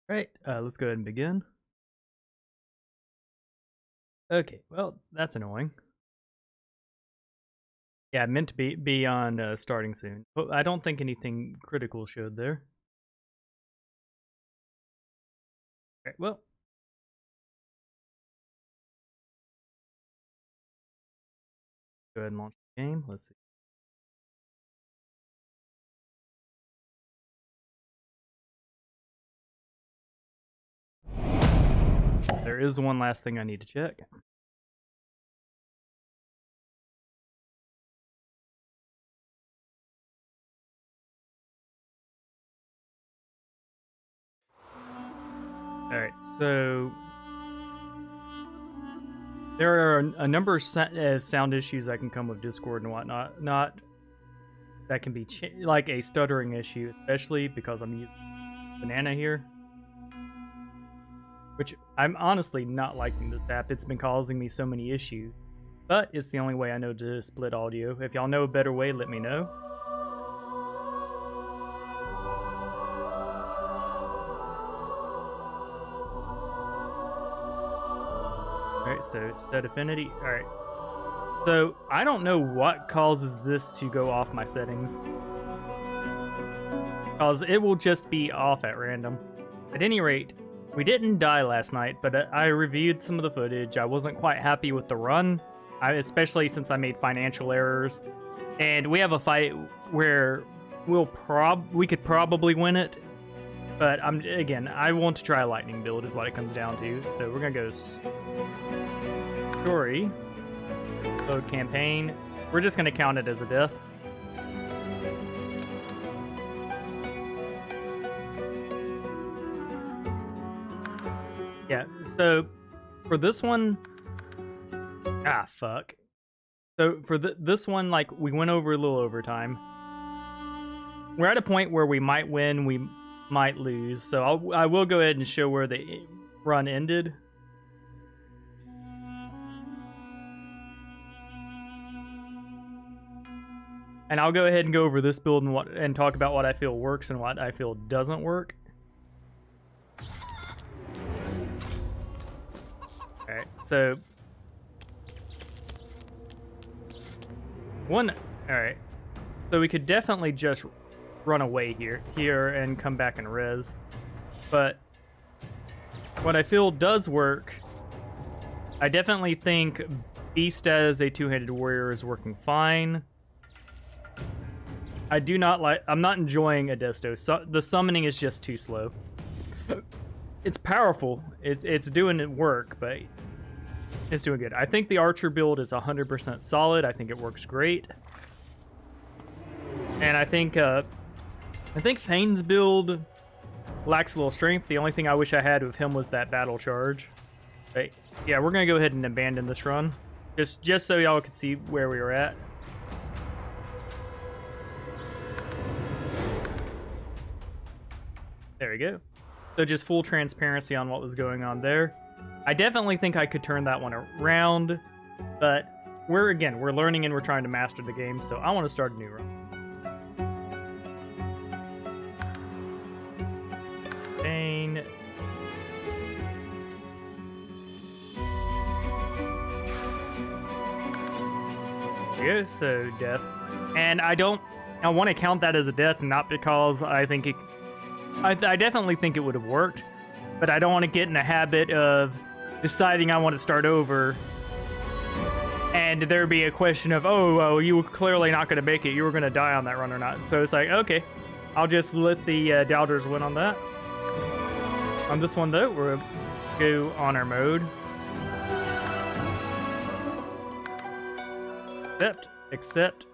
Right, let's go ahead and begin. Okay, well, that's annoying. Yeah, I meant to be on starting soon, but I don't think anything critical showed there. Okay, well. Go ahead and launch the game. Let's see. There is one last thing I need to check. Alright, so there are a number of sound issues that can come with Discord and whatnot. Not that can be like a stuttering issue, especially because I'm using Banana here. Which I'm honestly not liking this app. It's been causing me so many issues. But it's the only way I know to split audio. If y'all know a better way, let me know. Alright, so set affinity. Alright. So I don't know what causes this to go off my settings. Because it will just be off at random. At any rate, we didn't die last night, but I reviewed some of the footage. I wasn't quite happy with the run, especially since I made financial errors. And we have a fight where we could probably win it. But again, I want to try a lightning build is what it comes down to. So we're gonna go story, load campaign. We're just gonna count it as a death. Yeah, so for this one, fuck. So for this one, like, we went over a little overtime. We're at a point where we might win, we might lose. So I will go ahead and show where the run ended. And I'll go ahead and go over this build and talk about what I feel works and what I feel doesn't work. Alright, so alright. So we could definitely just run away here and come back and res. But what I feel does work, I definitely think Beast as a two-handed warrior is working fine. I'm not enjoying Adesto. So the summoning is just too slow. It's powerful. It's doing it work, but it's doing good. I think the Archer build is 100% solid. I think it works great. And I think Fane's build lacks a little strength. The only thing I wish I had with him was that battle charge. But yeah, we're gonna go ahead and abandon this run. Just so y'all could see where we were at. There we go. So just full transparency on what was going on there. I definitely think I could turn that one around, but we're learning and we're trying to master the game, so I want to start a new run. Pain. There you go, so death. And I want to count that as a death, not because I think I definitely think it would have worked, but I don't want to get in the habit of deciding I want to start over and there be a question of, oh, you were clearly not going to make it. You were going to die on that run or not. So it's like, okay, I'll just let the doubters win on that. On this one, though, we'll go honor mode. Accept.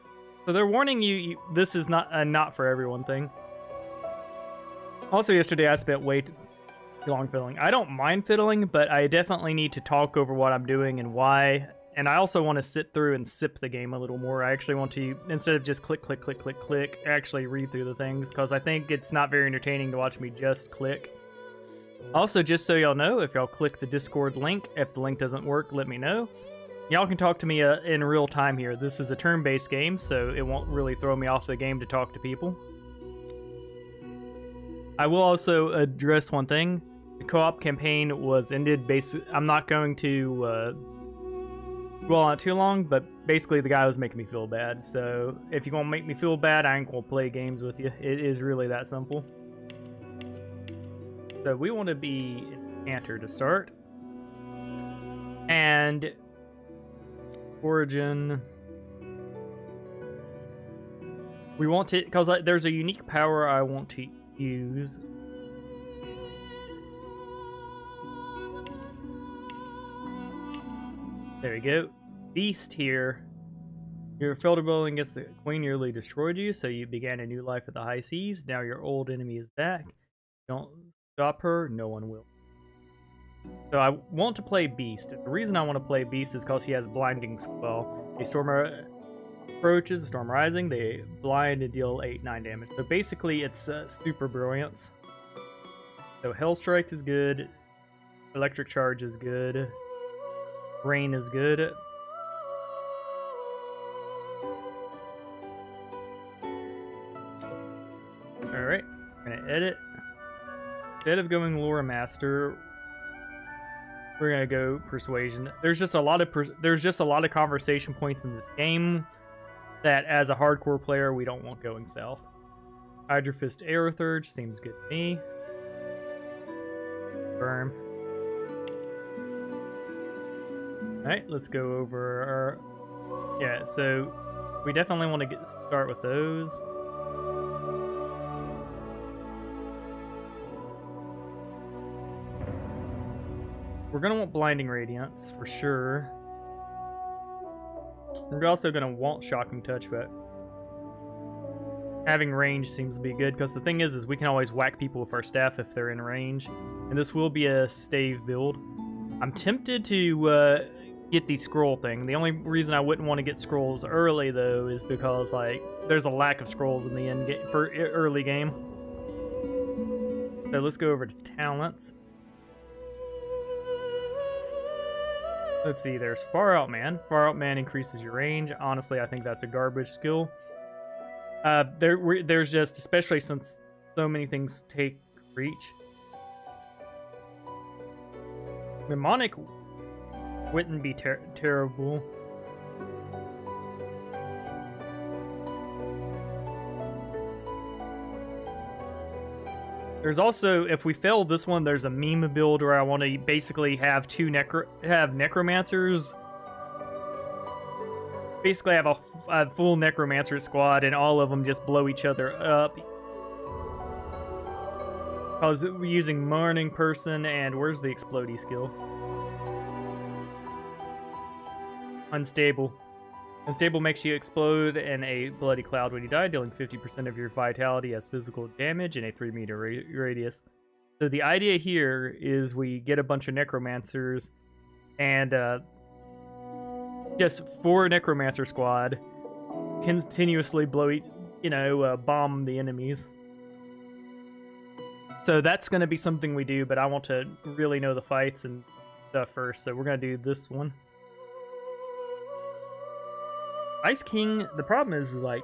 So they're warning you this is not a not for everyone thing. Also, yesterday I spent way too long fiddling. I don't mind fiddling, but I definitely need to talk over what I'm doing and why. And I also want to sit through and sip the game a little more. I actually want to, instead of just click, click, click, click, click, actually read through the things, because I think it's not very entertaining to watch me just click. Also, just so y'all know, if y'all click the Discord link, if the link doesn't work, let me know. Y'all can talk to me in real time here. This is a turn-based game, so it won't really throw me off the game to talk to people. I will also address one thing. The co-op campaign was ended. Basically, I'm not going to dwell on it too long, but basically the guy was making me feel bad. So if you're gonna make me feel bad, I ain't gonna play games with you. It is really that simple. So we want to be an Enchanter to start. And Origin. We want to, because there's a unique power I want to use. There we go. Beast here. Your felder rebellion against the queen nearly destroyed you, so you began a new life at the high seas. Now your old enemy is back. Don't stop her, no one will. So I want to play Beast. The reason I want to play Beast is because he has Blinding Spell. A storm approaches, a storm rising, they blind and deal 8-9 damage. So basically it's super brilliance. So Hell Strike is good, Electric Charge is good, Rain is good. Alright, we're gonna edit. Instead of going Lore Master, we're gonna go Persuasion. There's just a lot of conversation points in this game that, as a hardcore player, we don't want going south. Hydro Fist Aerothurge seems good to me. Firm. Alright, let's go over our... Yeah, so we definitely want to start with those. We're going to want Blinding Radiance, for sure. We're also going to want Shocking Touch, but having range seems to be good, because the thing is we can always whack people with our staff if they're in range. And this will be a stave build. I'm tempted to get the scroll thing. The only reason I wouldn't want to get scrolls early, though, is because, like, there's a lack of scrolls in the end game for early game. So let's go over to talents. Let's see, there's Far Out Man. Far Out Man increases your range. Honestly, I think that's a garbage skill. There's just, especially since so many things take reach. Mnemonic wouldn't be terrible. There's also, if we fail this one, there's a meme build where I want to basically have necromancers. Basically have a full necromancer squad and all of them just blow each other up. I was using Morning Person, and where's the explodey skill? Unstable. Unstable makes you explode in a bloody cloud when you die, dealing 50% of your vitality as physical damage in a 3-meter radius. So the idea here is we get a bunch of necromancers and just 4 necromancer squad continuously bomb the enemies. So that's going to be something we do, but I want to really know the fights and stuff first, so we're going to do this one. Ice King, the problem is like...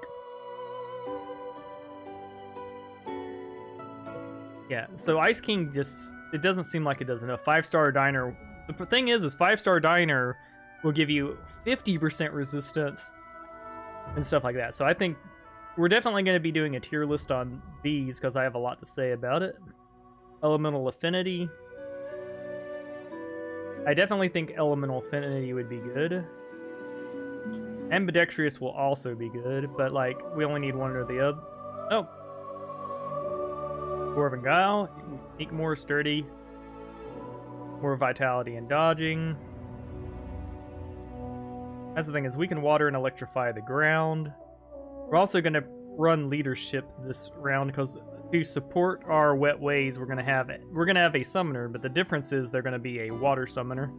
Yeah, so Ice King just... It doesn't seem like it does enough. 5-star Diner... The thing is 5-star Diner will give you 50% resistance and stuff like that. So I think we're definitely going to be doing a tier list on these because I have a lot to say about it. Elemental Affinity. I definitely think Elemental Affinity would be good. Ambidextrous will also be good, but like we only need one or the other. Oh, Dwarven Guile, make more sturdy, more vitality and dodging. That's the thing, is we can water and electrify the ground. We're also going to run leadership this round because to support our wet ways, we're going to have a summoner, but the difference is they're going to be a water summoner.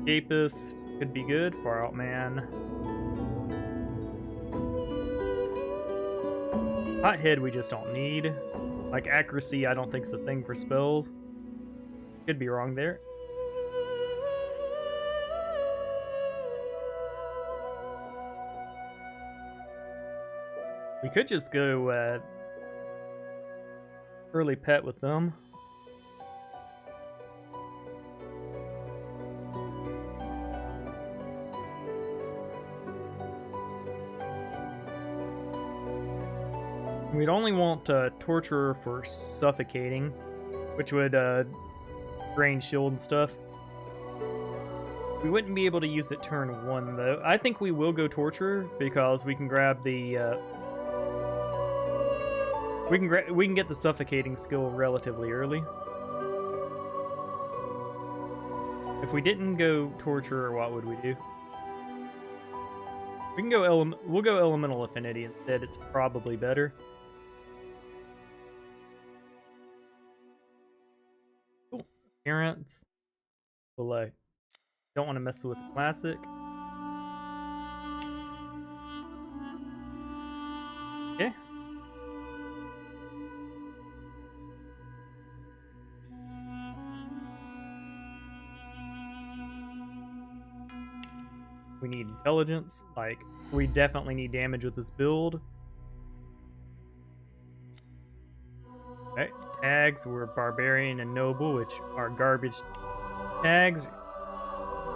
Escapist could be good. Far Out Man. Hothead we just don't need. Like accuracy, I don't think's the thing for spells. Could be wrong there. We could just go early pet with them. We'd only want Torturer for suffocating, which would drain shield and stuff. We wouldn't be able to use it turn 1 though. I think we will go Torturer because we can grab the we can get the suffocating skill relatively early. If we didn't go Torturer, what would we do? We can go we'll go Elemental Affinity instead. It's probably better. Cool. Appearance. Delay. Don't want to mess with the classic. Okay. We need intelligence. Like, we definitely need damage with this build. Okay, tags. We're Barbarian and Noble, which are garbage tags.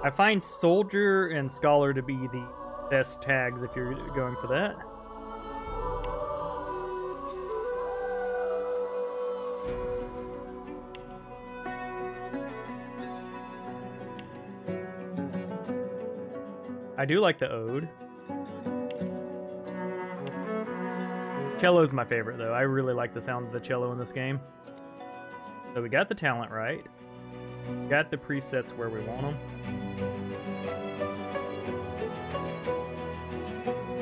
I find Soldier and Scholar to be the best tags if you're going for that. I do like the Ode. Cello's my favorite, though. I really like the sound of the cello in this game. So we got the talent right. We got the presets where we want them.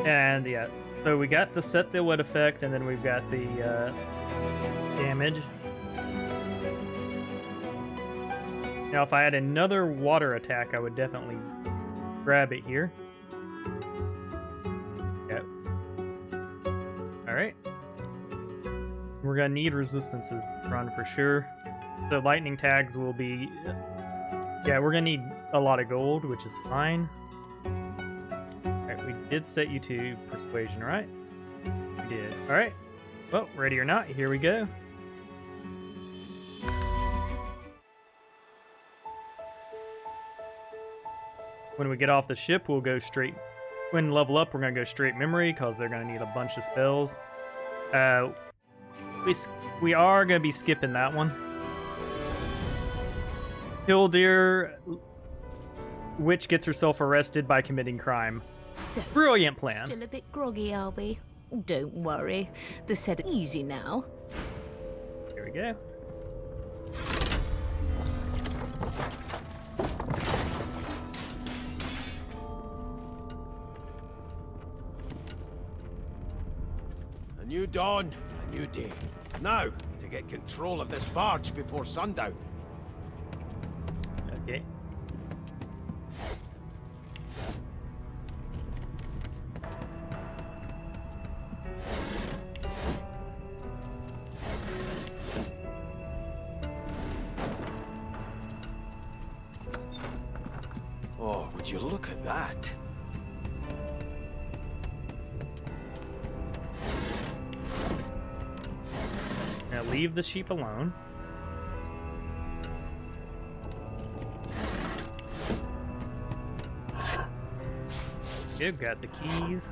And yeah, so we got the set the what effect, and then we've got the damage. Now, if I had another water attack, I would definitely grab it here. Yep. Alright. We're gonna need resistances to run for sure. The lightning tags will be... Yeah, we're gonna need a lot of gold, which is fine. Alright, we did set you to persuasion, right? We did. Alright. Well, ready or not, here we go. When we get off the ship, we'll go straight... When level up, we're going to go straight memory, because they're going to need a bunch of spells. We are going to be skipping that one. Killdeer, witch gets herself arrested by committing crime. So, brilliant plan. Still a bit groggy, are we? Don't worry. The set is easy now. Here we go. A new dawn, a new day. Now, to get control of this barge before sundown. Okay. Oh, would you look at that? Now leave the sheep alone. You've got the keys.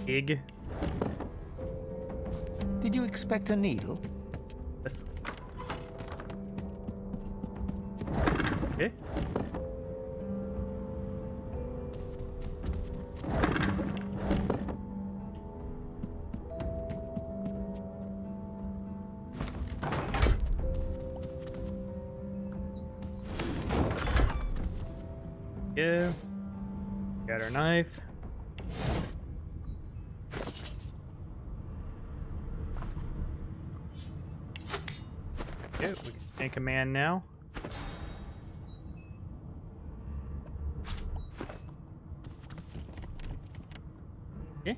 Pig. Did you expect a needle? Yes. Okay. Go. Got our knife. Okay, we can take command now. Okay.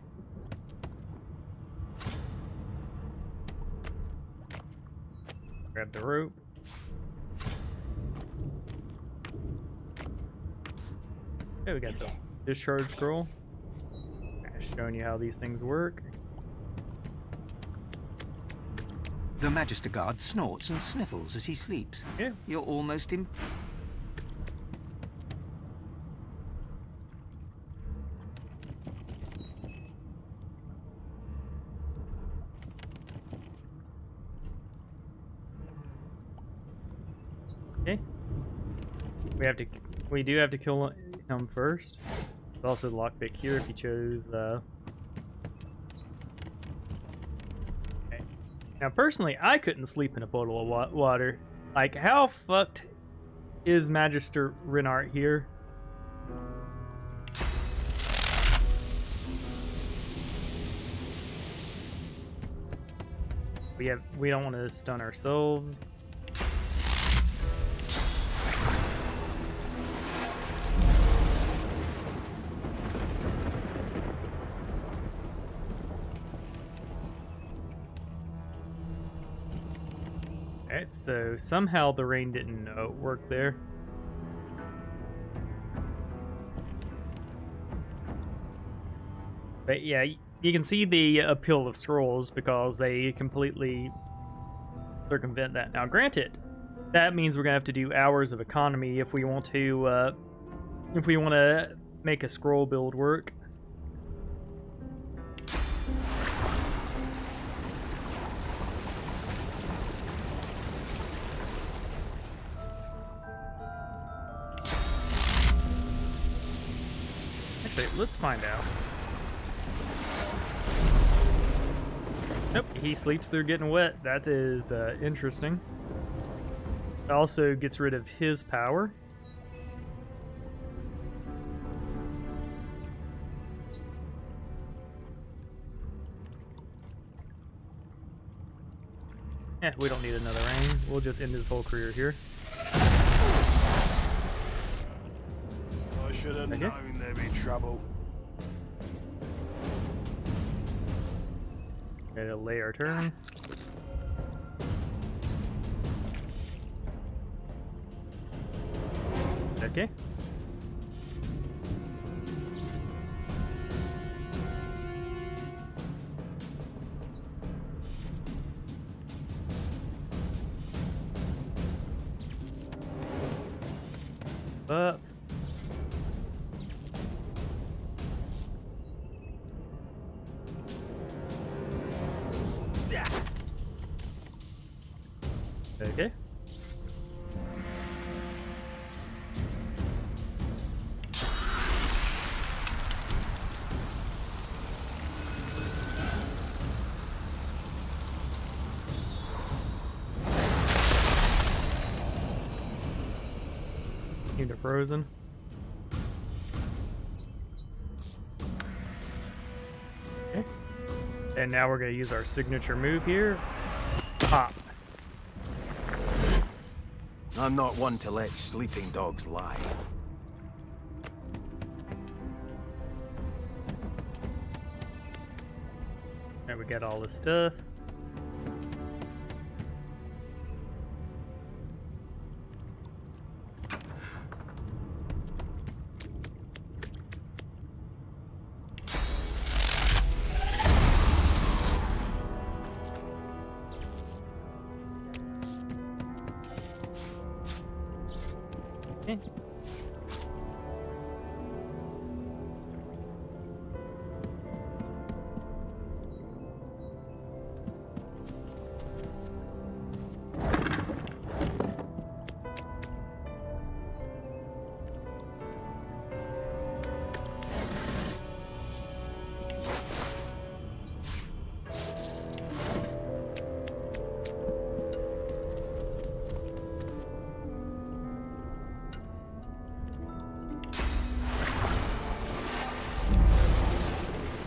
Grab the rope. Okay, we got Discharge scroll. Showing you how these things work. The Magister Guard snorts and sniffles as he sleeps. Yeah. You're almost Okay. We do have to kill him first. There's also the lockpick here if you chose. Okay. Now, personally, I couldn't sleep in a puddle of water. Like, how fucked is Magister Renart here? We don't want to stun ourselves. Alright, so somehow the rain didn't work there. But yeah, you can see the appeal of scrolls because they completely circumvent that. Now, granted, that means we're gonna have to do hours of economy if we want to make a scroll build work. Actually, let's find out. Nope, he sleeps through getting wet. That is interesting. It also gets rid of his power. Yeah, we don't need another rain. We'll just end his whole career here. I should have known there'd be trouble. Gotta delay our turn. Okay. Up. Okay. Unit frozen. Okay. And now we're going to use our signature move here. Pop. I'm not one to let sleeping dogs lie. And we got all this stuff. Okay.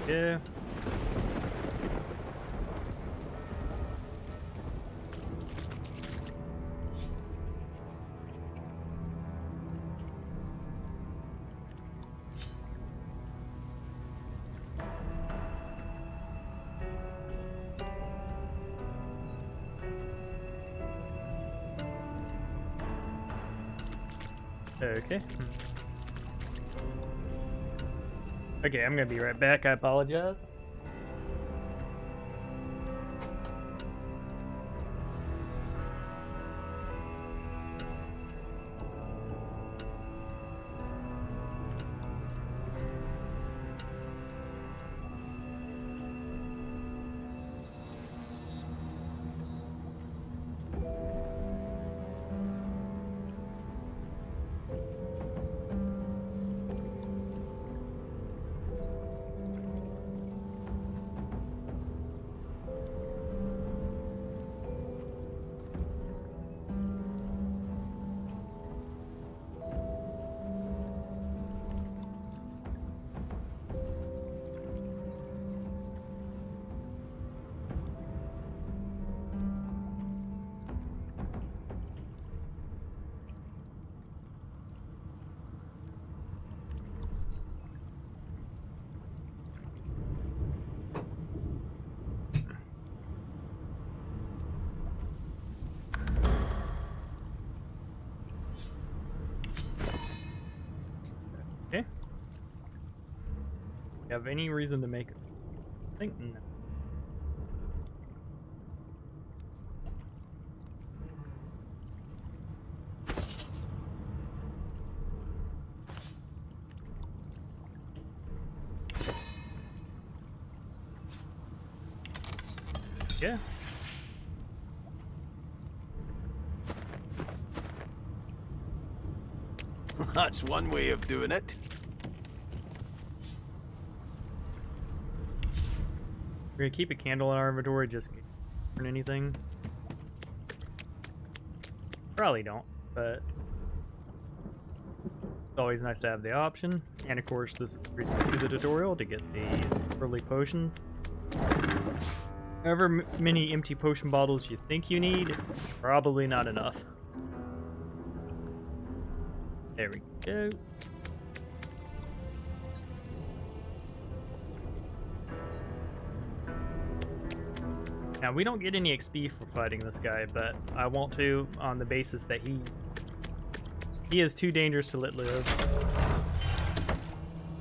Yeah. Okay. Okay, I'm gonna be right back. I apologize. Okay. You have any reason to make it? I think no. Yeah. That's one way of doing it. We're gonna keep a candle in our inventory just in case we burn anything. Probably don't, but it's always nice to have the option. And of course, this brings me to the tutorial to get the early potions. However many empty potion bottles you think you need, probably not enough. There we go. Now, we don't get any XP for fighting this guy, but I want to on the basis that he is too dangerous to let live.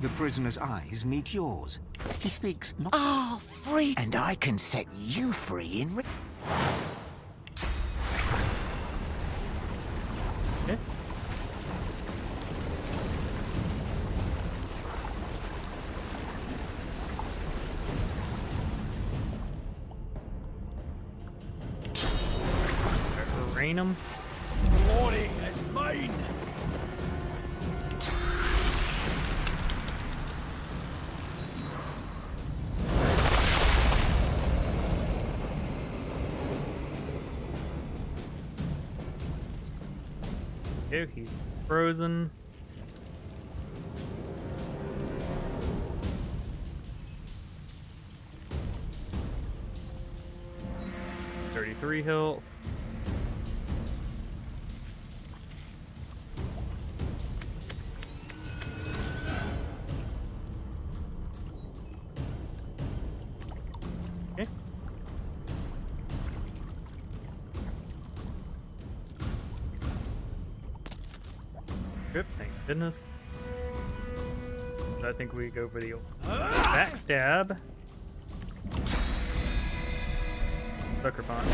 The prisoner's eyes meet yours. He speaks not. Ah, free! And I can set you free in Okay. Rain him. Glory is mine! Okay, he's frozen. $33 health. Okay. Good, thank goodness. I think we go for the old backstab. Sucker punch.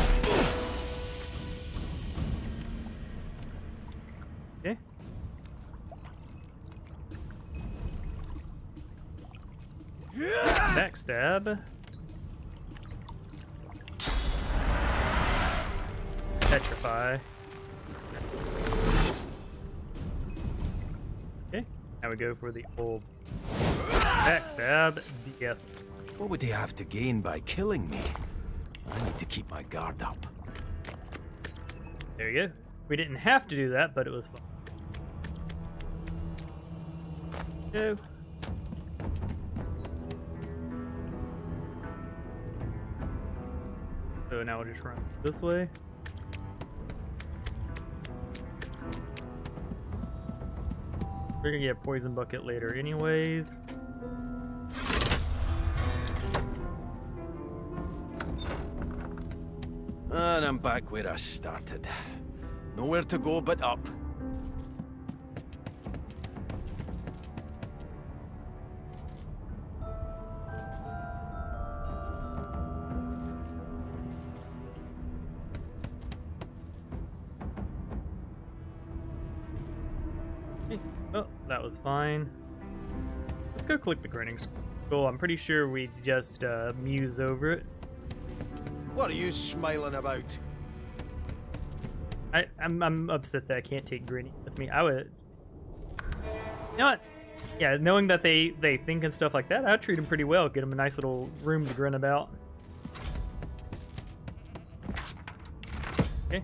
Okay. Backstab. Petrify. Okay, now we go for the old backstab. Death. What would they have to gain by killing me? I need to keep my guard up. There you go. We didn't have to do that, but it was fun. Go. So now we'll just run this way. We're gonna get a poison bucket later anyways. And I'm back where I started. Nowhere to go but up. that was fine. Let's go collect the grinning skull. I'm pretty sure we just muse over it. What are you smiling about? I'm upset that I can't take Grinny with me. I would... You know what? Yeah, knowing that they think and stuff like that, I'd treat them pretty well. Get them a nice little room to grin about. Okay.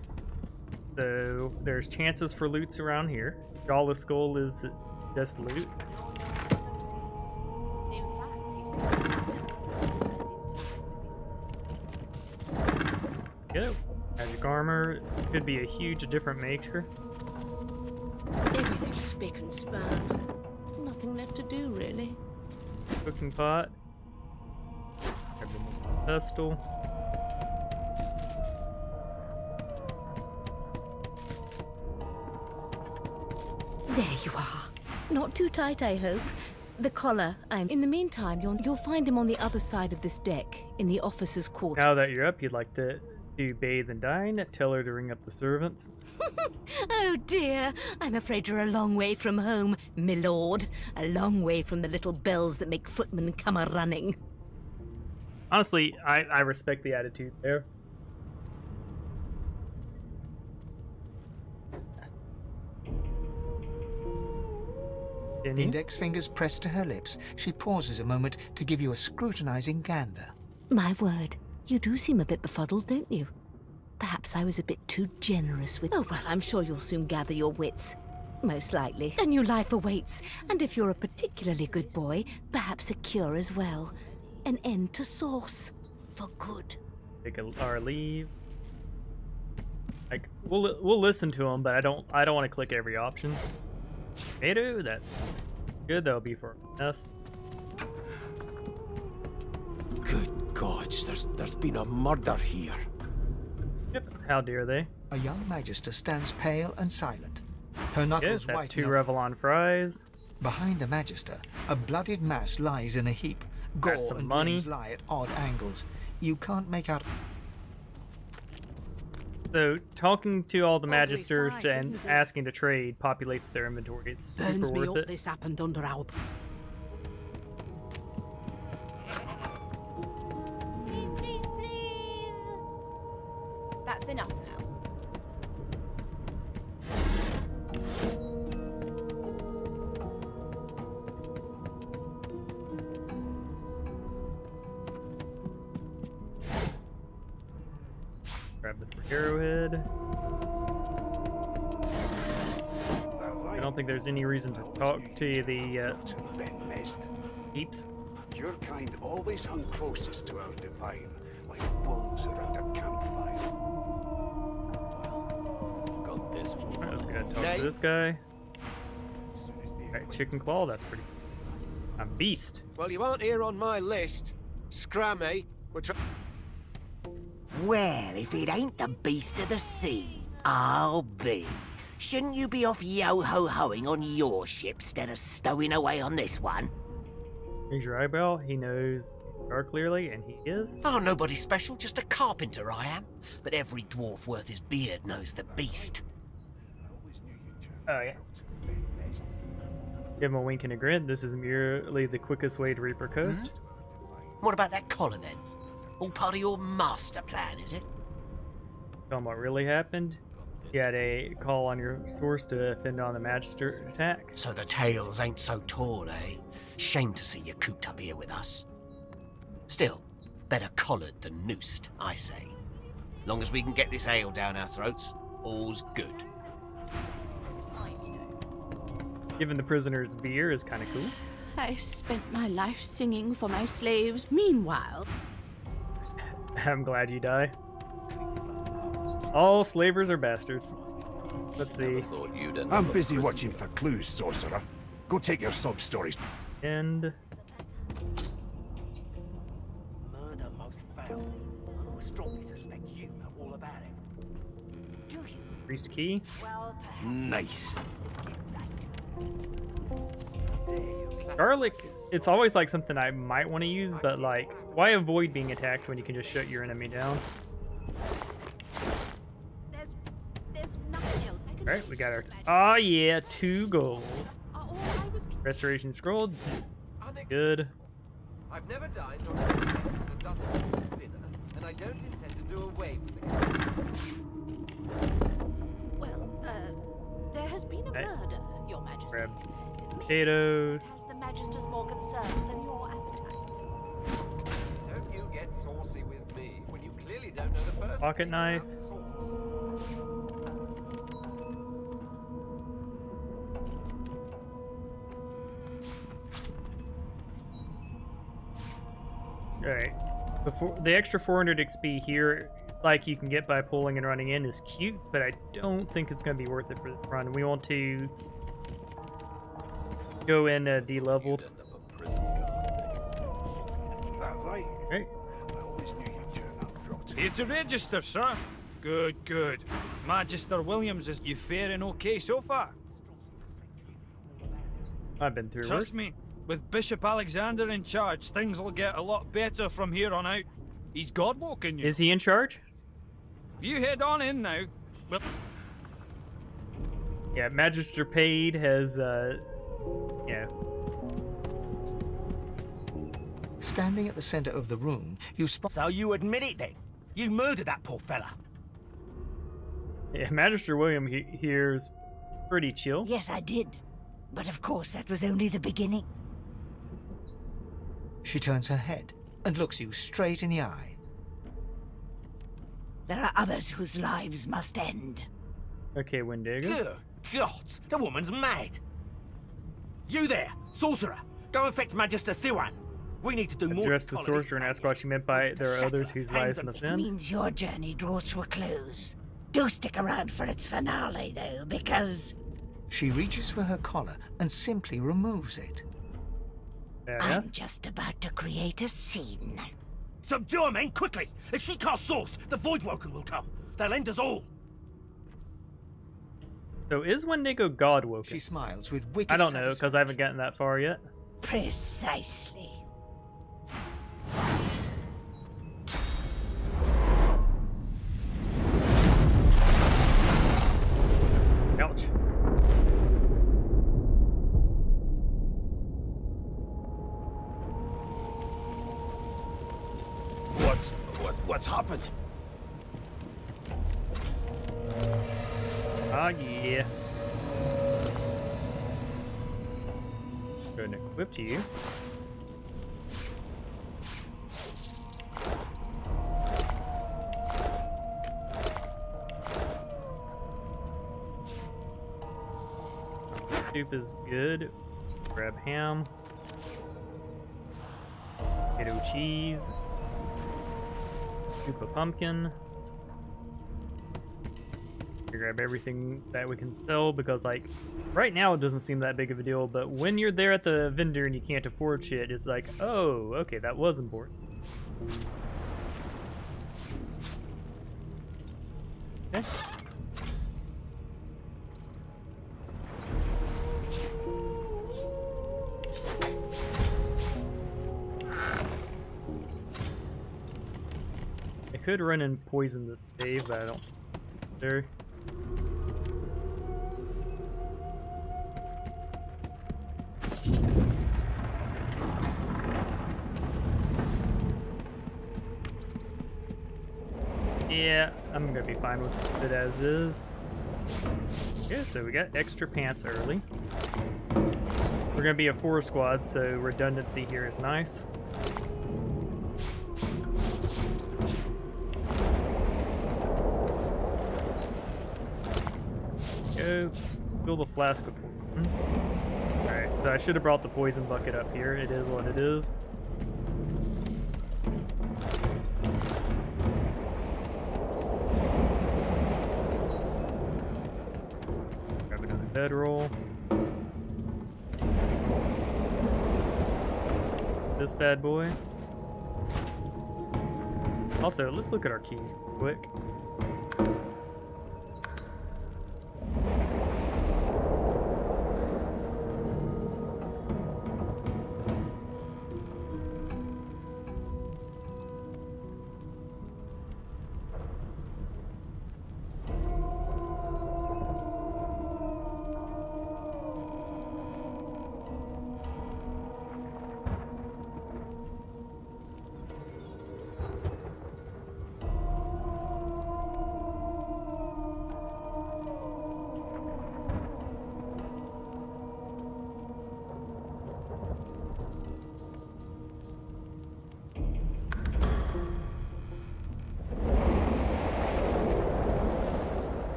So, there's chances for loots around here. Jawless Skull is just loot. Go. Magic armor could be a huge different nature. Everything's spick and span. Nothing left to do, really. Cooking pot. Pestle. There you are. Not too tight, I hope. The collar, In the meantime, you'll find him on the other side of this deck, in the officers' quarters. Now that you're up, you'd like to bathe and dine. Tell her to ring up the servants. Oh dear, I'm afraid you're a long way from home, milord. A long way from the little bells that make footmen come a-running. Honestly, I respect the attitude there. Index fingers pressed to her lips, she pauses a moment to give you a scrutinizing gander. My word, you do seem a bit befuddled, don't you? Perhaps I was a bit too generous with... Oh, well, I'm sure you'll soon gather your wits. Most likely. A new life awaits, and if you're a particularly good boy, perhaps a cure as well. An end to sauce. For good. Take our leave. Like, we'll listen to them, but I don't want to click every option. Tomato, that's good. That'll be for us. Good gods, there's been a murder here. Yep. How dare they? A young magister stands pale and silent. Her knuckles Yes, that's whiten 2 up. Revlon fries. Behind the magister, a bloodied mass lies in a heap. Gore That's some and money. limbs lie at odd angles. You can't make out... So, talking to all the Ugly magisters sight, and isn't it? asking to trade populates their inventory. It's super Burns me worth up it. this happened under our... Please. That's enough now. Grab the arrowhead. I don't think there's any reason to talk to the peeps. Your kind always hung closest to our divine, like wolves around a campfire. Alright, let's go ahead and talk to this guy. Alright, chicken claw, that's pretty. A beast. Well, you aren't here on my list. Scrammy. We're Well, if it ain't the beast of the sea, I'll be. Shouldn't you be off yo-ho-hoing on your ship instead of stowing away on this one? Raise your eyebrow. He knows Gar clearly, and he is. Oh, nobody special, just a carpenter I am. But every dwarf worth his beard knows the beast. Oh, yeah. Give him a wink and a grin. This is merely the quickest way to Reaper Coast. What about that collar then? All part of your master plan, is it? Tell him what really happened. You had a call on your source to fend on the Magister attack. So the tales ain't so tall, eh? Shame to see you cooped up here with us. Still, better collared than noosed, I say. Long as we can get this ale down our throats, all's good. Giving the prisoners beer is kind of cool. I spent my life singing for my slaves. Meanwhile, I'm glad you die. All slavers are bastards. Let's see. I'm busy watching for clues, sorcerer. Go take your sub-stories. And Murder most foul. I strongly suspect you know all about it. Do you? priest key. Well, perhaps. nice. Garlic, it's always like something I might want to use, but like, why avoid being attacked when you can just shut your enemy down? there's nothing else I can Alright, we got our... Oh yeah, 2 gold. All I was was Restoration scroll. Good. I've never dined or ever tasted a dozen course dinner, and I don't intend to do away with the well, there has been a Hey. murder, Your Majesty. Grab Maybe potatoes. has the Magister's more concerned than your appetite. Don't you get saucy with me when you clearly don't know the first Pocket thing knife. about sauce. Alright. Before the extra 400 XP here, like you can get by pulling and running in, is cute, but I don't think it's going to be worth it for this run. We want to go in de-leveled. That right? Right. I always knew you'd turn up, Rot. Here to register, sir. Good, good. Magister Williams, is you faring okay so far? I've been through Trust worse. me, with Bishop Alexander in charge, things will get a lot better from here on out. He's God-woken you. Is he in charge? You head on in now. Well, Yeah, Magister Paid has, yeah. Standing at the center of the room, you spot. So you admit it then? You murdered that poor fella. Yeah, Magister William here's pretty chill. Yes, I did. But of course, that was only the beginning. She turns her head and looks you straight in the eye. There are others whose lives must end. Okay, Wendigo. Good God, the woman's mad. You there, sorcerer, go and fetch Magister Siwan. We need to do more. Address the sorcerer and ask what she meant by there are others whose lives must It end. means your journey draws to a close. Do stick around for its finale, though, because She reaches for her collar and simply removes it. I'm Yes. just about to create a scene. Subdue her, men, quickly! If she casts source, the Voidwoken will come. They'll end us all. So is Wendigo God-woken? She smiles with wicked I don't know, because I haven't satisfaction. gotten that far yet. Precisely. Ouch. What's happened? Ah, yeah. Go and equip to you. Soup is good. Grab ham. Potato cheese. Soup of pumpkin. We grab everything that we can sell because, like, right now it doesn't seem that big of a deal, but when you're there at the vendor and you can't afford shit, it's like, oh, okay, that was important. Okay. I could run and poison this cave, but I don't. There. Yeah, I'm gonna be fine with it as is. Yeah, so we got extra pants early. We're gonna be a 4 squad, so redundancy here is nice. Go fill the flask of poison. Alright, so I should have brought the poison bucket up here. It is what it is. Grab another bedroll. This bad boy. Also, let's look at our keys real quick.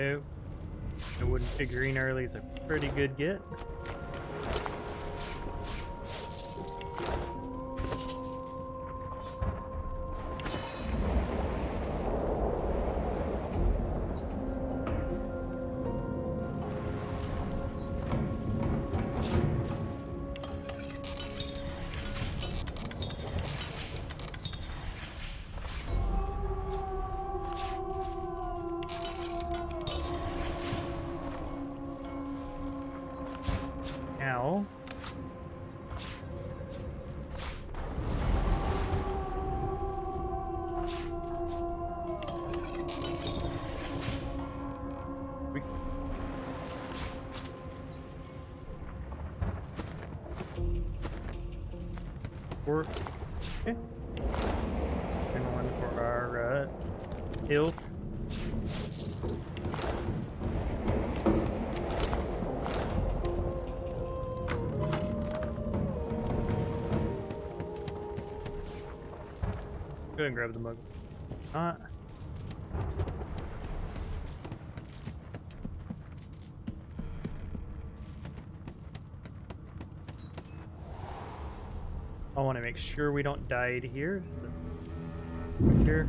know. The wooden figurine early is a pretty good get. Now, corpse. Okay. And one for our ilk. Go ahead and grab the mug. Not. I want to make sure we don't die here. So here.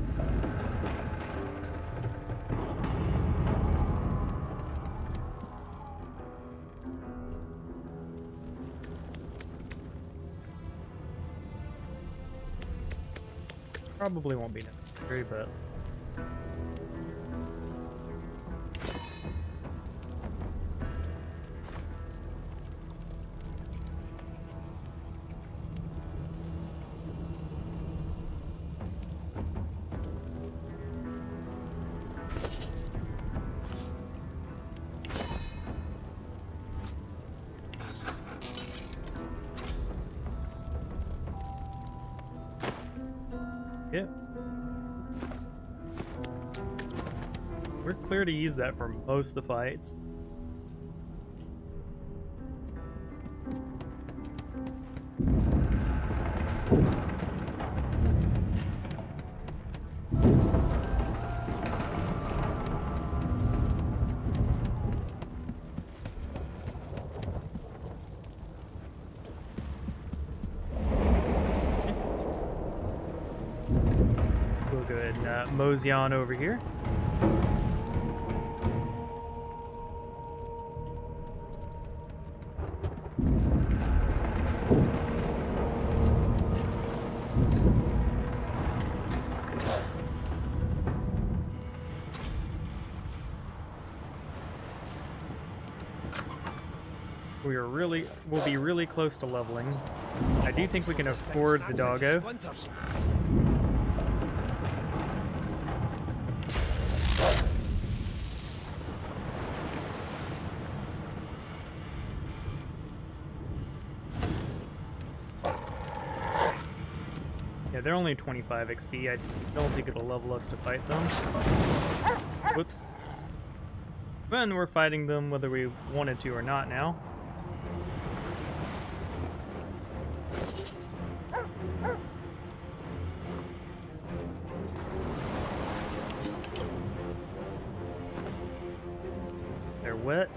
Probably won't be necessary, but yeah. We're clear to use that for most of the fights. We'll go ahead and mosey on over here. We'll be really close to leveling. I do think we can afford the doggo. Yeah, they're only 25 XP. I don't think it'll level us to fight them. Whoops. And we're fighting them whether we wanted to or not now. They're wet.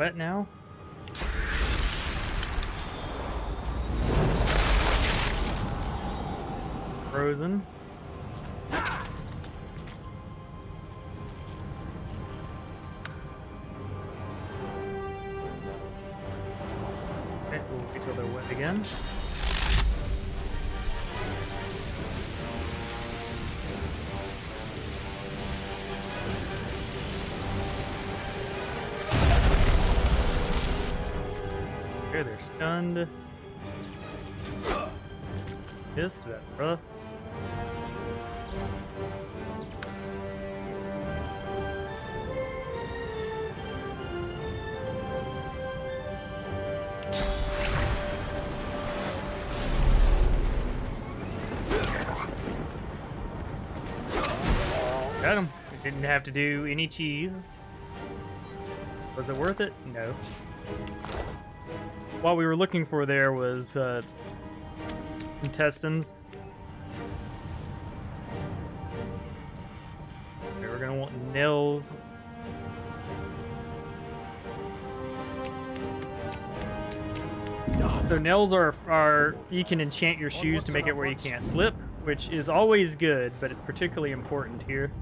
Wet now. Frozen. Okay, we'll wait till they're wet again. Okay, they're stunned. Pissed, that's rough. Got him. Didn't have to do any cheese. Was it worth it? No. What we were looking for there was intestines. Okay, we're gonna want nails. So nails are you can enchant your shoes to make it where you can't slip, which is always good, but it's particularly important here.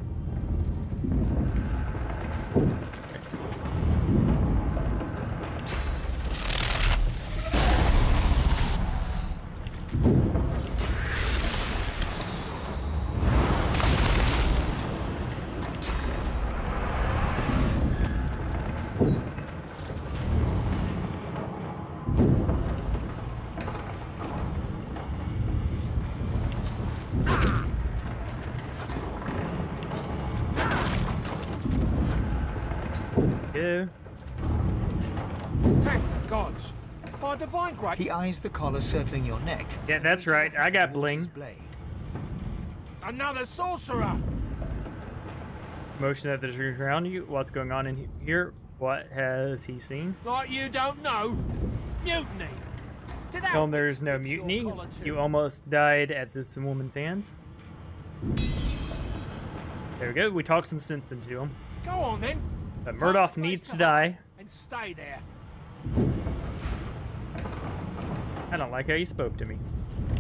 Thank gods. By divine grace. He eyes the collar circling your neck. Yeah, that's right. I got bling. Blade. Another sorcerer. Motion that there's around you. What's going on in here? What has he seen? Like you don't know. Mutiny. Did that Tell him there's no fix your mutiny. collar too? You almost died at this woman's hands. There we go. We talked some sense into him. Go on then. But Murdoch needs to die. And stay there. I don't like how you spoke to me.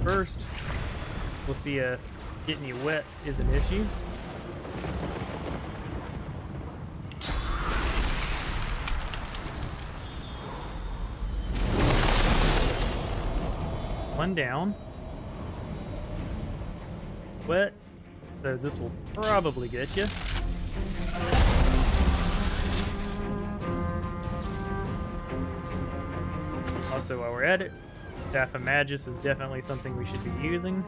First, we'll see if getting you wet is an issue. One down. Wet. So this will probably get you. Also, while we're at it, Staff of Magus is definitely something we should be using.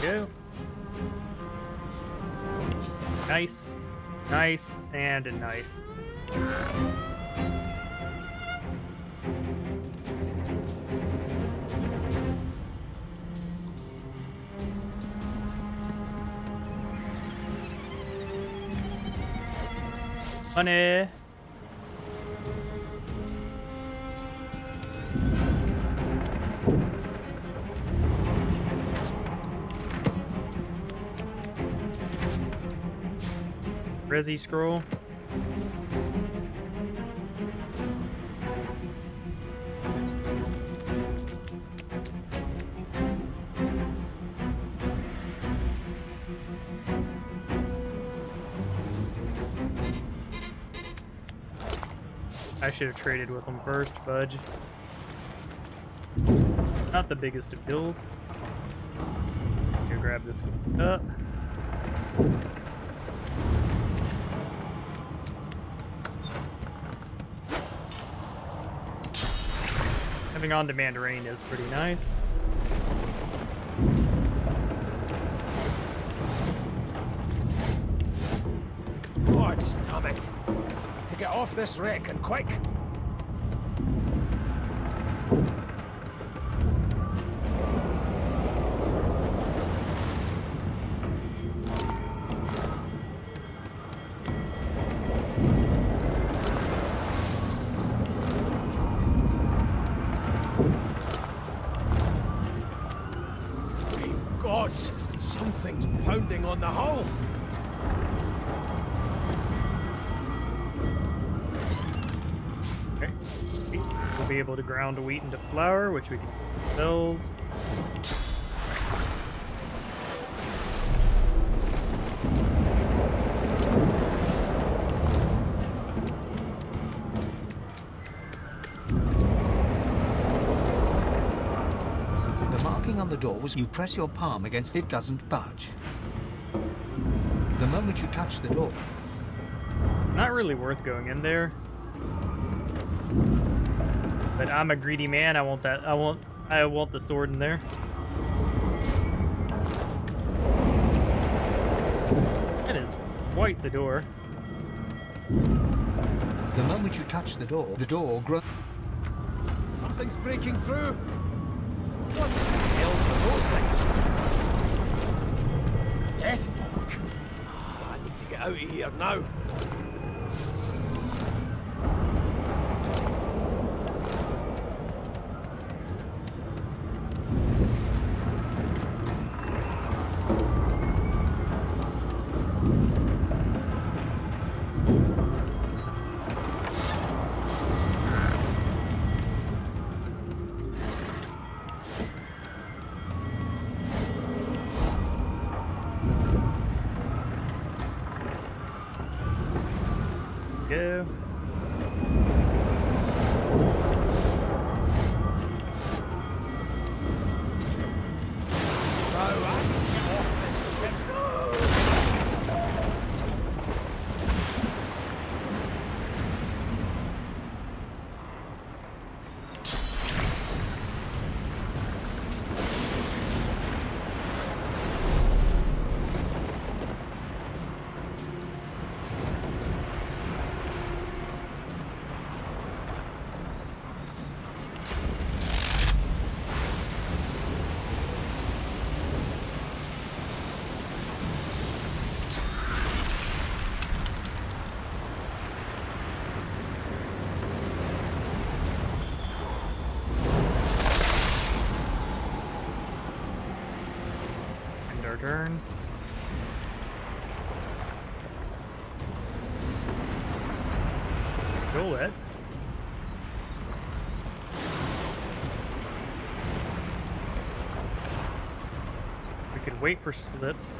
Go. Nice, nice, and nice. Money. Resi scroll. I should have traded with him first, fudge. Not the biggest of kills. Go grab this up. Having on-demand rain is pretty nice. God, damn it. Need to get off this wreck and quick. Great gods! Knocking on the hull. Okay. We'll be able to ground wheat into flour, which we can sell. The marking on the door was you press your palm against it, doesn't budge. The moment you touch the door, Not really worth going in there. But I'm a greedy man. I want that. I want the sword in there. That is quite the door. the moment you touch the door grows. Something's breaking through. What the hell's are those things? Death fog. I need to get out of here now. Go. End our turn. Roll it. We could wait for slips.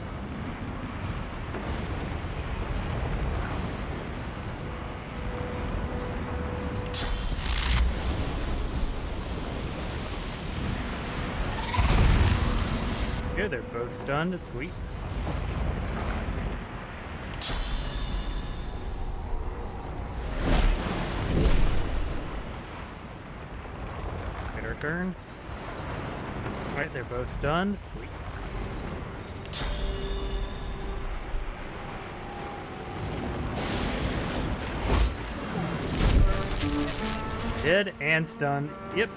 Good, they're both stunned. Sweet. Get our turn. Alright, they're both stunned. Sweet. Dead and stunned. Yep.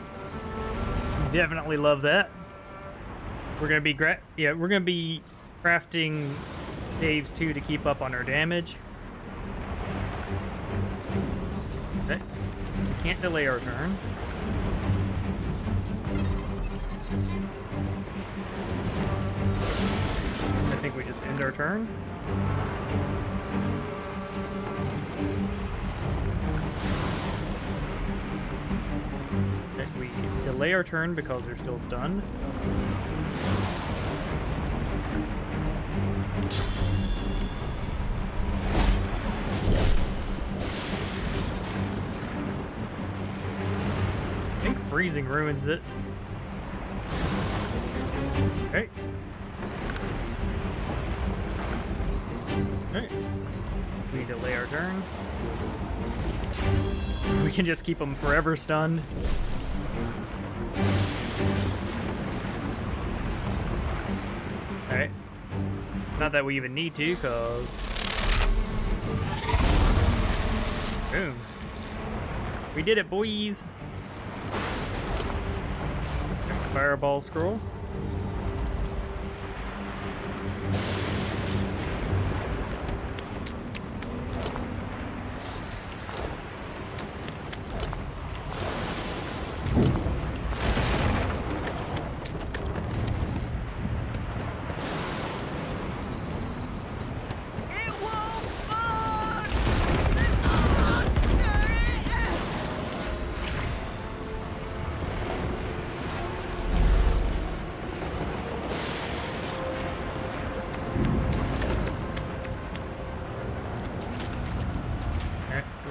Definitely love that. We're gonna be we're gonna be crafting saves too to keep up on our damage. Okay. We can't delay our turn. I think we just end our turn. Okay, we delay our turn because they're still stunned. I think freezing ruins it. Okay. Okay. We delay our turn. We can just keep them forever stunned. Alright. Not that we even need to, cause... Boom. We did it, boys! Fireball scroll.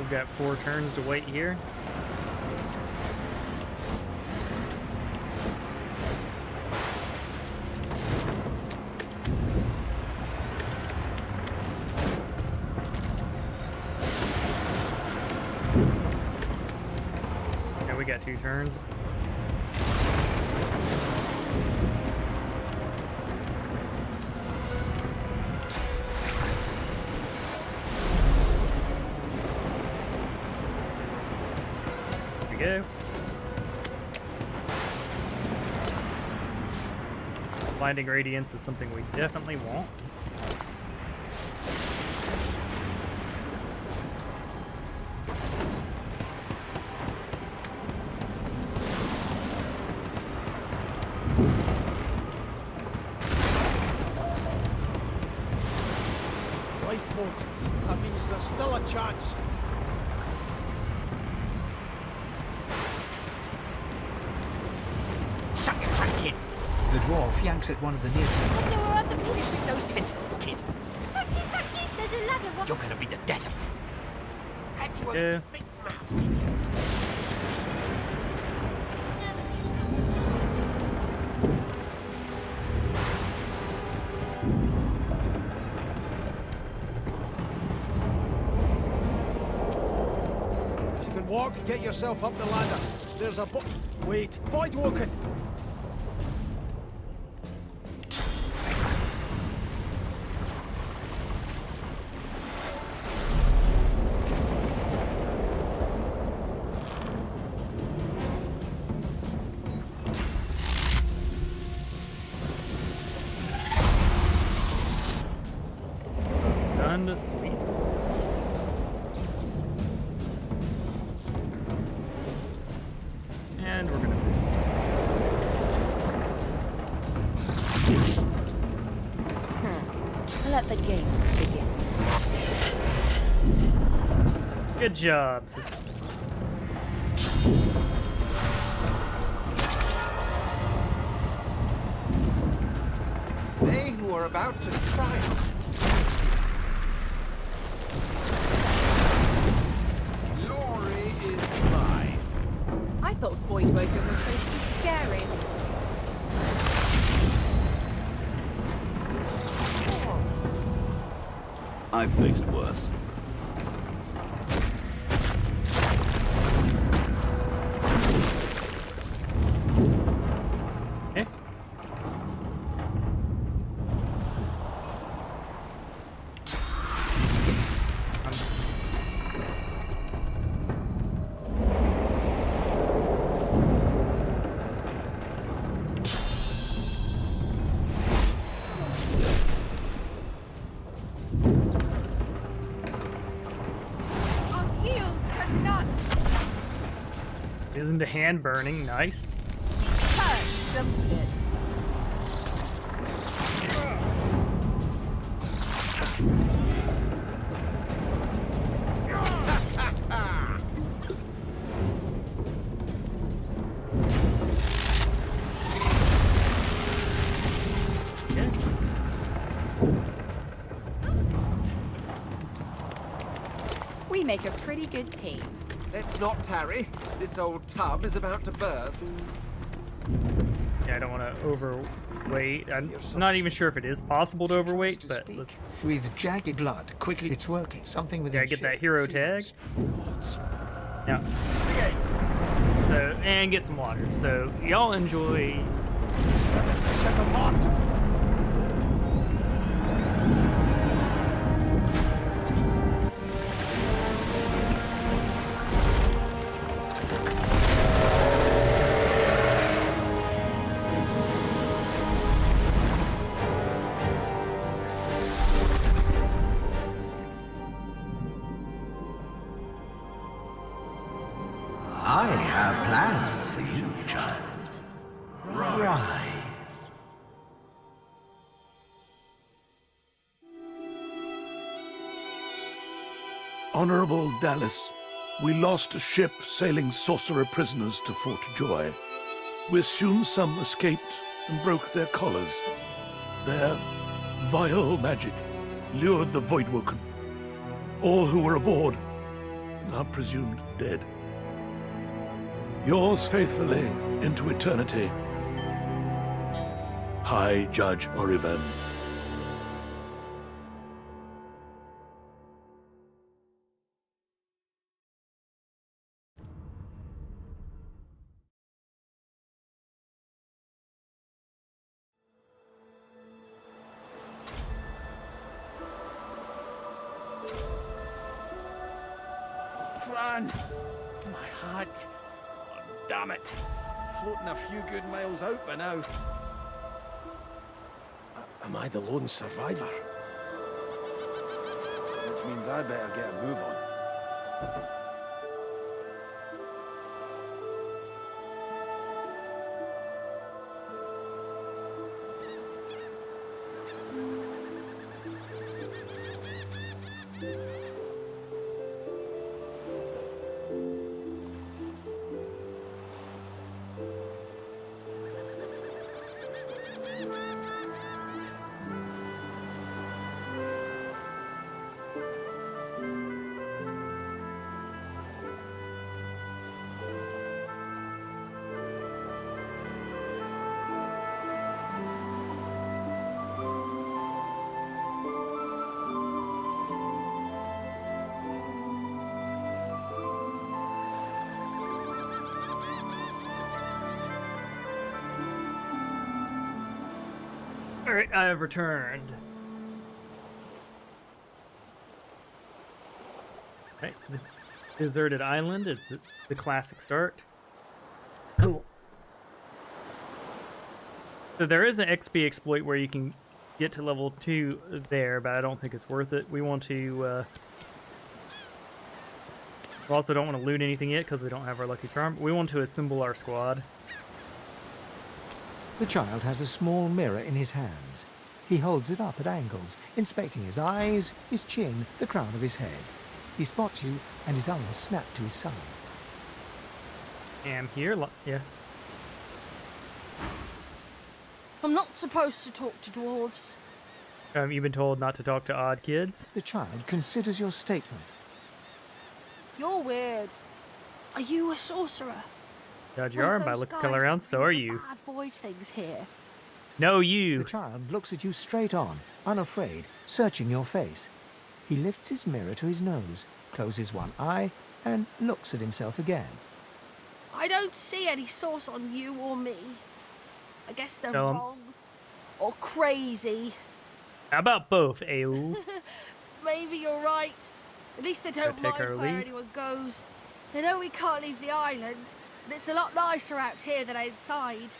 We've got 4 turns to wait here. Yeah, we got 2 turns. Go. Blinding Radiance is something we definitely want. Lifeboat. That means there's still a chance. Shut your trap, kid! The dwarf yanks at one of the near. There were other people. You see those tentacles, kid? There's a ladder. You're gonna be the death of me. Had to open Yeah. your big mouth, didn't you? If you can walk, get yourself up the ladder. There's a wait, Voidwoken! Done to sweet. And we're gonna. Let the games begin. Good job. They who are about to triumph. Glory is mine. I thought Voidwoken was supposed to be scary. I've faced worse. Okay. I'll yield to none. Isn't the hand burning? Nice. Hurts, doesn't it? We make a pretty good team. Let's not tarry. This old tub is about to burst. Yeah, I don't want to overweight. I'm not even sure if it is possible to overweight, but let's, With jagged blood, quickly it's working. Something with yeah, get that hero tag. Yeah. Okay. So, and get some water. So, y'all enjoy. Ship apart! I have plans for you, child. Rise. Honorable Dallas, we lost a ship sailing sorcerer prisoners to Fort Joy. We assume some escaped and broke their collars. Their vile magic lured the Voidwoken. All who were aboard are presumed dead. Yours faithfully into eternity, High Judge Oriven. Fran! My hat! Oh, damn it! Floating a few good miles out by now. Am I the lone survivor? Which means I better get a move on. Alright, I have returned. Right, the deserted island, it's the classic start. Cool. So there is an XP exploit where you can get to level 2 there, but I don't think it's worth it. We want to, we also don't want to loot anything yet because we don't have our lucky charm. We want to assemble our squad. The child has a small mirror in his hands. He holds it up at angles, inspecting his eyes, his chin, the crown of his head. He spots you, and his arms snap to his sides. I'm here, yeah. I'm not supposed to talk to dwarves. You've been told not to talk to odd kids? The child considers your statement. You're weird. Are you a sorcerer? God, you are, and by the color around, so are you. Bad void things here. No, you. The child looks at you straight on, unafraid, searching your face. He lifts his mirror to his nose, closes one eye, and looks at himself again. I don't see any source on you or me. I guess they're Tell 'em. wrong. Or crazy. How about both, Aul? Maybe you're right. At least they don't take our mind where lead. anyone goes. They know we can't leave the island, and it's a lot nicer out here than inside.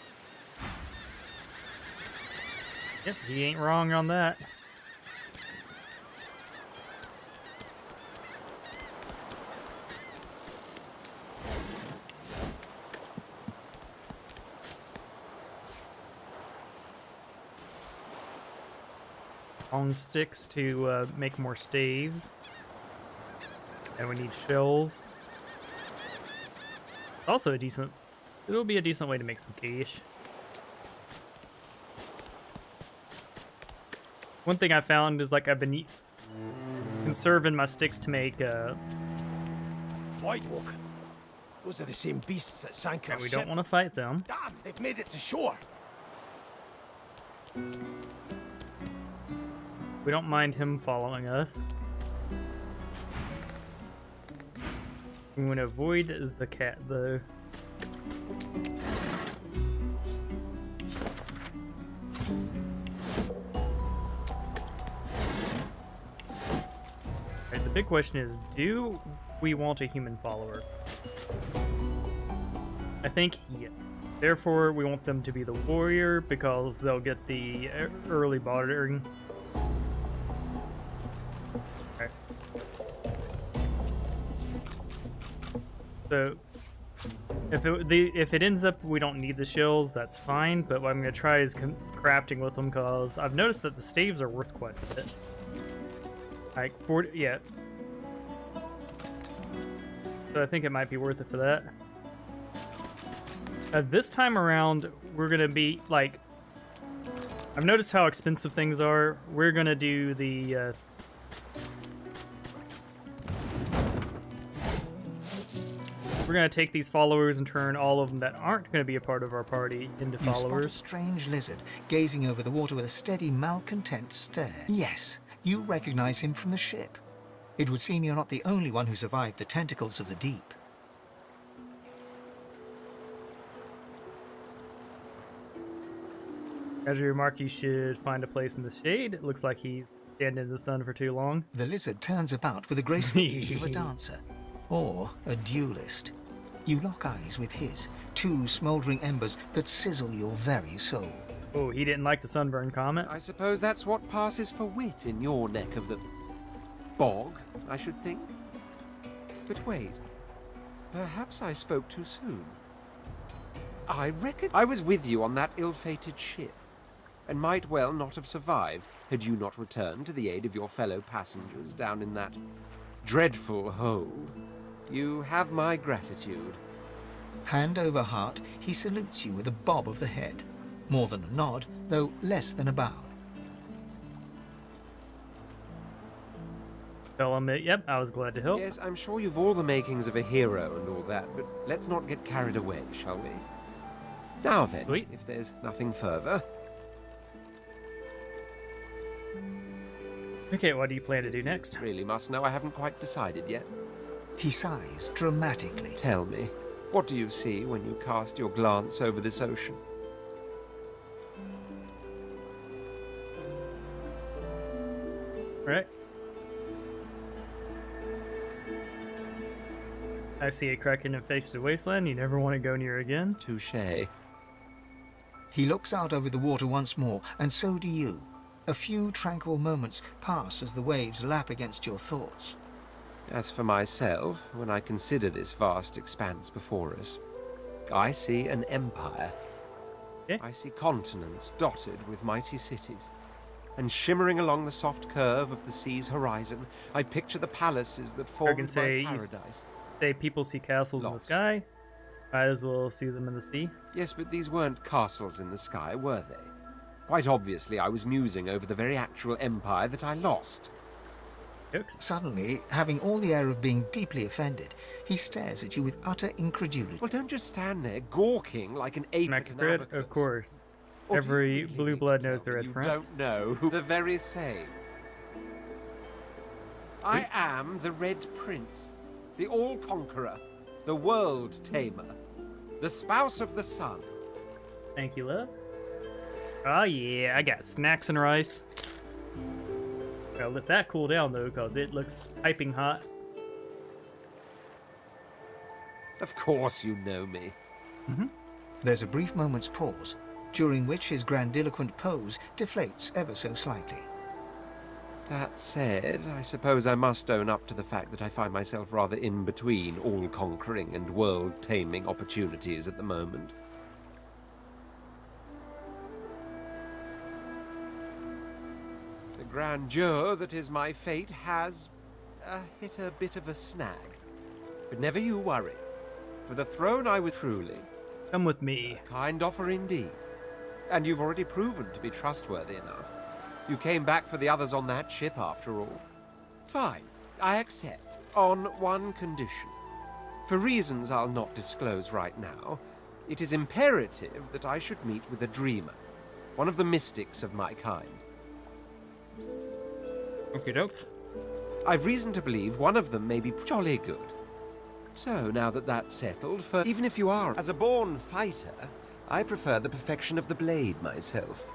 Yep, he ain't wrong on that. Long sticks to make more staves. And we need shells. Also a decent... It'll be a decent way to make some cash. One thing I found is, like, I've been conserving my sticks to make, Voidwalking. Those are the same beasts that sank our and we ship. don't want to fight them. Damn, they've made it to shore. We don't mind him following us. We want to avoid the cat, though. Alright, the big question is, do we want a human follower? I think yes. Therefore, we want them to be the warrior because they'll get the early bartering. Okay. So, if it ends up we don't need the shells, that's fine. But what I'm gonna try is crafting with them because I've noticed that the staves are worth quite a bit. Like 40, yeah. So I think it might be worth it for that. This time around, we're gonna be like, I've noticed how expensive things are. We're gonna do the We're gonna take these followers and turn all of them that aren't gonna be a part of our party into You spot a followers. strange lizard gazing over the water with a steady, malcontent stare. Yes, you recognize him from the ship. It would seem you're not the only one who survived the tentacles of the deep. As you remark, you should find a place in the shade. It looks like he's standing in the sun for too long. The lizard turns about with the graceful ease of a dancer or a duelist. You lock eyes with his, two smouldering embers that sizzle your very soul. Oh, he didn't like the sunburn comment. I suppose that's what passes for wit in your neck of the bog, I should think. But wait, perhaps I spoke too soon. I reckon I was with you on that ill-fated ship, and might well not have survived had you not returned to the aid of your fellow passengers down in that dreadful hole. You have my gratitude. Hand over heart, he salutes you with a bob of the head. More than a nod, though less than a bow. Tell him that, yep, I was glad to help. Yes, I'm sure you've all the makings of a hero and all that, but let's not get carried away, shall we? Now then, Sweet. if there's nothing further. Okay, what do you plan to do next? Really must know I haven't quite decided yet. He sighs dramatically. Tell me, what do you see when you cast your glance over this ocean? Right. I see a kraken-infested wasteland you never want to go near again. Touché. He looks out over the water once more, and so do you. A few tranquil moments pass as the waves lap against your thoughts. As for myself, when I consider this vast expanse before us, I see an empire. Yeah. I see continents dotted with mighty cities. And shimmering along the soft curve of the sea's horizon, I picture the palaces that form my paradise. Say people see castles in the sky, might as well see them in the sea. Yes, but these weren't castles in the sky, were they? Quite obviously, I was musing over the very actual empire that I lost. Suddenly, having all the air of being deeply offended, he stares at you with utter incredulity. Well, don't just stand there gawking like an ape at an Grid, abacus. of course. Or do Every you really blue need blood to knows tell the me Red Prince. You don't know who the very same. I am the Red Prince, the All-Conqueror, the World Tamer, the Spouse of the Sun. Thank you, love. Oh yeah, I got snacks and rice. Gotta let that cool down though, cause it looks piping hot. Of course you know me. There's a brief moment's pause, during which his grandiloquent pose deflates ever so slightly. That said, I suppose I must own up to the fact that I find myself rather in between all-conquering and world-taming opportunities at the moment. The grandeur that is my fate has hit a bit of a snag. But never you worry. For the throne I would truly... Come with me. Kind offer indeed. And you've already proven to be trustworthy enough. You came back for the others on that ship, after all. Fine, I accept, on one condition. For reasons I'll not disclose right now, it is imperative that I should meet with a dreamer, one of the mystics of my kind. Okie doke. I've reason to believe one of them may be jolly good. So, now that that's settled, even if you are as a born fighter, I prefer the perfection of the blade myself.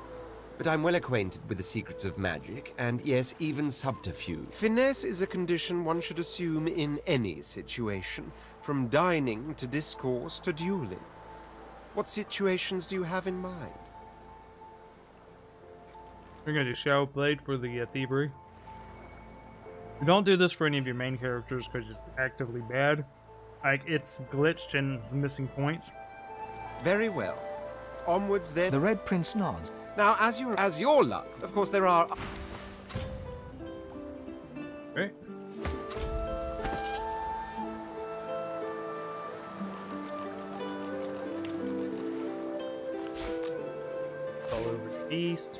But I'm well acquainted with the secrets of magic, and yes, even subterfuge. Finesse is a condition one should assume in any situation, from dining to discourse to dueling. What situations do you have in mind? We're gonna do Shadow Blade for the thievery. Don't do this for any of your main characters because it's actively bad. Like, it's glitched and it's missing points. Very well. Onwards then. The Red Prince nods. Now, as your luck, of course there are... Right. All over the east.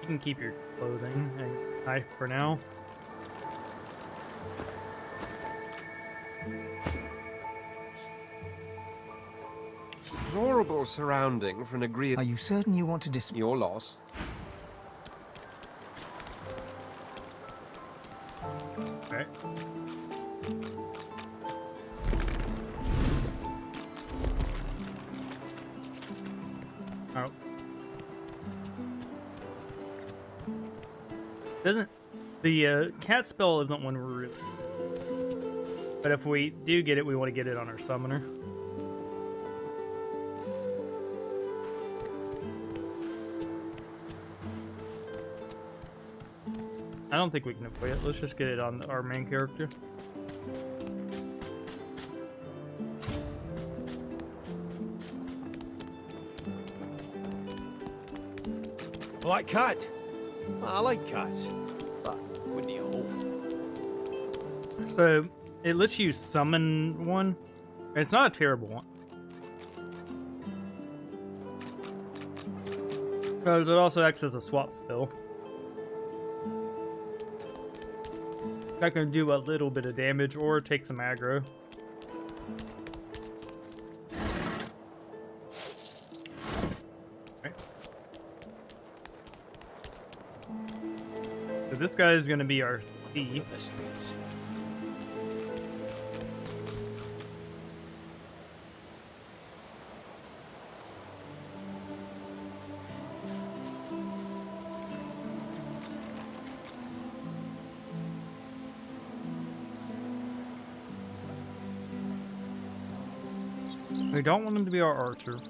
You can keep your clothing and knife for now. comfortable surrounding for an agreeable... Are you certain you want to dismiss? Your loss. Alright. Oh. Doesn't the cat spell isn't one we're really, but if we do get it, we want to get it on our summoner. I don't think we can avoid it. Let's just get it on our main character. I like cat. I like cats. But wouldn't you hope? So it lets you summon one. It's not a terrible one. Because it also acts as a swap spell. That can do a little bit of damage or take some aggro. Okay. So this guy is going to be our thief. We don't want him to be our archer.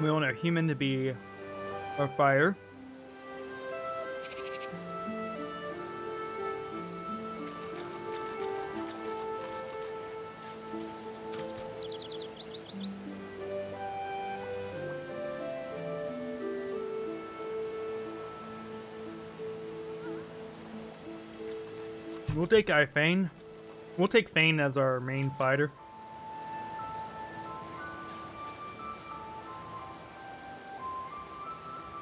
We want our human to be our fire. We'll take Ifane. We'll take Fane as our main fighter.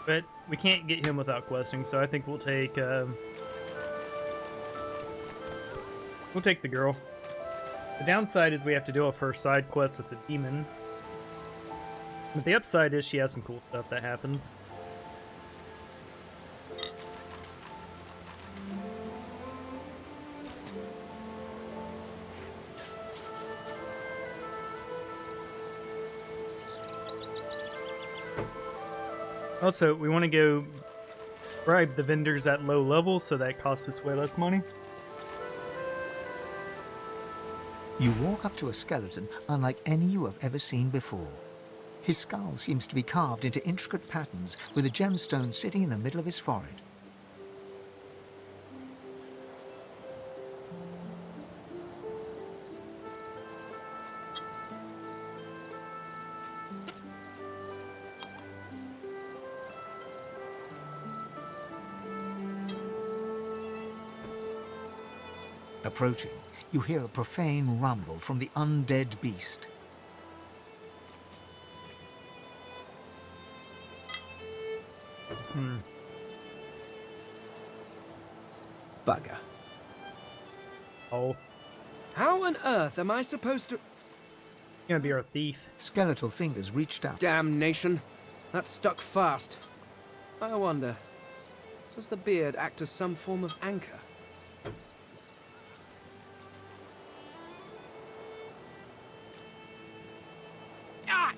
But we can't get him without questing, so I think we'll take the girl. The downside is we have to do a first side quest with the demon. But the upside is she has some cool stuff that happens. Also, we want to go bribe the vendors at low levels, so that costs us way less money. You walk up to a skeleton unlike any you have ever seen before. His skull seems to be carved into intricate patterns, with a gemstone sitting in the middle of his forehead. Approaching, you hear a profane rumble from the undead beast. Bugger. Oh. How on earth am I supposed to... Gonna be our thief. Skeletal fingers reached out. Damnation. That stuck fast. I wonder, does the beard act as some form of anchor? Ah!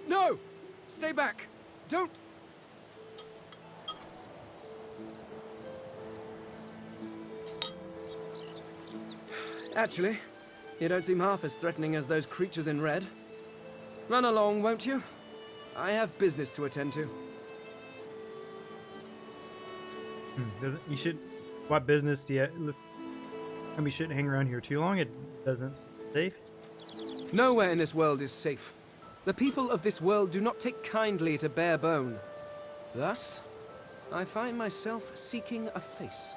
No! Stay back! Don't... Actually, you don't seem half as threatening as those creatures in red. Run along, won't you? I have business to attend to. You should... What business do you... And we shouldn't hang around here too long. It doesn't safe. Nowhere in this world is safe. The people of this world do not take kindly to bare bone. Thus, I find myself seeking a face.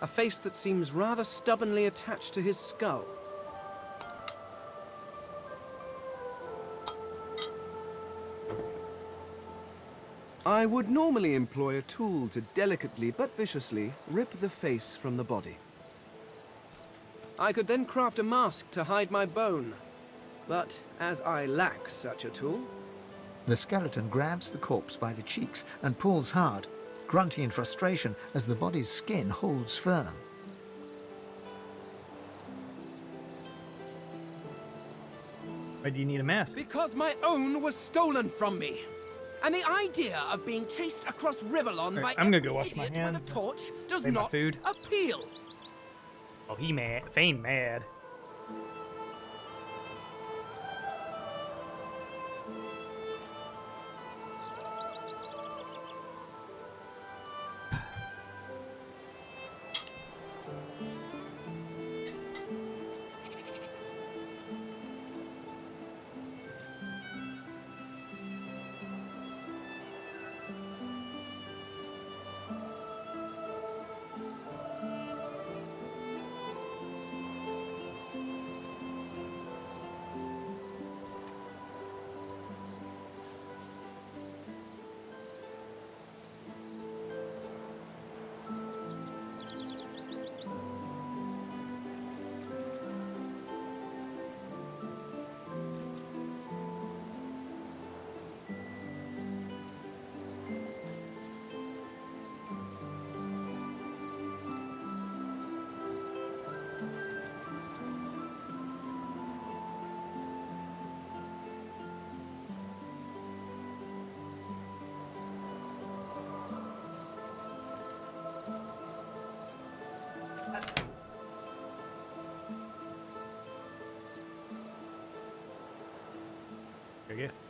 A face that seems rather stubbornly attached to his skull. I would normally employ a tool to delicately but viciously rip the face from the body. I could then craft a mask to hide my bone. But as I lack such a tool... The skeleton grabs the corpse by the cheeks and pulls hard, grunting in frustration as the body's skin holds firm. Why do you need a mask? Because my own was stolen from me. And the idea of being chased across Riverlon by I'm gonna every go wash my idiot with hands. a torch does Save my not food. appeal. Oh, he mad. Fane mad.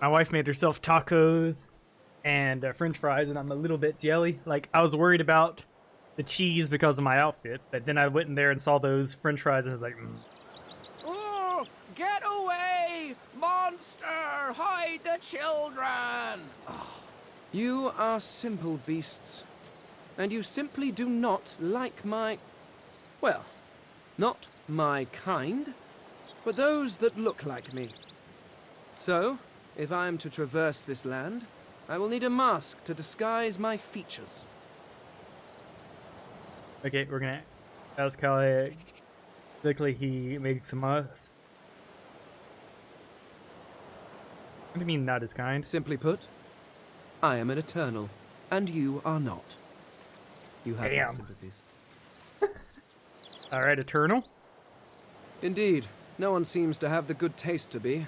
My wife made herself tacos and French fries, and I'm a little bit jelly. Like, I was worried about the cheese because of my outfit, but then I went in there and saw those French fries and was like, Oh, get away! Monster! Hide the children! Oh, you are simple beasts. And you simply do not like my... Well, not my kind, but those that look like me. So, if I am to traverse this land, I will need a mask to disguise my features. okay, we're gonna ask how quickly he makes a mask. What do you mean, not his kind? Simply put, I am an Eternal, and you are not. You have my Damn. sympathies. Alright, Eternal. Indeed, no one seems to have the good taste to be.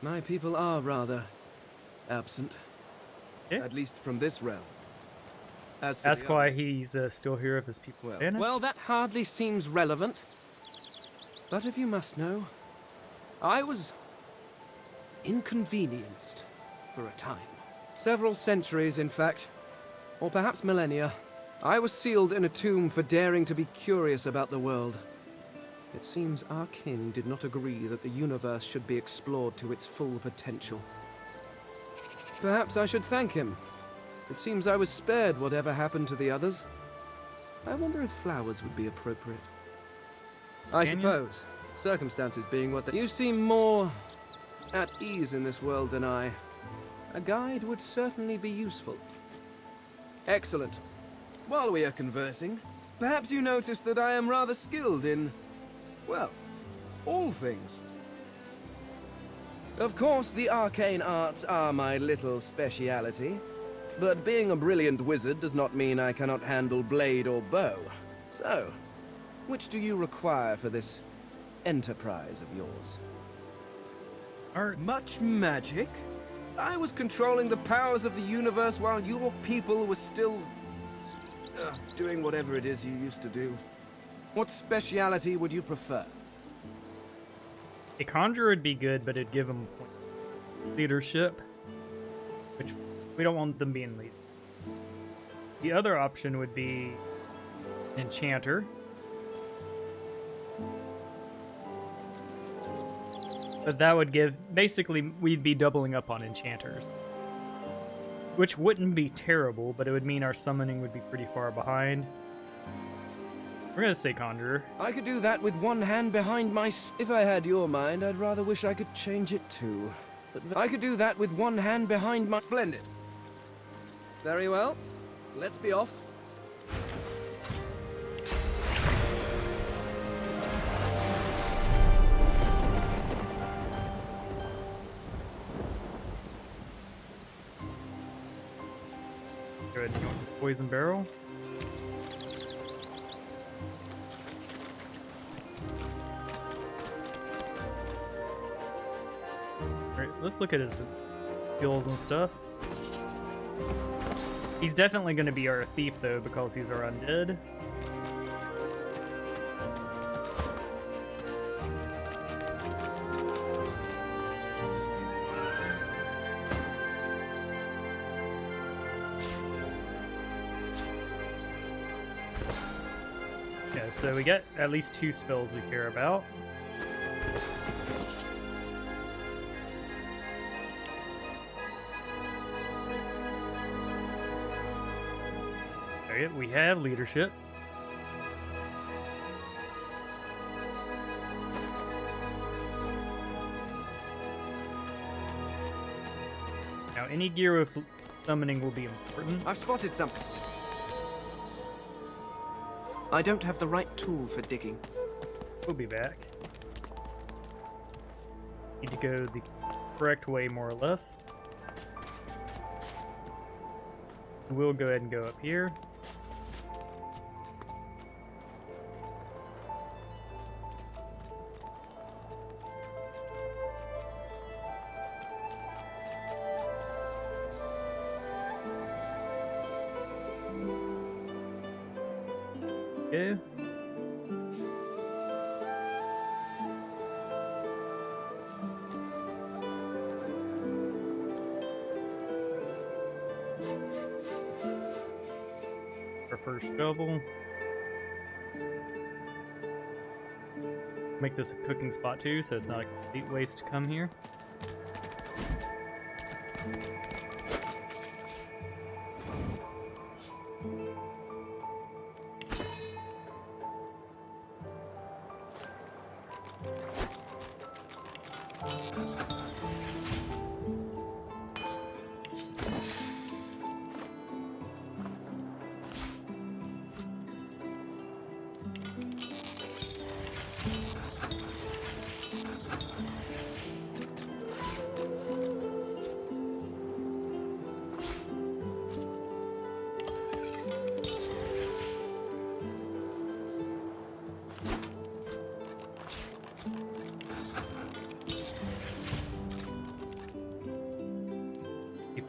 My people are rather absent. Yeah. At least from this realm. As for Ask the why others, he's still here if his people vanished. well, that hardly seems relevant. But if you must know, I was inconvenienced for a time. Several centuries, in fact. Or perhaps millennia. I was sealed in a tomb for daring to be curious about the world. It seems our king did not agree that the universe should be explored to its full potential. Perhaps I should thank him. It seems I was spared whatever happened to the others. I wonder if flowers would be appropriate. I suppose, circumstances being what they... You seem more at ease in this world than I. A guide would certainly be useful. Excellent. While we are conversing, perhaps you notice that I am rather skilled in, well, all things. Of course, the arcane arts are my little speciality, but being a brilliant wizard does not mean I cannot handle blade or bow. So, which do you require for this enterprise of yours? Arts. Much magic? I was controlling the powers of the universe while your people were still... doing whatever it is you used to do. What speciality would you prefer? A conjurer would be good, but it'd give him leadership, which we don't want them being lead. The other option would be enchanter. But that would give, basically, we'd be doubling up on enchanters. Which wouldn't be terrible, but it would mean our summoning would be pretty far behind. We're gonna say conjurer. I could do that with one hand behind my... If I had your mind, I'd rather wish I could change it too. But I could do that with one hand behind my... Splendid. Very well. Let's be off. Go ahead and yoink the poison barrel. Alright, let's look at his skills and stuff. He's definitely going to be our thief, though, because he's our undead. Yeah, so we get at least 2 spells we care about. We have leadership. Now, any gear with summoning will be important. I've spotted something. I don't have the right tool for digging. We'll be back. Need to go the correct way, more or less. We'll go ahead and go up here. Okay. Our first shovel. Make this a cooking spot too, so it's not a complete waste to come here.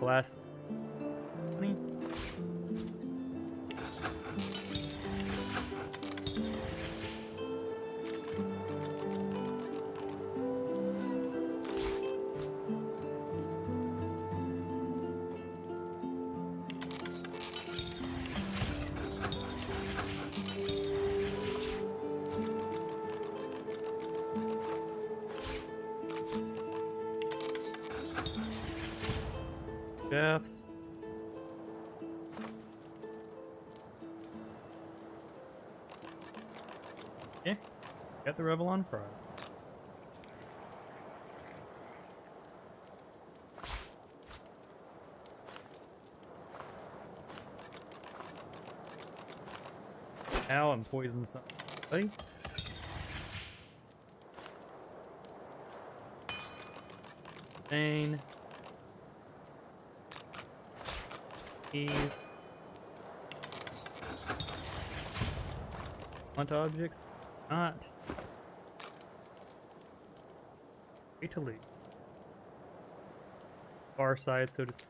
Lasts 20. Jeffs. Okay, got the Rebel on Pride. Now I'm poisoned something. Pain. Hunt objects? Not. Way to leave. Far side, so to speak.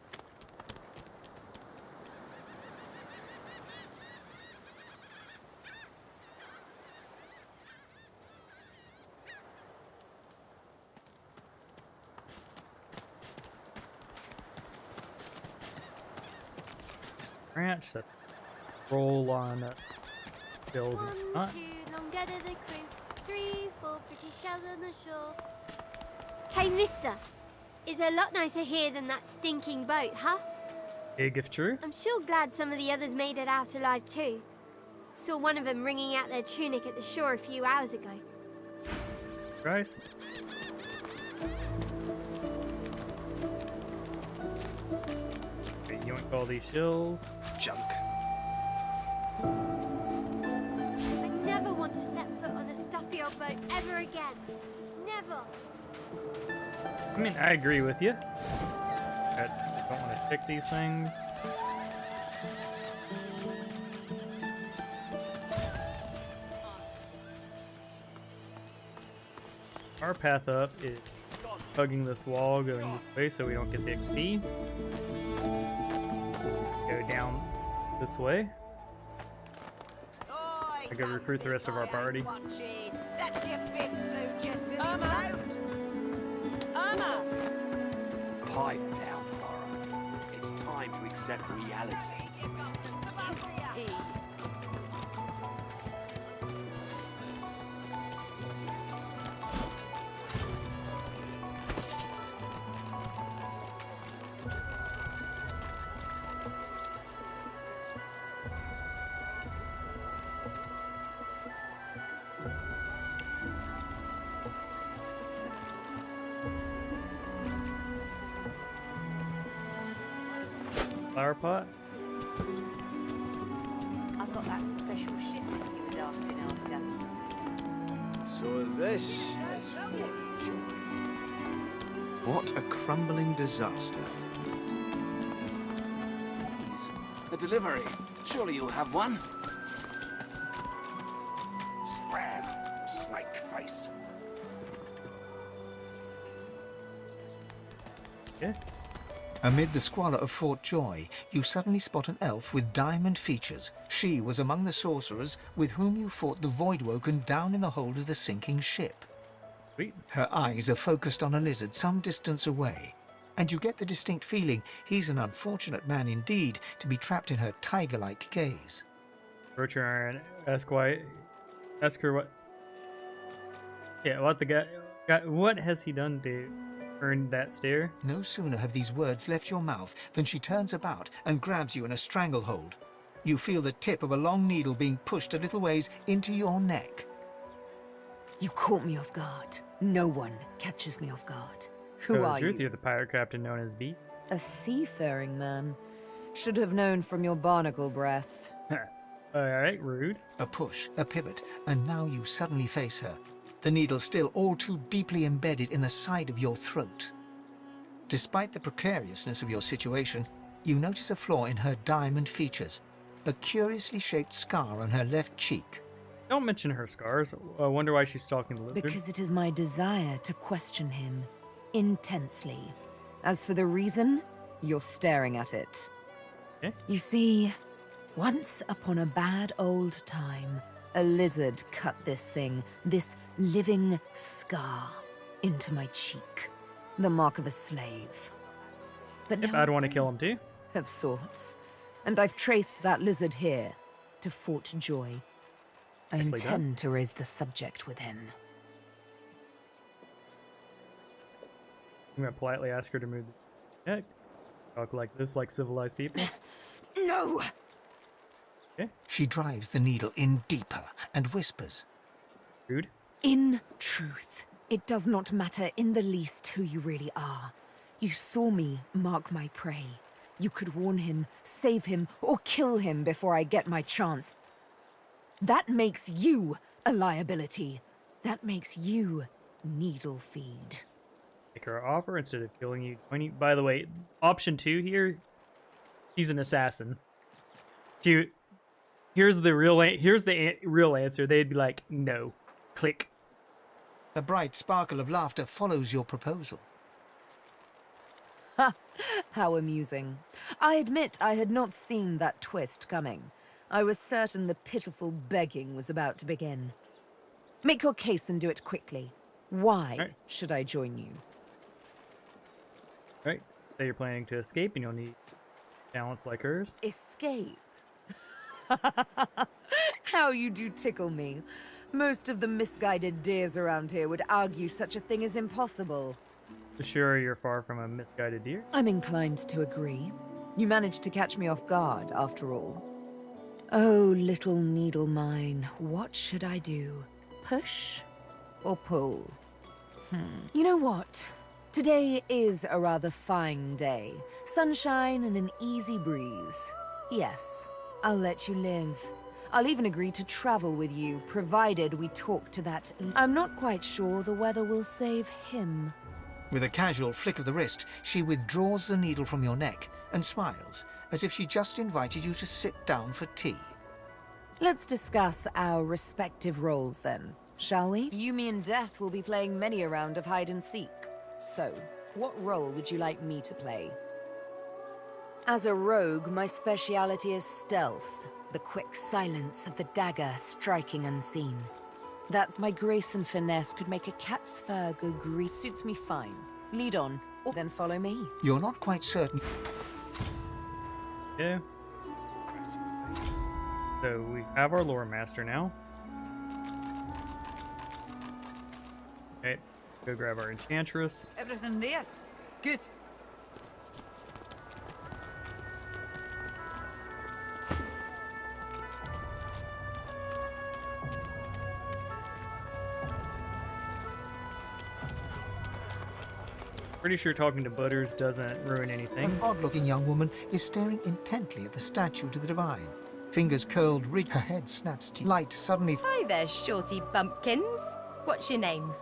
Branch, that's roll on skills and whatnot. 1, 2, long dead of the crew. 3, 4, pretty shells on the shore. Hey, mister. It's a lot nicer here than that stinking boat, huh? Big if true. I'm sure glad some of the others made it out alive too. Saw one of them wringing out their tunic at the shore a few hours ago. Rice. Okay, yoink all these shells. Junk. I never want to set foot on a stuffy old boat ever again. Never. I mean, I agree with you. I don't want to pick these things. Our path up is hugging this wall, going this way so we don't get the XP. Go down this way. I go recruit the rest of our party. Pipe down, Farah. It's time to accept reality. Flower pot. I've got that special shipment he was asking after. So this is What a crumbling disaster. A delivery. Surely you'll have one. Scram, snake face. Yeah. Amid the squalor of Fort Joy, you suddenly spot an elf with diamond features. She was among the sorcerers with whom you fought the Voidwoken down in the hold of the sinking ship. Sweet. Her eyes are focused on a lizard some distance away, and you get the distinct feeling he's an unfortunate man indeed to be trapped in her tiger-like gaze. Approach her and ask her what. Yeah, what the guy. What has he done to earn that stare? No sooner have these words left your mouth than she turns about and grabs you in a stranglehold. You feel the tip of a long needle being pushed a little ways into your neck. You caught me off guard. No one catches me off guard. Who are Truth, you? you're the pirate captain known as Beast. A seafaring man. Should have known from your barnacle breath. Alright, rude. A push, a pivot, and now you suddenly face her. The needle still all too deeply embedded in the side of your throat. Despite the precariousness of your situation, you notice a flaw in her diamond features, a curiously shaped scar on her left cheek. Don't mention her scars. I wonder why she's stalking the lizard. Because it is my desire to question him intensely. As for the reason, you're staring at it. Okay. You see, once upon a bad old time, a lizard cut this thing, this living scar, into my cheek. The mark of a slave. But If now I'd want to kill him too. of sorts. And I've traced that lizard here to Fort Joy. I Nicely intend to raise the subject with him. I'm gonna politely ask her to move the heck. Talk like this, like civilized people. No! Okay. She drives the needle in deeper and whispers. Rude. In truth, it does not matter in the least who you really are. You saw me mark my prey. You could warn him, save him, or kill him before I get my chance. That makes you a liability. That makes you needle feed. Make her an offer instead of killing you. By the way, option 2 here, she's an assassin. Here's the real answer. They'd be like, no. Click. A bright sparkle of laughter follows your proposal. Ha! How amusing. I admit I had not seen that twist coming. I was certain the pitiful begging was about to begin. Make your case and do it quickly. Why should I join you? Right. So you're planning to escape and you'll need talents like hers. Escape? How you do tickle me. Most of the misguided deers around here would argue such a thing is impossible. Sure, you're far from a misguided deer. I'm inclined to agree. You managed to catch me off guard, after all. Oh, little needle mine, what should I do? Push or pull? You know what? Today is a rather fine day. Sunshine and an easy breeze. Yes, I'll let you live. I'll even agree to travel with you, provided we talk to that... I'm not quite sure the weather will save him. With a casual flick of the wrist, she withdraws the needle from your neck and smiles, as if she just invited you to sit down for tea. Let's discuss our respective roles then, shall we? You, me, and Death will be playing many a round of hide and seek. So, what role would you like me to play? As a rogue, my speciality is stealth, the quick silence of the dagger striking unseen. That my grace and finesse could make a cat's fur go green suits me fine. Lead on, or then follow me. You're not quite certain. Okay. So we have our lore master now. Okay, go grab our enchantress. Everything there? Good. Pretty sure talking to Butters doesn't ruin anything. An odd-looking young woman is staring intently at the statue to the divine. Fingers curled, her head snaps to light suddenly. Hi there, shorty bumpkins. What's your name?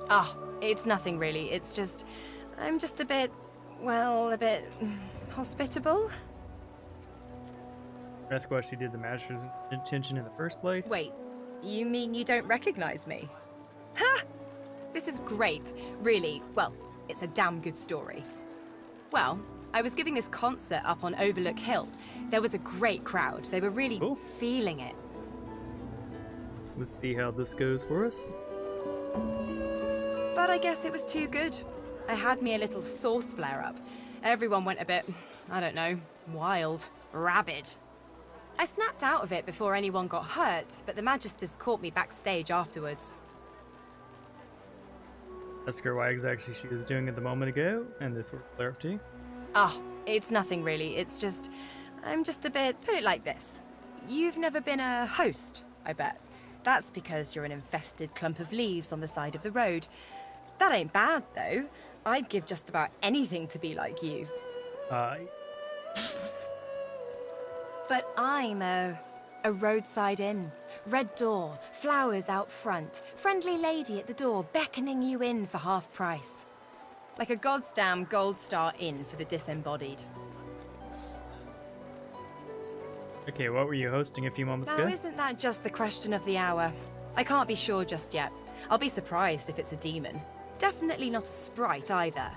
Ah, it's nothing really. It's just... I'm just a bit... well, a bit... hospitable. That's why she did the master's intention in the first place. Wait, you mean you don't recognize me? Ha! This is great. Really, well, it's a damn good story. Well, I was giving this concert up on Overlook Hill. There was a great crowd. They were really feeling it. Let's see how this goes for us. But I guess it was too good. I had me a little sauce flare-up. Everyone went a bit, I don't know, wild, rabid. I snapped out of it before anyone got hurt, but the Magisters caught me backstage afterwards. Ask her why exactly she was doing it the moment ago, and this will clear up too. Ah, it's nothing really. It's just, I'm just a bit, put it like this. You've never been a host, I bet. That's because you're an infested clump of leaves on the side of the road. That ain't bad, though. I'd give just about anything to be like you. But I'm a roadside inn. Red door, flowers out front, friendly lady at the door beckoning you in for half price. Like a goddamn gold star inn for the disembodied. Okay, what were you hosting a few moments ago? Now, isn't that just the question of the hour? I can't be sure just yet. I'll be surprised if it's a demon. Definitely not a sprite either.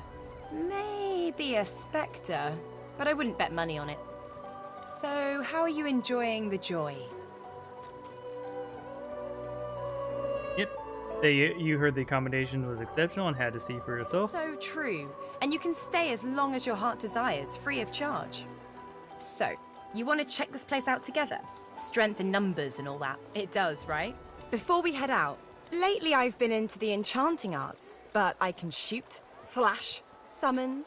Maybe a spectre, but I wouldn't bet money on it. So, how are you enjoying the joy? Yep. You heard the accommodation was exceptional and had to see for yourself. So true. And you can stay as long as your heart desires, free of charge. So, you want to check this place out together? Strength in numbers and all that. It does, right? Before we head out, lately I've been into the enchanting arts, but I can shoot, slash, summon,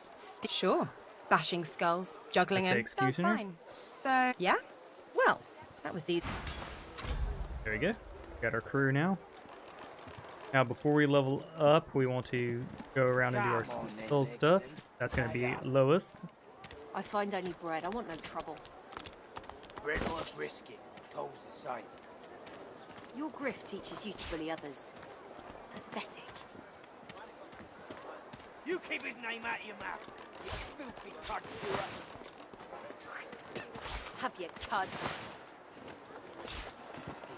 sure. Bashing skulls, juggling them, that's fine. So, yeah? Well, that was easy. There we go. Got our crew now. Now, before we level up, we want to go around and do our soul stuff. That's going to be Lois. I find only bread. I want no trouble. Bread or brisket, toll's the same. Your grift teaches you to bully others. Pathetic. You keep his name out of your mouth, you filthy cud chewer. Have your cud.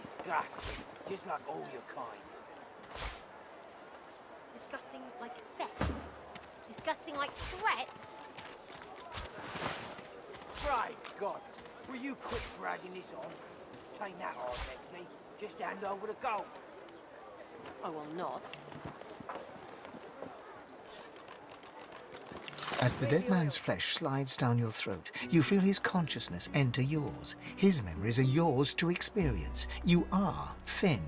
Disgusting, just like all your kind. Disgusting like theft. Disgusting like threats. Praise God, will you quit dragging this on? Ain't that hard, Lexi. Just hand over the gold. I will not. As the dead man's flesh slides down your throat, you feel his consciousness enter yours. His memories are yours to experience. You are Finn.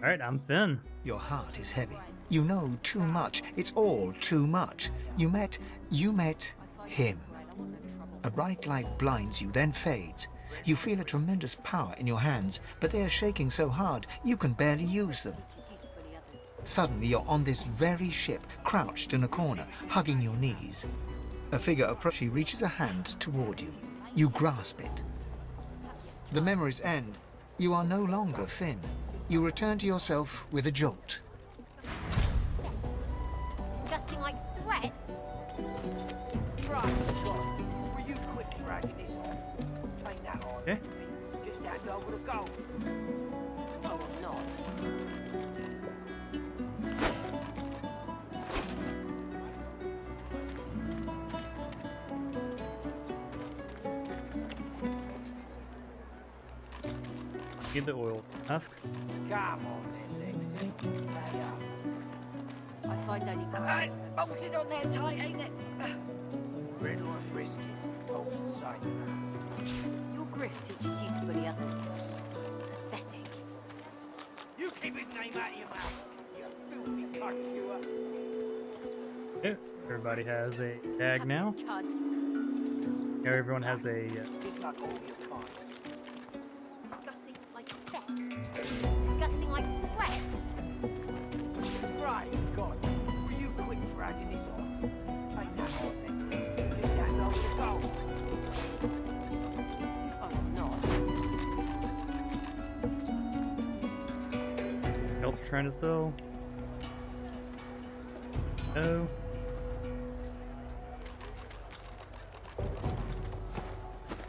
All right, I'm Finn. Your heart is heavy. You know too much. It's all too much. You met him. A bright light blinds you, then fades. You feel a tremendous power in your hands, but they are shaking so hard you can barely use them. Suddenly, you're on this very ship, crouched in a corner, hugging your knees. A figure approaches. She reaches a hand toward you. You grasp it. The memories end. You are no longer Finn. You return to yourself with a jolt. Need the oil masks. Come on then, Lexi. Hurry up. I find only... Bolted on there tight, ain't it? Bread or brisket, toast the same. Your grift teaches you to bully others. Pathetic. You keep his name out of your mouth, you filthy cunt chewer. Yeah, everybody has a tag now. Cud. Now everyone has a. Just like all your kind. Disgusting like theft. Disgusting like threats. Right, God, will you quit dragging this on? Ain't that hard, Lexi? Just hand over the gold. I'm not. Else are trying to sell. No.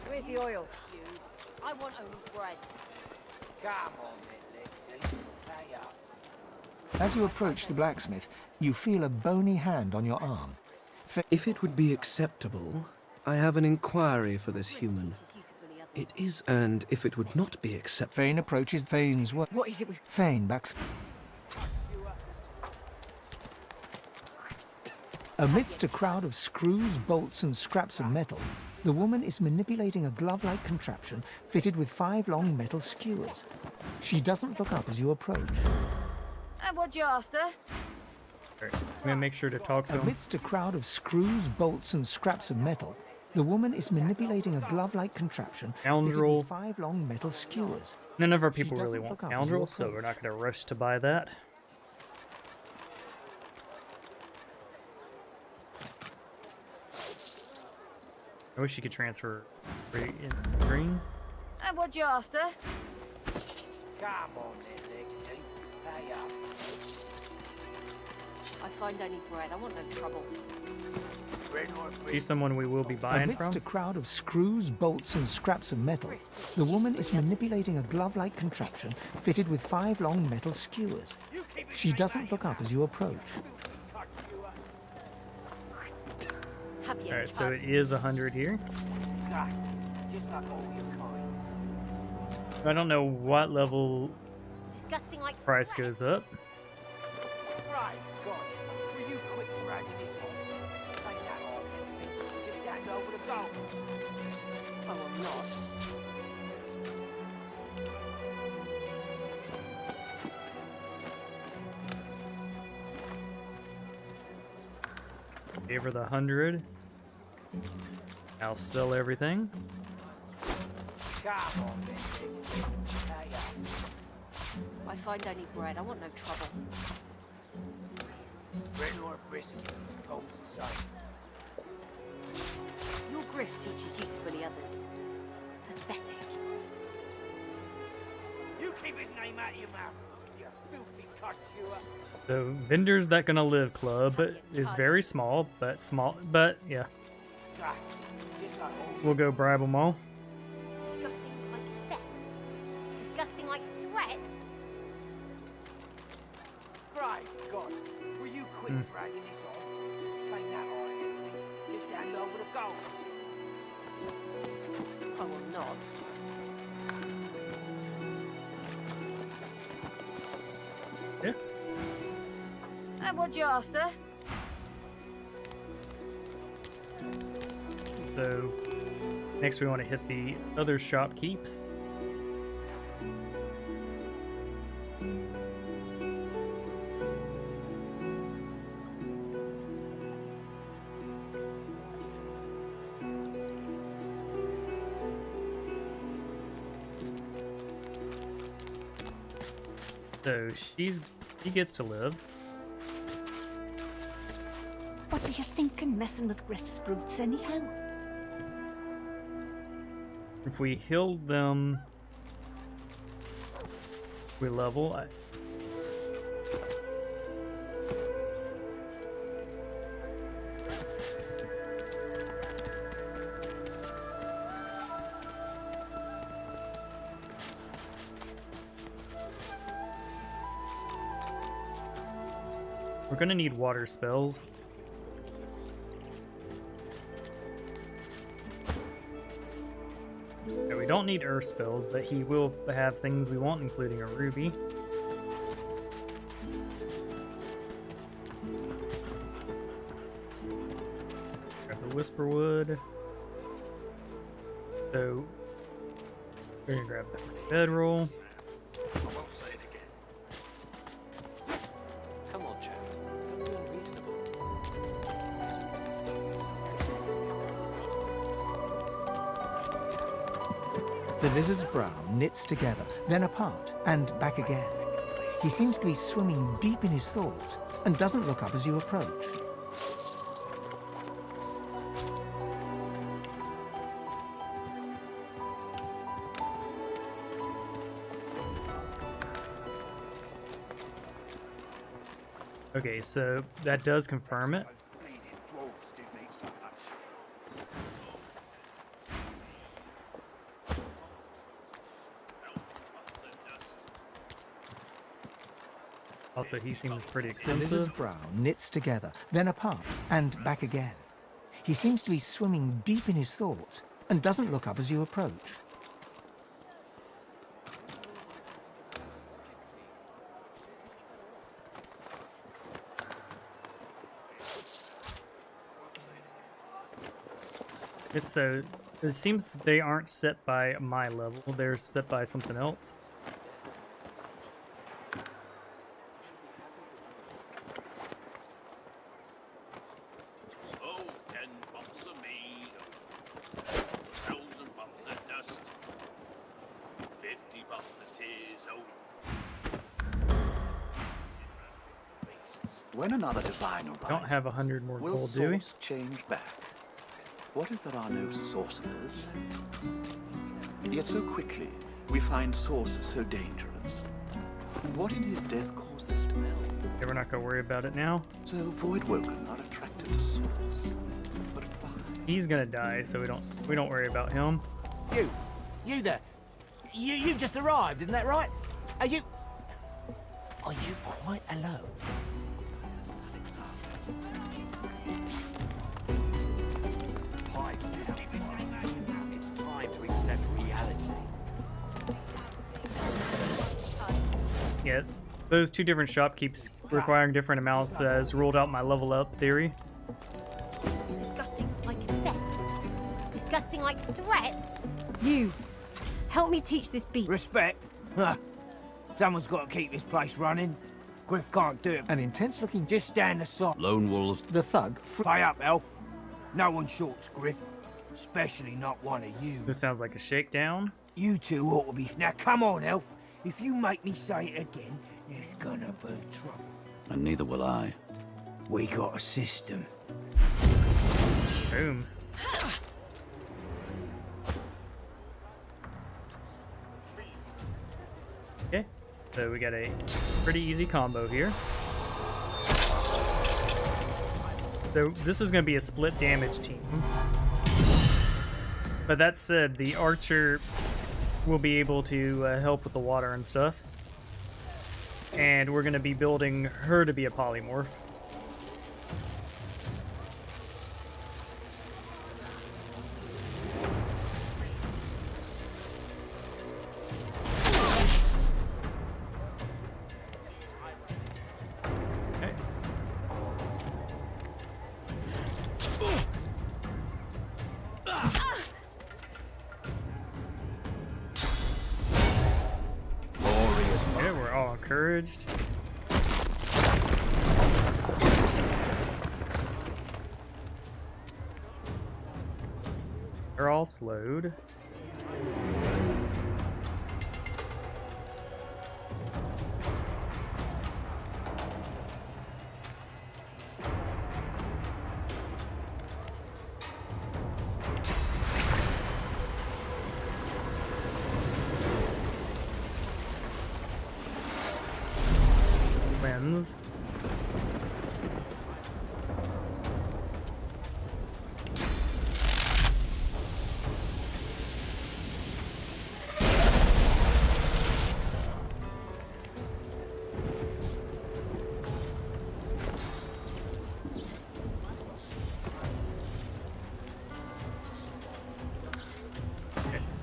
Where's the oil? I want only bread. Come on then, Lexi. Hurry up. As you approach the blacksmith, you feel a bony hand on your arm. If it would be acceptable, I have an inquiry for this human. It is, and if it would not be acceptable... Fane approaches Fane's work. What is it with... Fane backs... Amidst a crowd of screws, bolts and scraps of metal, the woman is manipulating a glove-like contraption fitted with 5 long metal skewers. She doesn't look up as you approach. And what you after? I'm gonna make sure to talk to him. Amidst a crowd of screws, bolts and scraps of metal, the woman is manipulating a glove-like contraption fitted Scoundrel. with 5 long metal skewers. None of our people She really doesn't want look up as you scoundrel, so approach. we're not gonna rush to buy that. I wish you could transfer right in green. And what you after? Come on then, Lexi. Hurry up. I find only bread. I want no trouble. Bread or She's brisket. someone we will be buying Amidst from. a crowd of screws, bolts and scraps of metal, the woman is manipulating a glove-like contraption fitted with 5 long metal skewers. She doesn't look up as you approach. Have you? Alright, so it is 100 here. Disgusting. Just like all your kind. I don't know what level Disgusting like price goes up. Right, God, will you quit dragging this on? Ain't that hard, Lexi? Just hand over the gold. Oh, I'm not. Gave her the 100. I'll sell everything. Come on then, Lexi. Hurry up. I find only bread. I want no trouble. Bread or brisket, toast the same. Your grift teaches you to bully others. Pathetic. You keep his name out of your mouth, you filthy cunt chewer. The Vendors That Gonna Live Club is very small, but yeah, Disgusting. Just like all we'll go bribe them all. Disgusting like theft. Disgusting like threats. Christ, God, will you quit dragging this on? Ain't that hard, Lexi? Just hand over the gold. Oh, I'm not. Yeah. And what you after? So next we want to hit the other shopkeeps. So she gets to live. What were you thinking, messing with Griff's brutes anyhow? If we heal them, we level. We're gonna need water spells. Yeah, we we don't need earth spells, but he will have things we want, including a ruby. Grab the Whisperwood. So we're gonna grab that bedroll. I won't say it again. Come on, chap. Don't be unreasonable. The lizard's brow knits together, then apart, and back again. He seems to be swimming deep in his thoughts and doesn't look up as you approach. Okay, so that does confirm it. Also, he seems pretty The lizard's expensive. brow knits together, then apart, and back again. He seems to be swimming deep in his thoughts and doesn't look up as you approach. It's so. It seems that they aren't set by my level. They're set by something else. Oh, 10 bottles of mead, 1,000 bottles of dust, 50 bottles of tears, When another divine arrives, Don't have 100 more will gold, do we? source change back? What if there are no sorcerers? Yet so quickly we find source so dangerous. What in his death caused us to melt? Okay, we're not gonna worry about it now. So Voidwoken are attracted to source. But why? He's gonna die, so we don't worry about him. You there. You've just arrived, isn't that right? Are you quite alone? It's time to accept reality. Yeah, those two different shopkeeps requiring different amounts has ruled out my level up theory. Disgusting like theft. Disgusting like threats. You, help me teach this beast. Respect? Huh. Someone's got to keep this place running. Griff can't do it. An intense-looking... Just stand aside. Lone wolves. The thug... Pay up, elf. No one shorts Griff. Especially not one of you. This sounds like a shakedown. You two ought to be... Now, come on, elf. If you make me say it again, there's gonna be trouble. And neither will I. We got a system. Boom. Okay, so we got a pretty easy combo here. So this is going to be a split damage team. But that said, the archer will be able to help with the water and stuff. And we're going to be building her to be a polymorph. Okay, we're all encouraged. They're all slowed. Wins.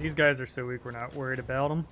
These guys are so weak, we're not worried about them.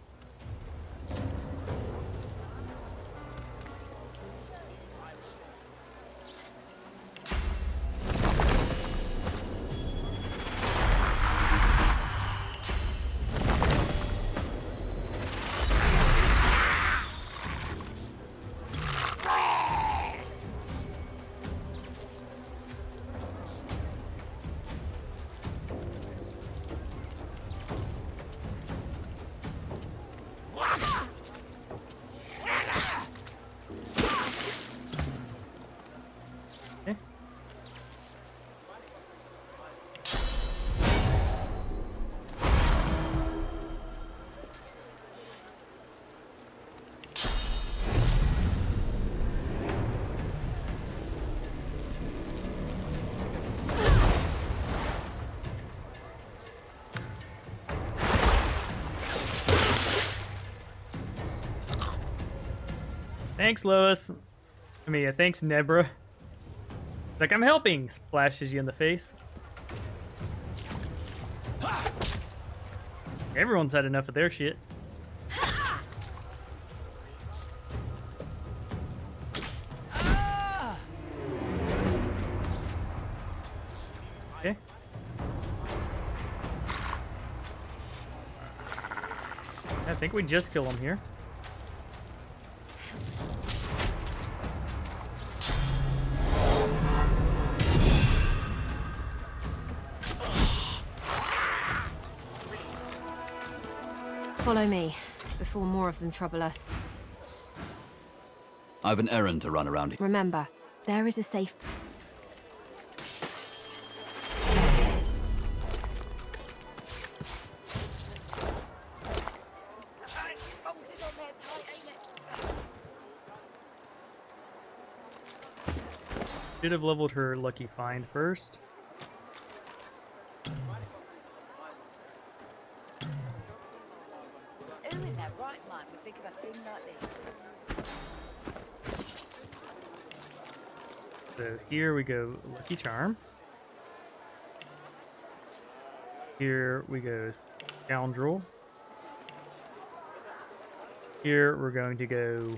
Thanks, Lois. I mean, thanks, Nebra. Like, I'm helping. Splashes you in the face. Everyone's had enough of their shit. Okay. I think we just kill him here. Follow me, before more of them trouble us. I've an errand to run around here. Remember, there is a safe... Should have leveled her lucky find first. So here we go, Lucky Charm. Here we go, Scoundrel. Here we're going to go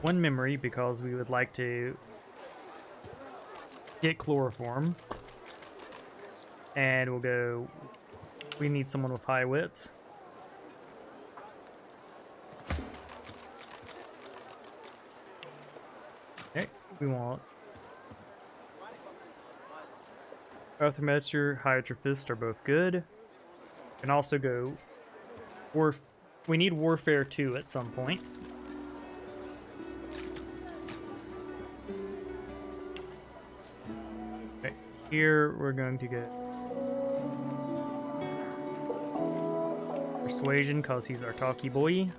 one memory because we would like to get chloroform. And we'll go, we need someone with high wits. Okay, we want Arthromancer, Hydrophist are both good. Can also go we need Warfare 2 at some point. Okay, here we're going to get Persuasion because he's our talky boy.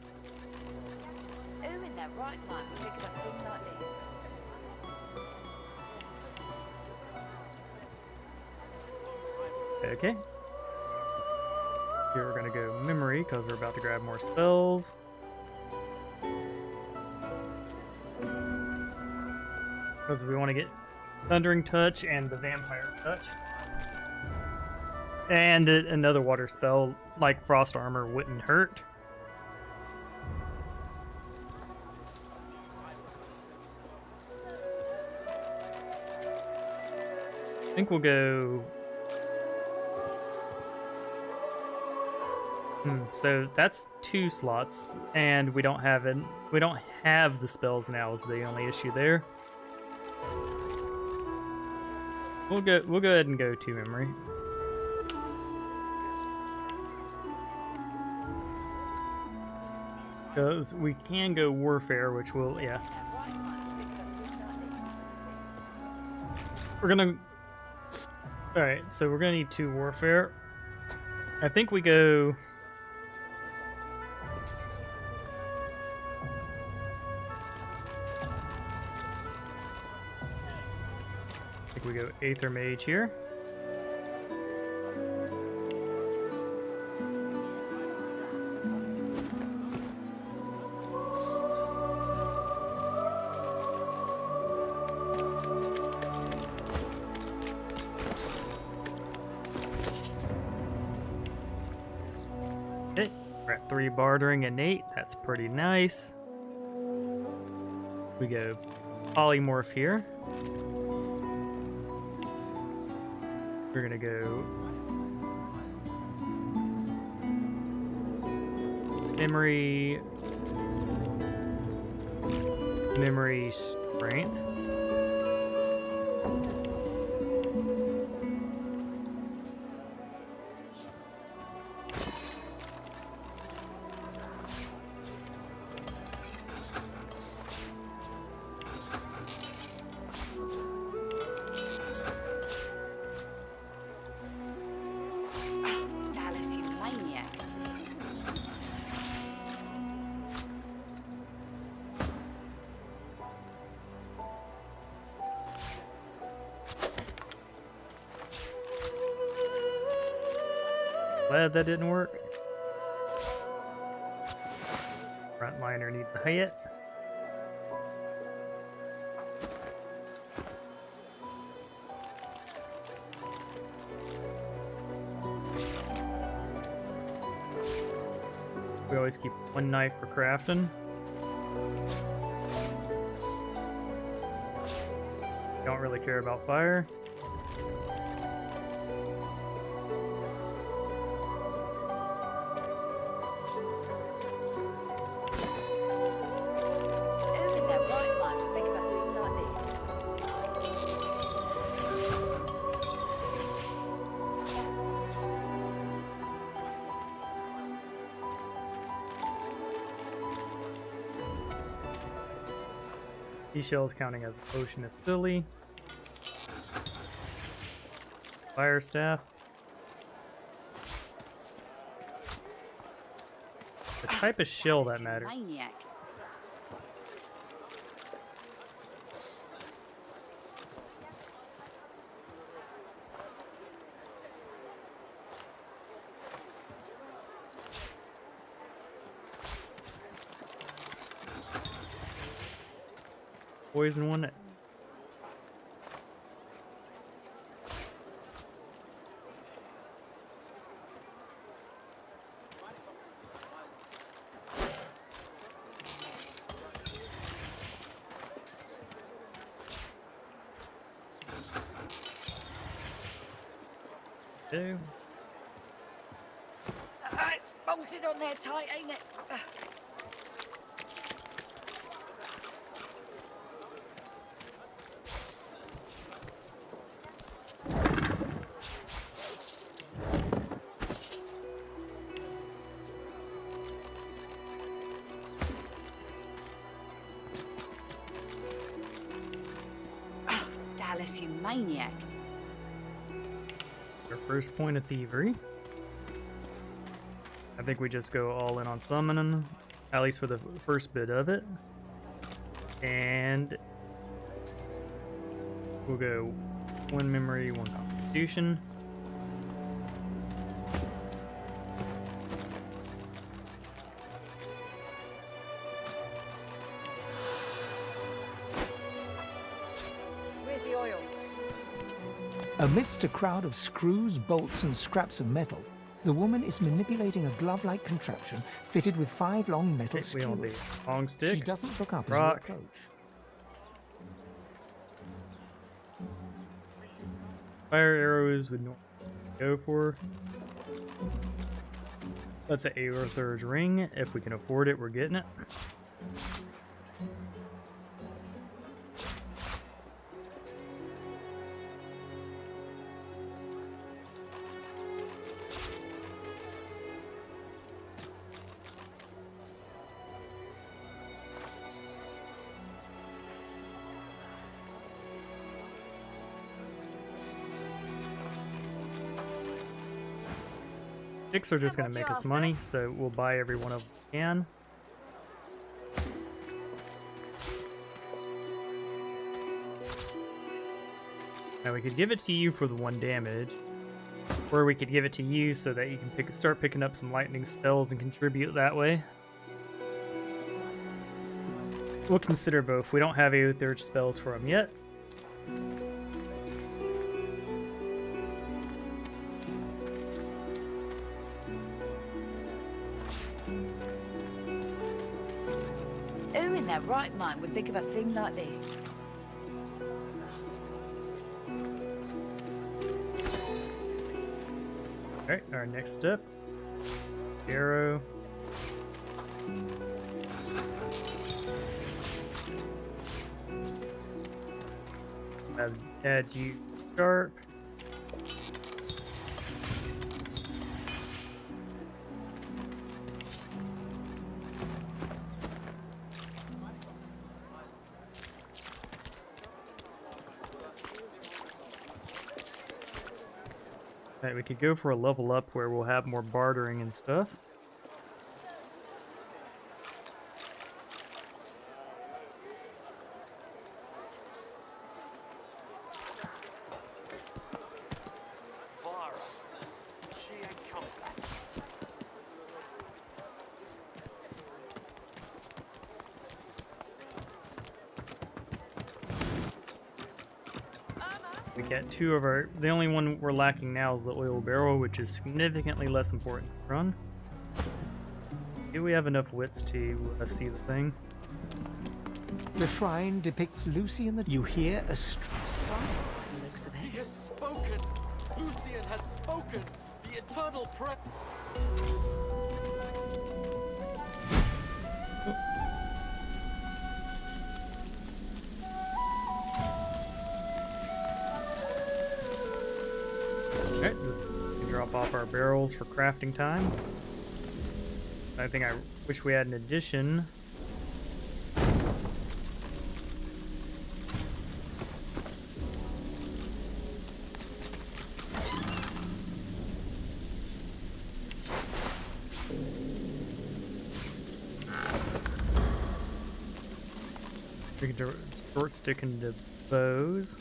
Okay. Here we're gonna go memory because we're about to grab more spells. Because we want to get Thundering Touch and the Vampire Touch. And another water spell like Frost Armor wouldn't hurt. I think we'll go... So that's 2 slots, and we don't have it. We don't have the spells now. Is the only issue there. We'll go ahead and go 2 memory. Because we can go Warfare, which will, yeah. We're gonna... Alright, so we're gonna need 2 Warfare. I think we go... I think we go Aether Mage here. We're at 3 bartering and 8. That's pretty nice. We go polymorph here. We're gonna go memory strength. Dallas, you maniac. Glad that didn't work. Frontliner needs a hit. We always keep 1 knife for crafting. Don't really care about fire. Isn't that right, man? To think of a thing like this. Seashells counting as a potion is silly. Fire staff. The type of shell that matters. Maniac. Poison one. Two. It's bolted on there tight, ain't it? Dallas, you maniac. Our first point of thievery. I think we just go all in on summoning, at least for the first bit of it. And we'll go 1 memory, 1 constitution. Where's the oil? Amidst a crowd of screws, bolts, and scraps of metal, the woman is manipulating a glove-like contraption fitted with 5 long metal We on the skewers. long stick. She doesn't look up as you Rock. approach. Fire arrows would not go for. Let's say Aether's ring. If we can afford it, we're getting it. Sticks are just going to make us money, so we'll buy every one of them we can. Now we could give it to you for the 1 damage, or we could give it to you so that you can start picking up some lightning spells and contribute that way. We'll consider both. We don't have Aether spells for them yet. in their right mind would think of a thing like this? Alright, our next step. Arrow. Add you sharp. Alright, we could go for a level up where we'll have more bartering and stuff. We got two of our... The only one we're lacking now is the oil barrel, which is significantly less important to run. Do we have enough wits to see the thing? The shrine depicts Lucy in the... You hear a Looks of He it. has spoken! Lucian has spoken! The eternal prayer... Alright, just drop off our barrels for crafting time. I think I wish we had an addition. We can short stick into bows.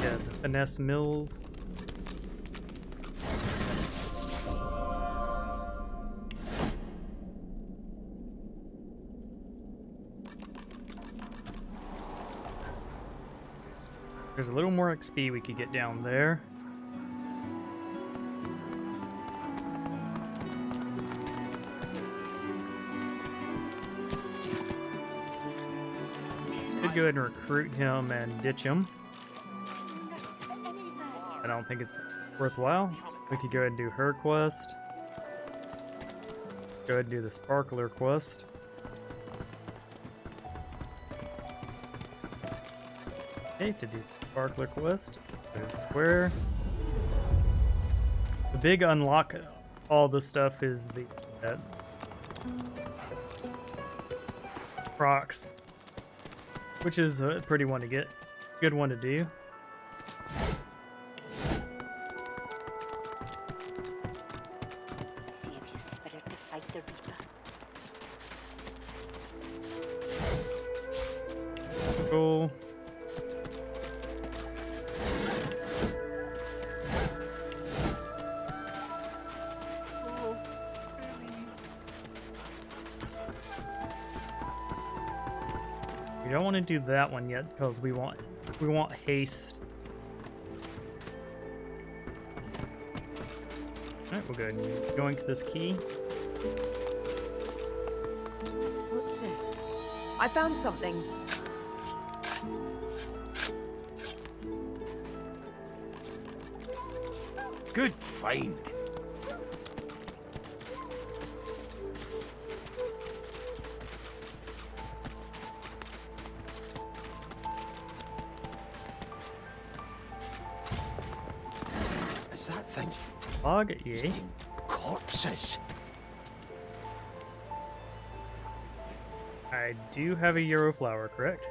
Yeah, the finesse mills. There's a little more XP we could get down there. Could go ahead and recruit him and ditch him. I don't think it's worthwhile. We could go ahead and do her quest. Go ahead and do the Sparkler quest. Okay, to do the Sparkler quest, go to square. The big unlock all this stuff is the procs, which is a pretty one to get. Good one to do. See if you're spirit to fight the Reaper. Cool. We don't want to do that one yet because we want haste. Alright, we'll go ahead and go into this key. What's this? I found something. Good find. Is that thing Log, yeah. eating corpses? I do have a Euro flower, correct?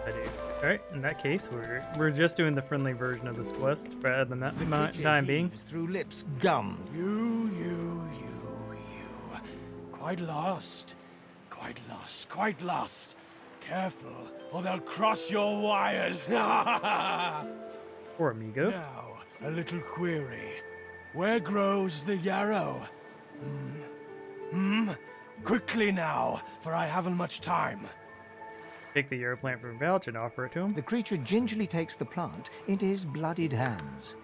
I do. Alright, in that case, we're just doing the friendly version of this quest rather than that time being. Through lips gum. You. Quite lost. Quite lost. Careful, or they'll cross your wires. Poor amigo. Now, a little query. Where grows the yarrow? Quickly now, for I haven't much time. Take the yarrow plant from Vouch and offer it to him. The creature gingerly takes the plant into his bloodied hands.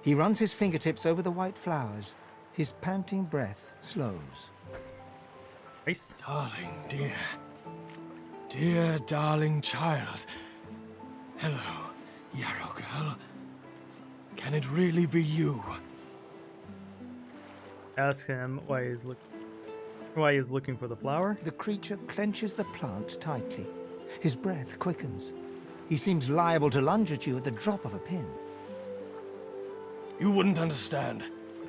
He runs his fingertips over the white flowers. His panting breath slows. Nice. Darling, dear. Dear, darling child. Hello, yarrow girl. Can it really be you? Ask him why he's looking for the flower. The creature clenches the plant tightly. His breath quickens. He seems liable to lunge at you at the drop of a pin. You wouldn't understand.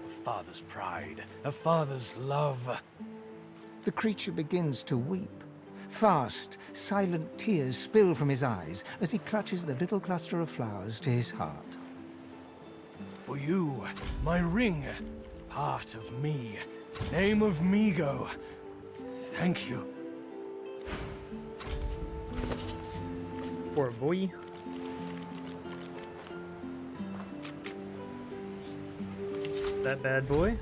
A father's pride, a father's love. The creature begins to weep. Fast, silent tears spill from his eyes as he clutches the little cluster of flowers to his heart. For you, my ring, part of me, name of Migo. Thank you. Poor boy. That bad boy.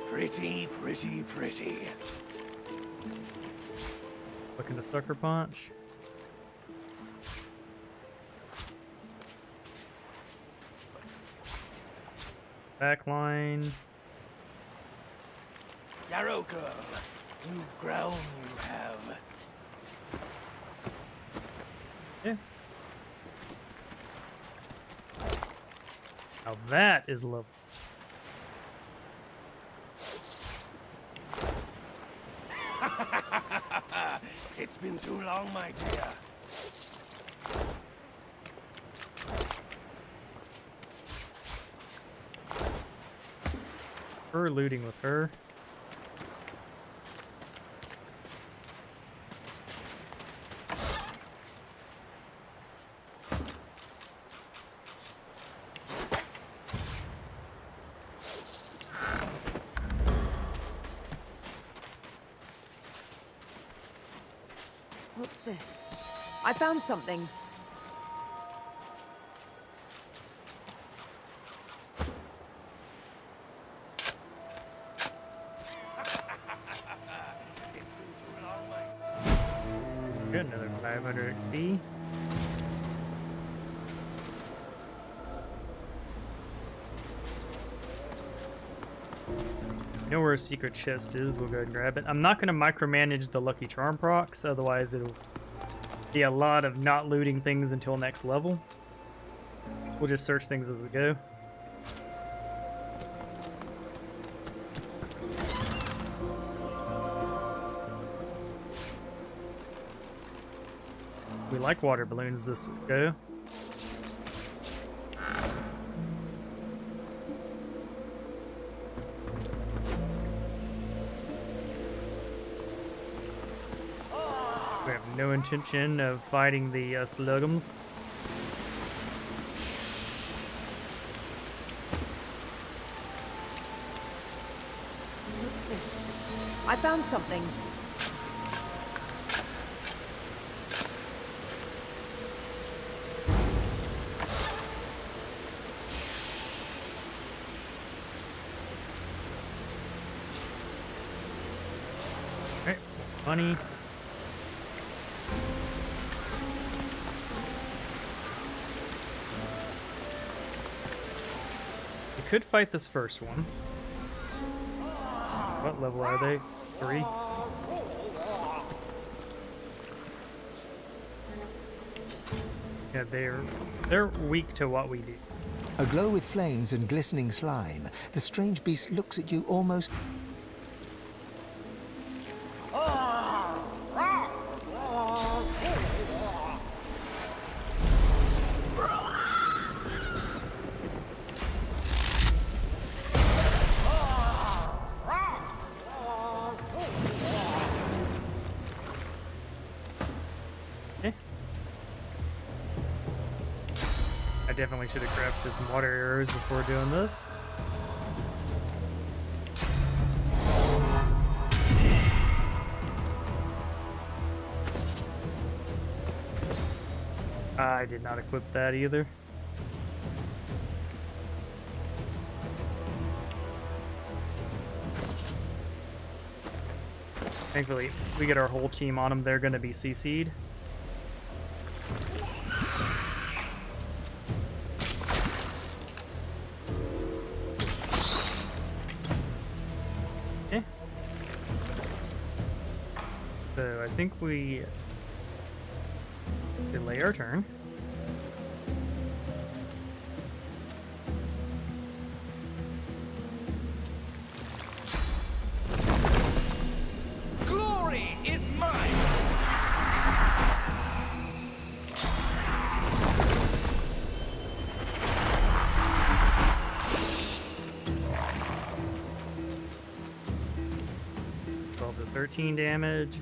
Pretty, pretty, pretty. Looking to sucker punch. Backline. Yarrow girl, you've grown, you have. Yeah. Now that is lovely. It's been too long, my dear. Her looting with her. What's this? I found something. Good, another 500 XP. You know where a secret chest is, we'll go ahead and grab it. I'm not going to micromanage the Lucky Charm procs, otherwise it'll be a lot of not looting things until next level. We'll just search things as we go. We like water balloons this go. We have no intention of fighting the slugums. What's this? I found something. Okay, money. We could fight this first one. What level are they? 3? Yeah, they're weak to what we do. Aglow with flames and glistening slime, the strange beast looks at you almost... Definitely should have crafted some water arrows before doing this. I did not equip that either. Thankfully, we get our whole team on them. They're going to be CC'd. Okay. So I think we delay our turn. Glory is mine! To 13 damage.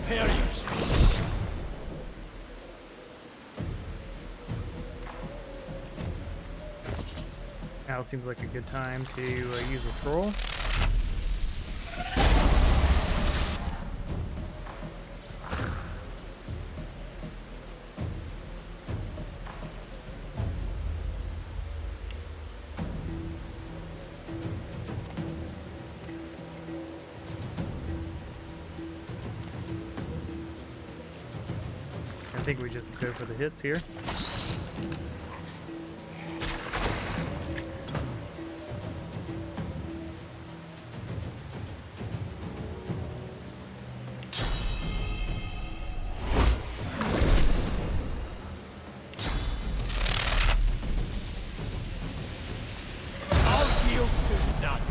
Prepare yourself. Now seems like a good time to use a scroll. I think we just go for the hits here. I'll yield to none.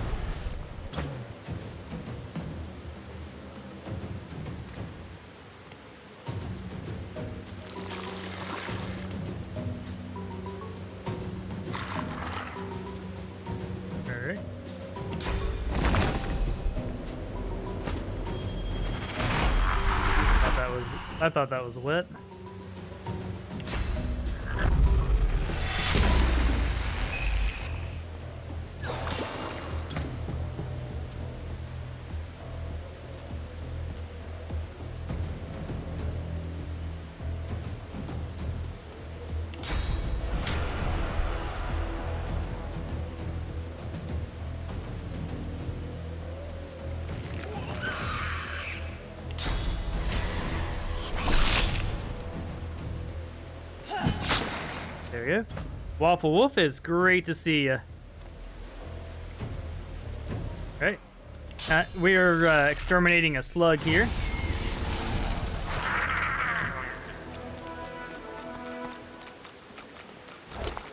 Alright. I thought that was wet. There you go. Waffle Wolf, is great to see you. Right. We are exterminating a slug here.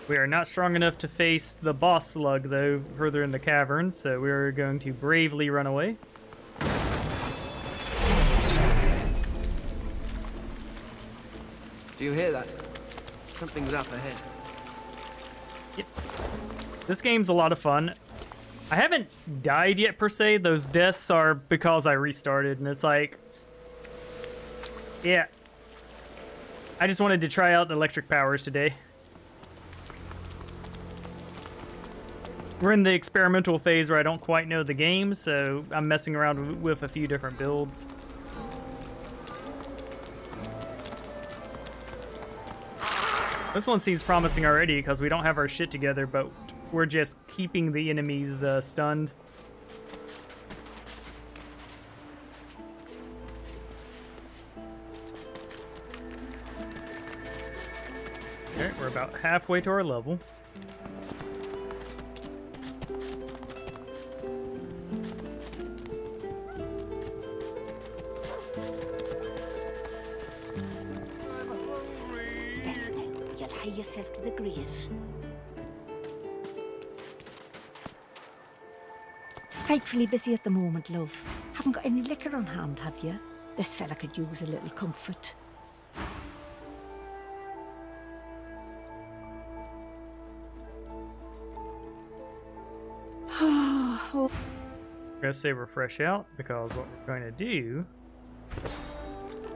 We are not strong enough to face the boss slug, though, further in the cavern, so we are going to bravely run away. Do you hear that? Something's up ahead. Yep. This game's a lot of fun. I haven't died yet, per se. Those deaths are because I restarted, and it's like... Yeah. I just wanted to try out the electric powers today. We're in the experimental phase where I don't quite know the game, so I'm messing around with a few different builds. This one seems promising already because we don't have our shit together, but we're just keeping the enemies stunned. Alright, we're about halfway to our level. Rest now, or you'll hie yourself to the grave. Frightfully busy at the moment, love. Haven't got any liquor on hand, have you? This fella could use a little comfort. I'm gonna say refresh out because what we're going to do,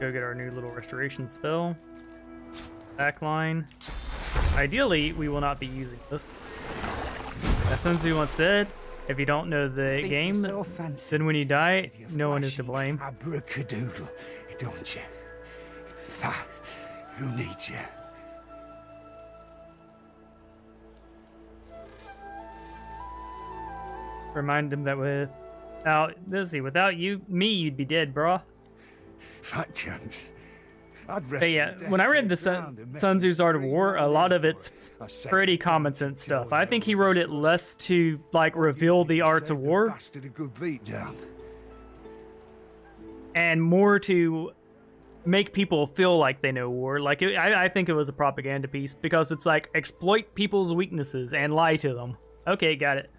go get our new little restoration spell. Backline. Ideally, we will not be using this. As Sun Tzu once said, if you don't know the game, then when you die, no one is to blame. Abracadadoodle, don't you? Who needs you? Remind him that without me, you'd be dead, brah. Fat chance. But yeah, when I read the Sun Tzu's Art of War, a lot of it's pretty common sense stuff. I think he wrote it less to like reveal the arts of war, and more to make people feel like they know war. Like I think it was a propaganda piece because it's like exploit people's weaknesses and lie to them. Okay, got it.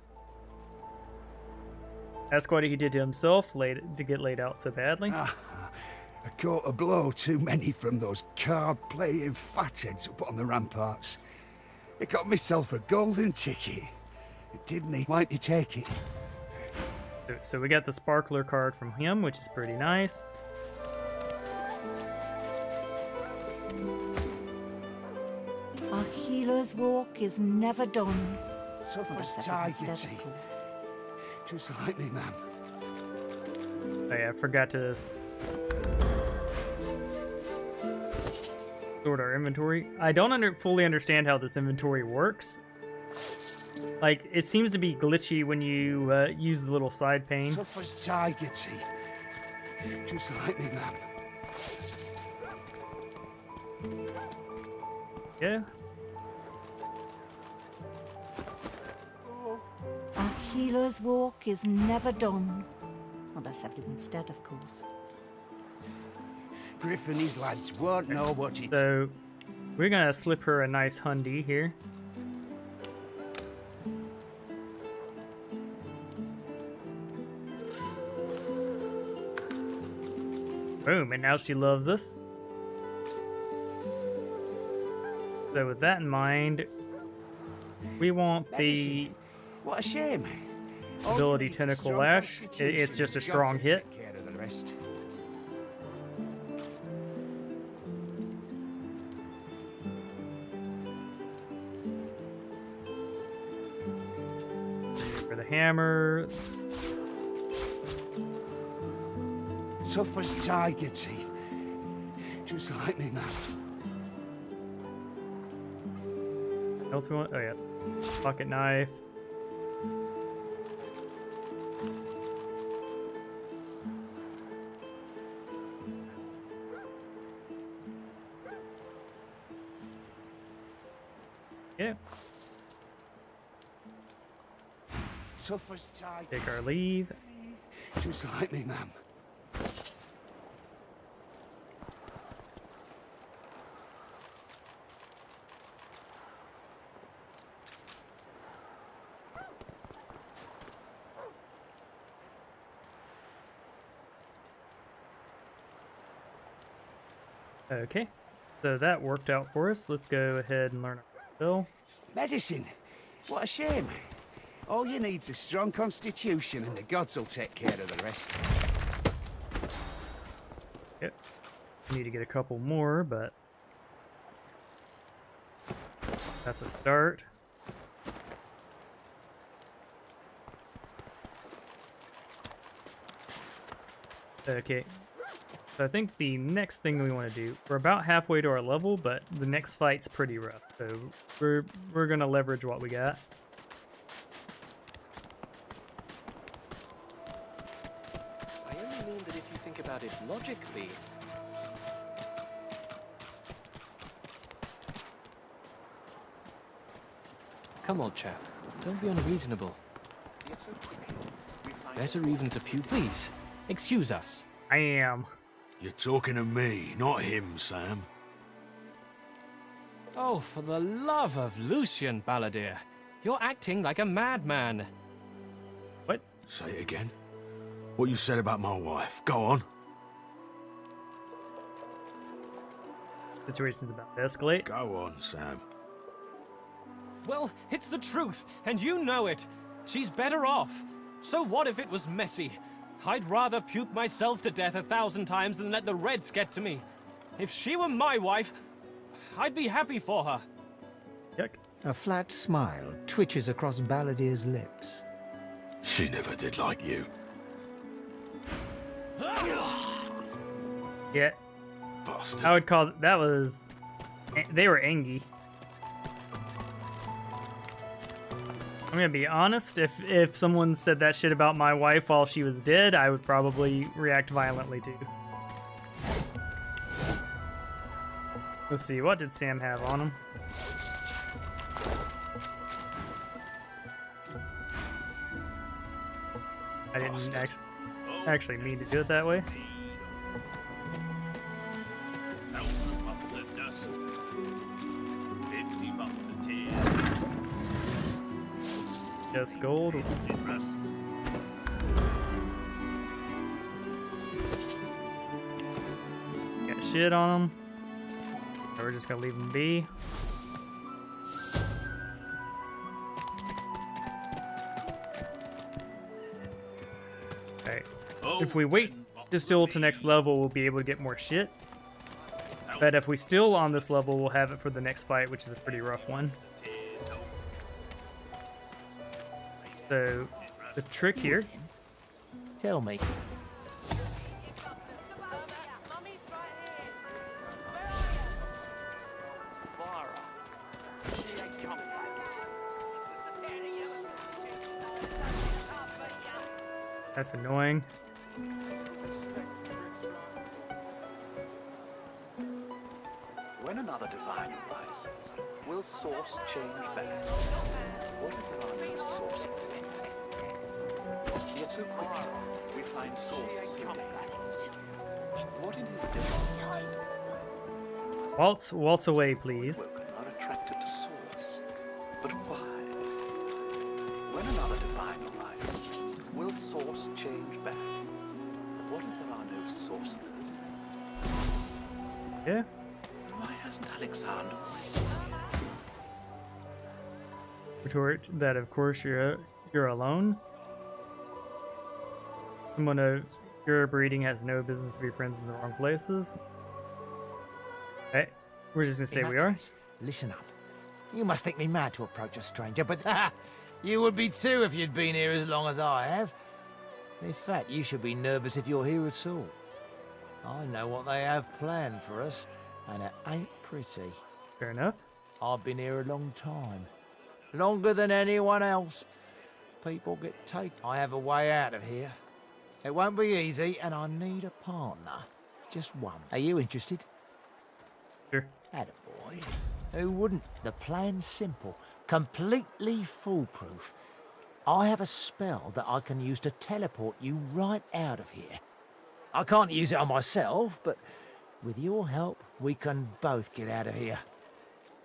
That's what he did to himself, to get laid out so badly. I caught a blow too many from those card-playing fatheads up on the ramparts. It got myself a golden ticket. It didn't he? Why don't you take it? So we got the sparkler card from him, which is pretty nice. Our healer's walk is never done. Suffers targets. Just like me, ma'am. Oh yeah, I forgot to sort our inventory. I don't fully understand how this inventory works. Like, it seems to be glitchy when you use the little side pane. Suffers targets. Just like me, ma'am. Yeah. Our healer's walk is never done. Unless everyone's dead, of course. Griff and his lads won't know what it... So, we're gonna slip her a nice Hyundai here. Boom, and now she loves us. So with that in mind, we want the... What a shame. Ability Tentacle Lash. It's just a strong hit. For the hammer. Suffers tiger teeth. Just like me, man. What else we want? Oh yeah. Pocket knife. Yeah. Take our leave. Just like me, ma'am. Okay, so that worked out for us. Let's go ahead and learn our spell. Medicine. What a shame. All you need's a strong constitution and the gods will take care of the rest. Yep. Need to get a couple more, but that's a start. Okay. So I think the next thing we want to do, we're about halfway to our level, but the next fight's pretty rough. So we're gonna leverage what we got. I only mean that if you think about it logically. Come on, chap. Don't be unreasonable. Better even to puke. Please, excuse us. I am. You're talking to me, not him, Sam. Oh, for the love of Lucian, Balladeer. You're acting like a madman. What? Say it again. What you said about my wife. Go on. Situation's about to escalate. Go on, Sam. Well, it's the truth, and you know it. She's better off. So what if it was messy? I'd rather puke myself to death 1,000 times than let the Reds get to me. If she were my wife, I'd be happy for her. Yuck. A flat smile twitches across Balladeer's lips. She never did like you. Yeah. Bastard. I would call that was. They were angry. I'm gonna be honest. If someone said that shit about my wife while she was dead, I would probably react violently too. Let's see. What did Sam have on him? I didn't actually mean to do it that way. Just gold. Got shit on them. So we're just gonna leave them be. Okay. If we wait to still to next level, we'll be able to get more shit. But if we still on this level, we'll have it for the next fight, which is a pretty rough one. So, the trick here. Tell me. That's annoying. When another divine arises, will source change back? What if there are no sources? Yet so quickly, we find sources so dangerous. What in his depth? Waltz away, please. Are attracted to source. But why? When another divine arises, will source change back? What if there are no sources? Yeah. Why hasn't Alexander? Retort that of course you're alone. Someone of your breeding has no business to be friends in the wrong places. Hey, we're just gonna say we are. Listen up. You must think me mad to approach a stranger, but you would be too if you'd been here as long as I have. In fact, you should be nervous if you're here at all. I know what they have planned for us, and it ain't pretty. Fair enough. I've been here a long time. Longer than anyone else. People get taken. I have a way out of here. It won't be easy, and I need a partner. Just one. Are you interested? Sure. Attaboy. Who wouldn't? The plan's simple. Completely foolproof. I have a spell that I can use to teleport you right out of here. I can't use it on myself, but with your help, we can both get out of here.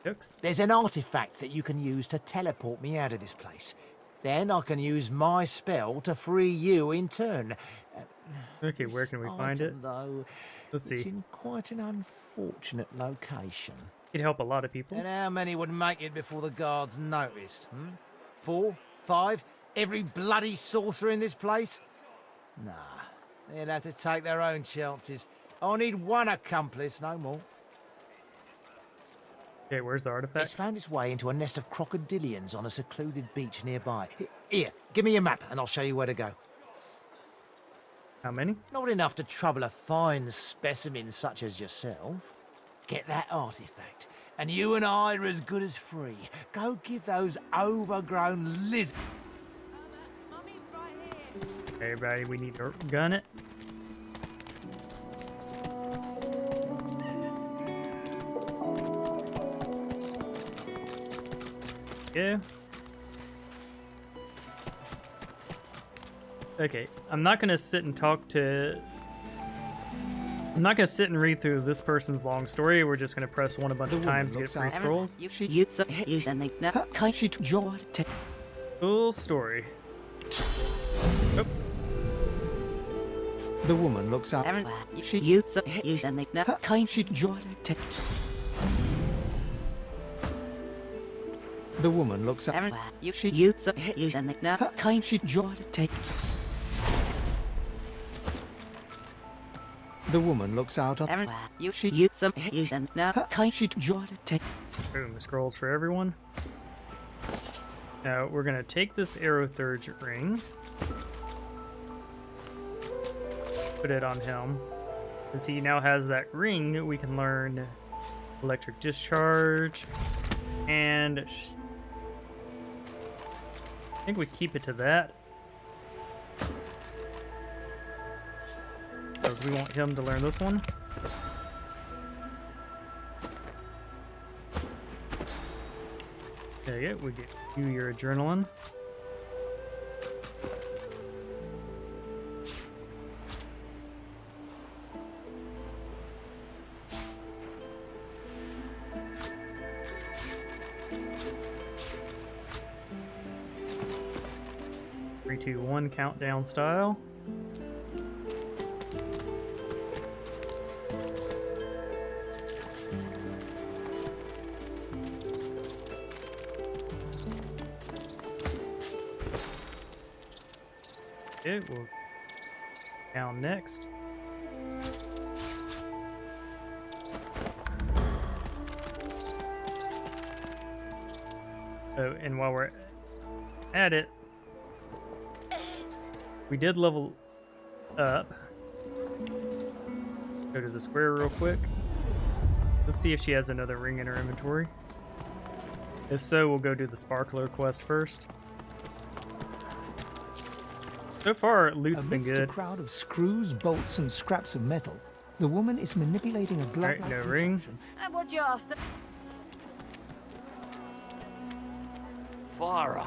Oops. There's an artifact that you can use to teleport me out of this place. Then I can use my spell to free you in turn. Okay, where can we find it? Though, Let's see. It's in quite an unfortunate location. It'd help a lot of people. And how many would make it before the guards noticed? 4? 5? Every bloody sorcerer in this place? Nah, they'd have to take their own chances. I need one accomplice, no more. Okay, where's the artifact? It's found its way into a nest of crocodilians on a secluded beach nearby. Here, give me a map and I'll show you where to go. How many? Not enough to trouble a fine specimen such as yourself. Get that artifact, and you and I are as good as free. Go give those overgrown lizards. Okay, everybody, we need to gun it. Yeah. Okay, I'm not gonna sit and talk to... I'm not gonna sit and read through this person's long story. We're just gonna press 1 a bunch of times to get free scrolls. Cool story. Oh. The woman looks out. The woman looks up. The woman looks out. Boom, scrolls for everyone. Now we're gonna take this Aerothurge ring, put it on him. Since he now has that ring, we can learn electric discharge, and I think we keep it to that, because we want him to learn this one. There you go, we get you your adrenaline. Three, two, one, countdown style. Okay, we'll down next. Oh, and while we're at it, we did level up. Go to the square real quick. Let's see if she has another ring in her inventory. If so, we'll go do the Sparkler quest first. So far, loot's been good. Amidst a crowd of screws, bolts, and scraps of metal, the woman is manipulating a glove-like no ring. And what you after? Farah.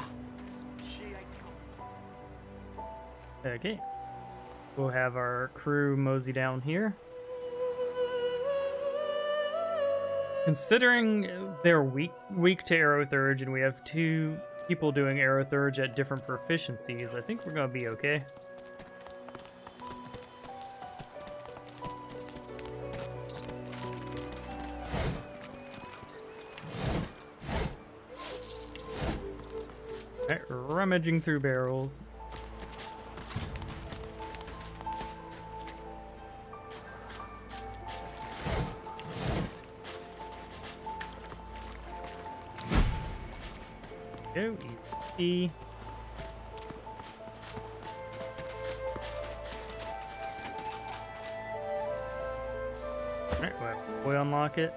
Okay. We'll have our crew mosey down here. Considering they're weak to Aerothurge, and we have 2 people doing Aerothurge at different proficiencies, I think we're gonna be okay. Alright, rummaging through barrels. Go easy. Alright, we unlock it.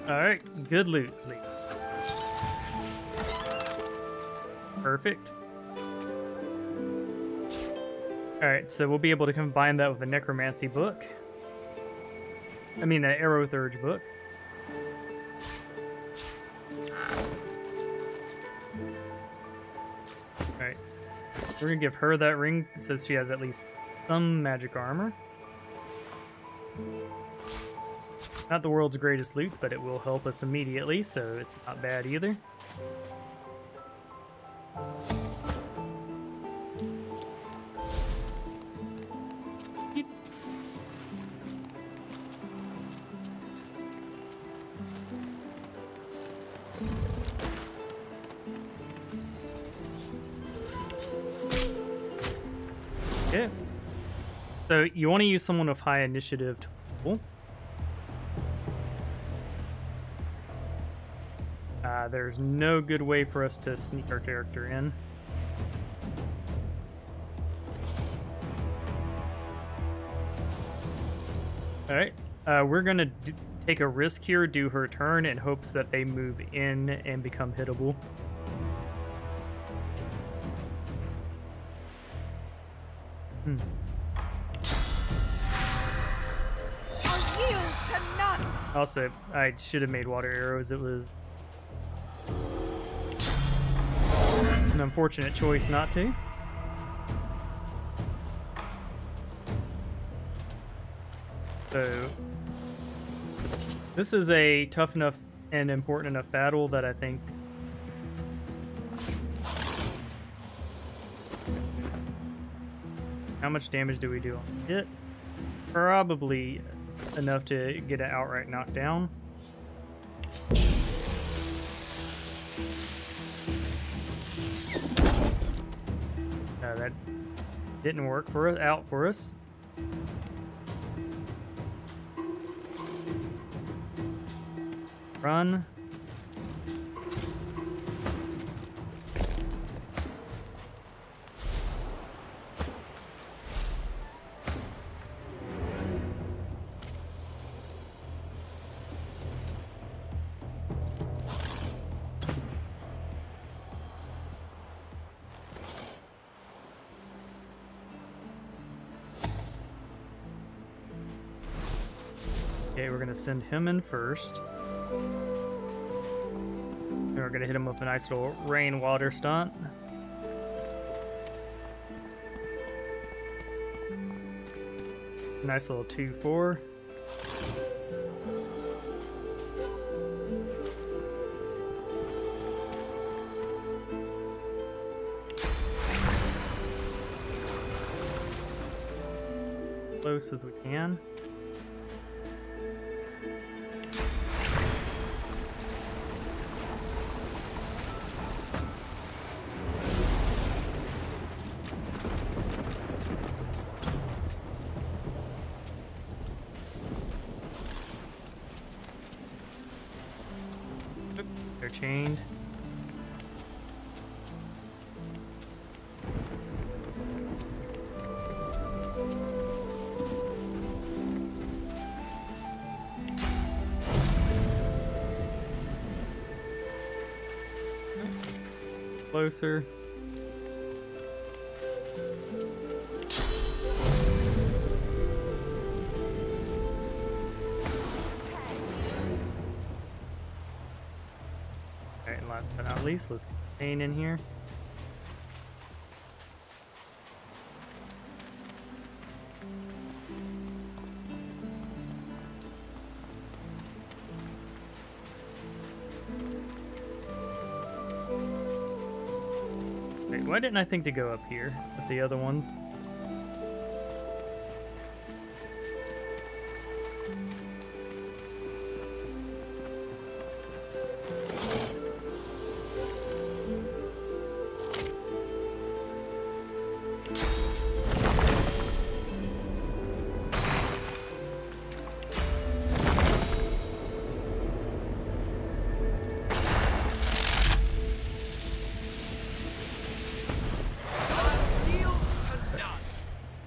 Alright, good loot. Perfect. Alright, so we'll be able to combine that with the Necromancy book. I mean, the Aerothurge book. Alright. We're gonna give her that ring so she has at least some magic armor. Not the world's greatest loot, but it will help us immediately, so it's not bad either. Okay. So you want to use someone with high initiative to pull. There's no good way for us to sneak our character in. Alright, we're gonna take a risk here, do her turn, in hopes that they move in and become hittable. I'll yield to none. Also, I should have made water arrows. It was An unfortunate choice not to. So this is a tough enough and important enough battle that I think how much damage do we do on it? Probably enough to get it outright knocked down. That didn't work for us, out for us. Run. Okay, we're gonna send him in first. And we're gonna hit him with a nice little rainwater stunt. Nice little 2-4. Close as we can. They're chained. Closer. Alright, and last but not least, let's get Pain in here. Wait, why didn't I think to go up here with the other ones?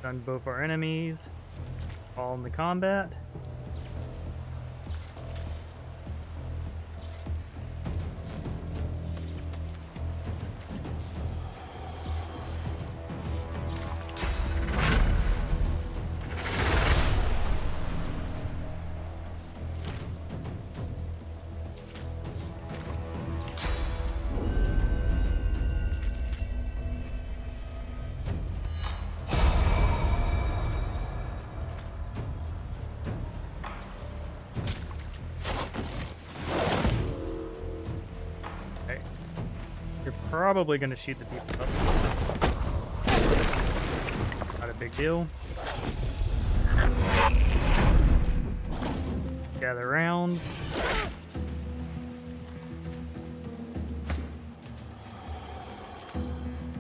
Stunned both our enemies. All in the combat. Probably going to shoot the people up. Not a big deal. Gather around.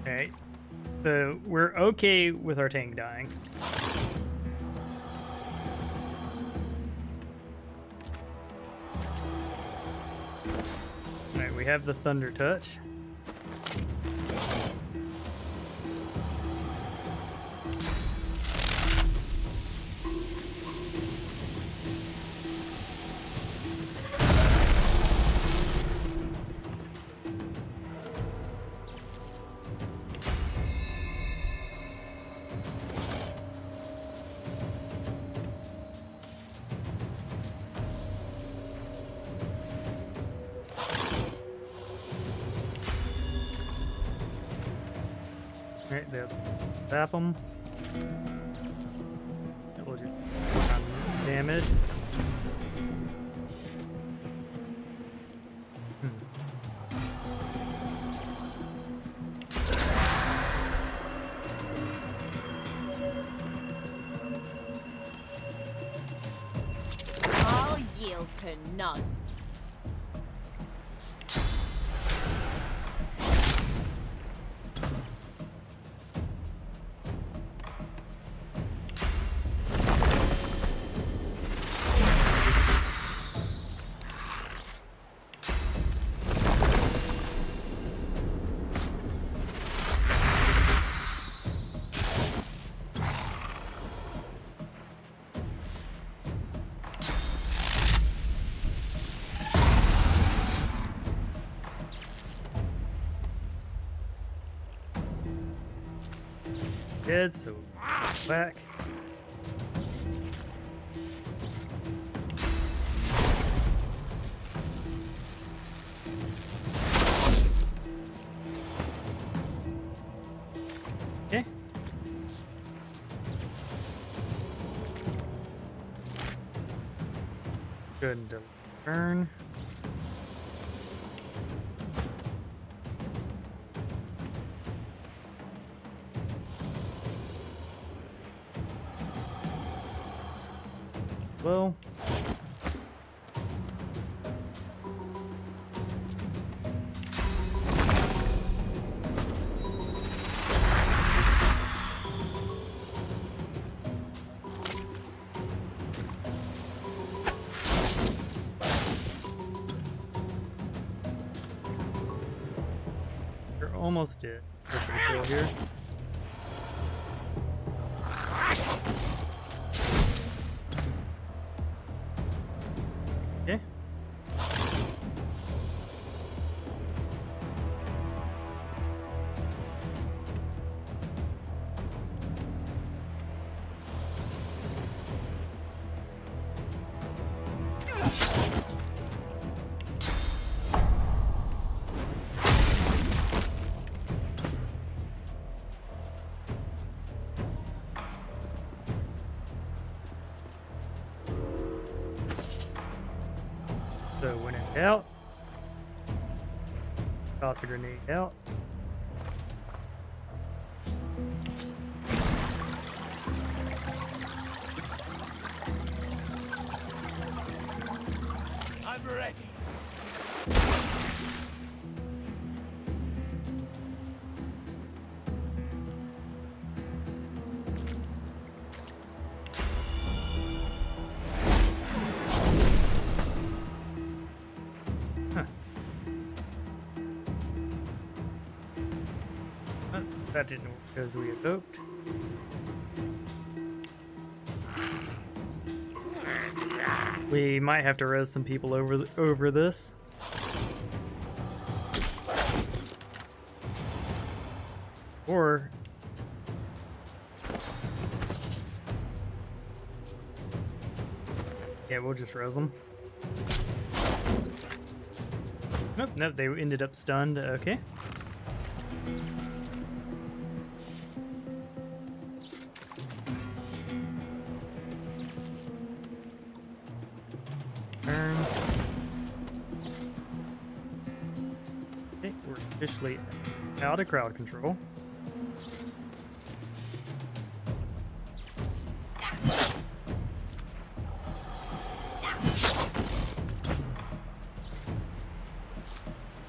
Okay. So we're okay with our tank dying. Alright, we have the Thunder Touch. grab zap them. That will just damage. I'll yield to none. Dead, so back. Okay. Good turn. Well, you're almost dead. Pretty kill here. Okay. So when in doubt, toss a grenade out. I'm ready. That didn't work as we had hoped. We might have to res some people over this. Or yeah, we'll just res them. Nope, nope, they ended up stunned. Okay. Turn. Okay, we're officially out of crowd control.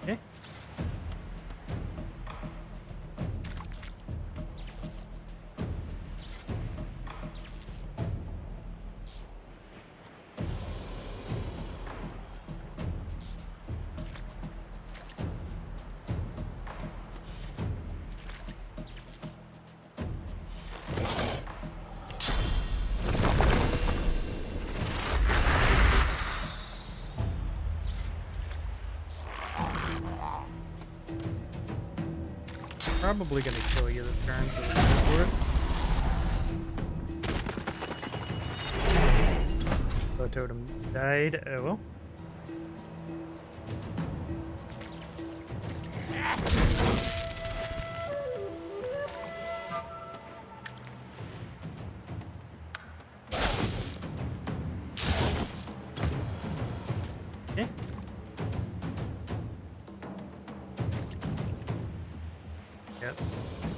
Okay. Probably gonna kill you this turn, so let's go for it. The totem died. Oh well.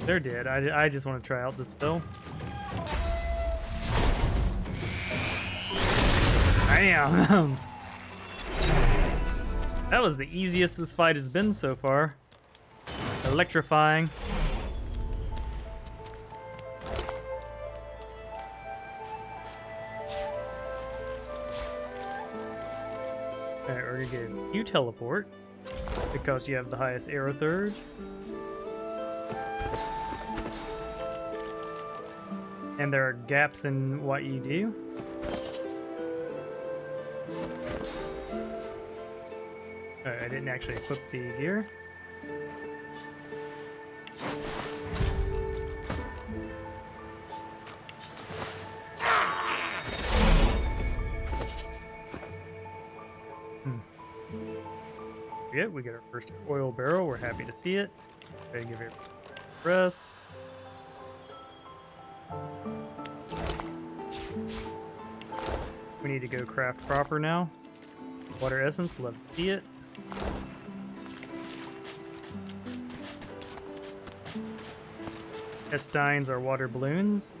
They're dead. I just want to try out this spell. Damn! That was the easiest this fight has been so far. Electrifying. Alright, we're gonna get you teleport because you have the highest arrow third. And there are gaps in what you do. Alright, I didn't actually equip the gear. Yeah, we get our first oil barrel. We're happy to see it. Gotta give it a rest. We need to go craft proper now. Water essence, love to see it. Estines are water balloons.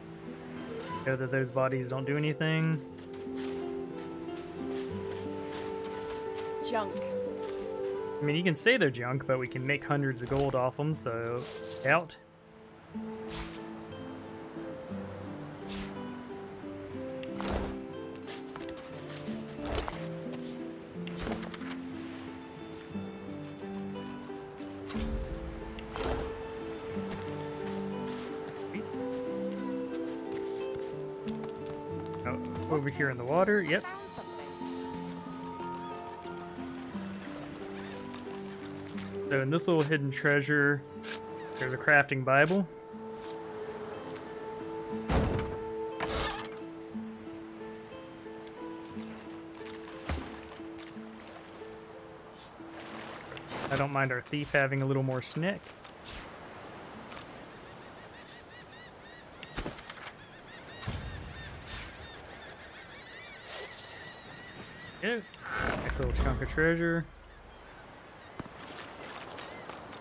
Know that those bodies don't do anything. Junk. I mean, you can say they're junk, but we can make hundreds of gold off them, so out. Oh, over here in the water, yep. So in this little hidden treasure, there's a crafting Bible. I don't mind our thief having a little more schnick. Yeah, nice little chunk of treasure.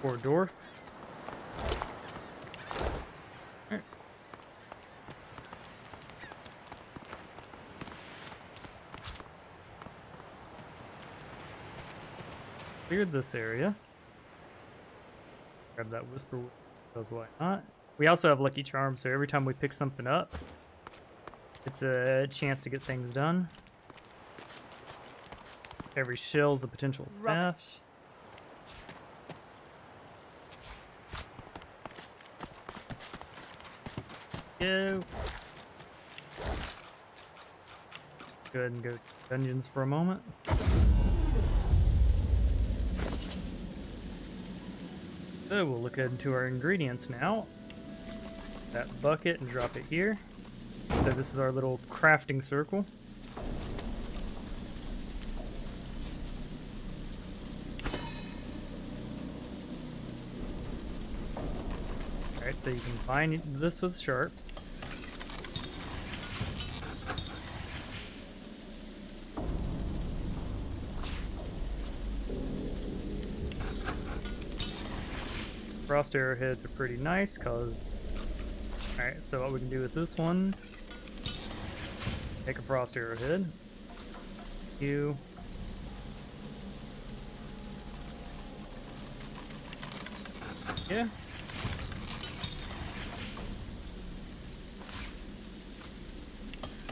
Poor dwarf. Right. Cleared this area. Grab that whisper because why not? We also have lucky charms, so every time we pick something up, it's a chance to get things done. Every shell's a potential staff. Rubbish. Go. Go ahead and go to dungeons for a moment. So we'll look into our ingredients now. That bucket and drop it here. So this is our little crafting circle. Alright, so you can bind this with sharps. Frost arrowheads are pretty nice because... Alright, so what we can do with this one... Take a frost arrowhead. You... Yeah.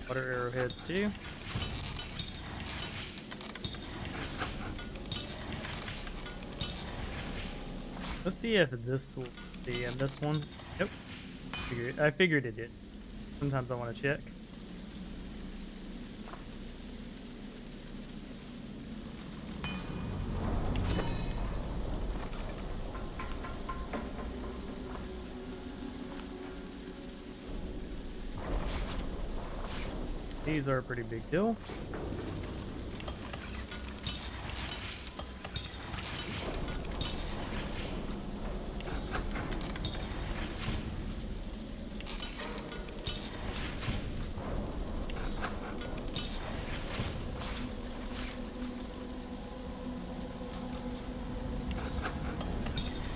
Water arrowheads too. Let's see if this will be in this one. Nope. I figured it did. Sometimes I want to check. These are a pretty big deal.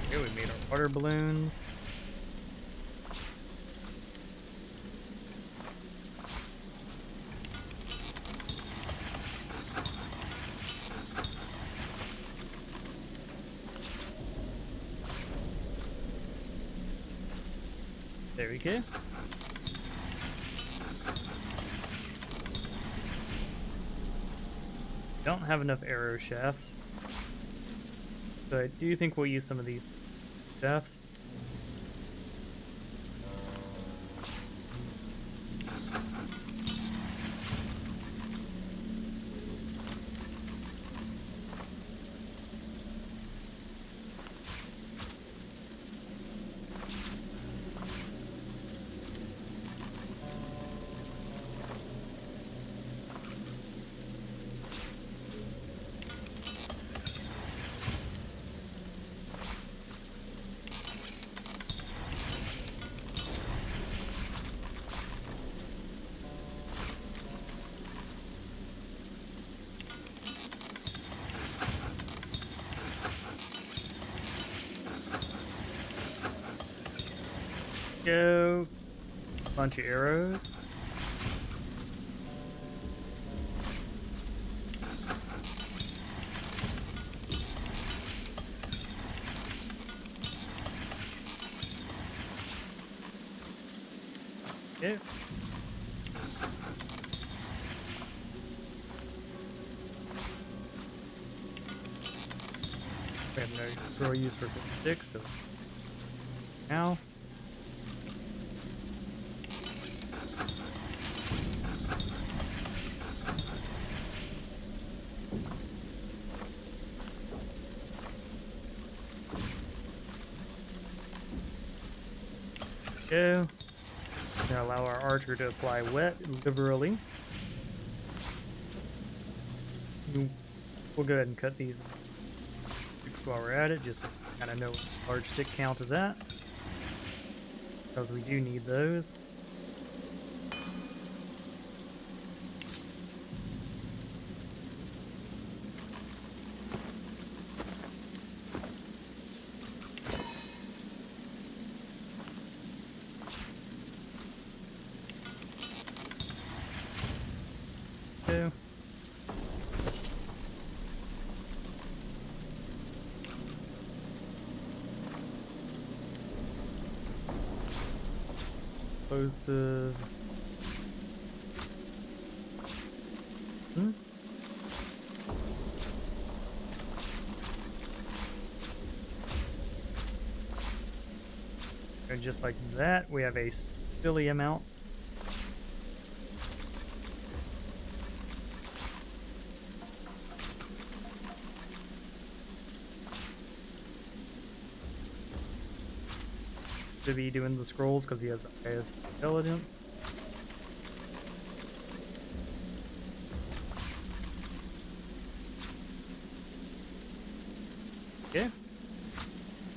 Here we made our water balloons. There we go. Don't have enough arrow shafts. So I do think we'll use some of these shafts. Go. Bunch of arrows. Okay. We have no throw use for 56, so now. Go. Now allow our archer to apply wet liberally. We'll go ahead and cut these sticks while we're at it, just so we kind of know what the large stick count is at, because we do need those. Two. Explosive. And just like that, we have a silly amount. To be doing the scrolls because he has the highest intelligence. Okay,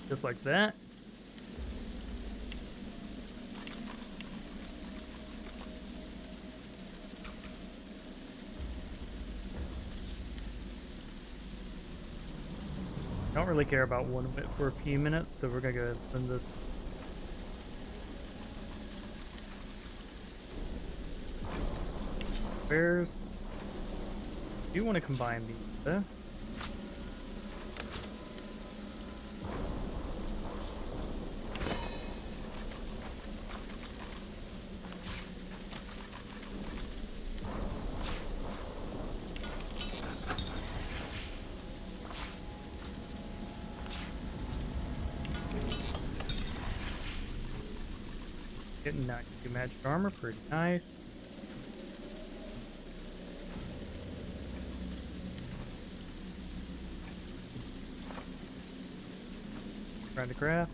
just like that. Don't really care about one bit for a few minutes, so we're gonna go ahead and spend this. Bears. Do you want to combine these though? Getting 92 magic armor, pretty nice. Trying to craft.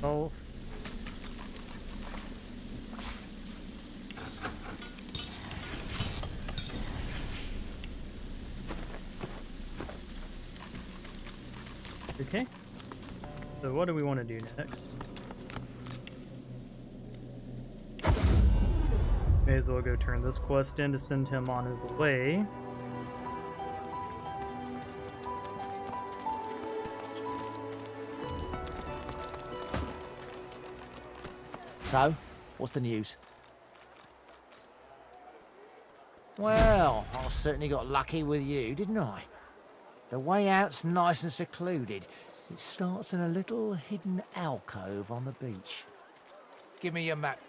Pulse. Okay. So what do we want to do next? May as well go turn this quest in to send him on his way. So, what's the news? Well, I certainly got lucky with you, didn't I? The way out's nice and secluded. It starts in a little hidden alcove on the beach. Give me your map.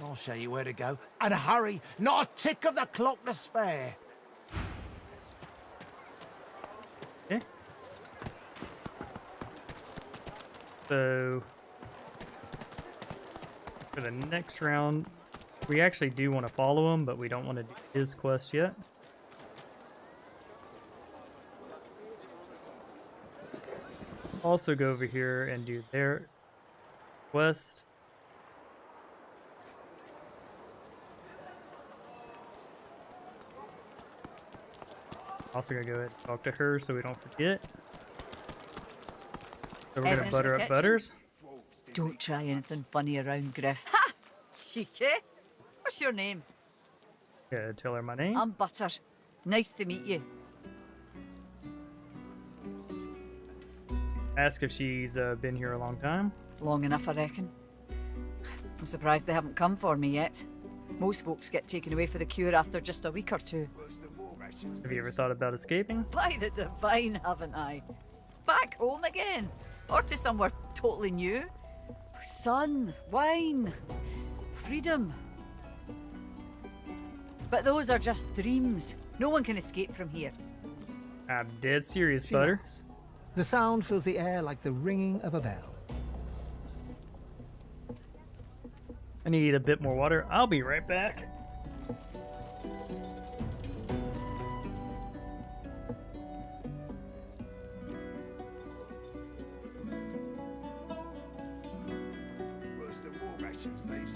I'll show you where to go. And hurry! Not a tick of the clock to spare! Okay. So, for the next round, we actually do want to follow him, but we don't want to do his quest yet. Also go over here and do their quest. Also gonna go ahead and talk to her so we don't forget. So we're gonna butter up Butters. Don't try anything funny around Griff. Ha! Cheeky. What's your name? Yeah, tell her my name. I'm Butter. Nice to meet you. Ask if she's been here a long time. Long enough, I reckon. I'm surprised they haven't come for me yet. Most folks get taken away for the cure after just a week or two. Have you ever thought about escaping? By the divine, haven't I? Back home again. Or to somewhere totally new. Sun, wine, freedom. But those are just dreams. No one can escape from here. I'm dead serious, Butter. The sound fills the air like the ringing of a bell. I need a bit more water. I'll be right back. Worse than war rations, these.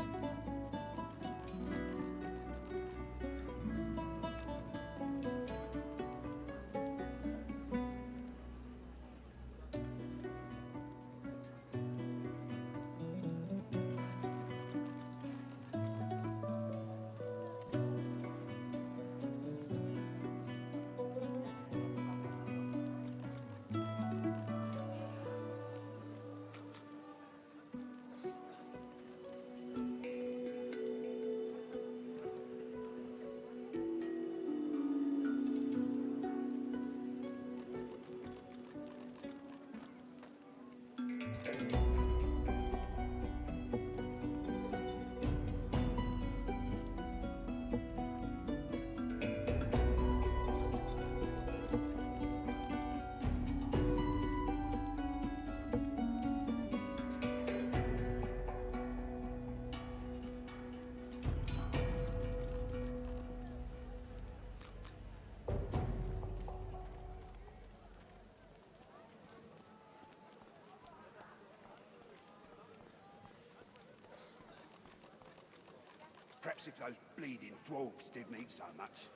Perhaps if those bleeding dwarves didn't eat so much.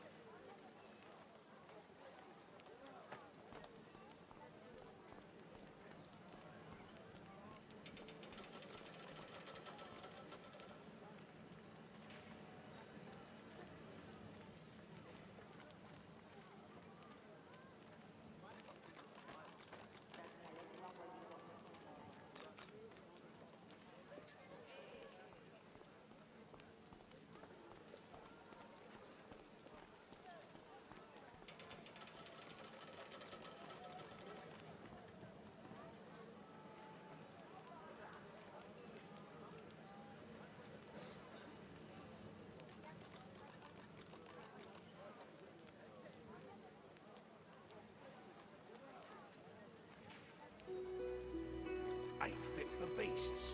Ain't fit for beasts.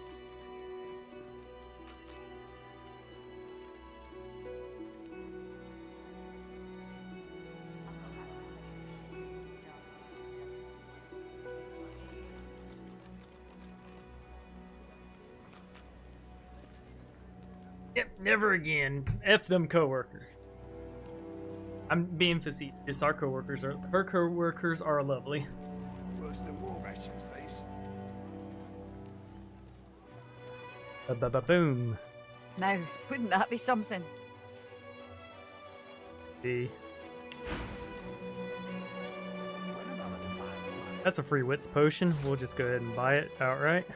Yep, never again. F them coworkers. I'm being facetious. Her coworkers are lovely. Worse than war rations, these. Boom. Now, wouldn't that be something? See. That's a free wits potion. We'll just go ahead and buy it outright.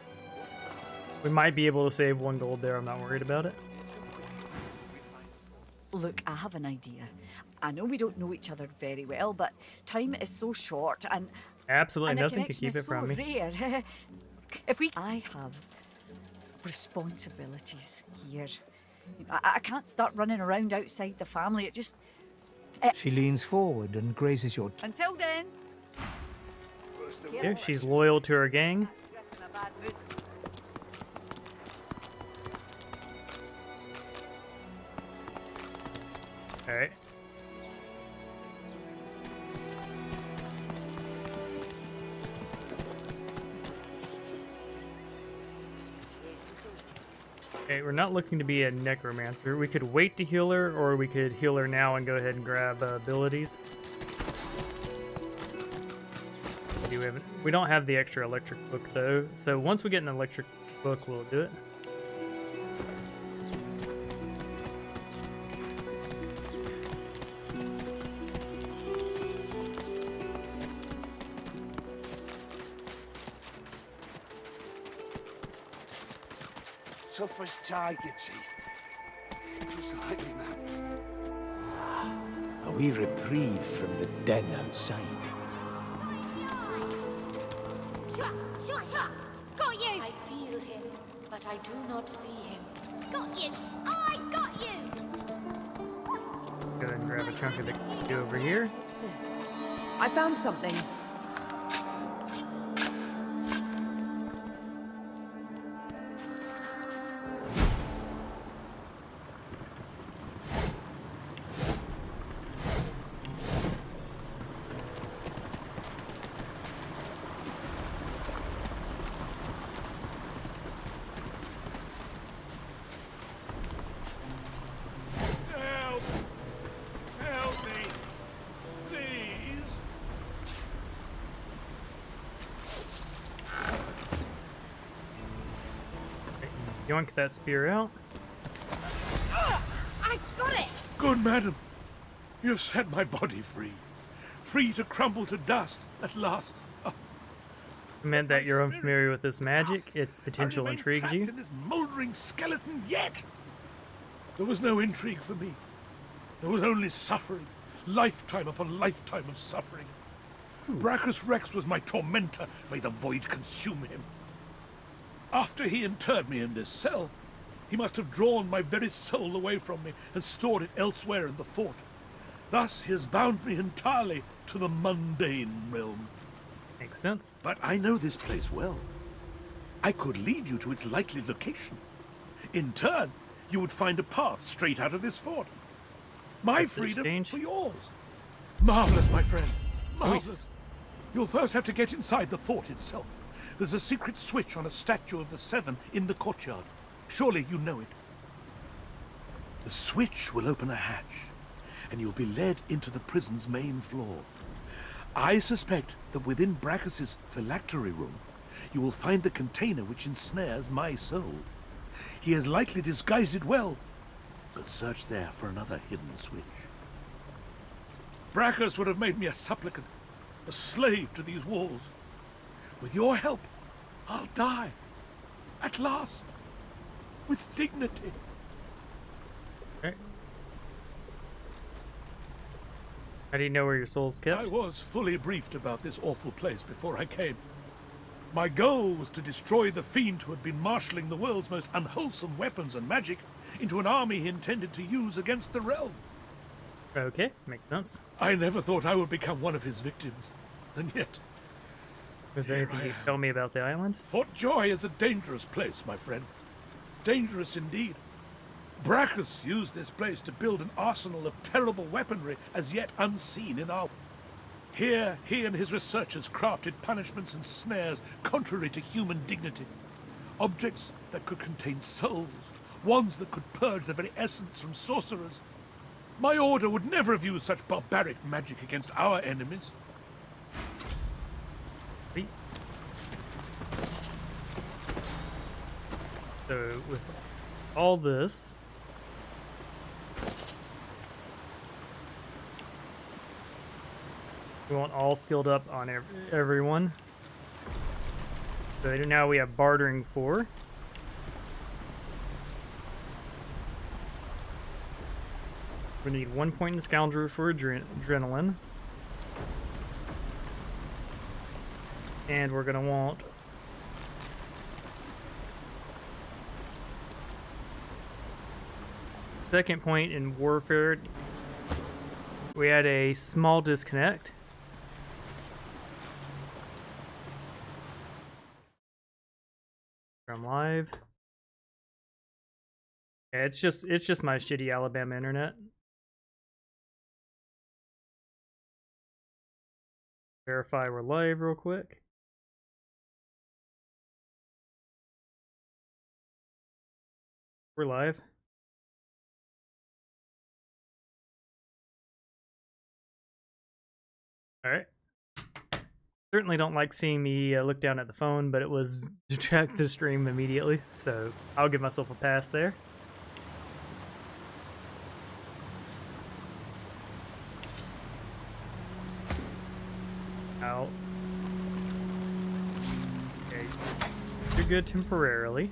We might be able to save 1 gold there. I'm not worried about it. Look, I have an idea. I know we don't know each other very well, but time is so short and... Absolutely And the nothing can connection keep is it from so me. rare. I have responsibilities here. I can't start running around outside the family. It just... She leans forward and grazes your... Until then... Yeah, she's loyal to her gang. Alright. Okay, we're not looking to be a necromancer. We could wait to heal her, or we could heal her now and go ahead and grab abilities. We don't have the extra electric book though, so once we get an electric book, we'll do it. Tough as tiger teeth. Just like me, man. A wee reprieve from the den outside. Shua! Got you! I feel him, but I do not see him. Got you! I got you! Go ahead and grab a chunk of XP over here. What's this? I found something. Help me! Please! Yoink that spear out. I got it! Good madam, you've set my body free. Free to crumble to dust at last. It meant that you're unfamiliar with this magic. Its potential I remain intrigues trapped you. in this mouldering skeleton yet. There was no intrigue for me. There was only suffering. Lifetime upon lifetime of suffering. Brachus Rex was my tormentor. May the void consume him. After he interred me in this cell, he must have drawn my very soul away from me and stored it elsewhere in the fort. Thus he has bound me entirely to the mundane realm. Makes sense. But I know this place well. I could lead you to its likely location. In turn, you would find a path straight out of this fort. My freedom for yours. Marvelous, my friend. Marvelous. You'll first have to get inside the fort itself. There's a secret switch on a statue of the Seven in the courtyard. Surely you know it. The switch will open a hatch, and you'll be led into the prison's main floor. I suspect that within Brachus's phylactery room, you will find the container which ensnares my soul. He has likely disguised it well, but search there for another hidden switch. Brachus would have made me a supplicant, a slave to these walls. With your help, I'll die. At last. With dignity. Okay. How do you know where your soul's kept? I was fully briefed about this awful place before I came. My goal was to destroy the fiend who had been marshalling the world's most unwholesome weapons and magic into an army he intended to use against the realm. Okay, makes sense. I never thought I would become one of his victims, and yet... Was there anything you tell me about the island? Fort Joy is a dangerous place, my friend. Dangerous indeed. Brachus used this place to build an arsenal of terrible weaponry as yet unseen in our... Here, he and his researchers crafted punishments and snares contrary to human dignity. Objects that could contain souls, wands that could purge the very essence from sorcerers. My order would never have used such barbaric magic against our enemies. So, with all this... We want all skilled up on everyone. So now we have bartering 4. We need 1 point in Scoundrel for adrenaline. And we're gonna want second point in warfare. We had a small disconnect. I'm live. Yeah, it's just my shitty Alabama internet. Verify we're live real quick. We're live. All right. Certainly don't like seeing me look down at the phone, but it was to track the stream immediately, so I'll give myself a pass there. Out. Okay, you're good temporarily.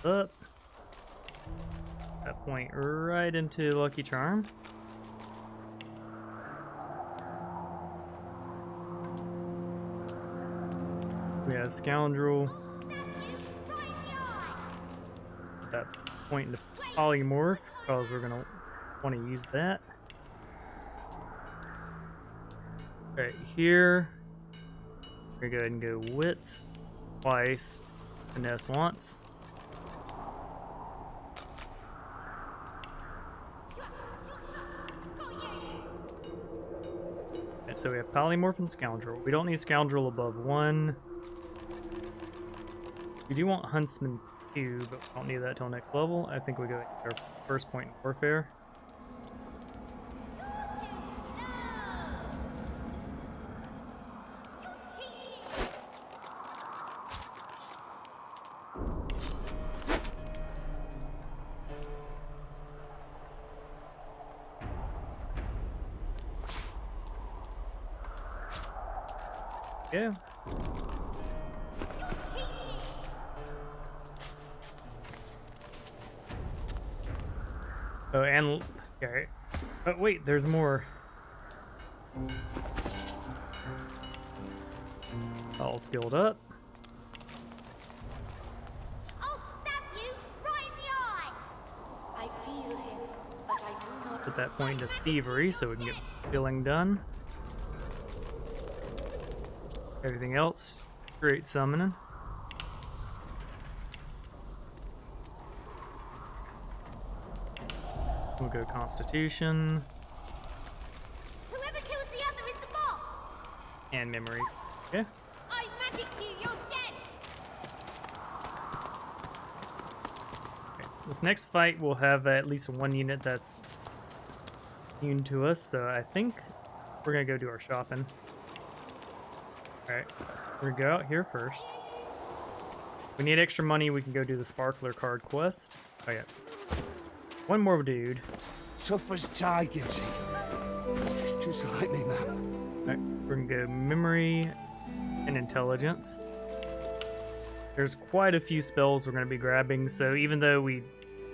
Up. That point right into Lucky Charm. We have Scoundrel. That point into Polymorph, because we're gonna want to use that. Right here, we're gonna go ahead and go Wits twice, Finesse once. So we have Polymorph and Scoundrel. We don't need Scoundrel above 1. We do want Huntsman 2, but we don't need that till next level. I think we go to our first point in warfare. Yeah. Oh, and okay. But wait, there's more. All skilled up. I'll stab you right in the eye. I feel him, but I do not. Put that point into thievery so we can get killing done. Everything else, straight summoning. We'll go Constitution. Whoever kills the other is the boss. And Memory. Okay. I magicked you, you're dead. Okay. This next fight will have at least one unit that's immune to us, so I think we're gonna go do our shopping. Alright, we're gonna go out here first. If we need extra money, we can go do the Sparkler card quest. Oh yeah. One more dude. Tough as tigers. Just like me, man. Alright, we're gonna go Memory and Intelligence. There's quite a few spells we're gonna be grabbing, so even though we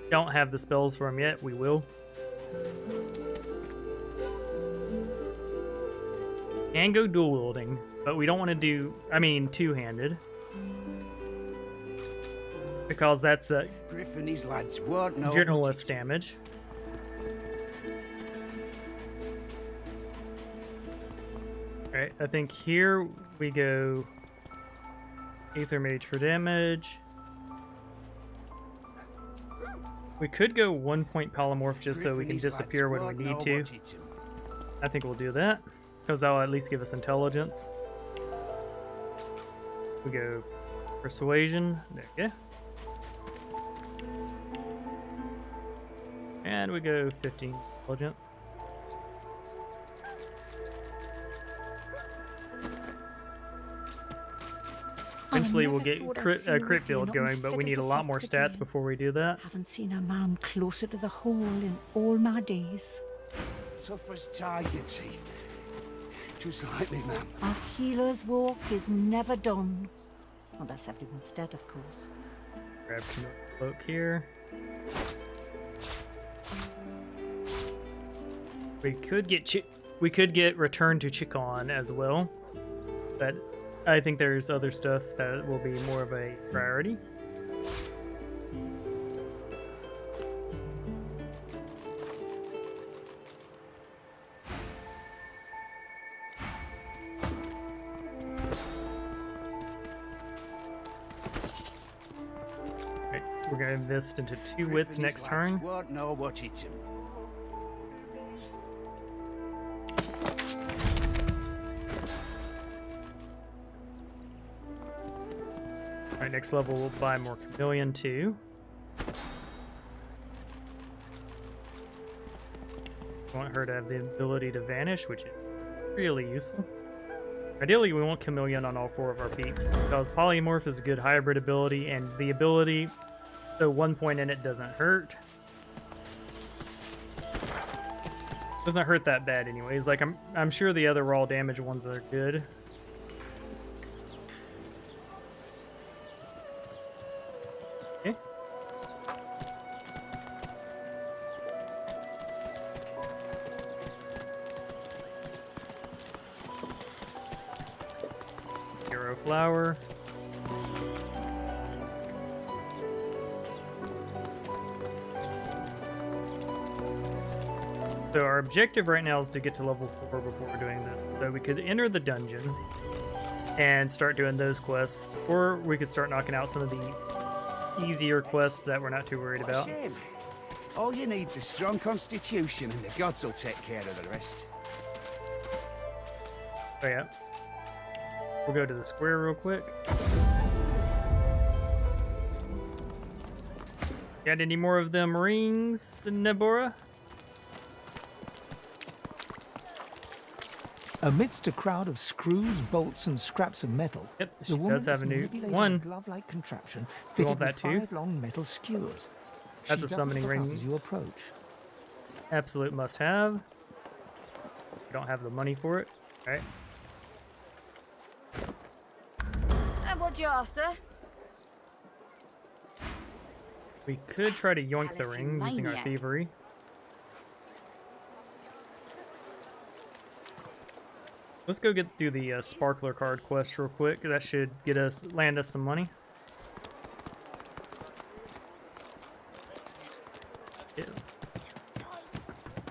don't have the spells for them yet, we will. And go dual wielding, but we don't want to do, two-handed. Because that's a Griffin, these lads weren't no generalist damage. Alright, I think here we go Aether Mage for damage. We could go 1 point polymorph just so we can disappear when we need to. I think we'll do that, because that'll at least give us intelligence. We go persuasion. There you go. And we go 15 intelligence. Eventually we'll get crit build going, but we need a lot more stats before we do that. Haven't seen a man closer to the hole in all my days. Tough as tiger teeth. Just like me, ma'am. A healer's walk is never done. Unless everyone's dead, of course. Grab some cloak here. We could get Return to Chicon as well, but I think there's other stuff that will be more of a priority. Right, we're going to invest into 2 wits next turn. Won't know what it's him. Alright, next level we'll buy more chameleon too. Want her to have the ability to vanish, which is really useful. Ideally, we want chameleon on all 4 of our peaks, because polymorph is a good hybrid ability, and the ability, so 1 point in it doesn't hurt. Doesn't hurt that bad anyways. Like I'm sure the other raw damage ones are good. Okay. Hero flower. So our objective right now is to get to level 4 before we're doing this. So we could enter the dungeon and start doing those quests, or we could start knocking out some of the easier quests that we're not too worried about. Shame. All you need's a strong constitution and the gods will take care of the rest. Oh yeah. We'll go to the square real quick. Got any more of them rings, Nebora? Amidst a crowd of screws, bolts, and scraps of metal, yep, she the woman does have is a new manipulating one. a glove-like contraption You fitted want with that too? 5 long metal skewers. That's She a doesn't summoning look up ring. as you approach. Absolute must-have. We don't have the money for it. All right. And what you after? We could try to yoink the ring using our maniac. thievery. Let's go do the sparkler card quest real quick. That should land us some money. Yeah.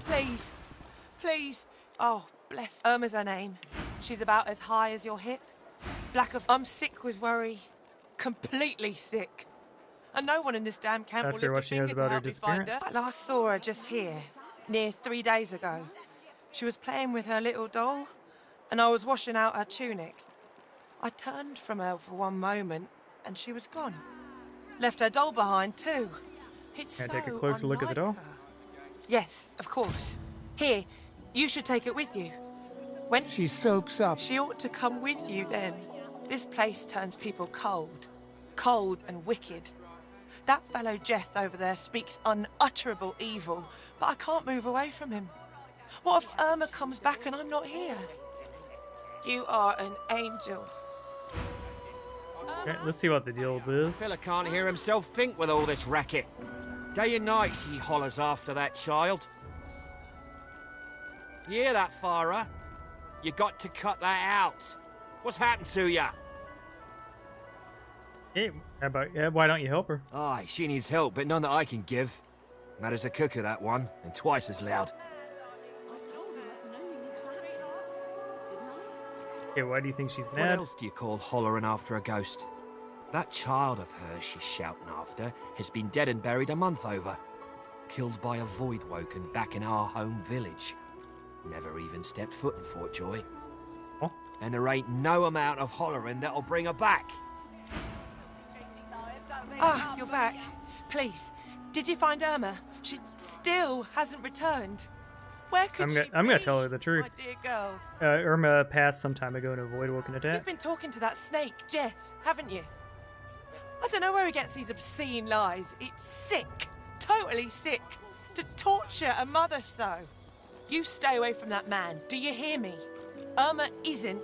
Please. Please. Oh, bless. Irma's her name. She's about as high as your hip. Black of... I'm sick with worry. Completely sick. And no one in this damn camp Ask will her lift what a she knows finger to about her help me find her. disappearance. I last saw her just here, near 3 days ago. She was playing with her little doll, and I was washing out her tunic. I turned from her for one moment, and she was gone. Left her doll behind, too. It's Can I take a so closer look at the doll? unlike her. Yes, of course. Here, you should take it with you. When she soaks up. She ought to come with you then. This place turns people cold. Cold and wicked. That fellow Jeth over there speaks unutterable evil, but I can't move away from him. What if Irma comes back and I'm not here? You are an angel. Okay, let's see what the deal is. Fella can't hear himself think with all this racket. Day and night she hollers after that child. You hear that, Farah? You got to cut that out. What's happened to ya? Hey, why don't you help her? Aye, she needs help, but none that I can give. Mad as a cooker, that one, and twice as loud. Okay, why do you think she's What mad? else do you call hollering after a ghost? That child of hers she's shouting after has been dead and buried a month over. killed by a void woken back in our home village. Never even stepped foot in Fort Joy. Oh. And there ain't no amount of hollering that'll bring her back. Ah, you're back. Please, did you find Irma? She still hasn't returned. Where could she I'm be, gonna tell her the truth. my dear girl? Irma passed some time ago in a void woken attack. You've been talking to that snake, Jeth, haven't you? I don't know where he gets these obscene lies. It's sick. Totally sick. To torture a mother so. You stay away from that man. Do you hear me? Irma isn't.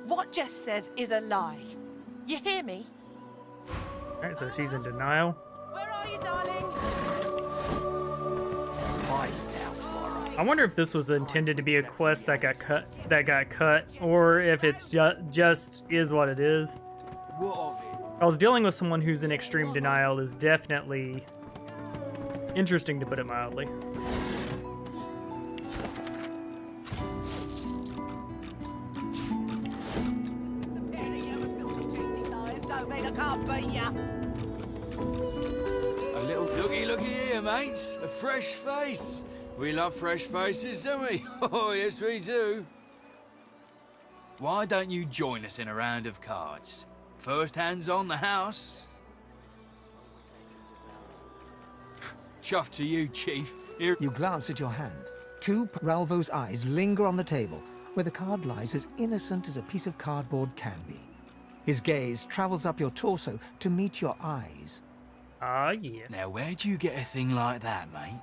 What Jess says is a lie. You hear me? Alright, so she's in denial. Where are you, darling? I wonder if this was intended to be a quest that got cut, or if it's just is what it is. I was dealing with someone who's in extreme denial is definitely interesting, to put it mildly. A little looky here, mates. A fresh face. We love fresh faces, don't we? Oh, yes, we do. Why don't you join us in a round of cards? First hands on the house. Chuff to you, Chief. Here. You glance at your hand. Ralvo's eyes linger on the table, where the card lies as innocent as a piece of cardboard can be. His gaze travels up your torso to meet your eyes. Ah, yeah. Now, where'd you get a thing like that, mate?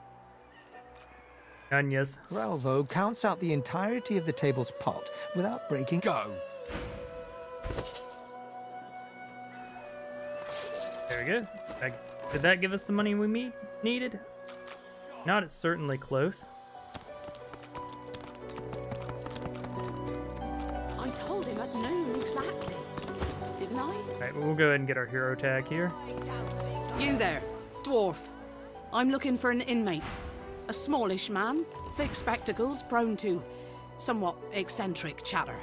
Onions. Ralvo counts out the entirety of the table's pot without breaking. Go. There we go. Did that give us the money we needed? Not, it's certainly close. I told him at noon exactly, didn't I? Alright, we'll go ahead and get our hero tag here. You there, dwarf. I'm looking for an inmate. A smallish man, thick spectacles, prone to somewhat eccentric chatter.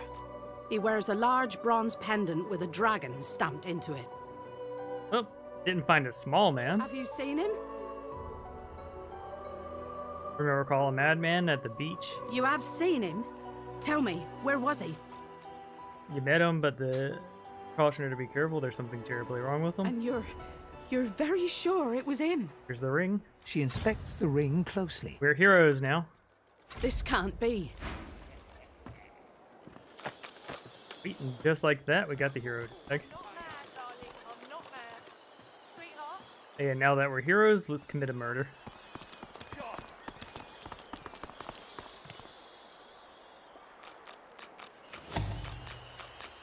He wears a large bronze pendant with a dragon stamped into it. Oh, didn't find a small man. Have you seen him? Remember call a madman at the beach? You have seen him? Tell me, where was he? You met him, but the cautioned her to be careful. There's something terribly wrong with him. And you're very sure it was him? Here's the ring. She inspects the ring closely. We're heroes now. This can't be. Sweet, and just like that, we got the hero tag. And now that we're heroes, let's commit a murder.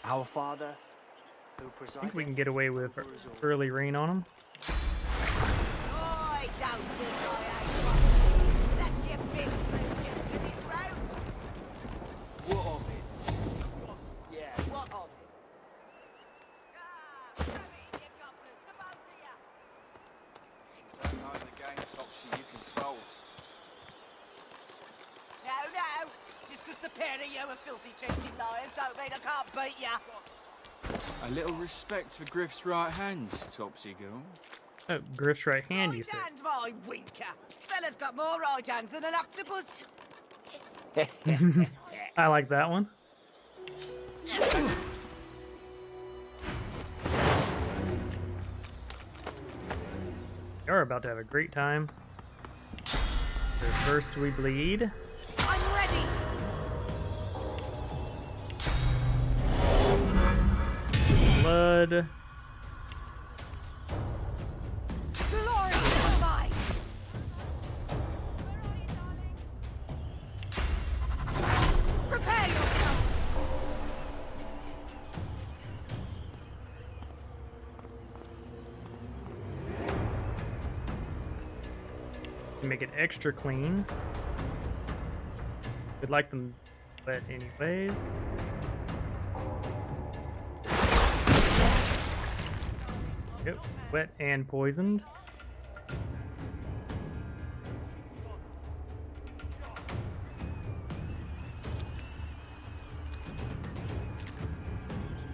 Our Father, who I think we can get away with early rain on him. A little respect for Griff's right hand, Topsy girl. Oh, Griff's right hand, you said. My winker. Fella's got more right hands than an octopus. I like that one. You're about to have a great time. So first we bleed. I'm ready. Blood. Glory to mine. Prepare yourself. Make it extra clean. We'd like them wet anyways. Yep, wet and poisoned.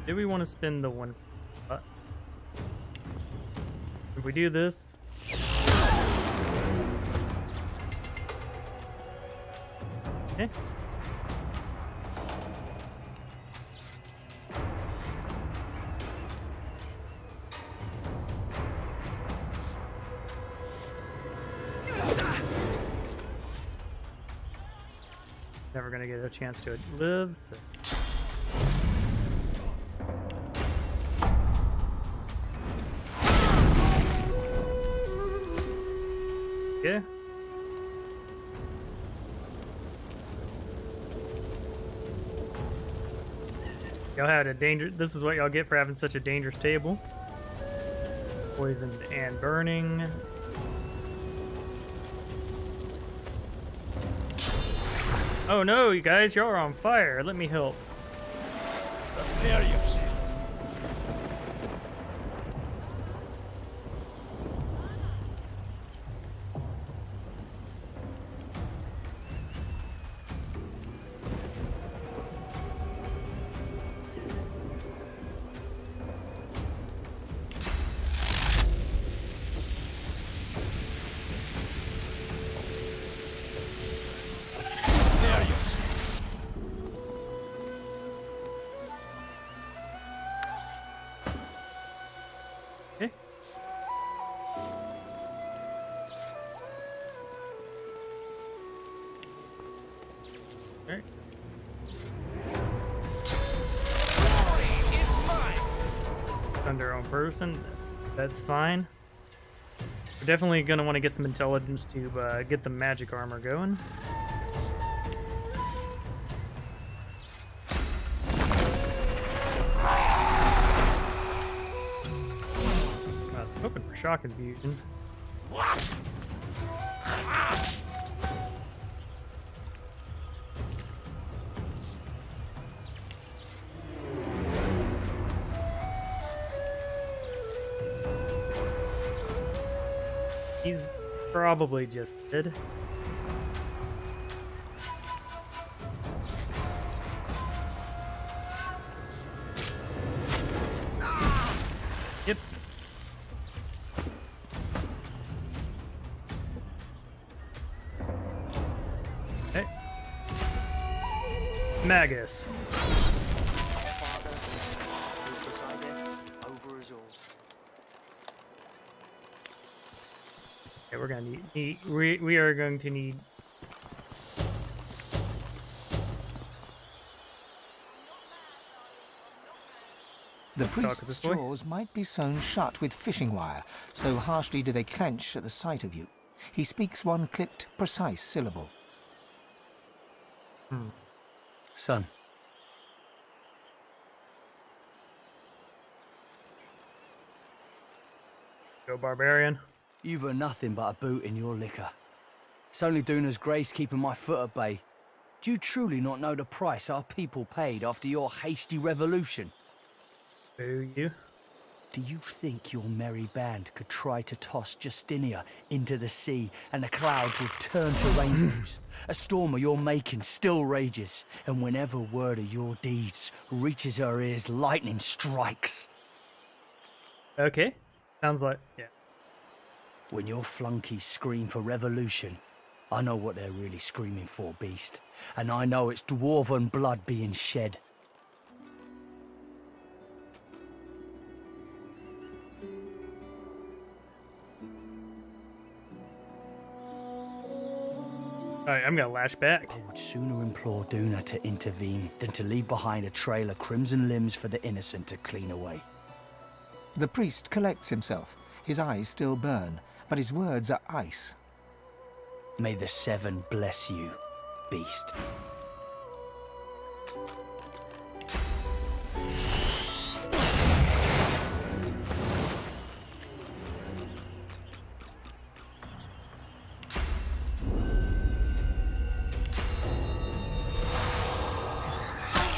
Do we want to spend the one? If we do this, Okay. Never gonna get a chance to live, so. Yeah. Y'all had a danger. This is what y'all get for having such a dangerous table. Poisoned and burning. Oh no, you guys, y'all are on fire. Let me help. Prepare yourself. Prepare yourself. Okay. Alright. Under own person, that's fine. We're definitely gonna want to get some intelligence to get the magic armor going. I was hoping for shock infusion. He's probably just dead. Yep. Okay. Magus. Okay, we're gonna need we are going to need The Let's talk priest's this way. jaws might be sewn shut with fishing wire, so harshly do they clench at the sight of you. He speaks one clipped, precise syllable. Son. Go barbarian. You've a nothing but a boot in your liquor. It's only Duna's grace keeping my foot at bay. Do you truly not know the price our people paid after your hasty revolution? Boo you. Do you think your merry band could try to toss Justinia into the sea and the clouds will turn to rainbows? A storm of your making still rages, and whenever word of your deeds reaches her ears, lightning strikes. Okay. Sounds like yeah. When your flunkies scream for revolution, I know what they're really screaming for, beast. And I know it's dwarven blood being shed. Alright, I'm gonna lash back. I would sooner implore Duna to intervene than to leave behind a trail of crimson limbs for the innocent to clean away. The priest collects himself. His eyes still burn, but his words are ice. May the Seven bless you, beast.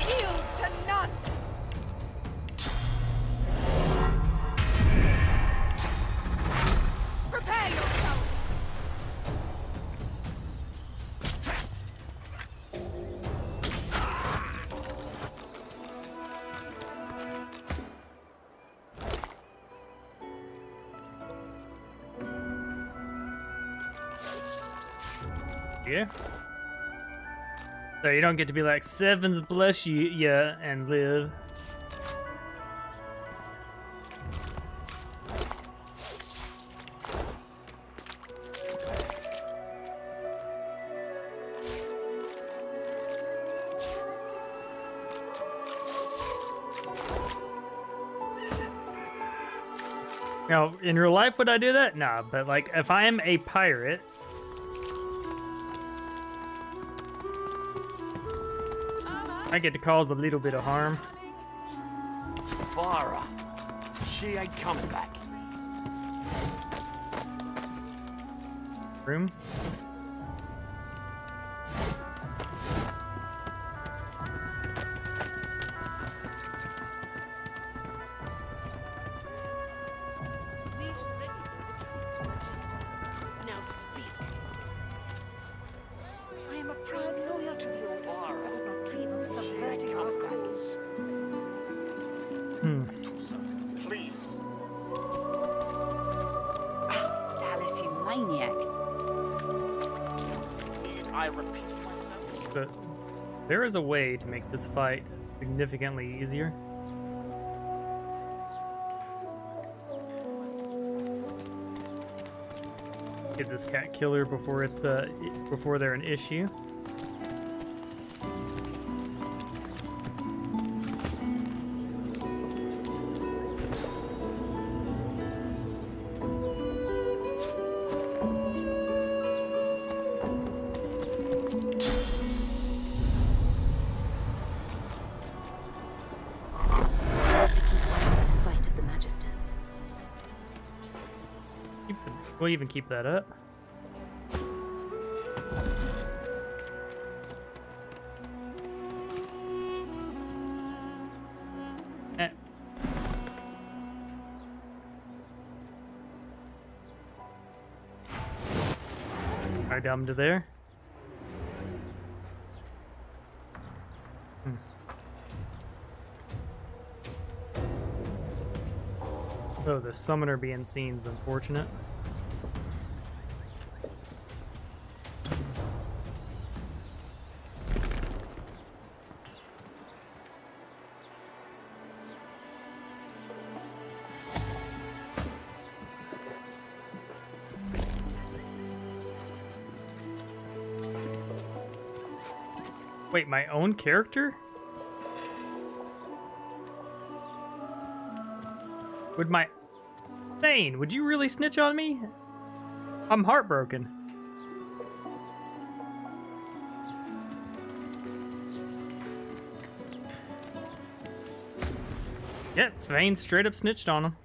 Yield to none! Prepare yourself! Yeah. So you don't get to be like, sevens bless you, yeah, and live. Now, in real life, would I do that? Nah, but like, if I am a pirate, I get to cause a little bit of harm. Farah, she ain't coming back. Room? Now speak. I am a proud loyal to the old bar. I would not dream of subverting our goals. Please. Oh, Dallas, you maniac. Need I repeat myself? But there is a way to make this fight significantly easier. Get this cat killer before it's before they're an issue. To keep out of sight of the Magisters. We'll even keep that up. Right down to there. Oh, the summoner being seen is unfortunate. Wait, my own character? Would my... Thane, would you really snitch on me? I'm heartbroken. Yep, Thane straight up snitched on him.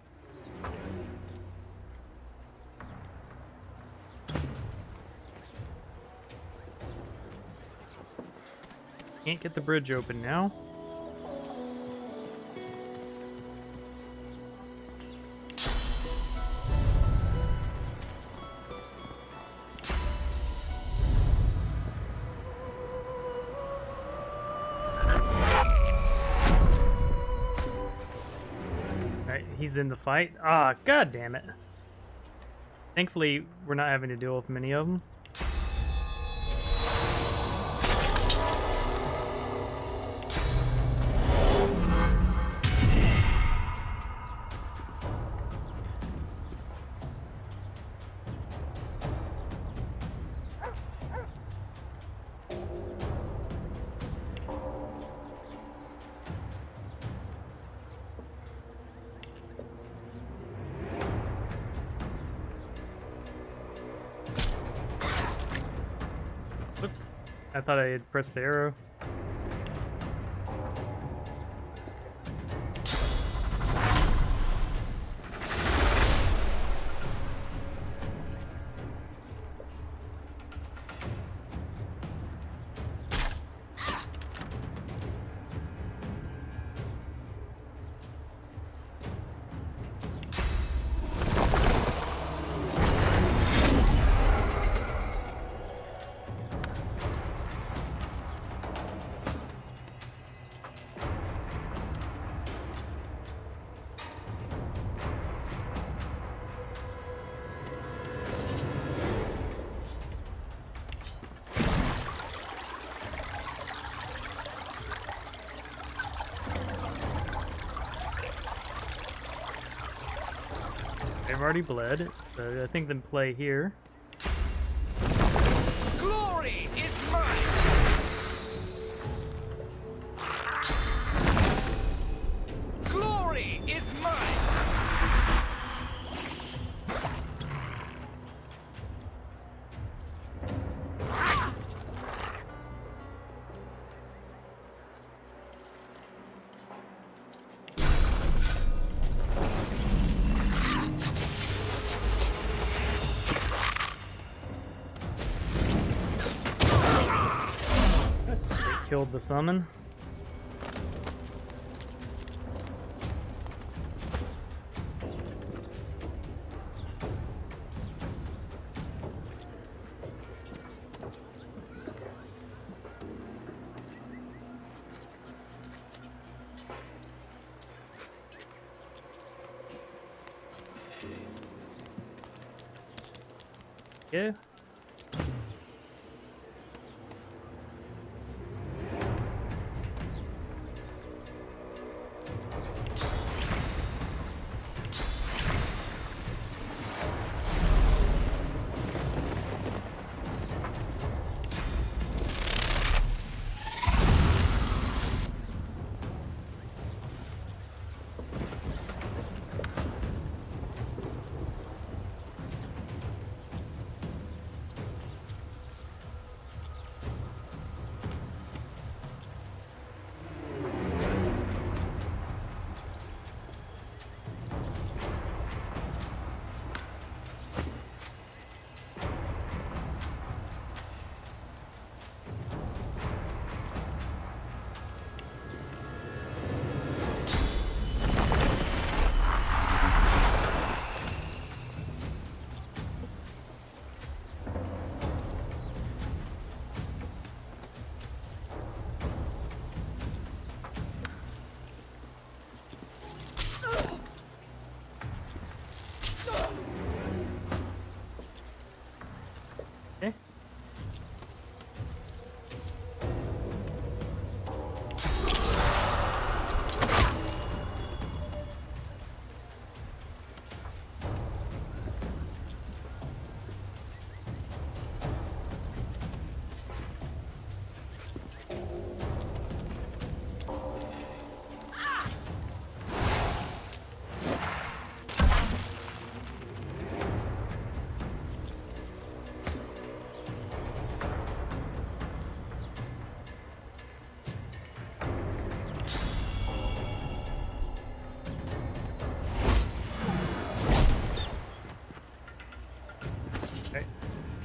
Can't get the bridge open now. Alright, he's in the fight. Ah, god damn it. Thankfully, we're not having to deal with many of them. Whoops. I thought I had pressed the arrow. already bled, so I think then play here. Glory is mine! Glory is mine! Killed the summon. Yeah.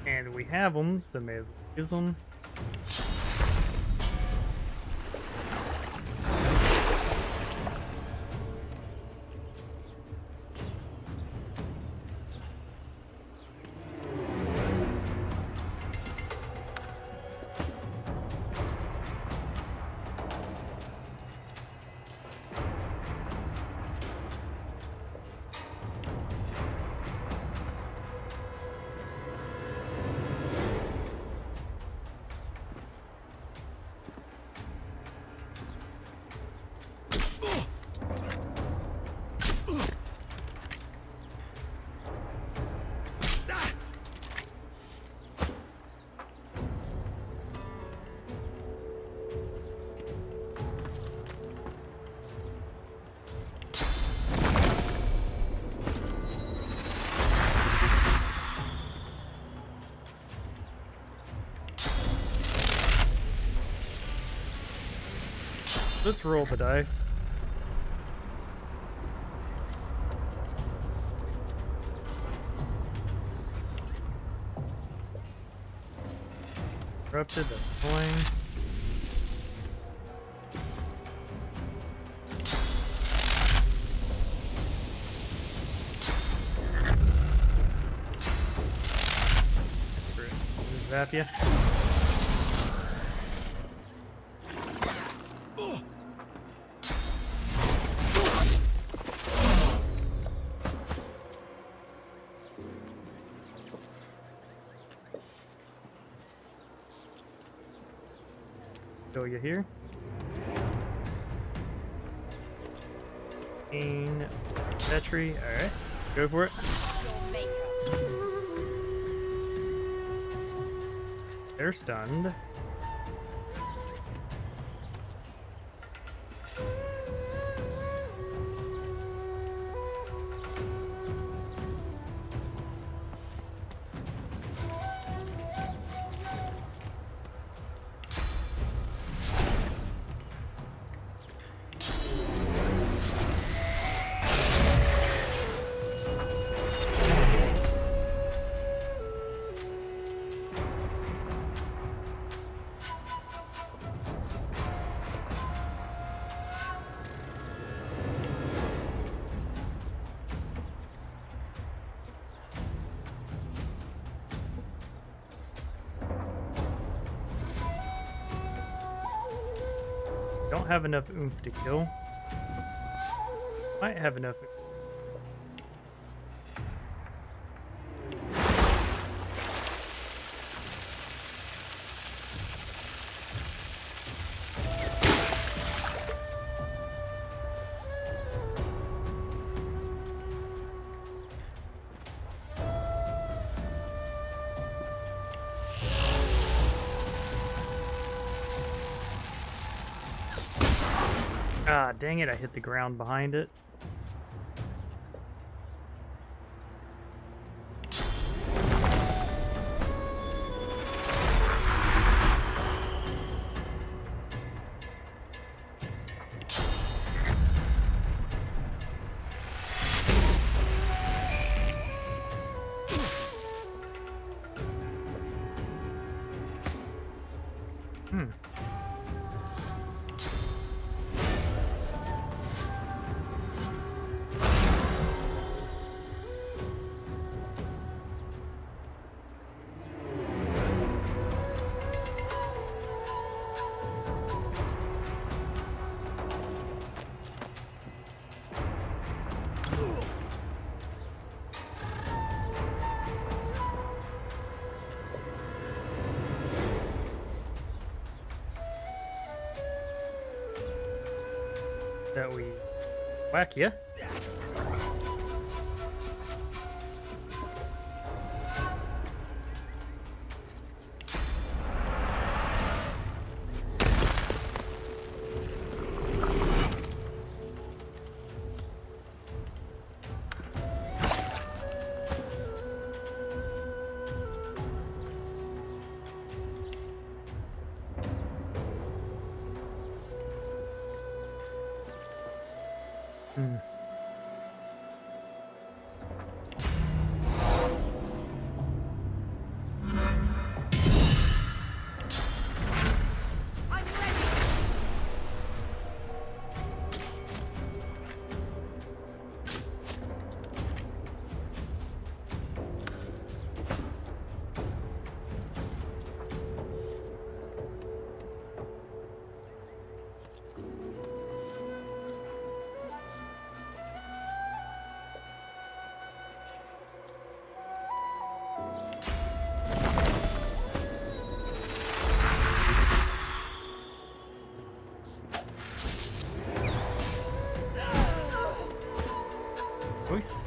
And we have them, so may as well use them. Let's roll the dice. Corrupted, that's fine. Screw it. Zap ya. Go you here. Vetri, alright. Go for it. They're stunned. Don't have enough oomph to kill. Might have enough. Ah, dang it, I hit the ground behind it. That we whack you. Voice.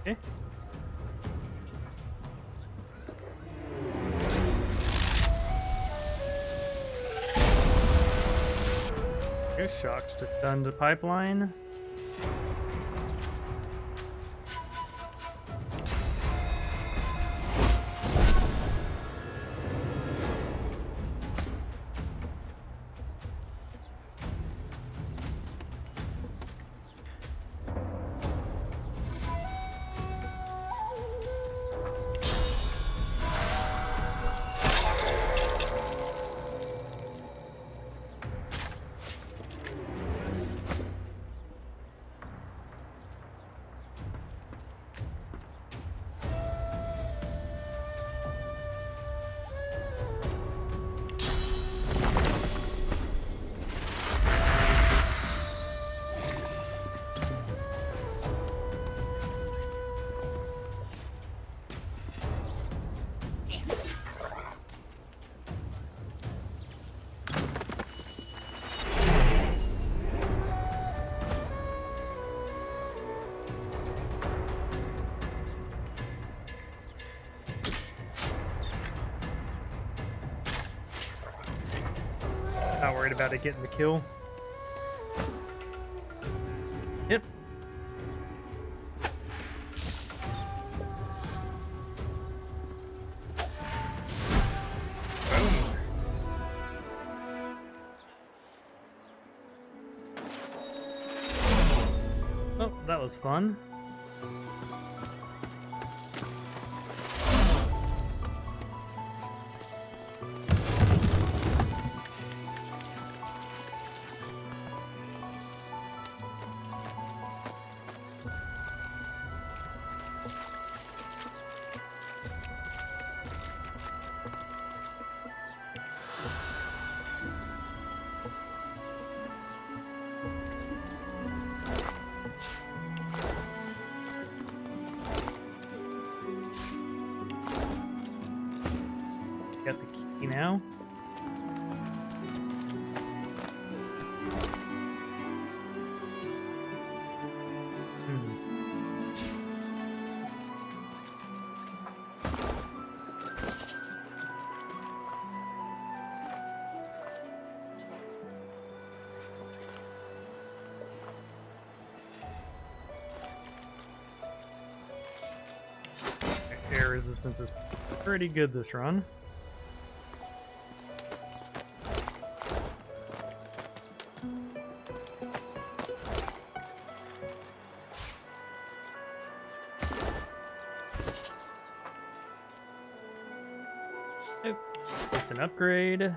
Okay. Shocked to stun the pipeline. Not worried about it getting the kill. Yep. Oh, that was fun. Got the key now. Air resistance is pretty good this run. It's an upgrade.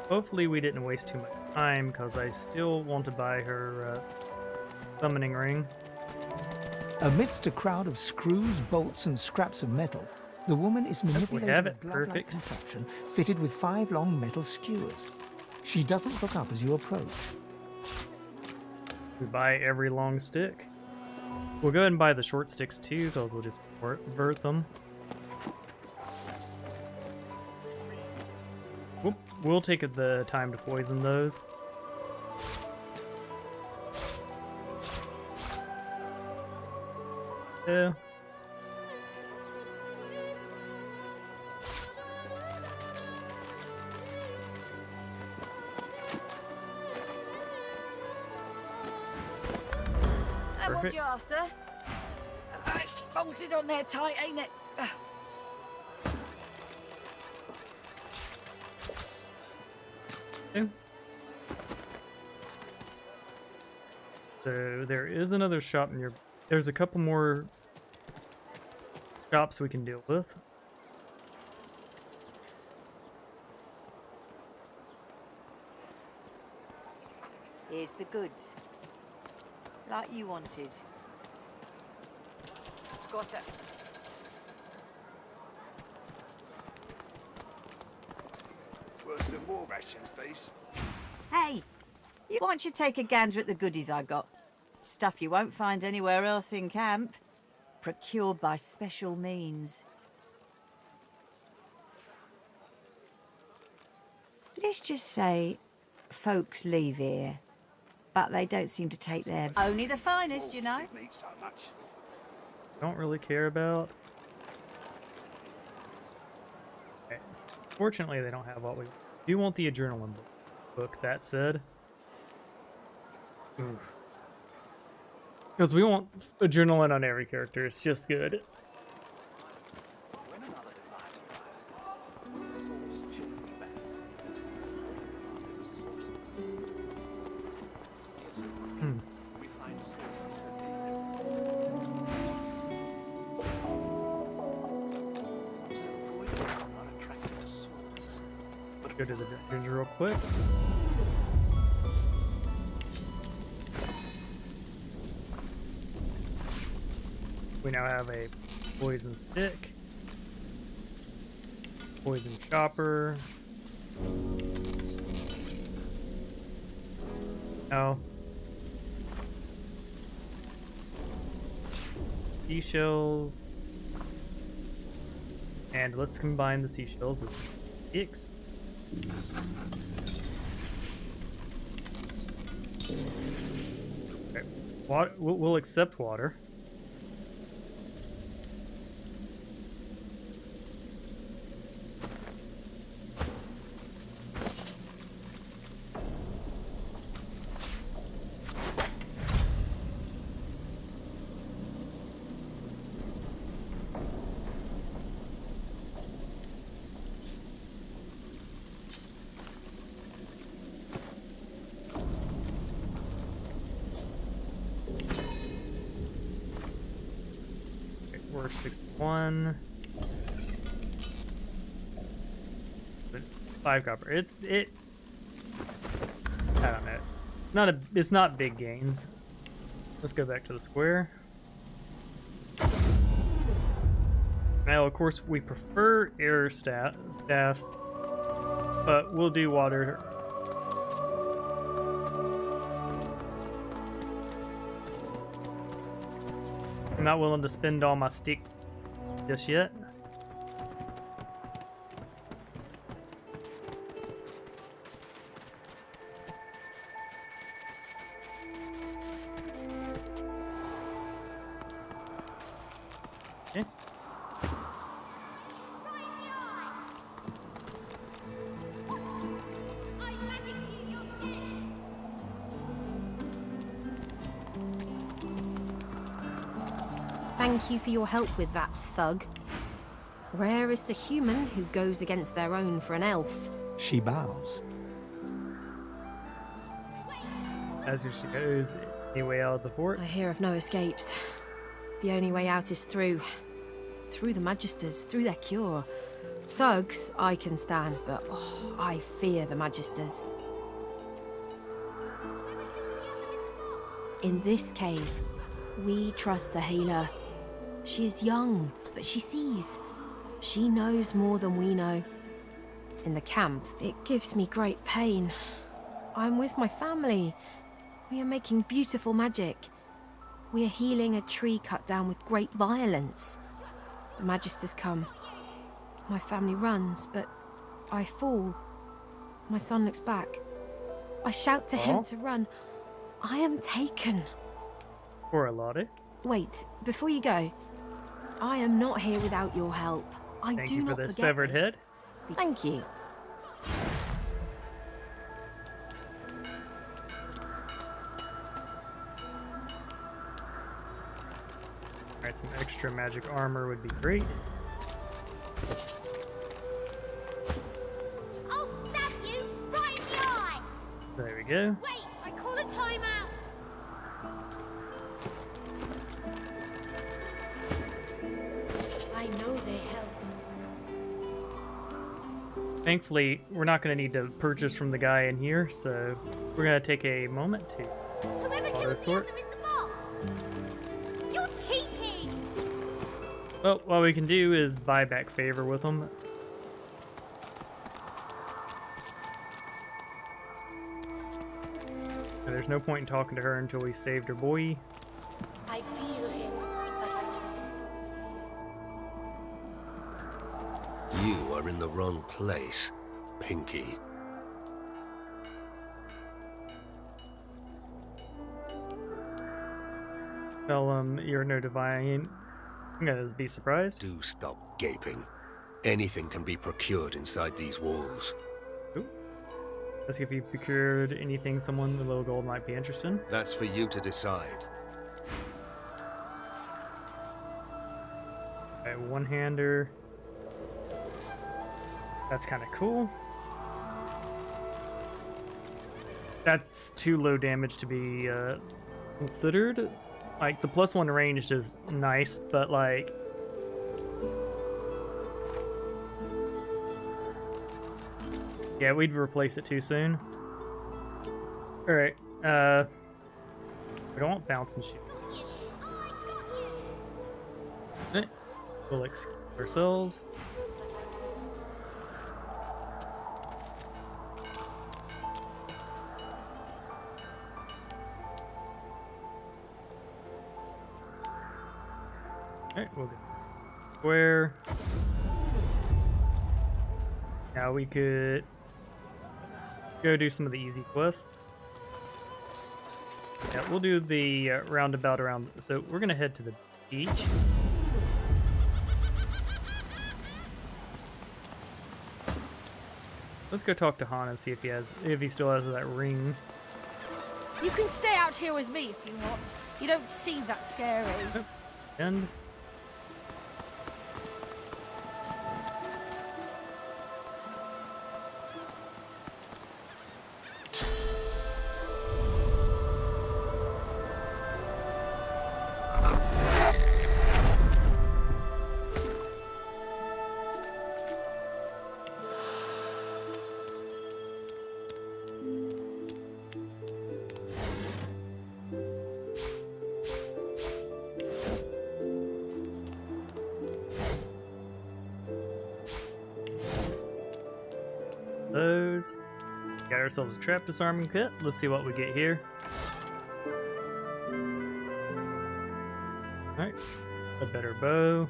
Hopefully we didn't waste too much time, because I still want to buy her summoning ring. Amidst a crowd of screws, bolts, and scraps of metal, the woman is manipulating a glove-like Perfect. contraption fitted with 5 long metal skewers. She doesn't look up as you approach. We buy every long stick. We'll go ahead and buy the short sticks too, because we'll just convert them. Whoop. We'll take the time to poison those. Yeah. What you after? Bolted on there tight, ain't it? Okay. So there is another shop near. There's a couple more shops we can deal with. Here's the goods. Like you wanted. Got it. Worth some more rations, these. Psst. Hey! You want you take a gander at the goodies I got. Stuff you won't find anywhere else in camp. Procured by special means. Let's just say folks leave here, but they don't seem to take their... Only the finest, you know. So much. Don't really care about. Okay, so fortunately, they don't have what we do. Want the adrenaline book. That said, because we want adrenaline on every character. It's just good. Go to the dungeon real quick. We now have a poison stick, poison chopper. No. Seashells. And let's combine the seashells with sticks. Okay. We'll accept water. We're 61. 5 copper. I don't know. It's not big gains. Let's go back to the square. Now, of course, we prefer air staffs, but we'll do water. I'm not willing to spend all my stick just yet. Okay. Thank you for your help with that, thug. Rare is the human who goes against their own for an elf. She bows. As she goes, any way out of the fort? I hear of no escapes. The only way out is through. Through the Magisters, through their cure. Thugs, I can stand, but I fear the Magisters. In this cave, we trust the healer. She is young, but she sees. She knows more than we know. In the camp, it gives me great pain. I'm with my family. We are making beautiful magic. We are healing a tree cut down with great violence. The Magisters come. My family runs, but I fall. My son looks back. I shout to him to run. I am taken. Or a Lottie. Wait, before you go, I am not here without your help. Thank you for the severed head. Thank you. Alright, some extra magic armor would be great. I'll stab you right in the eye! There we go. Wait, I call a timeout! I know they help. Thankfully, we're not going to need to purchase from the guy in here, so we're going to take a moment to auto sort. You're cheating! Well, what we can do is buy back favor with them. And there's no point in talking to her until we saved her boy. I feel him, but You are in the wrong place, Pinky. Tell him you're no divine. I'm gonna be surprised. Do stop gaping. Anything can be procured inside these walls. Ooh. Ask if you've procured anything someone with low gold might be interested in. That's for you to decide. Okay, one-hander. That's kind of cool. That's too low damage to be considered. Like, the +1 ranged is nice, but like... yeah, we'd replace it too soon. Alright, we don't want bounce and shoot. Okay. We'll excuse ourselves. Alright, we'll go square. Now we could go do some of the easy quests. Yeah, we'll do the roundabout around. So we're gonna head to the beach. Let's go talk to Han and see if he still has that ring. You can stay out here with me if you want. You don't seem that scary. And those. Got ourselves a trap disarming kit. Let's see what we get here. Alright. A better bow.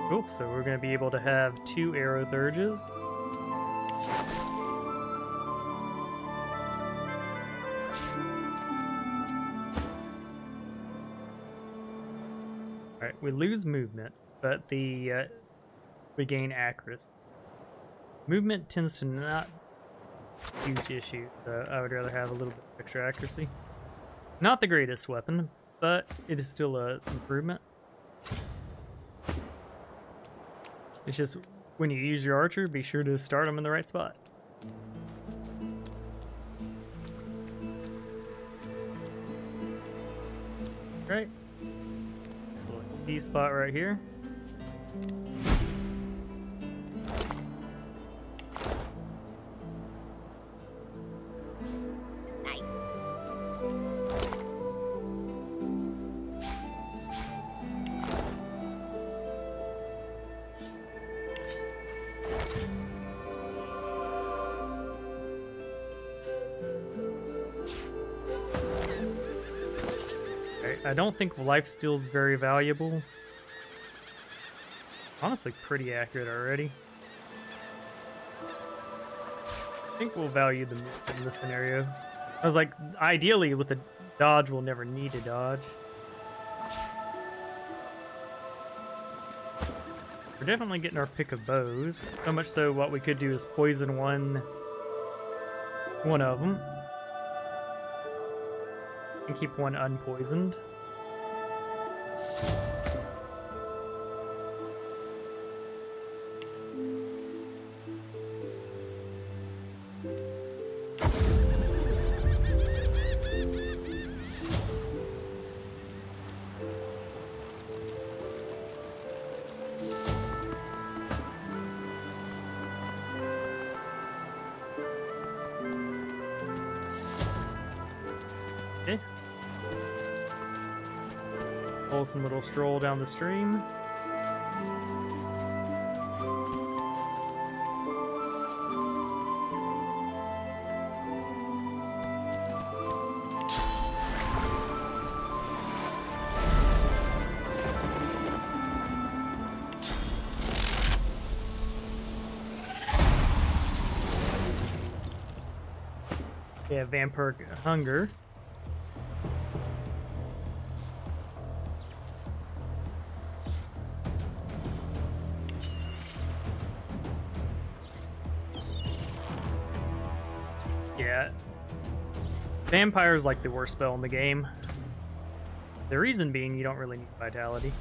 Cool, so we're going to be able to have 2 arrow thurges. Alright, we lose movement, but we gain accuracy. Movement tends to not be a huge issue, so I would rather have a little bit of extra accuracy. Not the greatest weapon, but it is still an improvement. It's just, when you use your archer, be sure to start them in the right spot. Right. This little key spot right here. I don't think lifesteal's very valuable. Honestly, pretty accurate already. I think we'll value the movement in this scenario. I was like, ideally with the dodge, we'll never need a dodge. We're definitely getting our pick of bows. So much so what we could do is poison one of them. And keep one unpoisoned. Okay. Pull some little stroll down the stream. Yeah, Vampire Hunger. Yeah. Vampire is like the worst spell in the game. The reason being you don't really need vitality.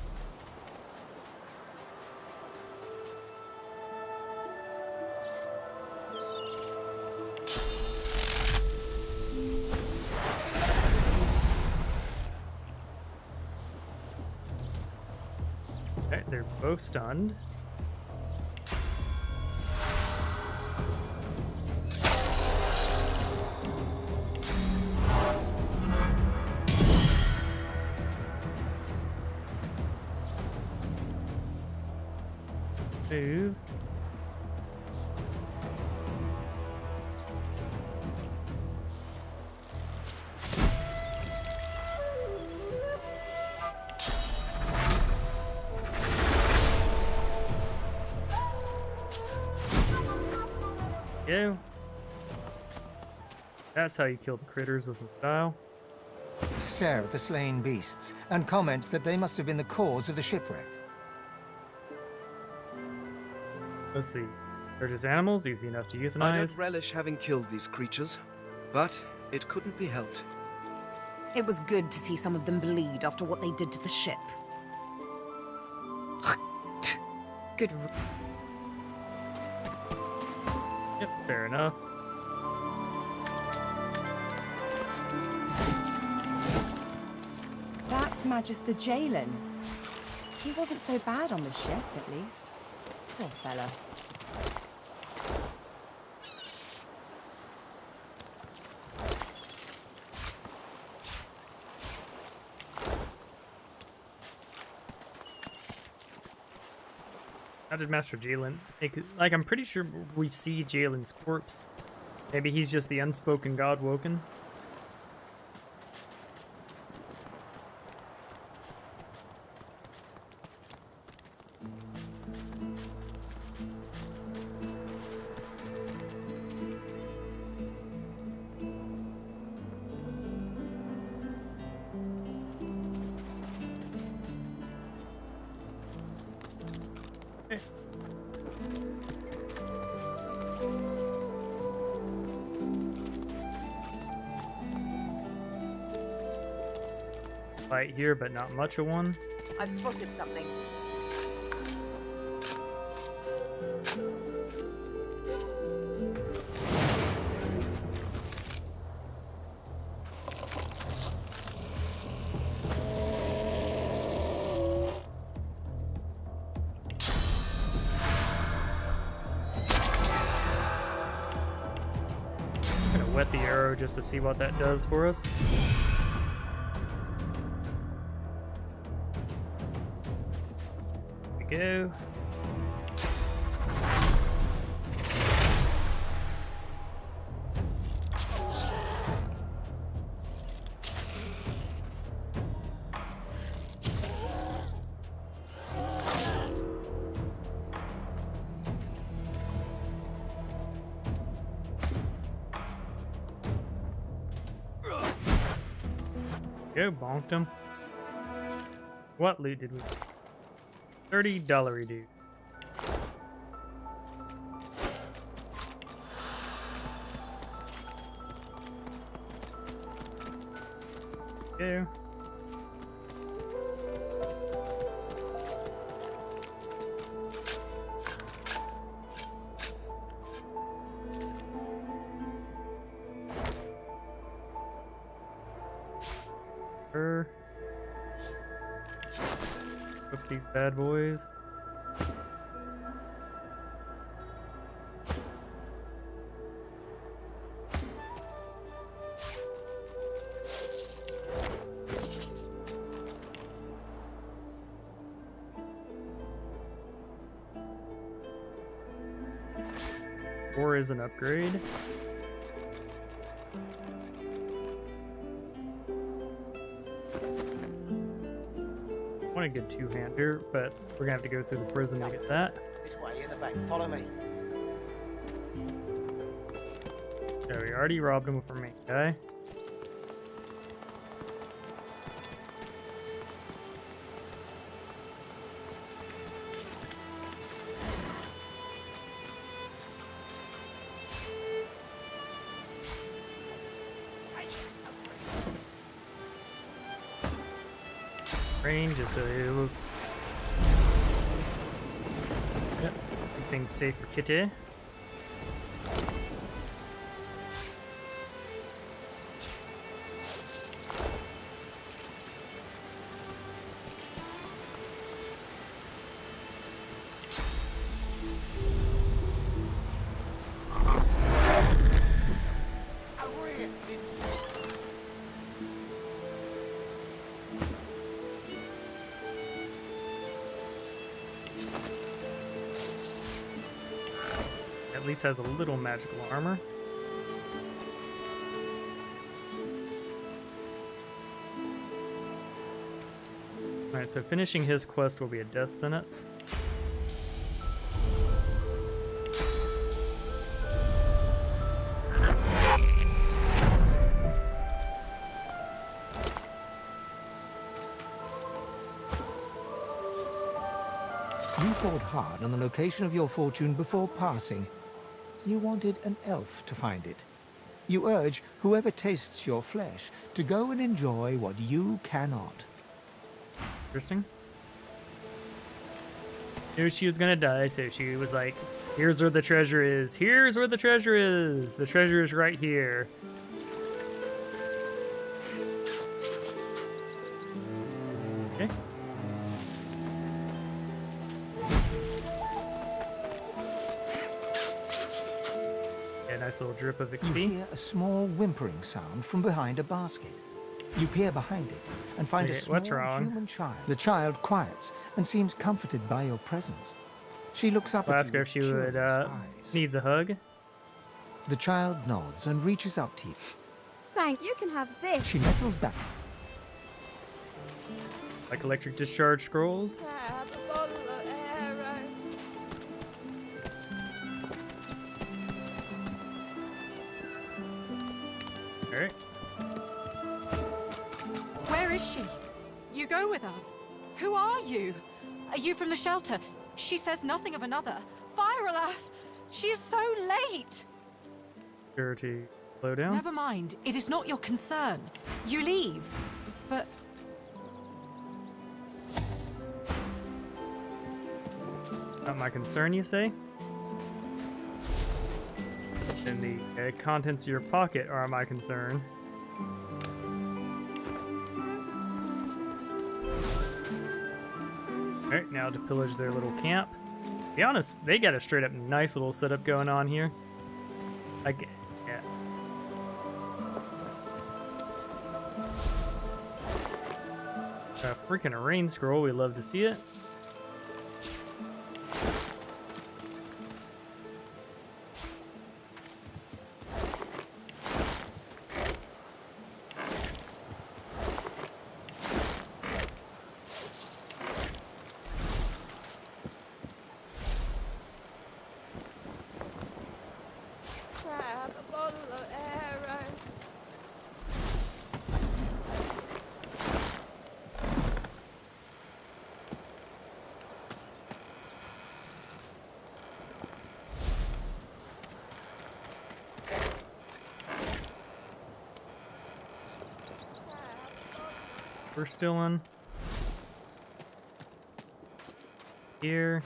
Okay, they're both stunned. Move. Go. That's how you kill the critters with some style. Stare at the slain beasts and comment that they must have been the cause of the shipwreck. Let's see. They're just animals, easy enough to euthanize. I don't relish having killed these creatures, but it couldn't be helped. It was good to see some of them bleed after what they did to the ship. Good. Yep, fair enough. That's Magister Jalen. He wasn't so bad on the ship, at least. Poor fella. How did Master Jalen? Like, I'm pretty sure we see Jalen's corpse. Maybe he's just the unspoken god woken. Fight here, but not much of one. I've spotted something. I'm gonna wet the arrow just to see what that does for us. Go. Go, bonked him. What loot did we get? $30 dude. Go. Cook these bad boys. Or is an upgrade. I want a good two-hander, but we're gonna have to go through the prison to get that. This way, in the back. Follow me. So we already robbed him with our main guy. Range just so they look. Yep, everything's safe for Kitty. At least has a little magical armor. Alright, so finishing his quest will be a death sentence. You thought hard on the location of your fortune before passing. You wanted an elf to find it. You urge whoever tastes your flesh to go and enjoy what you cannot. Interesting. Knew she was gonna die, so she was like, here's where the treasure is. Here's where the treasure is. The treasure is right here. Okay. Yeah, nice little drip of You XP. hear a small whimpering sound from behind a basket. You peer behind it and find a Okay, small what's wrong? human child. The child quiets and seems comforted by your presence. She looks up I'll at ask you her with if she would curious eyes. needs a hug. The child nods and reaches up to you. Thank you. Can have this. She nestles back. Like electric discharge scrolls. Have a bottle of arrow. Alright. Where is she? You go with us. Who are you? Are you from the shelter? She says nothing of another. Fire, alas! She is so late! Security. Slow down. Never mind. It is not your concern. You leave. But Not my concern, you say? And the contents of your pocket are my concern. Alright, now to pillage their little camp. To be honest, they got a straight up nice little setup going on here. Like, yeah. A freaking rain scroll, we love to see it. Grab a bottle of arrow. We're still in here.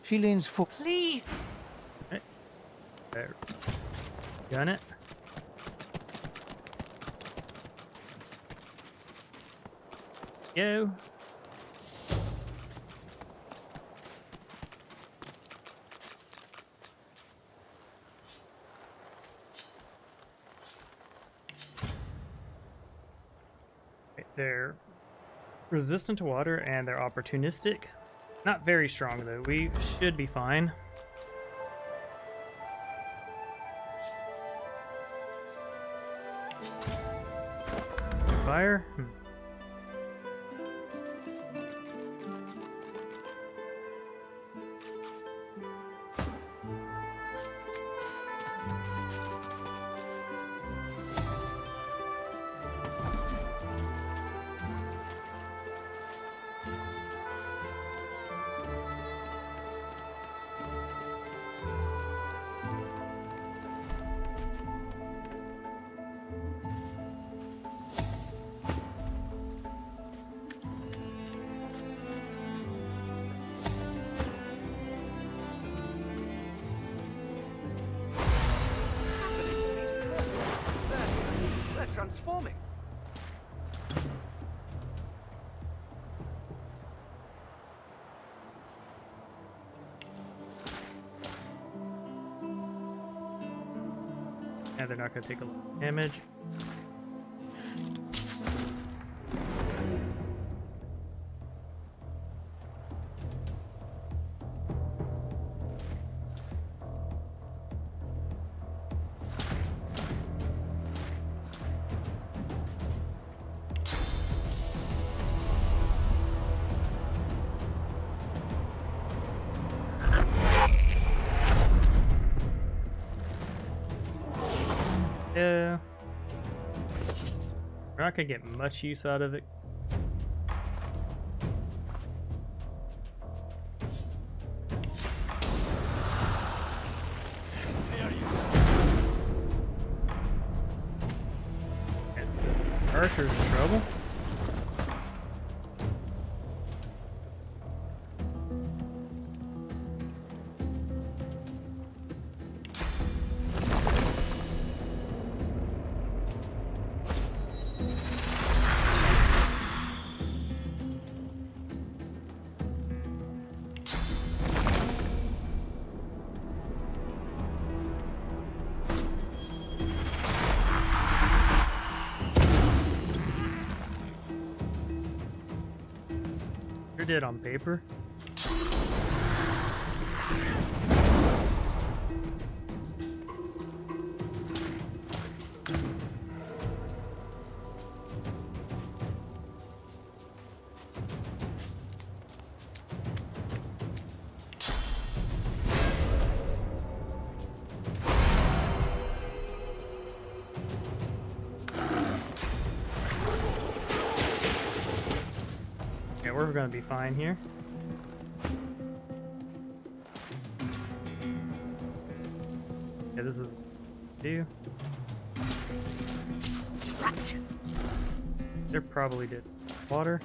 She leans forward. please. There. Done it. Go. They're resistant to water and they're opportunistic. Not very strong though. We should be fine. Fire? They're transforming. And they're not going to take a lot of damage. Yeah. We're not gonna get much use out of it. Archer's in trouble. Sure did on paper. Yeah, we're gonna be fine here. Yeah, this is do. Rat. They're probably did water.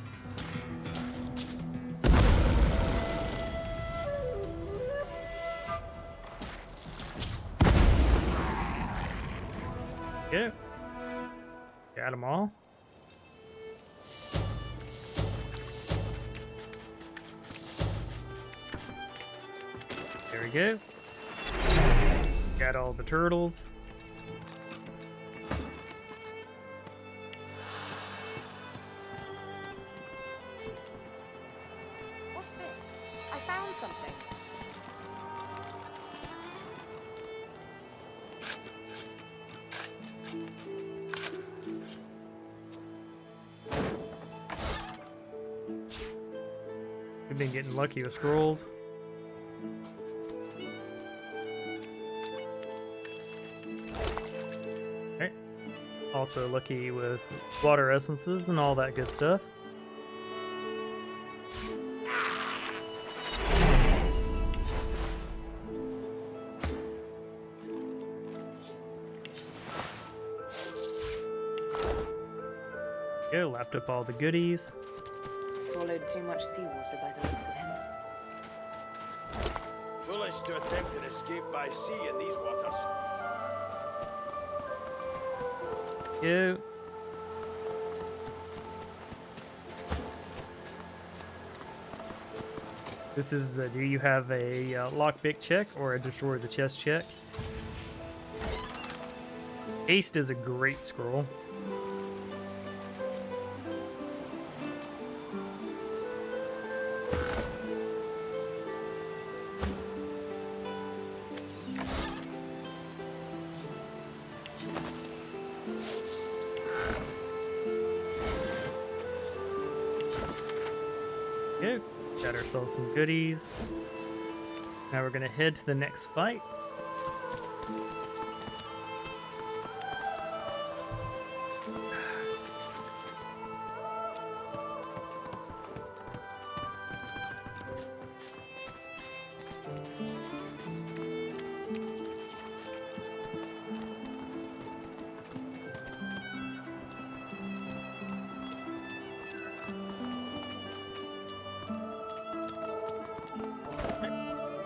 Yeah. Got them all. There we go. Got all the turtles. What's this? I found something. We've been getting lucky with scrolls. Okay. Also lucky with water essences and all that good stuff. Go, lapped up all the goodies. Swallowed too much seawater by the looks of him. Foolish to attempt an escape by sea in these waters. Go. This is the do you have a lockpick check or a destroy the chest check? Haste is a great scroll. Good. Got ourselves some goodies. Now we're gonna head to the next fight.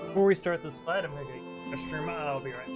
Before we start this fight, I'm gonna go restroom. I'll be right.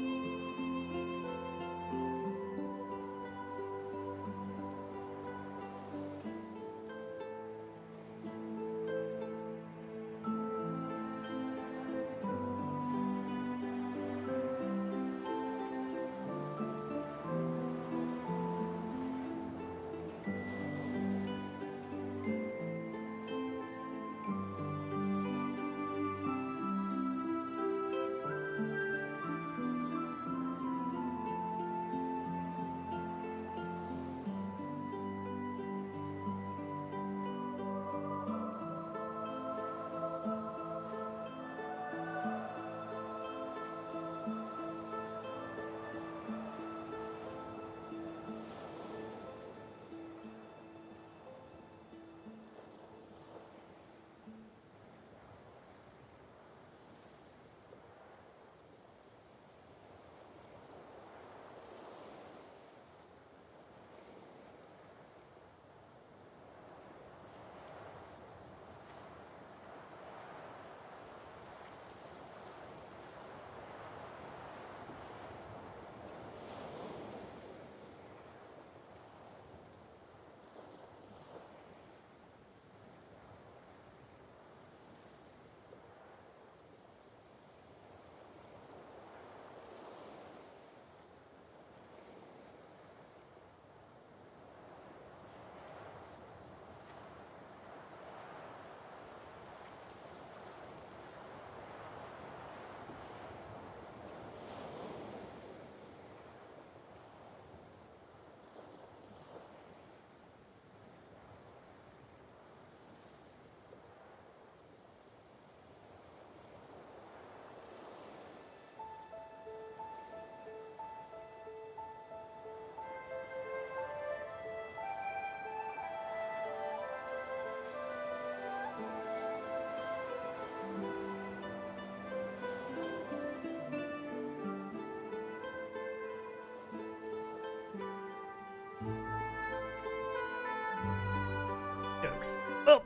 folks. Oh,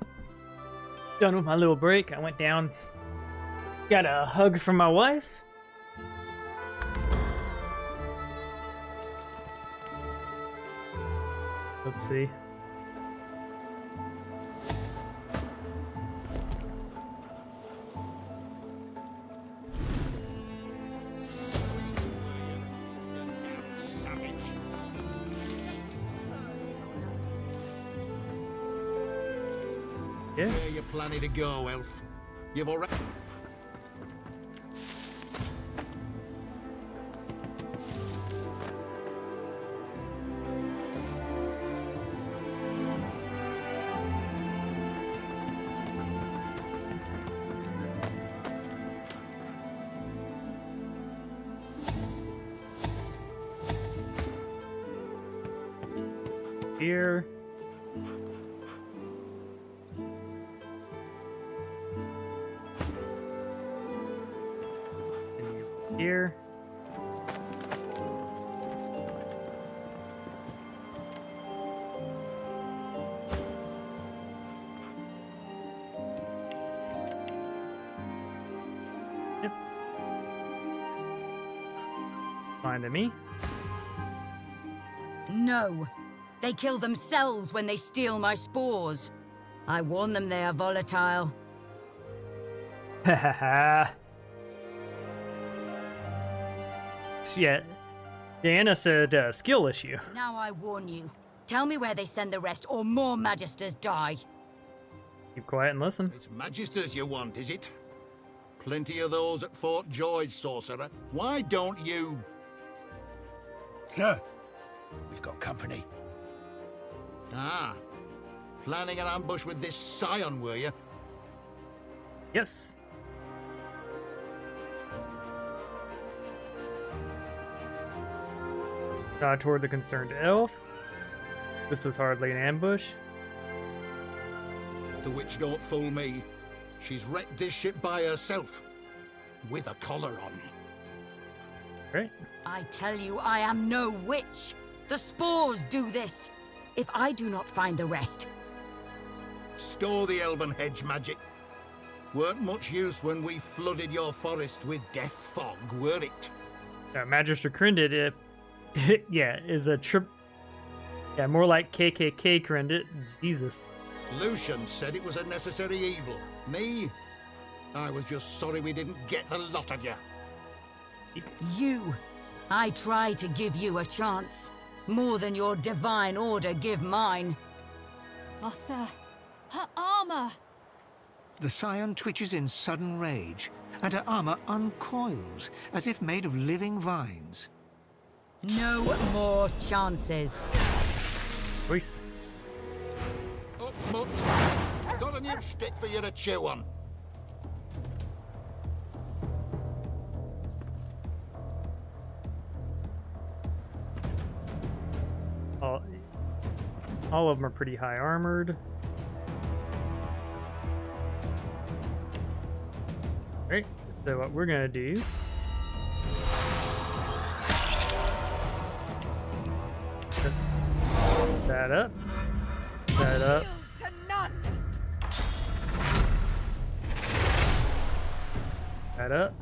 done with my little break. I went down, got a hug from my wife. Let's see. Yeah. Where you planning to go, elf? You've already... Here. Here. Yep. Fine to me. No. They kill themselves when they steal my spores. I warn them they are volatile. Ha ha ha. Yeah, Diana said skill issue. Now I warn you. Tell me where they send the rest, or more Magisters die. Keep quiet and listen. It's Magisters you want, is it? Plenty of those at Fort George, sorcerer. Why don't you... Sir, we've got company. Ah, planning an ambush with this scion, were you? Yes. Toward the concerned elf. This was hardly an ambush. The witch don't fool me. She's wrecked this ship by herself. With a collar on. Right. I tell you, I am no witch. The spores do this. If I do not find the rest... Store the elven hedge magic. Weren't much use when we flooded your forest with death fog, were it? Magister Crindit, yeah, is a trip. Yeah, more like KKK Crindit. Jesus. Lucian said it was a necessary evil. Me? I was just sorry we didn't get the lot of you. You. I try to give you a chance. More than your divine order give mine. Oh, sir. Her armor! The scion twitches in sudden rage, and her armor uncoils, as if made of living vines. No more chances. Voice. Up, mutt. Got a new stick for you to chew on. All of them are pretty high armored. Right, so what we're gonna do... That up. That up. To none. That up.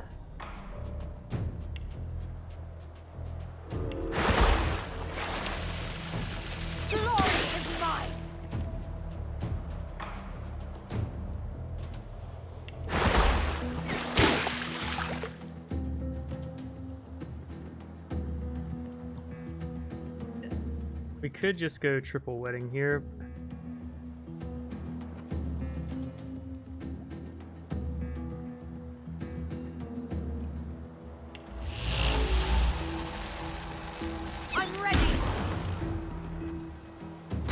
Glory is mine. We could just go triple wedding here. I'm ready.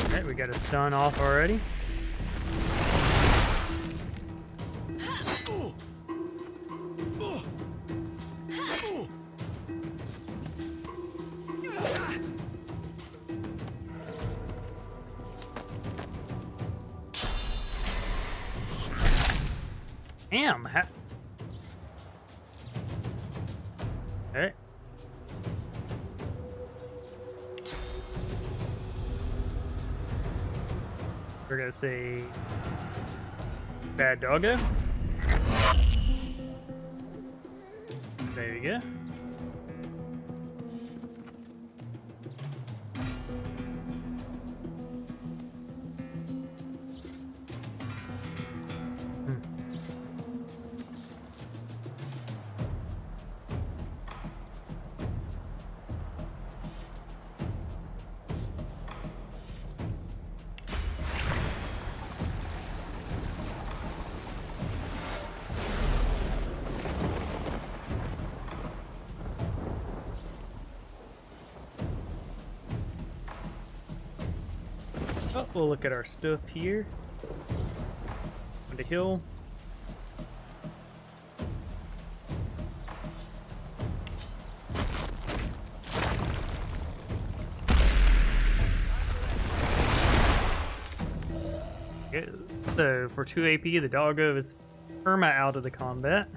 Alright, we got a stun off already. Damn. Alright. We're gonna say bad doggo. There you go. Oh, we'll look at our stuff here. On the hill. Okay, so for 2 AP, the doggo is perma out of the combat.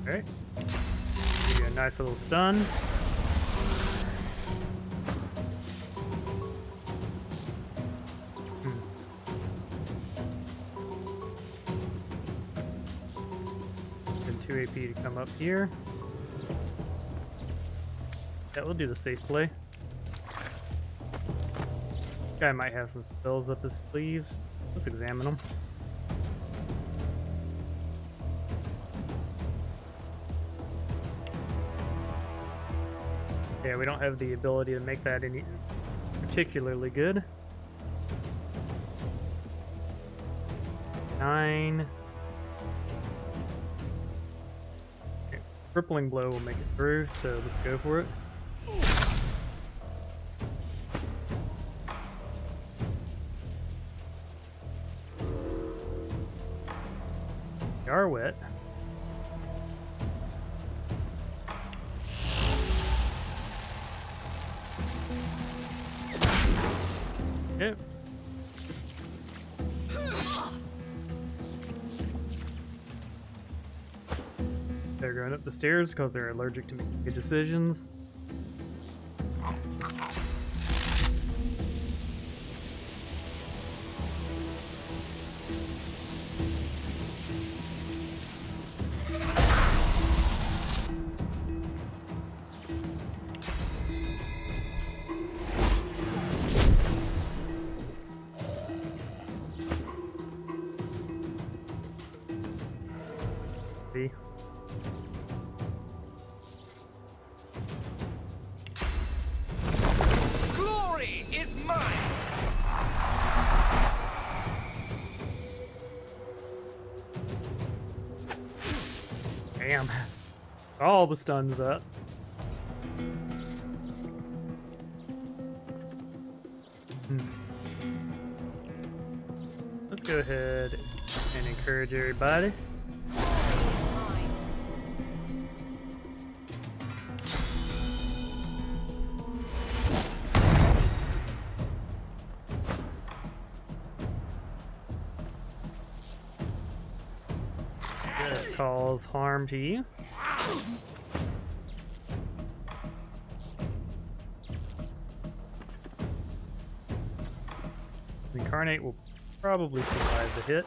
Okay. Give you a nice little stun. And 2 AP to come up here. That will do the safe play. Guy might have some spells up his sleeve. Let's examine them. Yeah, we don't have the ability to make that any particularly good. 9. Okay. Crippling blow will make it through, so let's go for it. We are wet. Okay. They're going up the stairs because they're allergic to making good decisions. See? Glory is mine. Damn. All the stuns up. Let's go ahead and encourage everybody. This cause harm to you. Incarnate will probably survive the hit.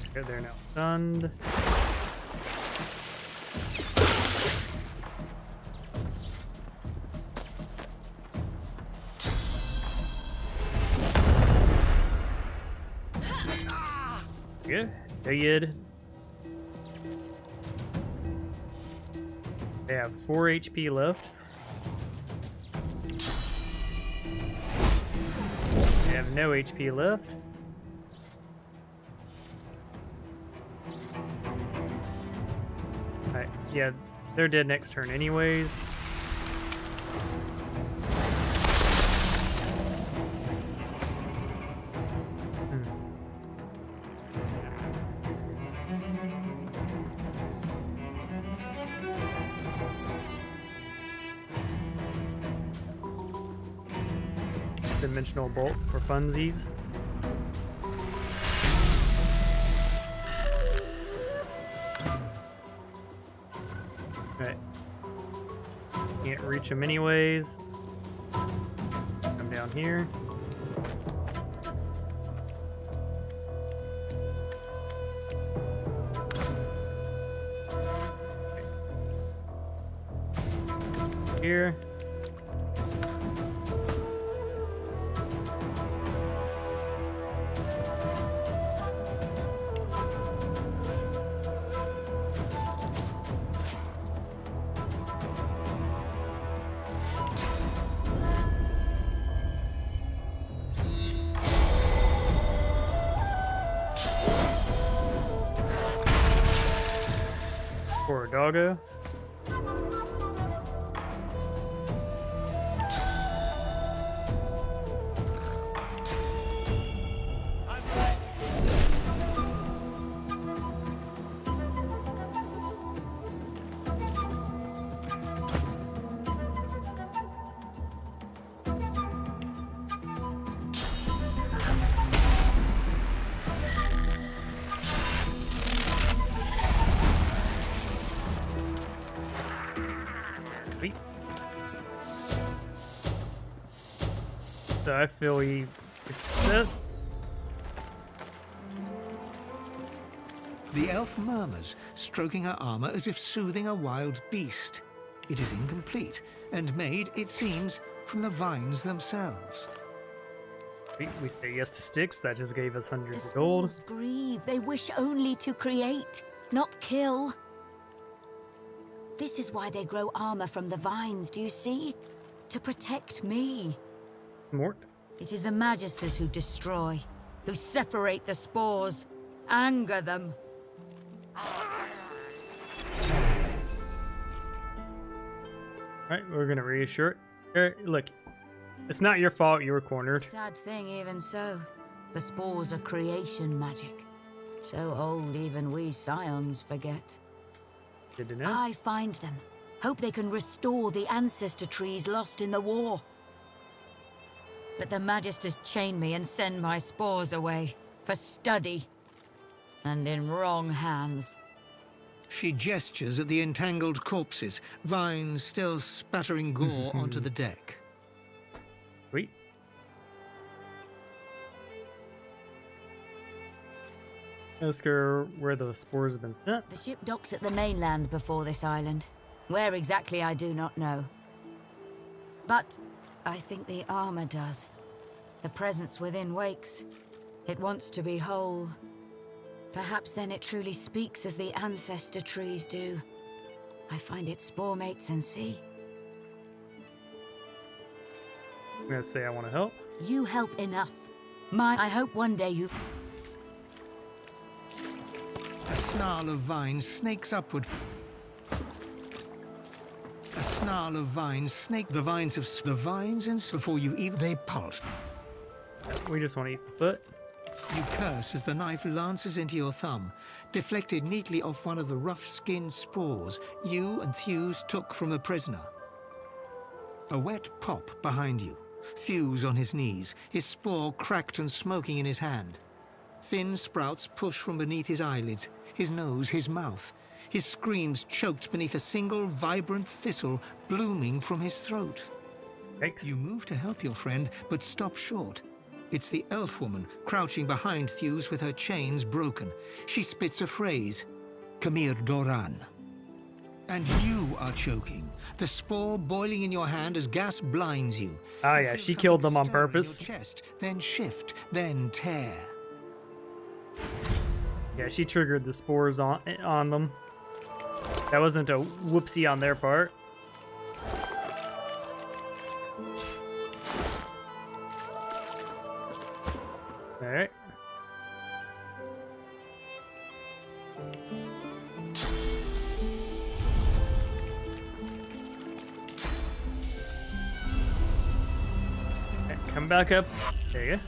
Okay, they're now stunned. Good. Dead. They have 4 HP left. They have no HP left. Yeah, they're dead next turn anyways. Dimensional bolt for funsies. Right. Can't reach him anyways. Come down here. Here. For a doggo. Sweet. So I feel it says The elf murmurs, stroking her armor as if soothing a wild beast. It is incomplete, and made, it seems, from the vines themselves. we say yes to sticks. That just gave us hundreds The of gold. spores grieve. They wish only to create, not kill. This is why they grow armor from the vines, do you see? To protect me. Mort. It is the Magisters who destroy, who separate the spores, anger them. Right, we're gonna reassure it. Look, it's not your fault you were cornered. Sad thing, even so. The spores are creation magic. So old even we scions forget. Good to know. I find them. Hope they can restore the ancestor trees lost in the war. But the Magisters chain me and send my spores away. For study. And in wrong hands. She gestures at the entangled corpses, vines still spattering gore onto the deck. Sweet. Let's go where the spores have been sent. The ship docks at the mainland before this island. Where exactly I do not know. But I think the armor does. The presence within wakes. It wants to be whole. Perhaps then it truly speaks as the ancestor trees do. I find its spore mates and see. I'm gonna say I want to help. You help enough. I hope one day you... A snarl of vines snakes upward. A snarl of vines snake the vines of the vines, and before you even they pulse. We just want to eat the foot. You curse as the knife lances into your thumb, deflected neatly off one of the rough-skinned spores you and Thews took from the prisoner. A wet pop behind you. Thews on his knees, his spore cracked and smoking in his hand. Thin sprouts push from beneath his eyelids, his nose, his mouth. His screams choked beneath a single vibrant thistle blooming from his throat. Thanks. You move to help your friend, but stop short. It's the elf woman crouching behind Thews with her chains broken. She spits a phrase, Kamir Doran. And you are choking, the spore boiling in your hand as gas blinds you. Ah, yeah, she killed them on purpose. In your chest, then shift, then tear. Yeah, she triggered the spores on them. That wasn't a whoopsie on their part. All right. Come back up. There you go.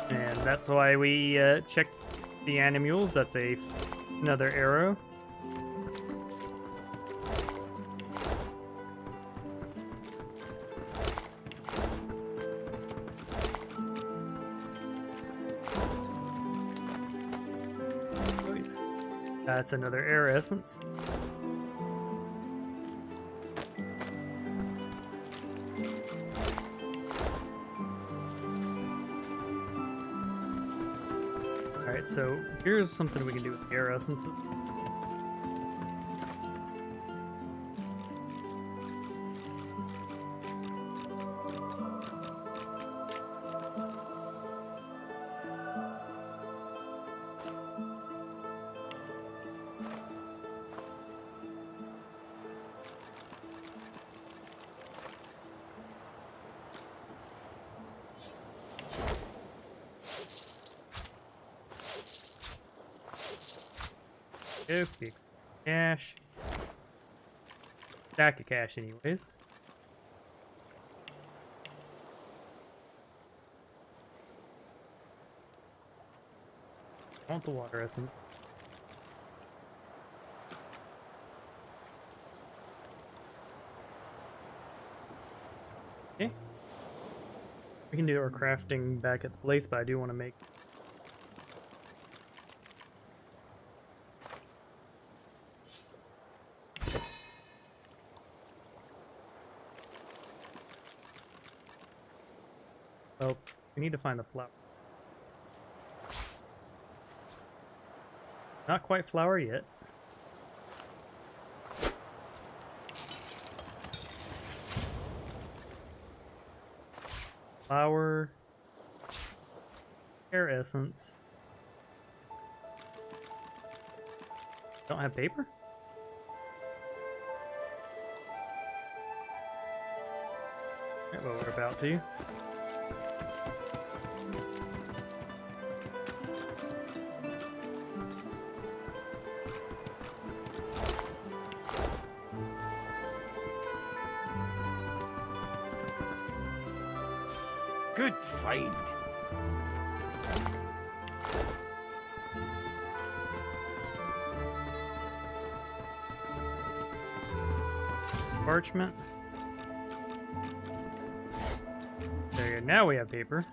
And that's why we checked the animals. That's another arrow. That's another air essence. Alright, so here's something we can do with the air essence. Big cash. Stack of cash anyways. I want the water essence. Okay. We can do our crafting back at the place, but I do want to make oh, we need to find the flower. Not quite flower yet. Flower. Air essence. Don't have paper? Alright, well, we're about to. Good find. Parchment. There you go. Now we have paper.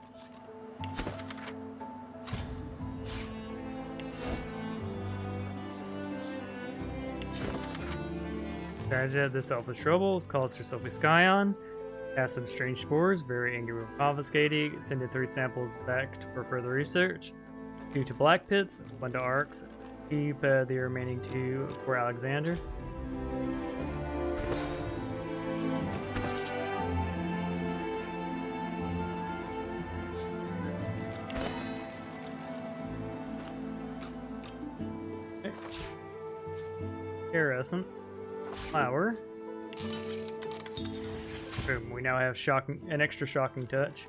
Strategy, this elf is trouble. Calls herself a Skyon. Has some strange spores. Very angry with confiscating. Sending 3 samples back for further research. 2 to Black Pits. 1 to Arcs. Keep the remaining 2 for Alexander. Air essence, flower. Boom, we now have an extra shocking touch.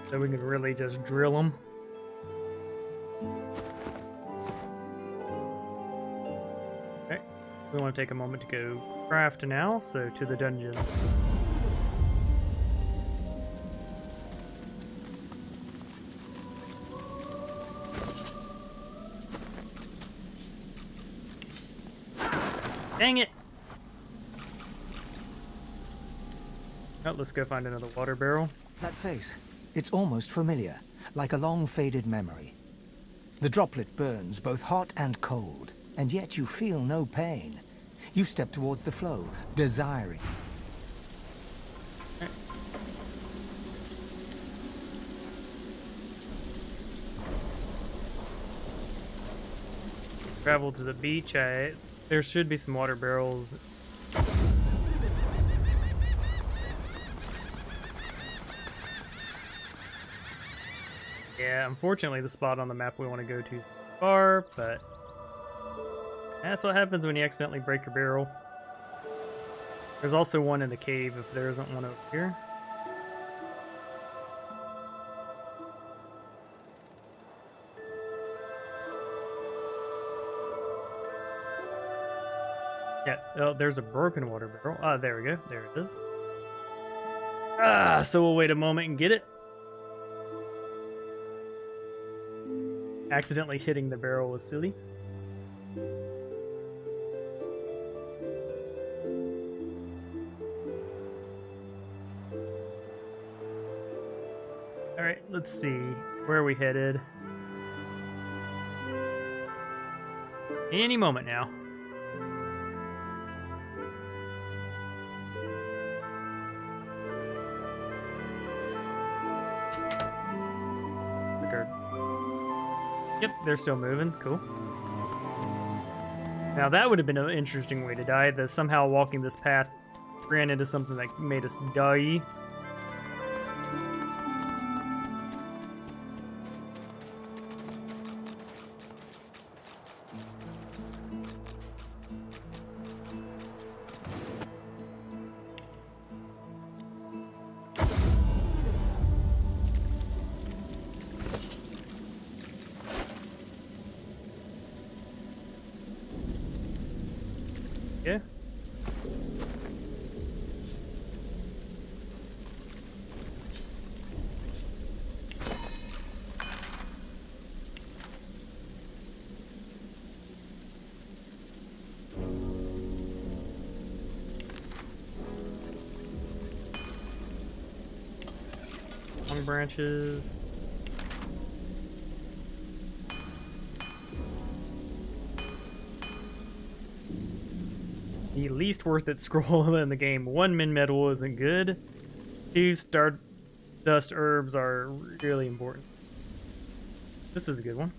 So we can really just drill them. Okay, we want to take a moment to go craft now, so to the dungeon. Dang it! Oh, let's go find another water barrel. That face, it's almost familiar, like a long faded memory. The droplet burns both hot and cold, and yet you feel no pain. You step towards the flow, desiring. Travel to the beach. There should be some water barrels. Yeah, unfortunately the spot on the map we want to go to is far, but that's what happens when you accidentally break your barrel. There's also one in the cave if there isn't one over here. Yeah. Oh, there's a broken water barrel. Ah, there we go. There it is. Ah, so we'll wait a moment and get it. Accidentally hitting the barrel was silly. Alright, let's see. Where are we headed? Any moment now. Yep, they're still moving. Cool. Now that would have been an interesting way to die, that somehow walking this path ran into something that made us die. Yeah. Long branches. The least worth it scroll in the game. 1 min medal isn't good. 2 stardust herbs are really important. This is a good one.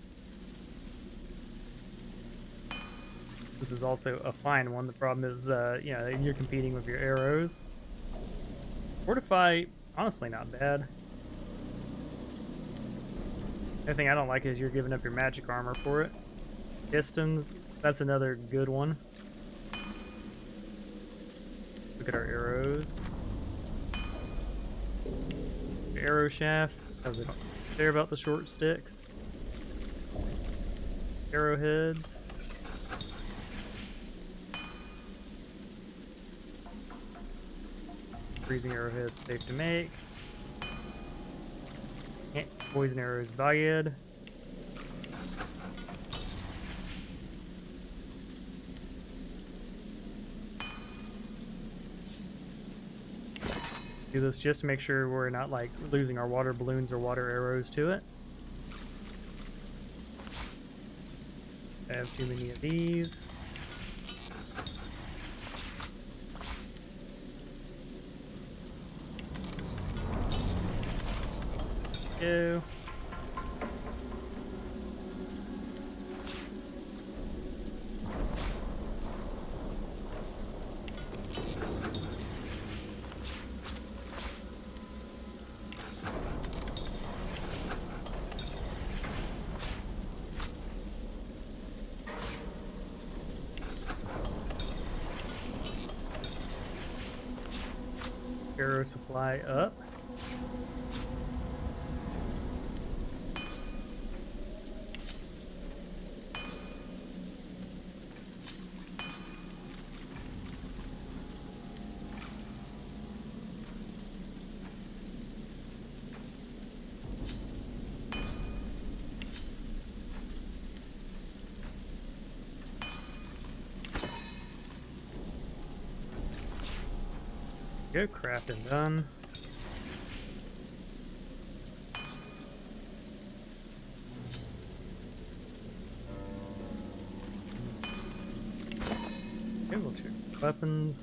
This is also a fine one. The problem is, you know, you're competing with your arrows. Fortify, honestly, not bad. The thing I don't like is you're giving up your magic armor for it. Pistons, that's another good one. Look at our arrows. Arrow shafts. Oh, they don't care about the short sticks. Arrowheads. Freezing arrowheads safe to make. Poison arrows bad. Do this just to make sure we're not like losing our water balloons or water arrows to it. I have too many of these. Go. Arrow supply up. Go, crafting done. Okay, we'll check weapons.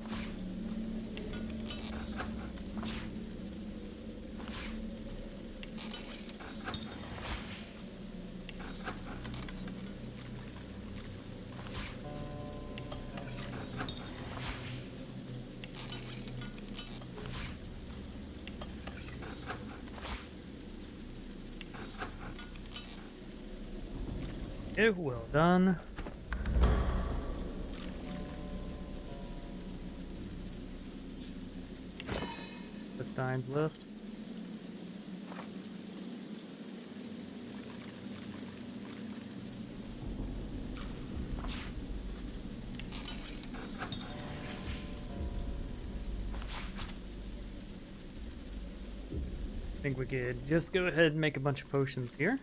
Okay, well done. Steins left. think we could just go ahead and make a bunch of potions here.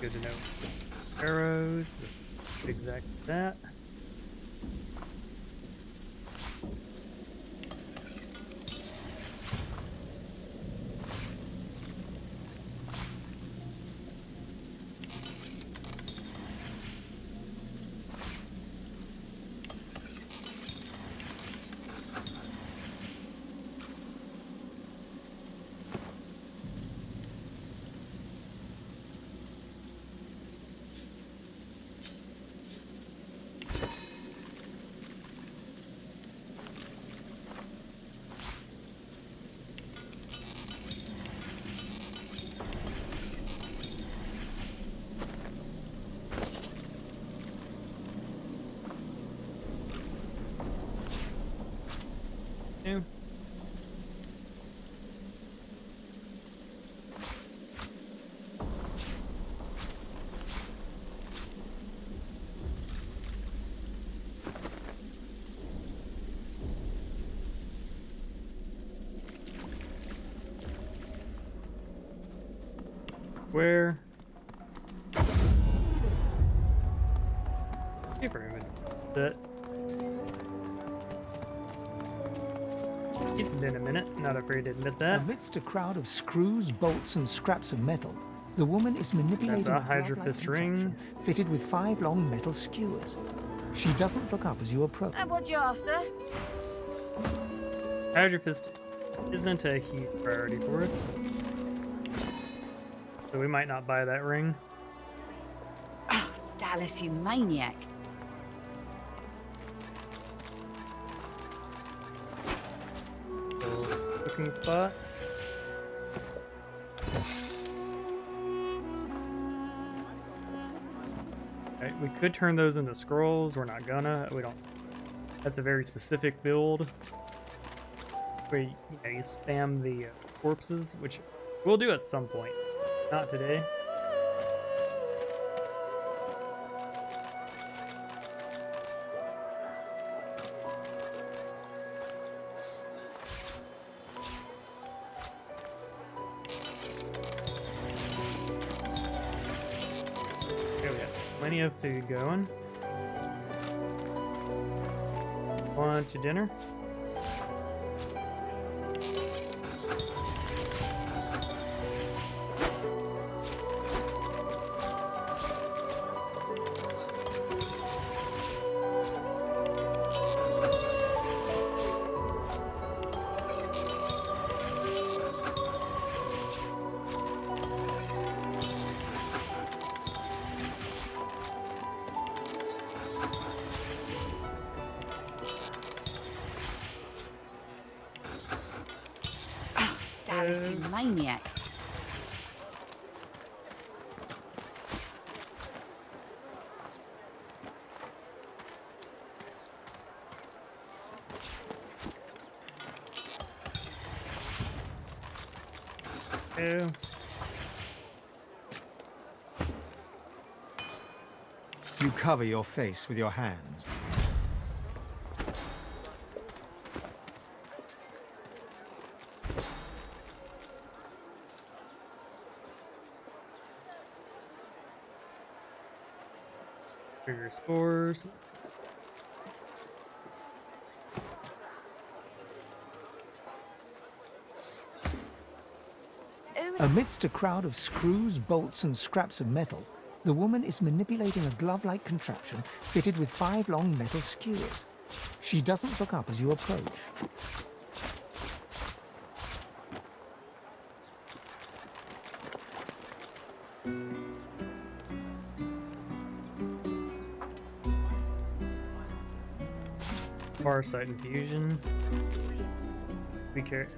Good to know. Arrows, exactly that. Yeah. Where? Paper image. That. It's been a minute, not afraid to admit that. Amidst a crowd of screws, bolts, and scraps of metal, the woman is manipulating That's a Hydra fist ring fitted with 5 long metal skewers. She doesn't look up as you approach. And what you after? Hydra fist isn't a huge priority for us, so we might not buy that ring. Oh, Dallas, you maniac. Looking spot. Right, we could turn those into scrolls. We're not gonna. We don't. That's a very specific build where you spam the corpses, which we'll do at some point. Not today. Plenty of food going. Lunch and dinner. Dallas, you maniac. Ew. You cover your face with your hands. Trigger spores. Amidst a crowd of screws, bolts, and scraps of metal, the woman is manipulating a glove-like contraption fitted with 5 long metal skewers. She doesn't look up as you approach. Farsight infusion.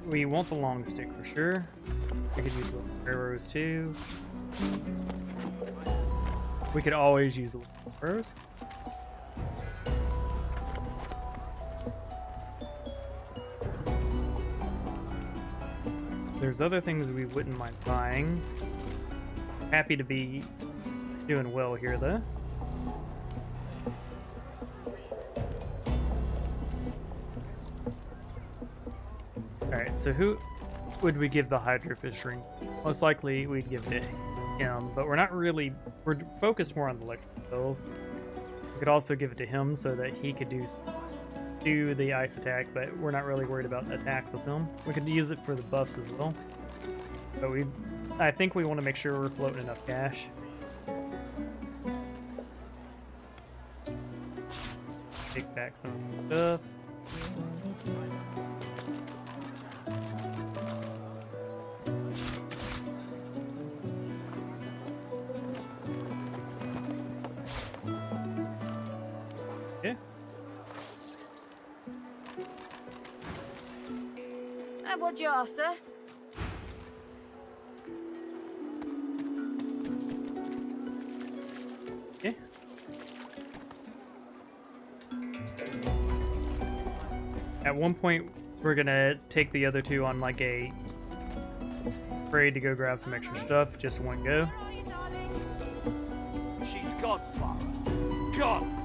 We want the long stick for sure. We could use arrows too. We could always use the arrows. There's other things we wouldn't mind buying. Happy to be doing well here, though. Alright, so who would we give the Hydrofish ring? Most likely we'd give it to him, but we're not really... We're focused more on the electrical spells. We could also give it to him so that he could do the ice attack, but we're not really worried about attacks with him. We could use it for the buffs as well. But I think we want to make sure we're floating enough cash. Take back some stuff. Yeah. And what you after? Yeah. At one point, we're gonna take the other two on like a parade to go grab some extra stuff, just one go. She's gone, Father. Gone.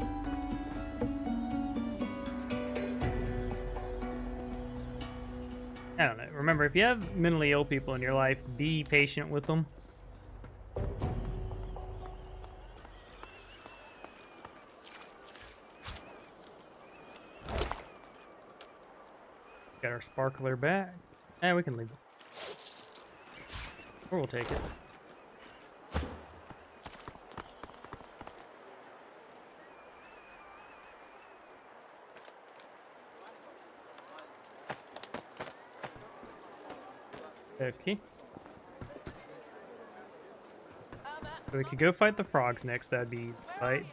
I don't know. Remember, if you have mentally ill people in your life, be patient with them. Got our sparkler back. We can leave this. Or we'll take it. Okay. So we could go fight the frogs next. That'd be easy to fight.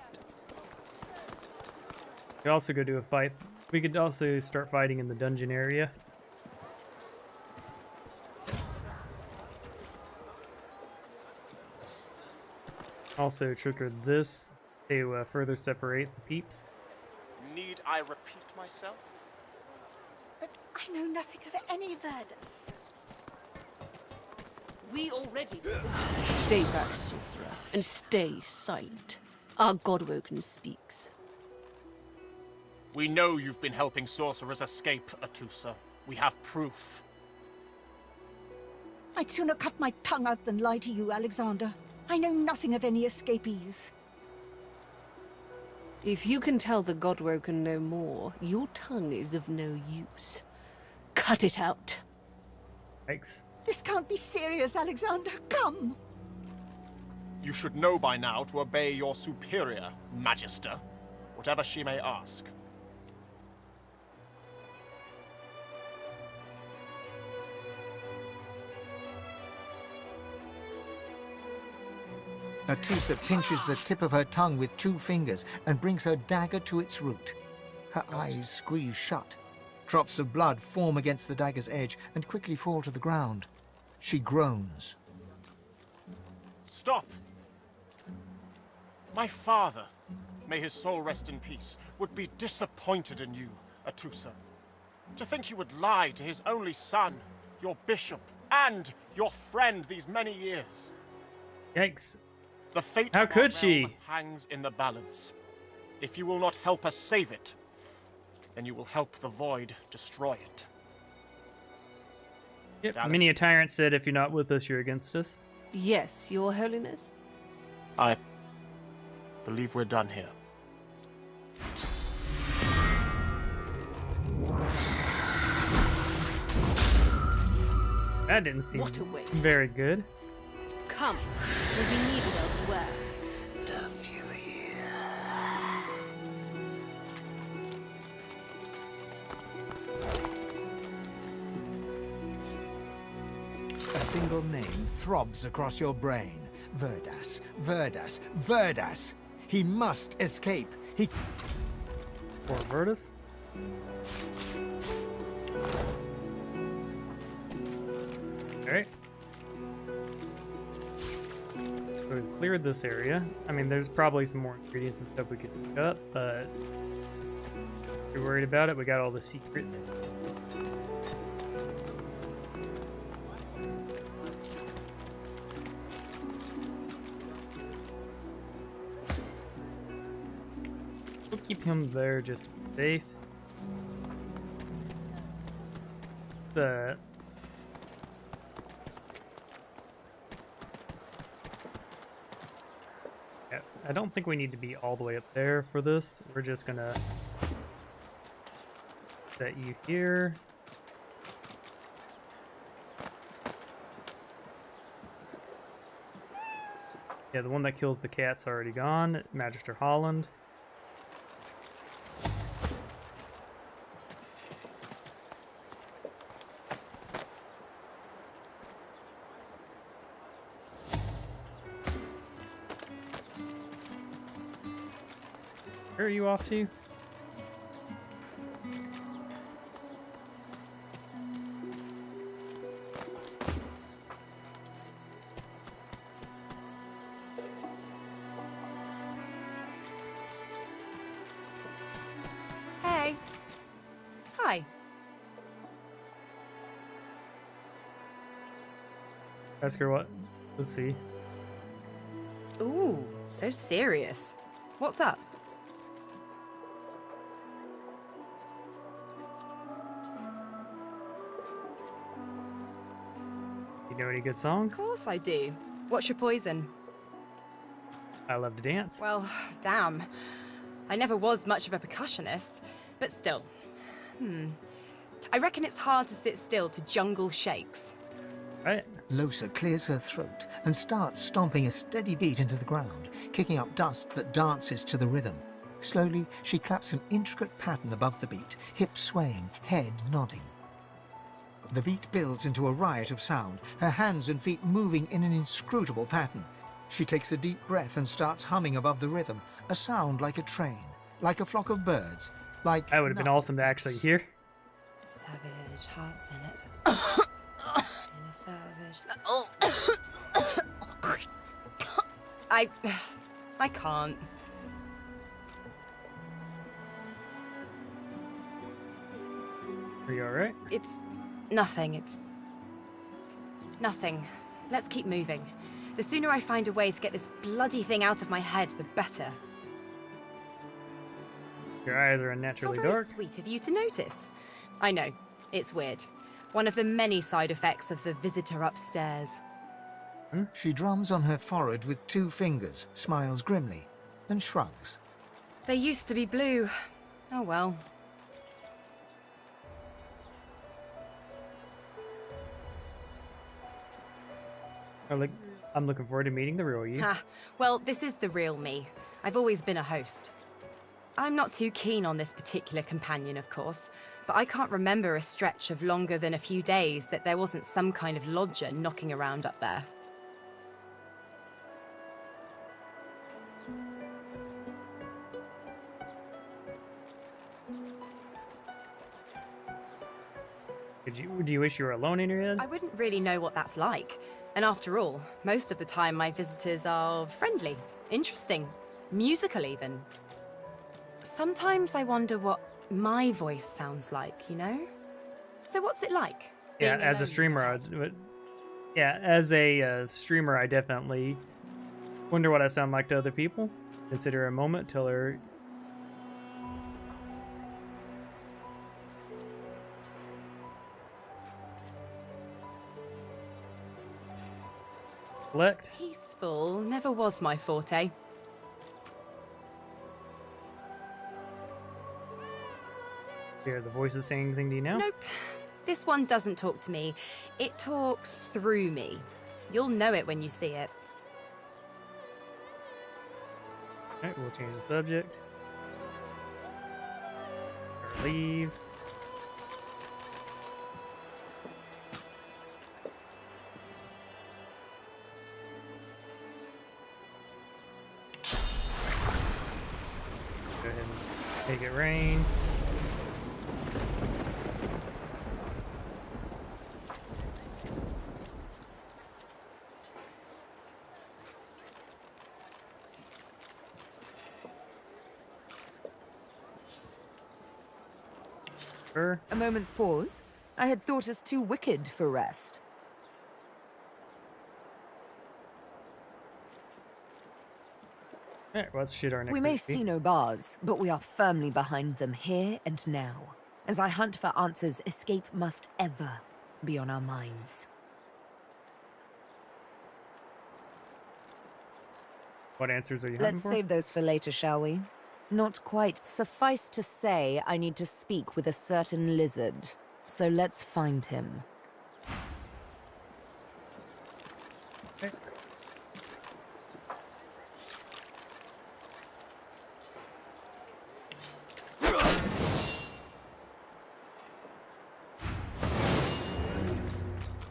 We could also go do a fight. We could also start fighting in the dungeon area. Also trigger this to further separate the peeps. Need I repeat myself? But I know nothing of any Verdus. We already... Stay back, sorcerer, and stay silent. Our Godwoken speaks. We know you've been helping sorcerers escape, Atusa. We have proof. I'd sooner cut my tongue out than lie to you, Alexander. I know nothing of any escapees. If you can tell the Godwoken no more, your tongue is of no use. Cut it out. Thanks. This can't be serious, Alexander. Come! You should know by now to obey your superior, Magister, whatever she may ask. Atusa pinches the tip of her tongue with 2 fingers and brings her dagger to its root. Her eyes squeeze shut. Drops of blood form against the dagger's edge and quickly fall to the ground. She groans. Stop! My father, may his soul rest in peace, would be disappointed in you, Atusa. To think you would lie to his only son, your bishop, and your friend these many years. Yikes. The fate How of our could she? realm hangs in the balance. If you will not help us save it, then you will help the Void destroy it. Yep. Daleth. Many a tyrant said, if you're not with us, you're against us. Yes, your holiness. I believe we're done here. That didn't seem What a waste. very good. Come. We'll be needed elsewhere. A single name throbs across your brain. Verdas, Verdas, Verdas. He must escape. He... For Verdas? Alright. cleared this area. I mean, there's probably some more ingredients and stuff we could pick up, but if you're worried about it, we got all the secrets. We'll keep him there just to be safe. Yeah, I don't think we need to be all the way up there for this. We're just gonna set you here. Yeah, the one that kills the cat's already gone. Magister Holland. Where are you off to? Hey. Hi. Ask her what? Let's see. Ooh, so serious. What's up? You know any good songs? Of course I do. What's your poison? I love to dance. Well, damn. I never was much of a percussionist, but still. I reckon it's hard to sit still to jungle shakes. Right. Losa clears her throat and starts stomping a steady beat into the ground, kicking up dust that dances to the rhythm. Slowly, she claps an intricate pattern above the beat, hips swaying, head nodding. The beat builds into a riot of sound, her hands and feet moving in an inscrutable pattern. She takes a deep breath and starts humming above the rhythm, a sound like a train, like a flock of birds, like that would have been awesome to actually hear. Savage hearts in it. In a savage. Oh. I can't. Are you alright? It's nothing. It's nothing. Let's keep moving. The sooner I find a way to get this bloody thing out of my head, the better. Your eyes are unnaturally How very dark. sweet of you to notice. I know, it's weird. One of the many side effects of the visitor upstairs. She drums on her forehead with 2 fingers, smiles grimly, and shrugs. They used to be blue. Oh well. I'm looking forward to meeting the real you. Ha, well, this is the real me. I've always been a host. I'm not too keen on this particular companion, of course, but I can't remember a stretch of longer than a few days that there wasn't some kind of lodger knocking around up there. Do you wish you were alone in your head? I wouldn't really know what that's like. And after all, most of the time my visitors are friendly, interesting, musical even. Sometimes I wonder what my voice sounds like, you know? So what's it like? Yeah, being as a alone? streamer, as a streamer, I definitely wonder what I sound like to other people. Consider a moment till they're... Collect. Peaceful never was my forte. Hear the voices saying anything to you now? Nope. This one doesn't talk to me. It talks through me. You'll know it when you see it. Alright, we'll change the subject. Or leave. Go ahead and make it rain. Sure. A moment's pause. I had thought us too wicked for rest. Alright, let's shoot our next We may movie. see no bars, but we are firmly behind them here and now. As I hunt for answers, escape must ever be on our minds. What answers are you hunting Let's for? save those for later, shall we? Not quite. Suffice to say, I need to speak with a certain lizard. So let's find him. Okay.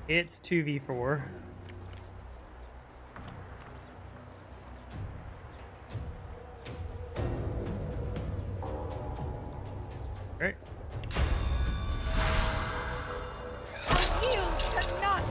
It's 2v4. Great. Yield to none!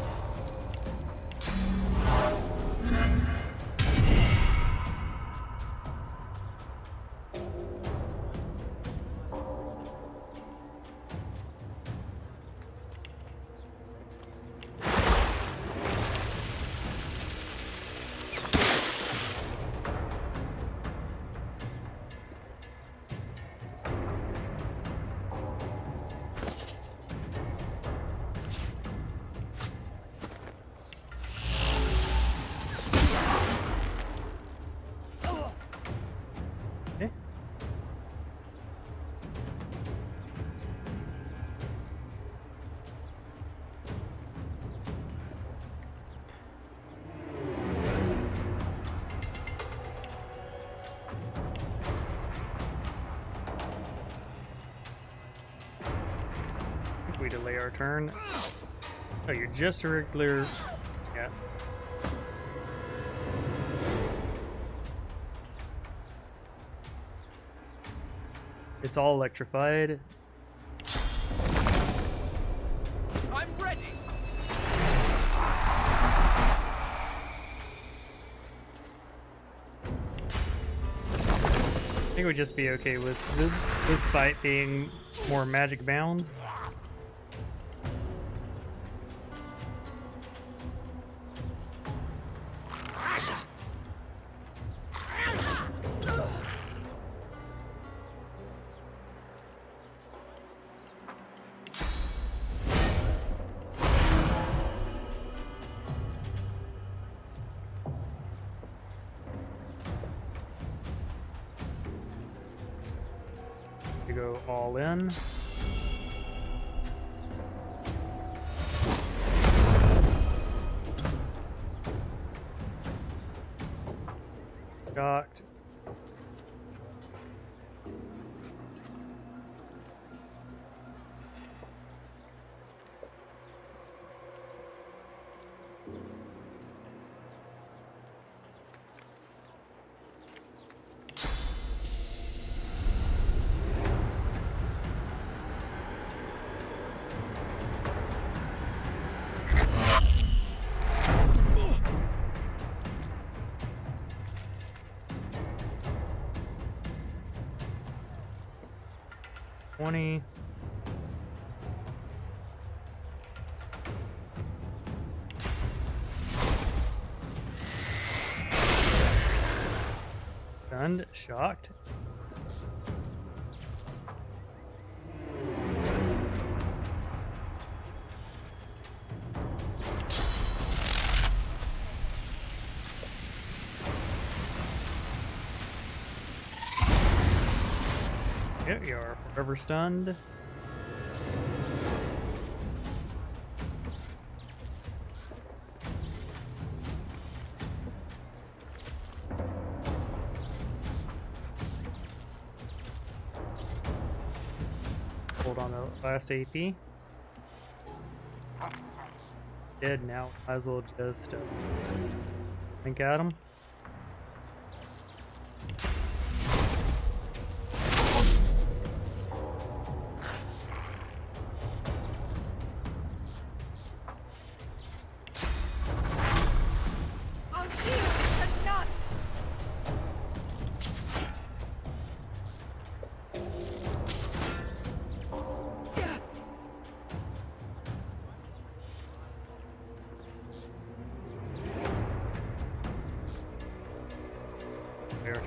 Okay. I think we delay our turn. Oh, you're just a regular. Yeah. It's all electrified. I'm ready. I think we'd just be okay with this fight being more magic bound. To go all in. Shocked. $20. Stunned, shocked. Yep, you are forever stunned. Hold on the last AP. Dead now. Might as well just think at him. I'll yield to none!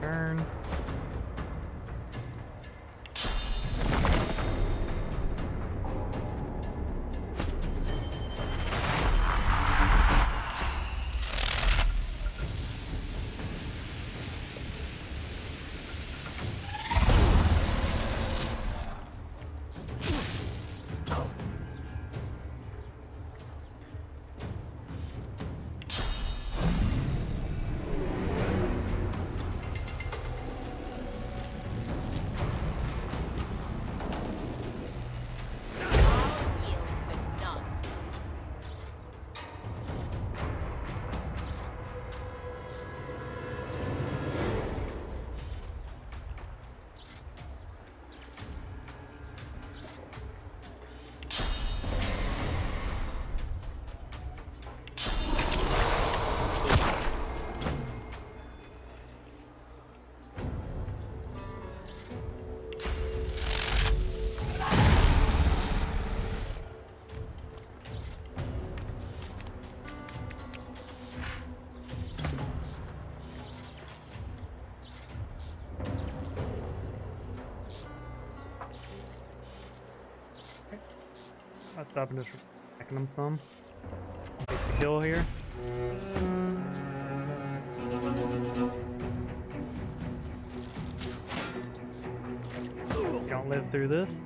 Turn. I'll stop and just attacking them some. Take the kill here. Don't live through this.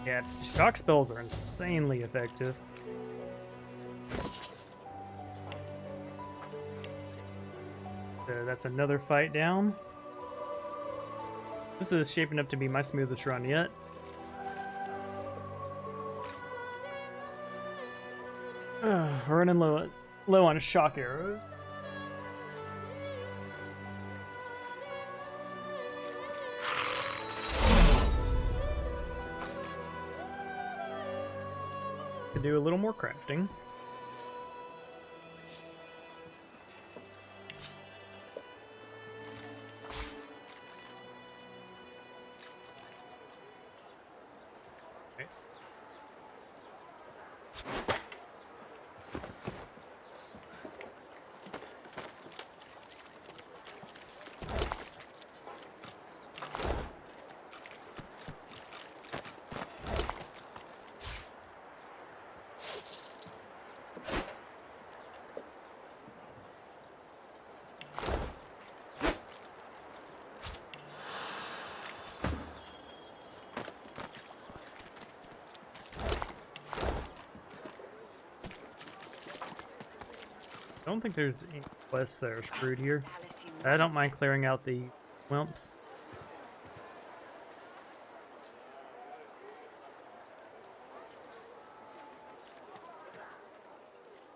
Yeah, shock spells are insanely effective. So that's another fight down. This is shaping up to be my smoothest run yet. We're running low on shock arrows. To do a little more crafting. Okay. I don't think there's any quests that are screwed here. I don't mind clearing out the wimps.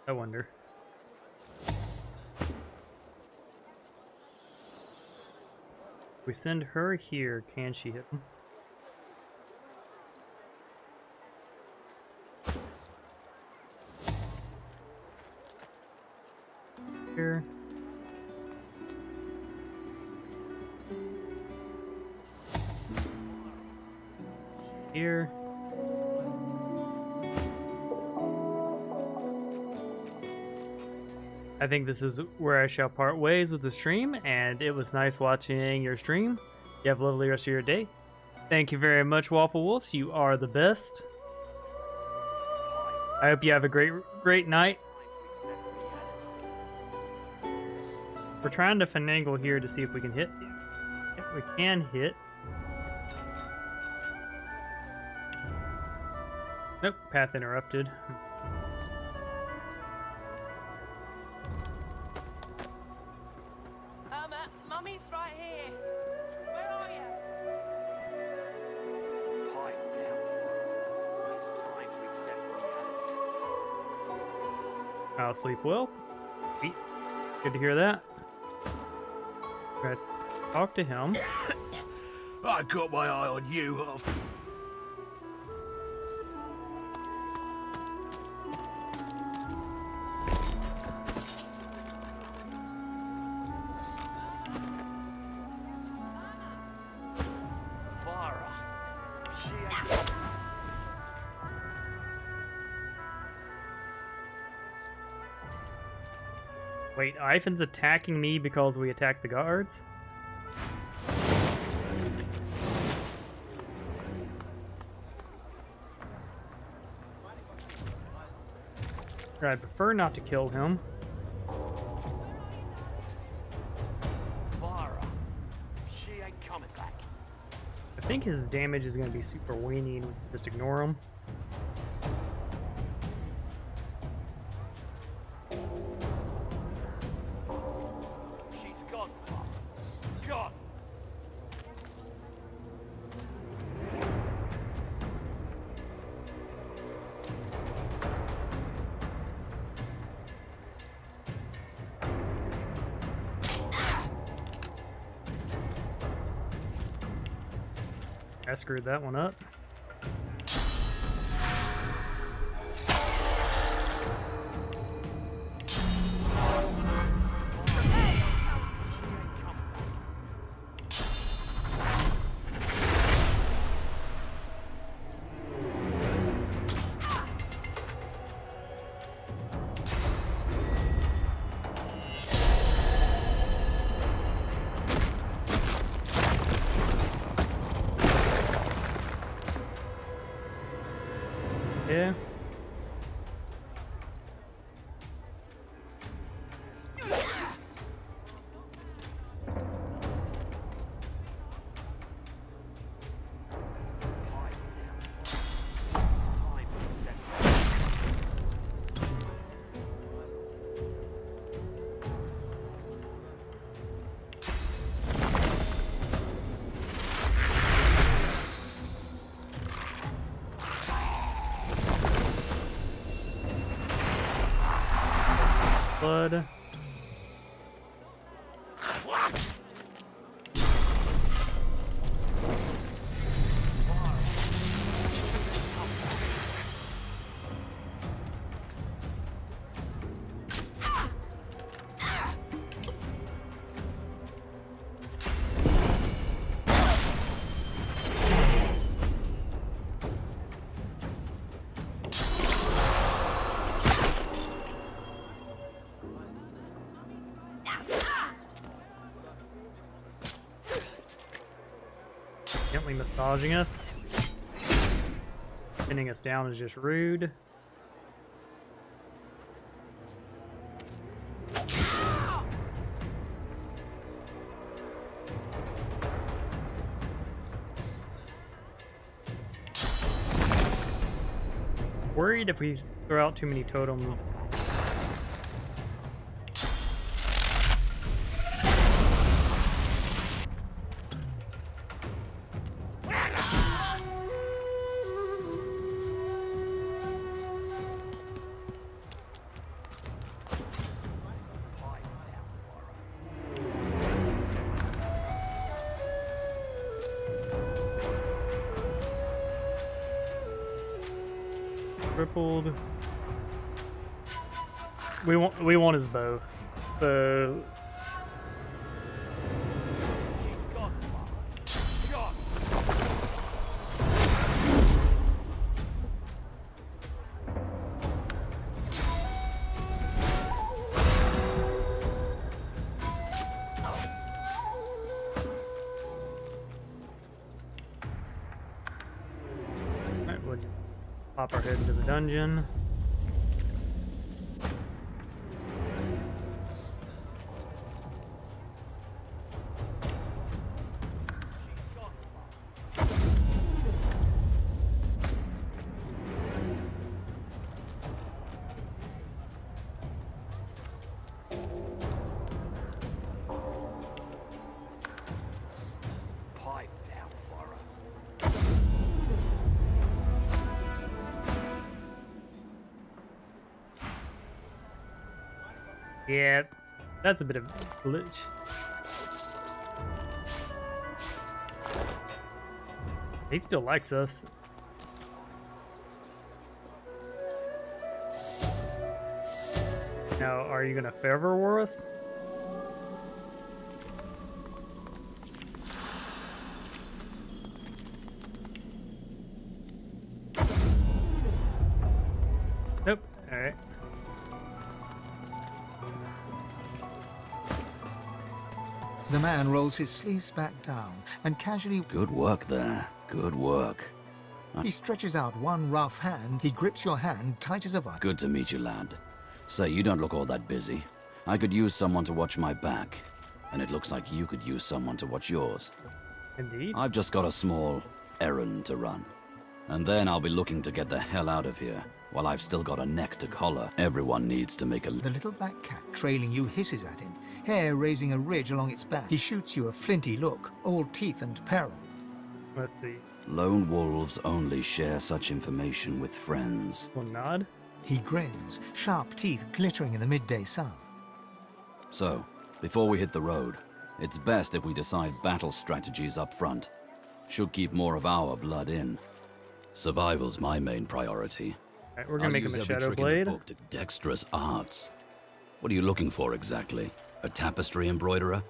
I wonder. If we send her here, can she hit him? Here. Here. I think this is where I shall part ways with the stream, and it was nice watching your stream. You have a lovely rest of your day. Thank you very much, Waffle Wolves. You are the best. I hope you have a great night. We're trying to finagle here to see if we can hit. If we can hit. Nope, path interrupted. Mummy's right here. Where are you? Hi. I'll sleep well. Sweet. Good to hear that. Gonna talk to him. I got my eye on you. Wait, Ivan's attacking me because we attacked the guards? I'd prefer not to kill him. Vara, she ain't coming back. I think his damage is going to be super weenie and we can just ignore him. She's gone, Vara. Gone. I screwed that one up. Yeah. Blood. Gently massaging us. Pinning us down is just rude. Worried if we throw out too many totems. Crippled. We want his bow. So Alright, we'll pop our head into the dungeon. Pipe down, Vara. Yeah, that's a bit of a glitch. He still likes us. Now, are you gonna favor war us? Nope. Alright. The man rolls his sleeves back down and casually... Good work there. Good work. He stretches out one rough hand. He grips your hand tight as a vice. Good to meet you, lad. Say, you don't look all that busy. I could use someone to watch my back, and it looks like you could use someone to watch yours. Indeed. I've just got a small errand to run. And then I'll be looking to get the hell out of here, while I've still got a neck to collar. Everyone needs to make a... The little black cat trailing you hisses at him, hair raising a ridge along its back. He shoots you a flinty look, all teeth and peril. Let's see. Lone wolves only share such information with friends. One nod. He grins, sharp teeth glittering in the midday sun. So, before we hit the road, it's best if we decide battle strategies up front. Should keep more of our blood in. Survival's my main priority. Alright, we're gonna make him a shadow blade. Book to dexterous arts. What are you looking for exactly? A tapestry embroiderer?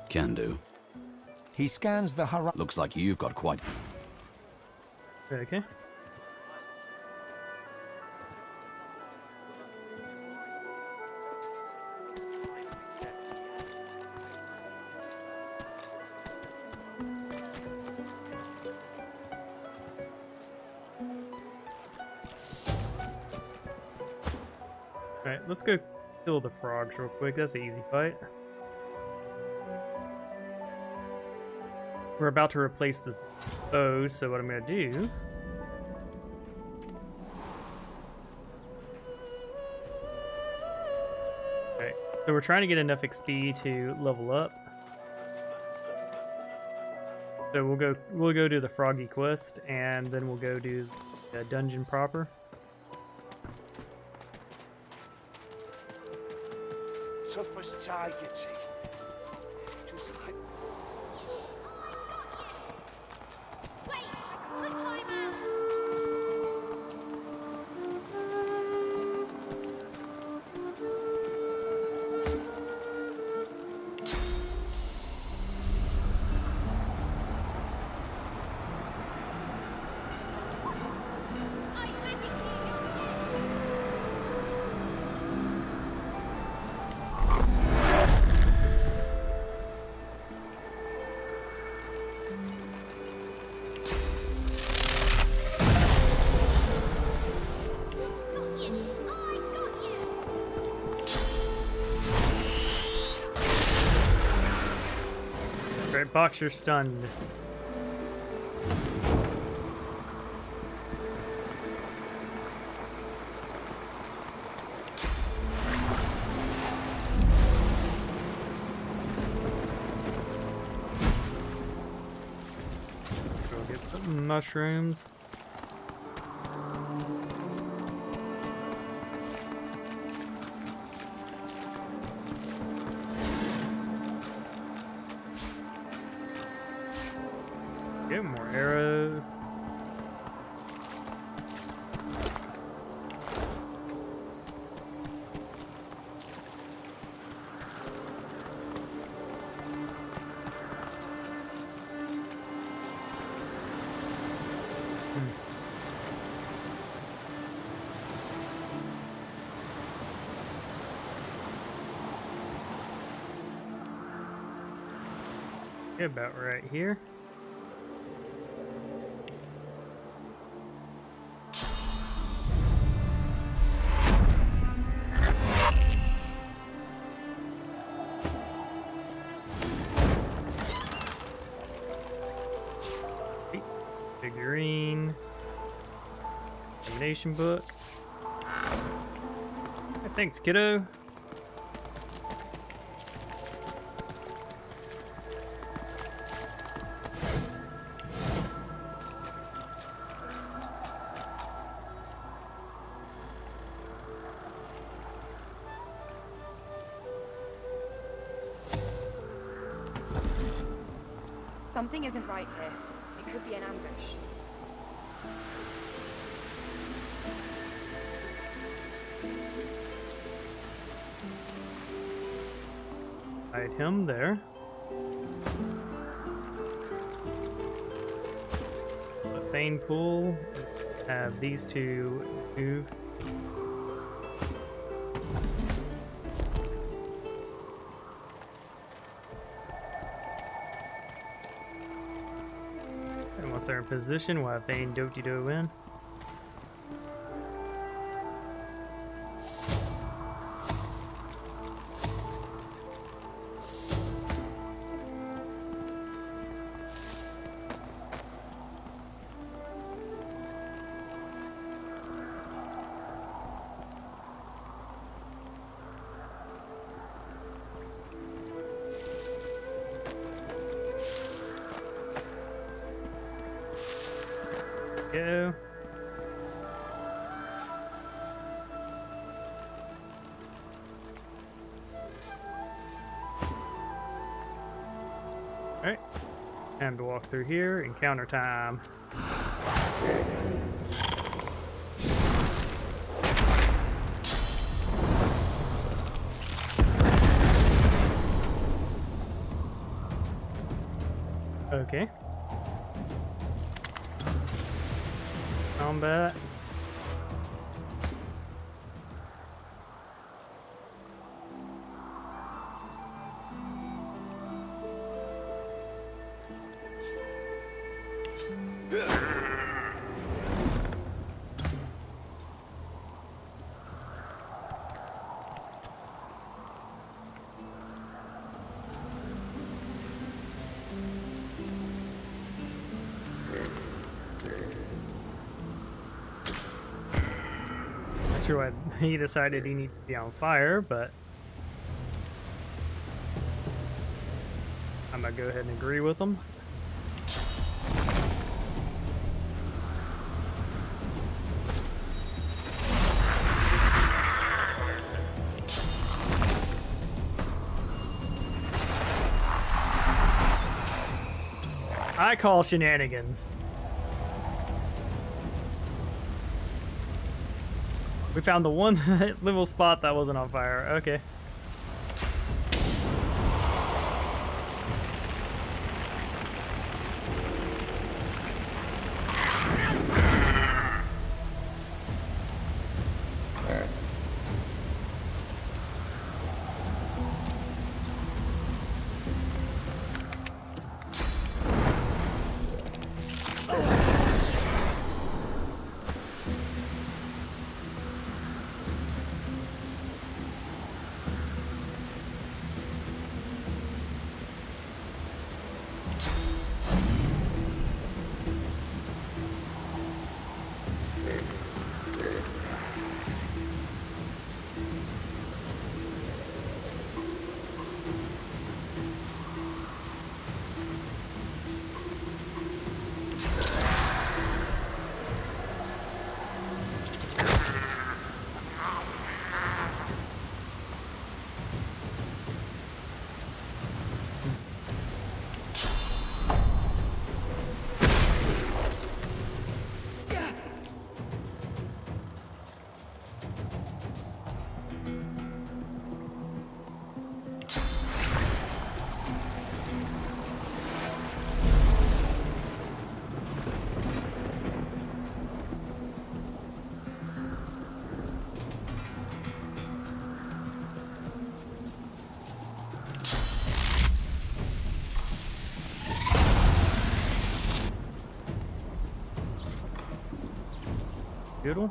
Can do. He scans the horizon. Looks like you've got quite... Okay. Alright, let's go kill the frogs real quick. That's an easy fight. We're about to replace this bow, so what I'm gonna do... Okay, so we're trying to get enough XP to level up. So we'll go do the froggy quest, and then we'll go do the dungeon proper. Tough as targets. Just like... Alright, Boxer stunned. Go get some mushrooms. Get more arrows. Get about right here. Figurine. Combination book. Hey, thanks, kiddo. Something isn't right here. It could be an ambush. Hide him there. A Fane pool. Have these two move. And once they're in position, we'll have Fane do in. Go. Alright. Time to walk through here. Encounter time. Okay. Combat. Sure why he decided he needed to be on fire, but I'm gonna go ahead and agree with him. I call shenanigans. We found the one little spot that wasn't on fire. Okay. Doodle.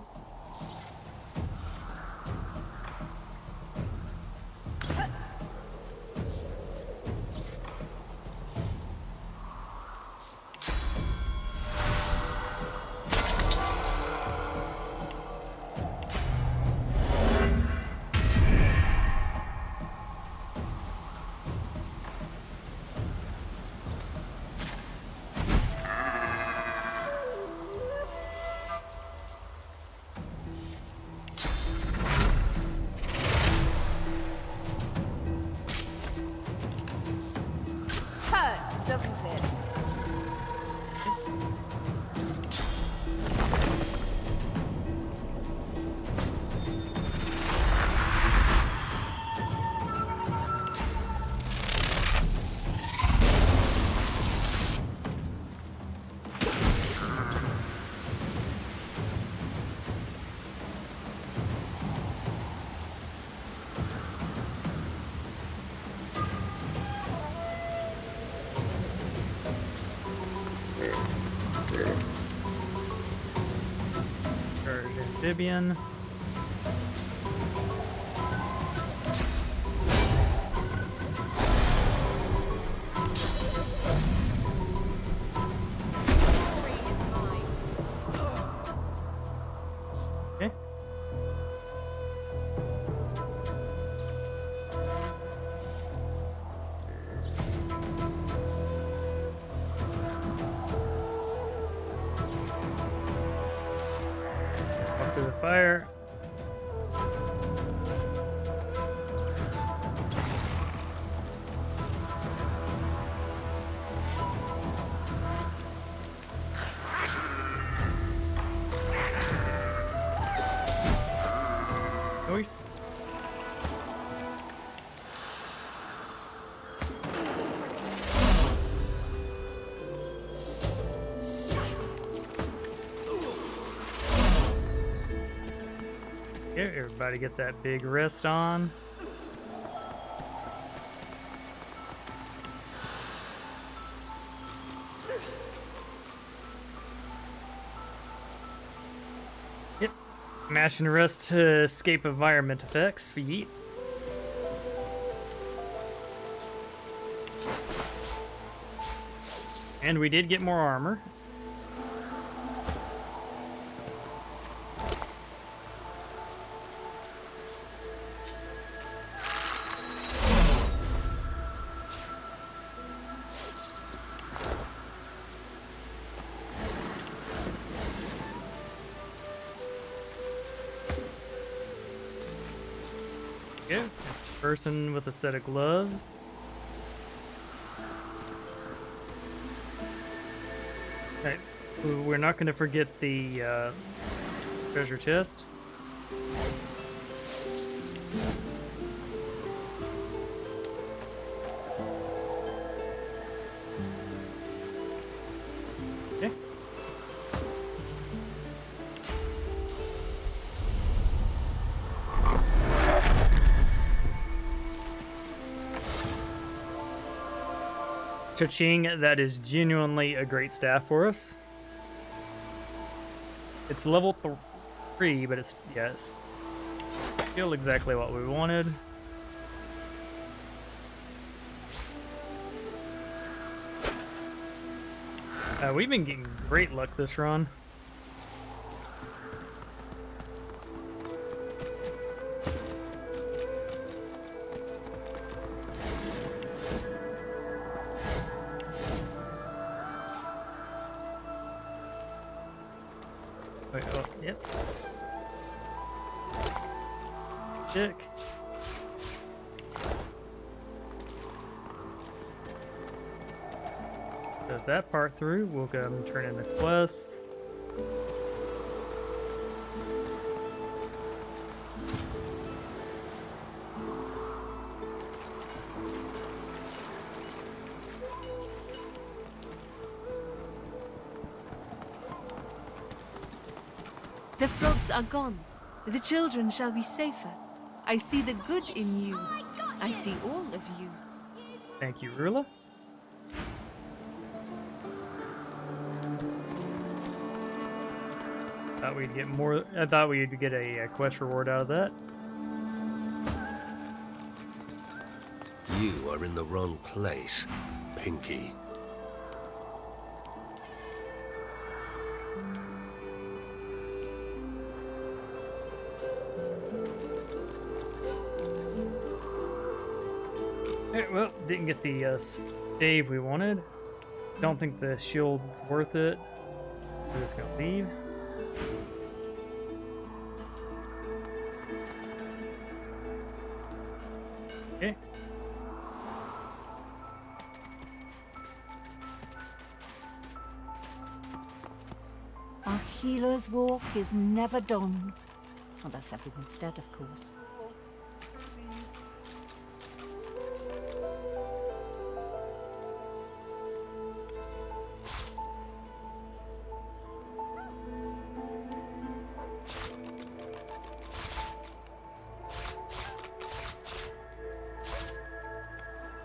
Charged amphibian. Okay. Walk through the fire. Choice. Okay, everybody get that big rest on. Yep. Mash and rest to escape environment effects. Yeet. And we did get more armor. Okay, person with a set of gloves. Okay, we're not going to forget the treasure chest. Okay. Cha-ching, that is genuinely a great staff for us. It's level 3, but it's, yes, still exactly what we wanted. We've been getting great luck this run. Wait, oh, yep. Stick. Put that part through. We'll go and turn in the quests. The frogs are gone. The children shall be safer. I see the good in you. I see all of you. Thank you, Rula. Thought we'd get more. I thought we'd get a quest reward out of that. You are in the wrong place, Pinky. Okay, well, didn't get the stave we wanted. Don't think the shield's worth it. We're just gonna leave. Okay. Our healer's walk is never done. Well, that's everyone's dead, of course.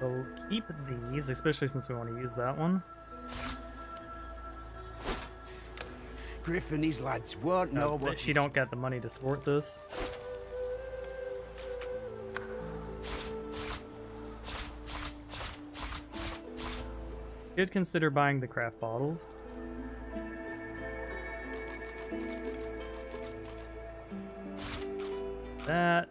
We'll keep these, especially since we want to use that one. Griff and his lads won't know But what she don't got the money to support this. Could consider buying the craft bottles. That.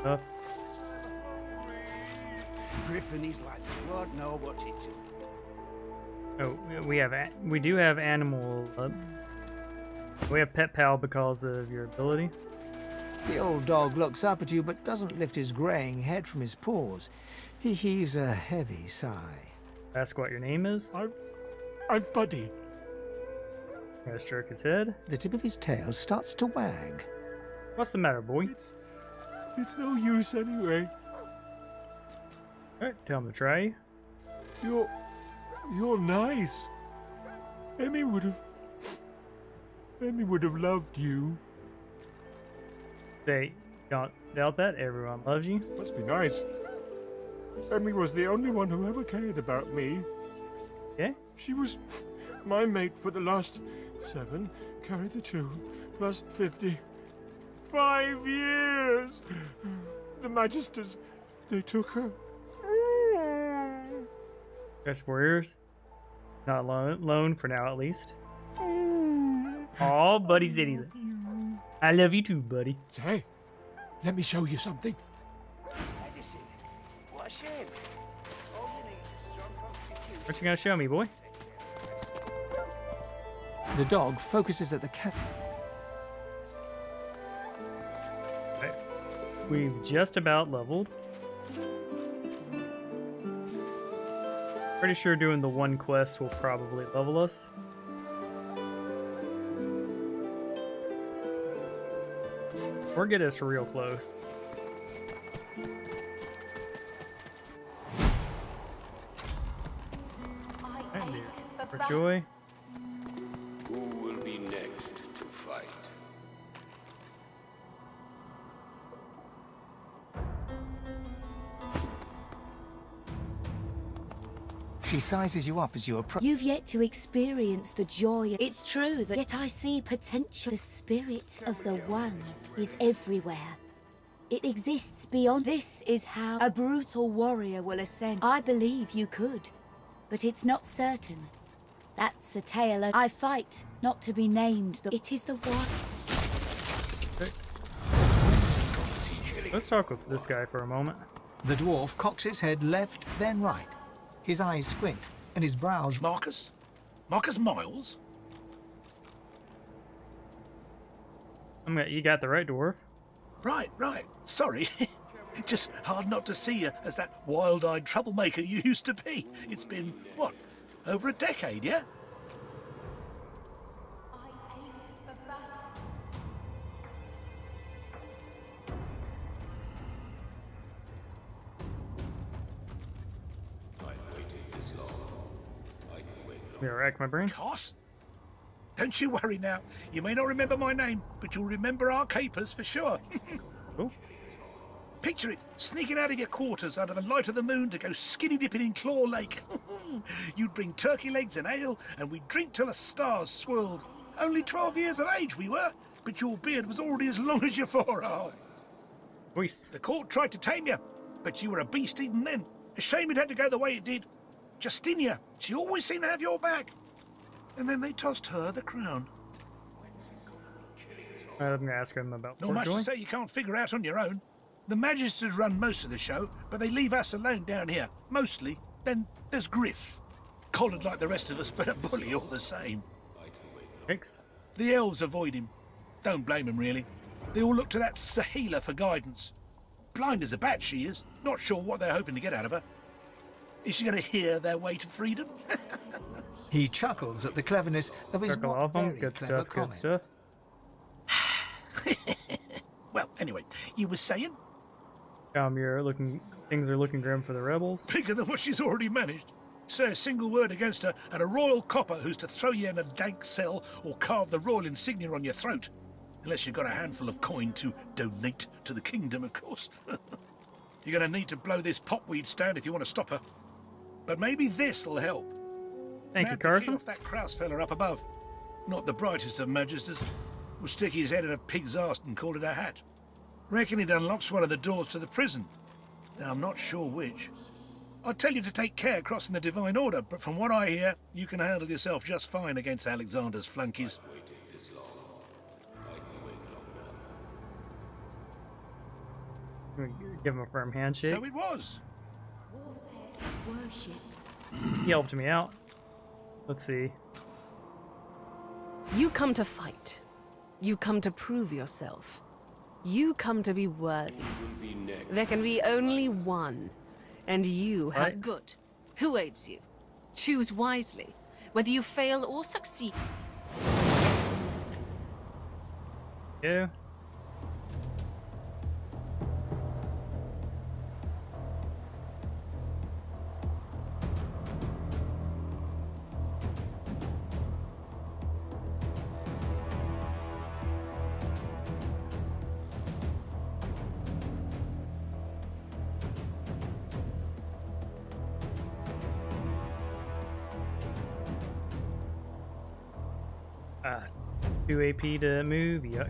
Stuff. Griff and his lads won't know what it's. Oh, we do have animal. We have pet pal because of your ability. The old dog looks up at you but doesn't lift his graying head from his paws. He heaves a heavy sigh. Ask what your name is. I'm Buddy. I stroke his head. The tip of his tail starts to wag. What's the matter, boy? It's no use anyway. Alright, tell him to try. You're nice. Emmy would have loved you. They don't doubt that. Everyone loves you. Must be nice. Emmy was the only one who ever cared about me. Yeah? She was my mate for the last 7, carry the 2, plus 50. 5 years! The Magisters, they took her. Best warriors. Not alone for now, at least. Aw, Buddy's idiot. I love you too, buddy. Say, let me show you something. Medicine. What a shame. All you need is a strong constitution. What you gonna show me, boy? The dog focuses at the cat. Right. We've just about leveled. Pretty sure doing the one quest will probably level us. Or get us real close. For joy. Who will be next to fight? She sizes you up as you approach. You've yet to experience the joy. It's true that yet I see potential. The spirit of the One is everywhere. It exists beyond. This is how a brutal warrior will ascend. I believe you could, but it's not certain. That's a tale of I fight, not to be named. It is the one. Let's talk with this guy for a moment. The dwarf cocks his head left, then right. His eyes squint, and his brows... Marcus? Marcus Miles? You got the right dwarf. Right. Sorry. Just hard not to see you as that wild-eyed troublemaker you used to be. It's been, what, over a decade, yeah? You rack my brain. Cost? Don't you worry now. You may not remember my name, but you'll remember our capers for sure. Cool. Picture it, sneaking out of your quarters under the light of the moon to go skinny dipping in Claw Lake. You'd bring turkey legs and ale, and we'd drink till the stars swirled. Only 12 years of age we were, but your beard was already as long as your forearm. Weiss. The court tried to tame you, but you were a beast even then. A shame it had to go the way it did. Justinia, she always seemed to have your back. And then they tossed her the crown. I'm gonna ask him about Not much to Portjoy. say you can't figure out on your own. The Magisters run most of the show, but they leave us alone down here. Mostly. Then there's Griff. Collared like the rest of us, but a bully all the same. Thanks. The elves avoid him. Don't blame them, really. They all look to that Sahila for guidance. Blind as a bat, she is. Not sure what they're hoping to get out of her. Is she going to hear their way to freedom? He chuckles at the cleverness of his Circle not off him. very Good clever stuff. comment. Good stuff. Well, anyway, you were saying? Things are looking grim for the rebels. Bigger than what she's already managed. Say a single word against her, and a royal copper who's to throw you in a dank cell or carve the royal insignia on your throat. Unless you've got a handful of coin to donate to the kingdom, of course. You're going to need to blow this popweed stand if you want to stop her. But maybe this'll help. Thank you, Carson. Off that Kraus fella up above. Not the brightest of magisters. Will stick his head in a pig's arse and call it a hat. Reckon it unlocks one of the doors to the prison. Now, I'm not sure which. I'd tell you to take care crossing the Divine Order, but from what I hear, you can handle yourself just fine against Alexander's flunkies. Give him a firm handshake. So it was. Worship. He helped me out. Let's see. You come to fight. You come to prove yourself. You come to be worthy. There can be only one, and you have... Right. Good. Who aids you? Choose wisely, whether you fail or succeed. Yeah. Ah, 2 AP to move, yuck.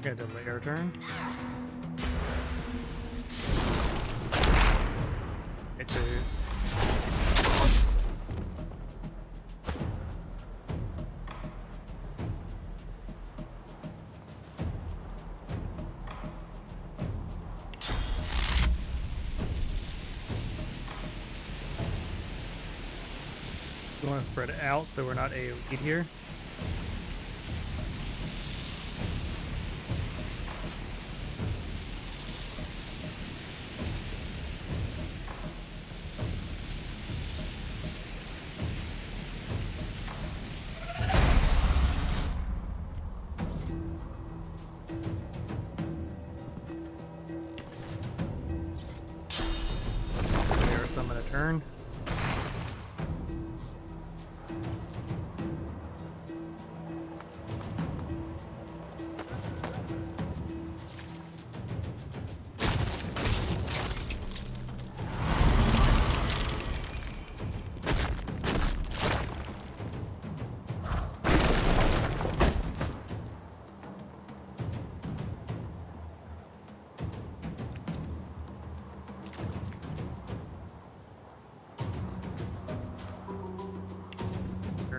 Gonna delay our turn. Okay, so we want to spread it out so we're not AoE'd here. Summon a turn.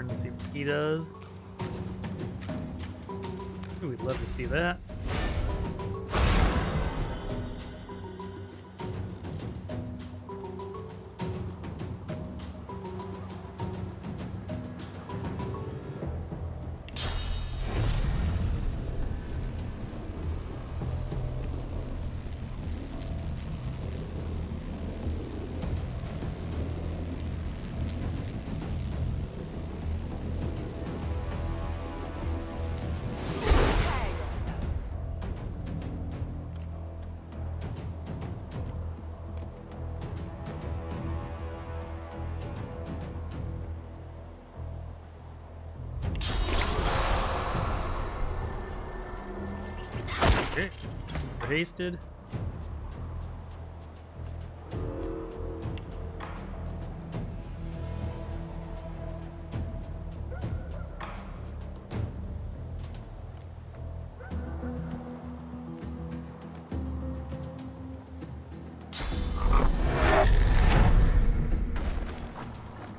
To see what he does. Ooh, we'd love to see that. Okay. Hasted.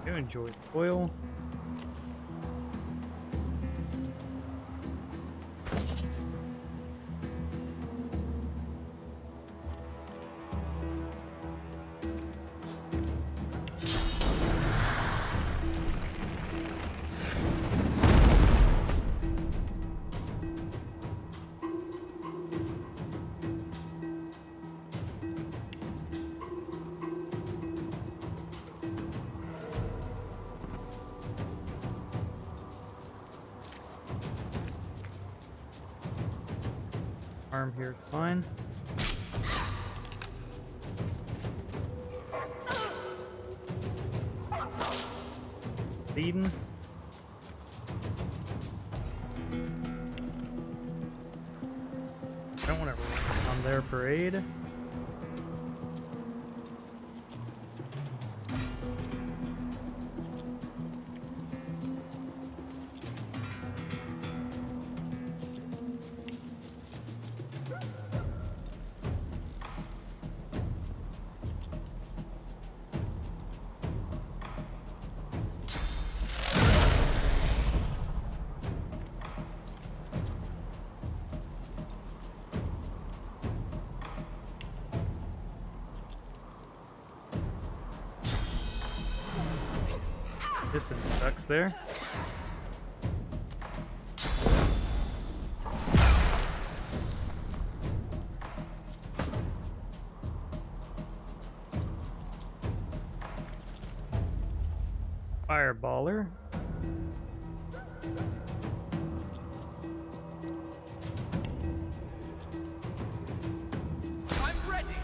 You enjoy the oil. Arm here is fine. Feeding. Don't want to run on their parade. This ducks there. Fireballer. I'm ready.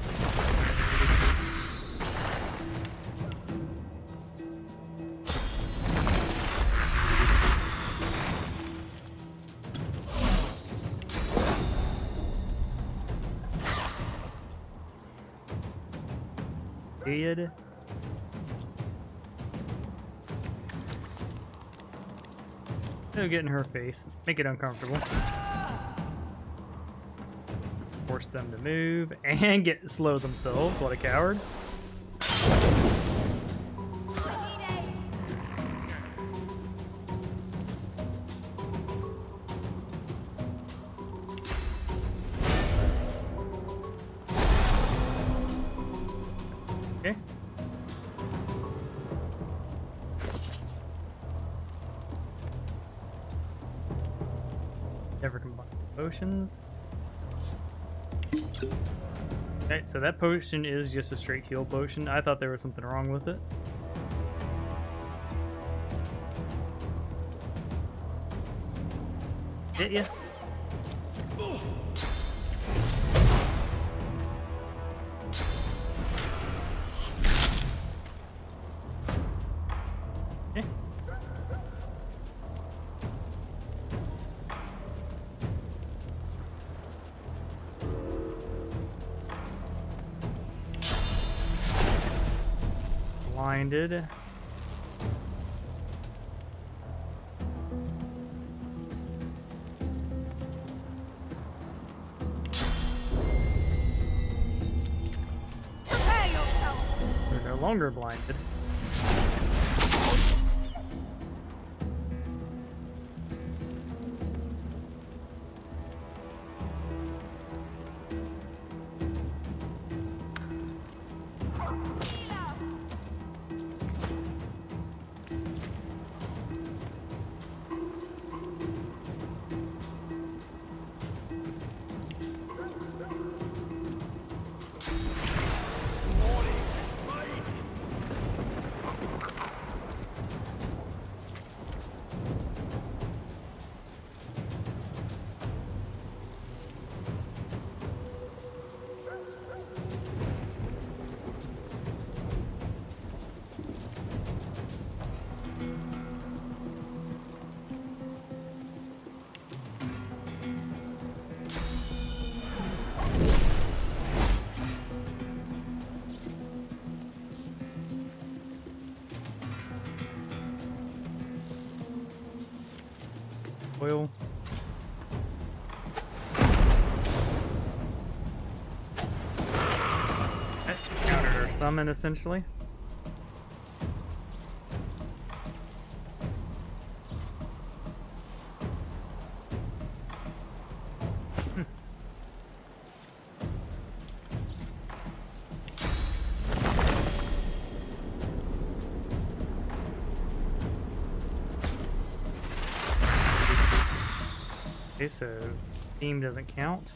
Dead. It'll get in her face. Make it uncomfortable. Force them to move and slow themselves. What a coward. Okay. Never combine potions. Okay, so that potion is just a straight heal potion. I thought there was something wrong with it. Hit ya? Okay. Blinded. Prepare yourself. They're no longer blinded. Oil. Countered our summon, essentially. Okay, so Steam doesn't count.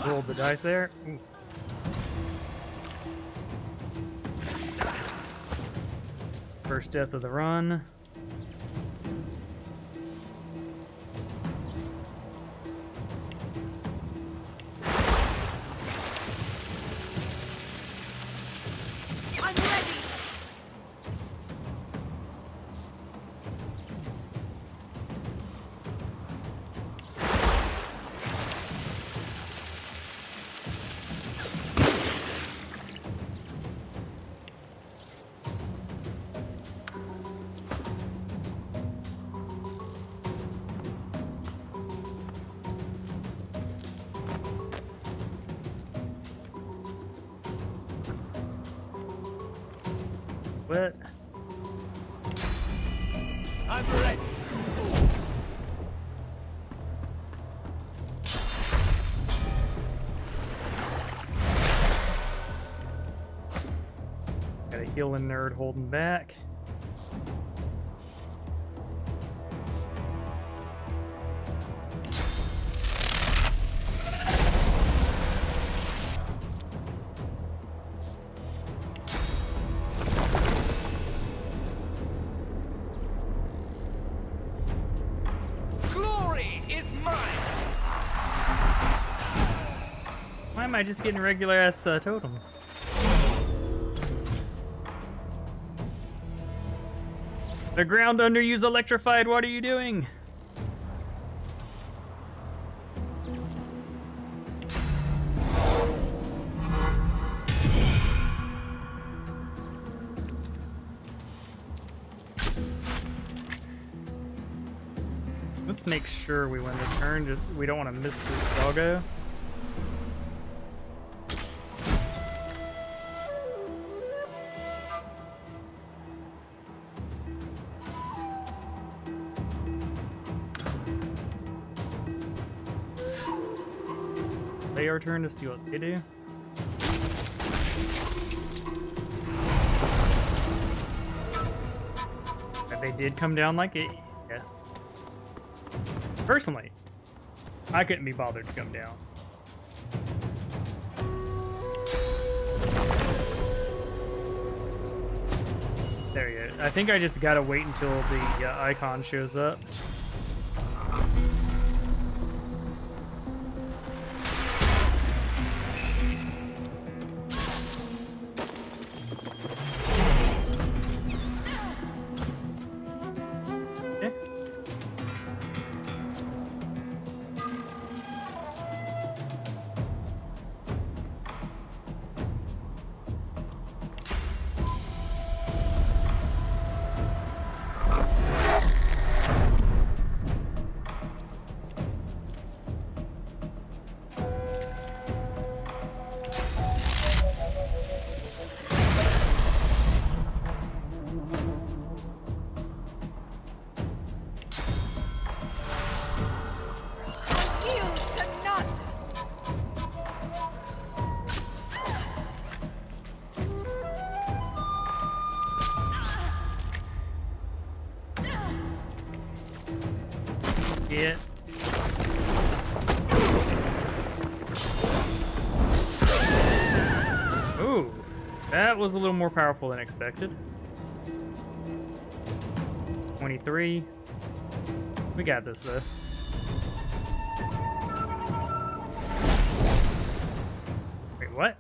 Roll the dice there. Ooh. First death of the run. I'm ready. What? I'm ready. Got a healing nerd holding back. Glory is mine. Why am I just getting regular ass totems? The ground under you's electrified. What are you doing? Let's make sure we win this turn. We don't want to miss this doggo. Play our turn to see what they do. If they did come down like it, yeah. Personally, I couldn't be bothered to come down. There you go. I think I just gotta wait until the icon shows up. It. Ooh, that was a little more powerful than expected. 23. We got this though. Wait, what?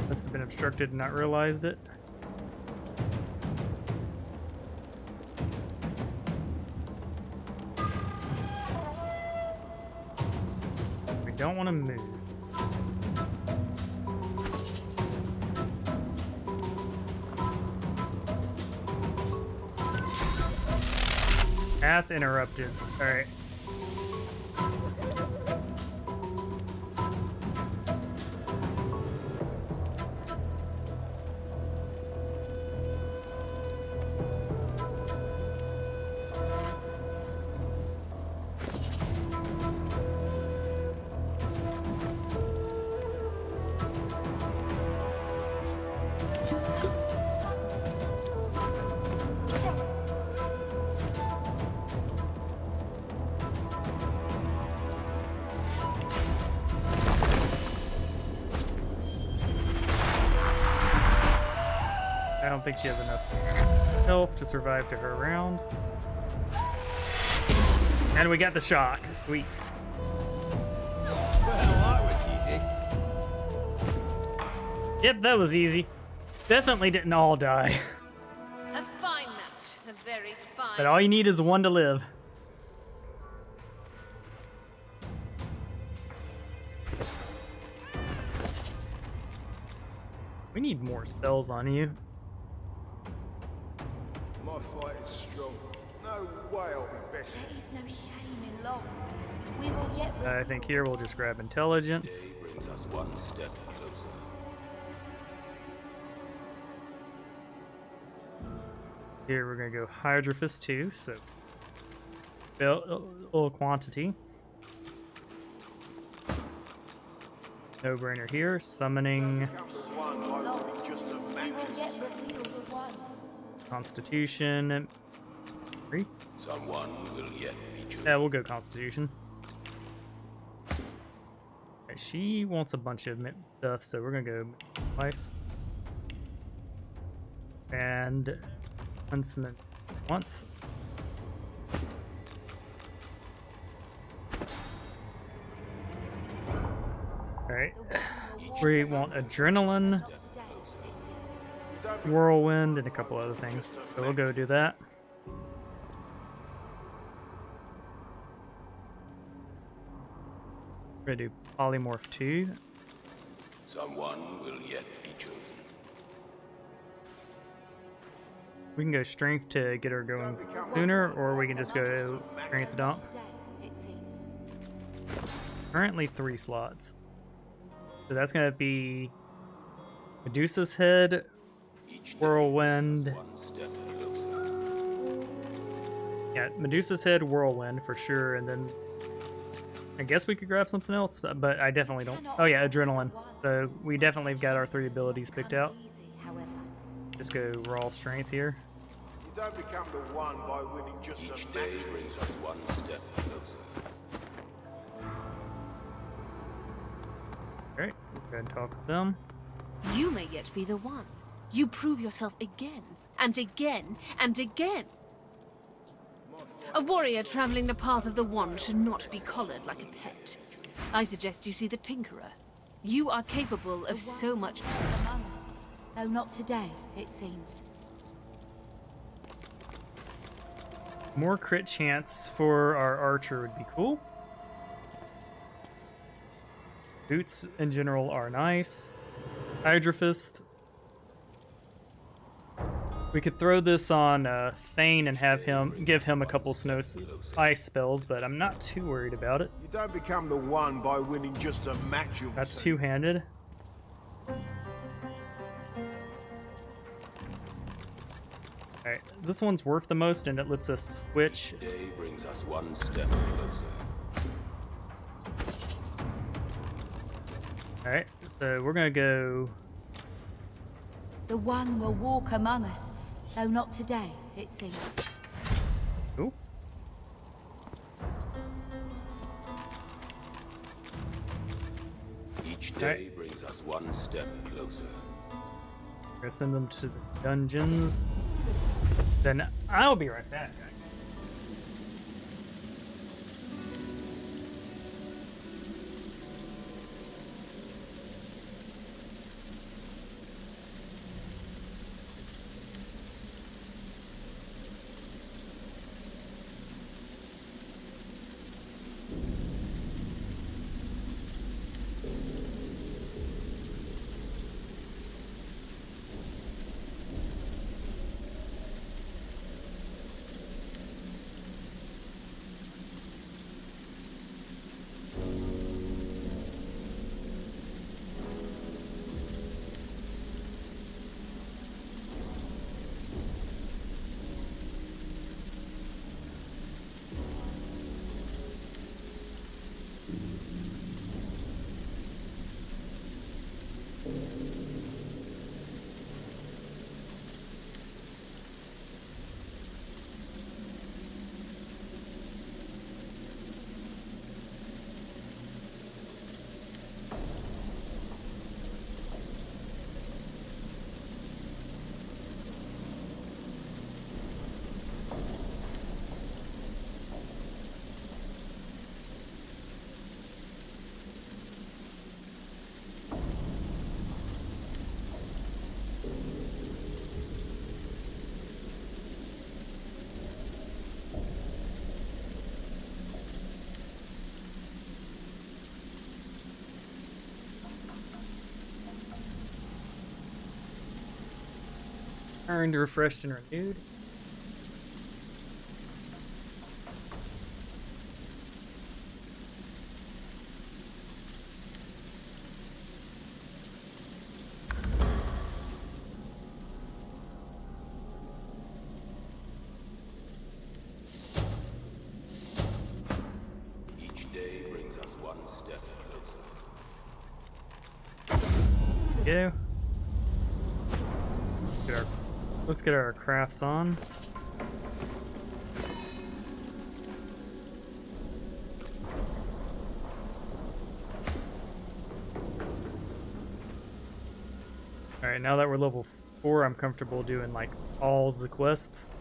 Must have been obstructed and not realized it. don't want to move. Path interrupted. Alright. I don't think she has enough health to survive to her round. And we got the shock. Sweet. Well, that was easy. Yep, that was easy. Definitely didn't all die. A fine match. A very fine. But all you need is one to live. We need more spells on you. My fight is strong. No way I'll be best. There is no shame in loss. We will yet I think here we'll just grab intelligence. Day brings us one step closer. Here we're gonna go Hydra Fist 2, so little quantity. No brainer here. Summoning Constitution. 3. Someone will yet be chosen. Yeah, we'll go Constitution. Okay, she wants a bunch of stuff, so we're gonna go twice. And Huntsman once. Alright. We want Adrenaline, Whirlwind, and a couple other things. So we'll go do that. We're gonna do Polymorph 2. Someone will yet be chosen. We can go Strength to get her going sooner, or we can just go Strength Dump. Currently 3 slots. So that's going to be Medusa's Head, Whirlwind. Yeah, Medusa's Head, Whirlwind for sure, and then I guess we could grab something else, but I definitely don't. Oh yeah, Adrenaline. So we definitely have got our 3 abilities picked out. Just go raw strength here. You don't become the one by winning just Each a day match. brings us one step closer. Alright, let's go ahead and talk with them. You may yet be the one. You prove yourself again, and again, and again. A warrior traveling the path of the wand should not be collared like a pet. I suggest you see the Tinkerer. You are capable of so much. among us. Though not today, it seems. More crit chance for our archer would be cool. Boots in general are nice. Hydra Fist. We could throw this on Thane and have him give him a couple ice spells, but I'm not too worried about it. You don't become the one by winning just a match. That's two-handed. Alright, this one's worth the most, and it lets us switch. Day brings us one step closer. Alright, so we're gonna go. The one will walk among us. Though not today, it seems. Ooh. Each day brings us one step closer. We're gonna send them to the dungeons. Then I'll be right back. Turned, refreshed, and renewed. Each day brings us one step closer. Go. Let's get our crafts on. Alright, now that we're level 4, I'm comfortable doing like all the quests.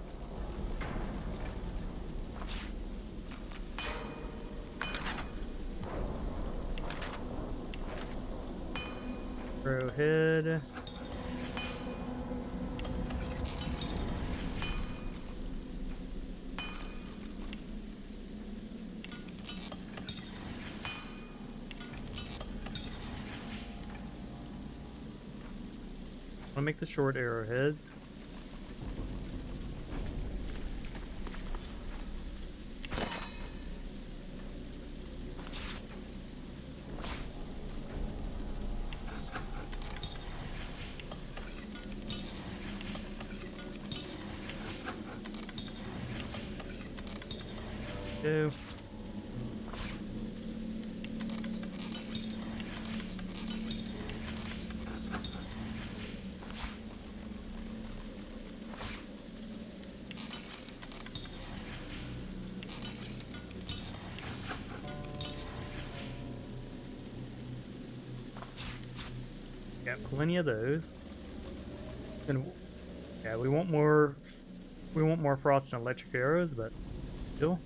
Arrowhead. I'll make the short arrowheads. Go. Got plenty of those. And yeah, we want more frost and electric arrows, but still.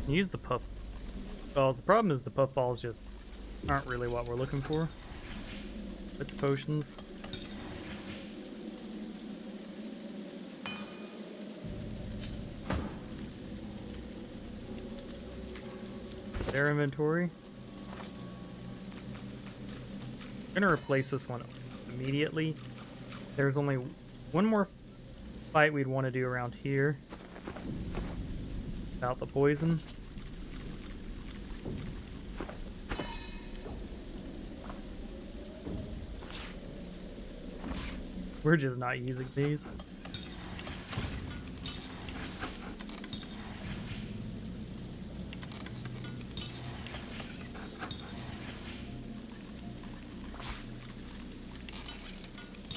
Use the puff balls. The problem is the puff balls just aren't really what we're looking for. It's potions. Their inventory. I'm gonna replace this one immediately. There's only one more fight we'd want to do around here without the poison. We're just not using these.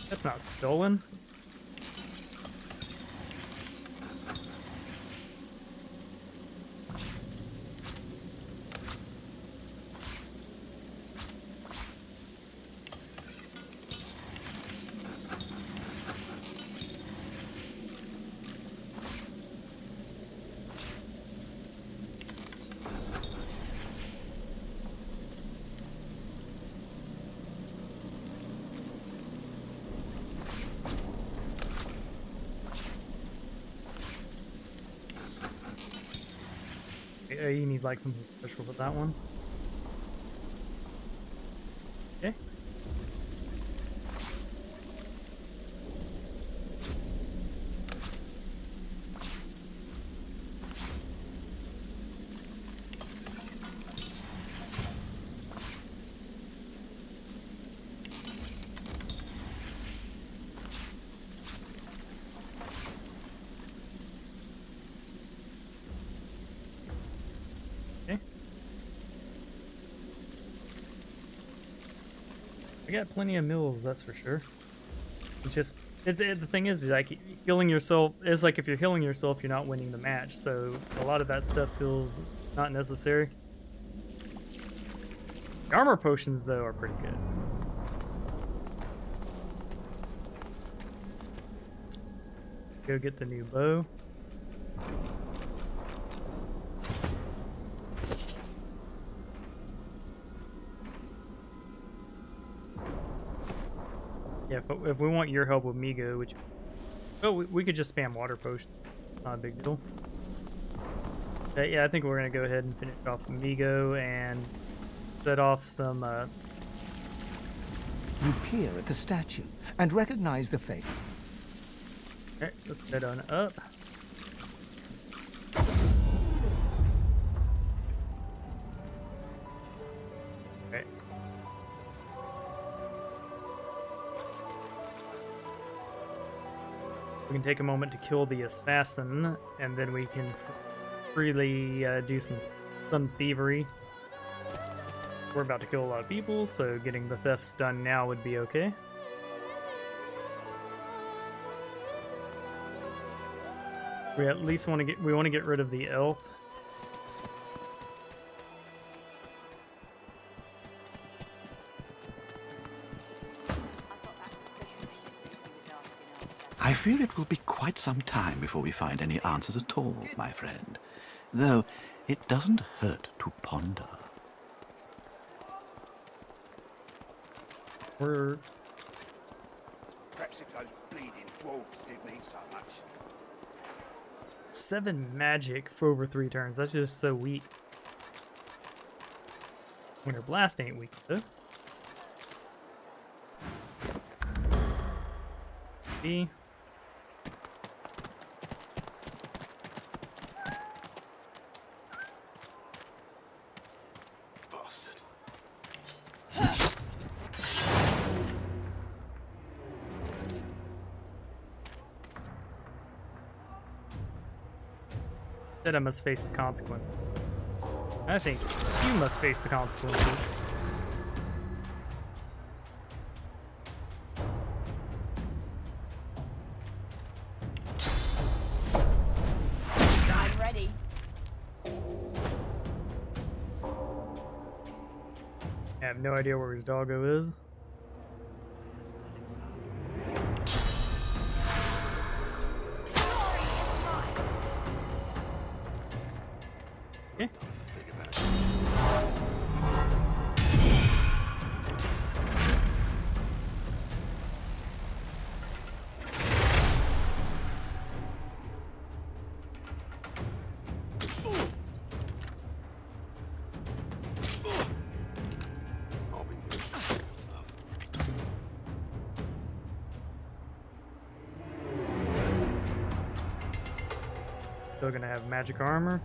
That's not stolen. You need like something special with that one. Okay. I got plenty of mills, that's for sure. It's just, the thing is like healing yourself. It's like if you're healing yourself, you're not winning the match. So a lot of that stuff feels not necessary. The armor potions though are pretty good. Go get the new bow. But if we want your help with Migo, which... Oh, we could just spam water potions. Not a big deal. Yeah, I think we're going to go ahead and finish off Migo and set off some... You peer at the statue and recognize the face. Okay, let's head on up. Okay. We can take a moment to kill the assassin, and then we can freely do some thievery. We're about to kill a lot of people, so getting the thefts done now would be okay. We at least want to get rid of the elf. I fear it will be quite some time before we find any answers at all, my friend. Though it doesn't hurt to ponder. We're... Perhaps if those bleeding dwarves didn't mean so much. 7 magic for over 3 turns. That's just so weak. Winter Blast ain't weak, though. B. Bastard. Said I must face the consequences. I think you must face the consequences. I'm ready. I have no idea where his doggo is. Okay. Still gonna have magic armor.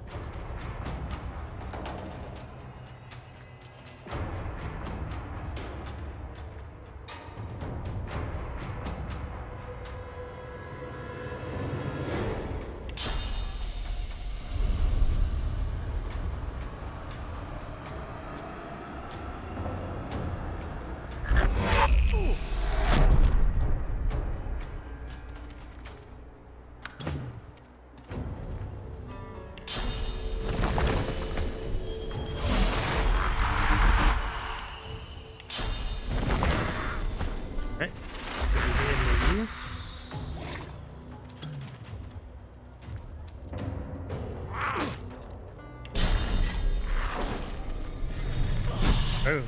Boom.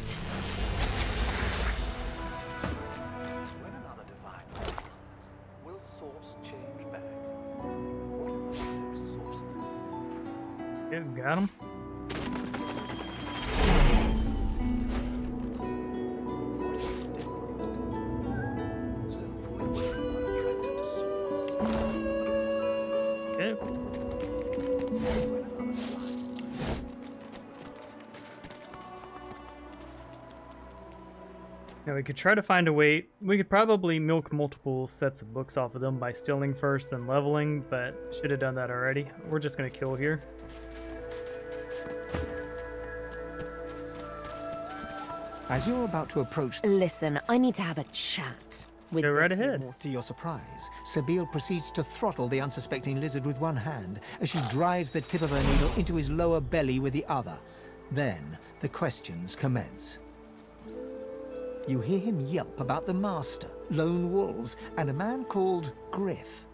When another divine rises, will source change back? What is the source of it? Okay, got him. Now we could try to find a way. We could probably milk multiple sets of books off of them by stealing first and leveling, but should have done that already. We're just gonna kill here. As you're about to approach... Listen, I need to have a chat with Go right this ahead. monster. To your surprise, Sabine proceeds to throttle the unsuspecting lizard with one hand as she drives the tip of her needle into his lower belly with the other. Then the questions commence. You hear him yelp about the master, lone wolves, and a man called Griff.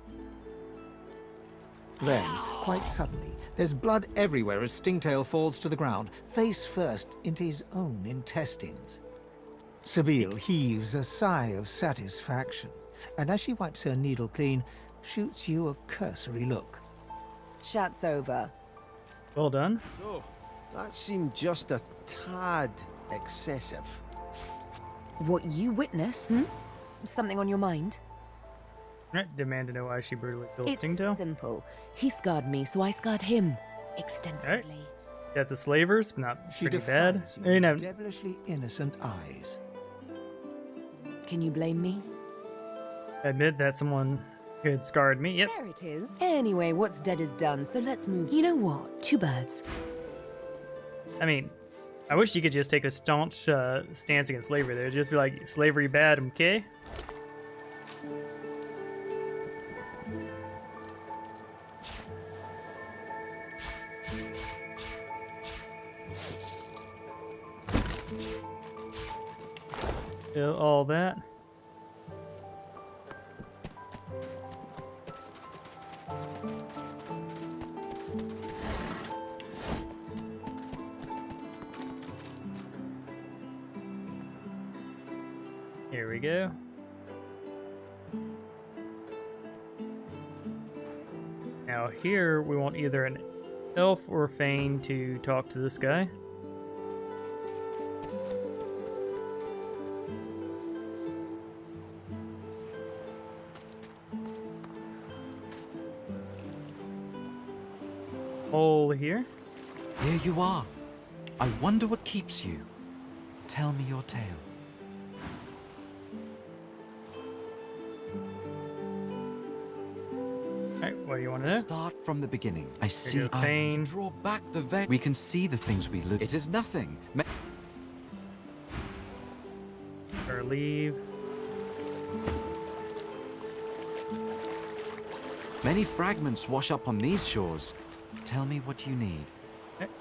Then, quite suddenly, there's blood everywhere as Stingtail falls to the ground, face first into his own intestines. Sabine heaves a sigh of satisfaction, and as she wipes her needle clean, shoots you a cursory look. Chat's over. Well done. So, that seemed just a tad excessive. What you witnessed? Something on your mind? Right, demand to know why she brutally killed It's Stingtail. simple. He scarred me, so I scarred him. Extensively. Got the slavers, not She pretty bad. defies you You know, with devilishly innocent eyes. Can you blame me? admit that someone who had scarred me. Yep. There it is. Anyway, what's dead is done, so let's move. You know what? Two birds. I mean, I wish you could just take a staunch stance against slavery there. Just be like, slavery bad, okay? All that. Here we go. Now here we want either an elf or Fane to talk to this guy. Hole here. Here you are. I wonder what keeps you. Tell me your tale. Alright, what do you want to know? Start from the beginning. I see. go, I Fane. draw back the veil. We can see the things we look. It is nothing. Or leave. Many fragments wash up on these shores. Tell me what you need.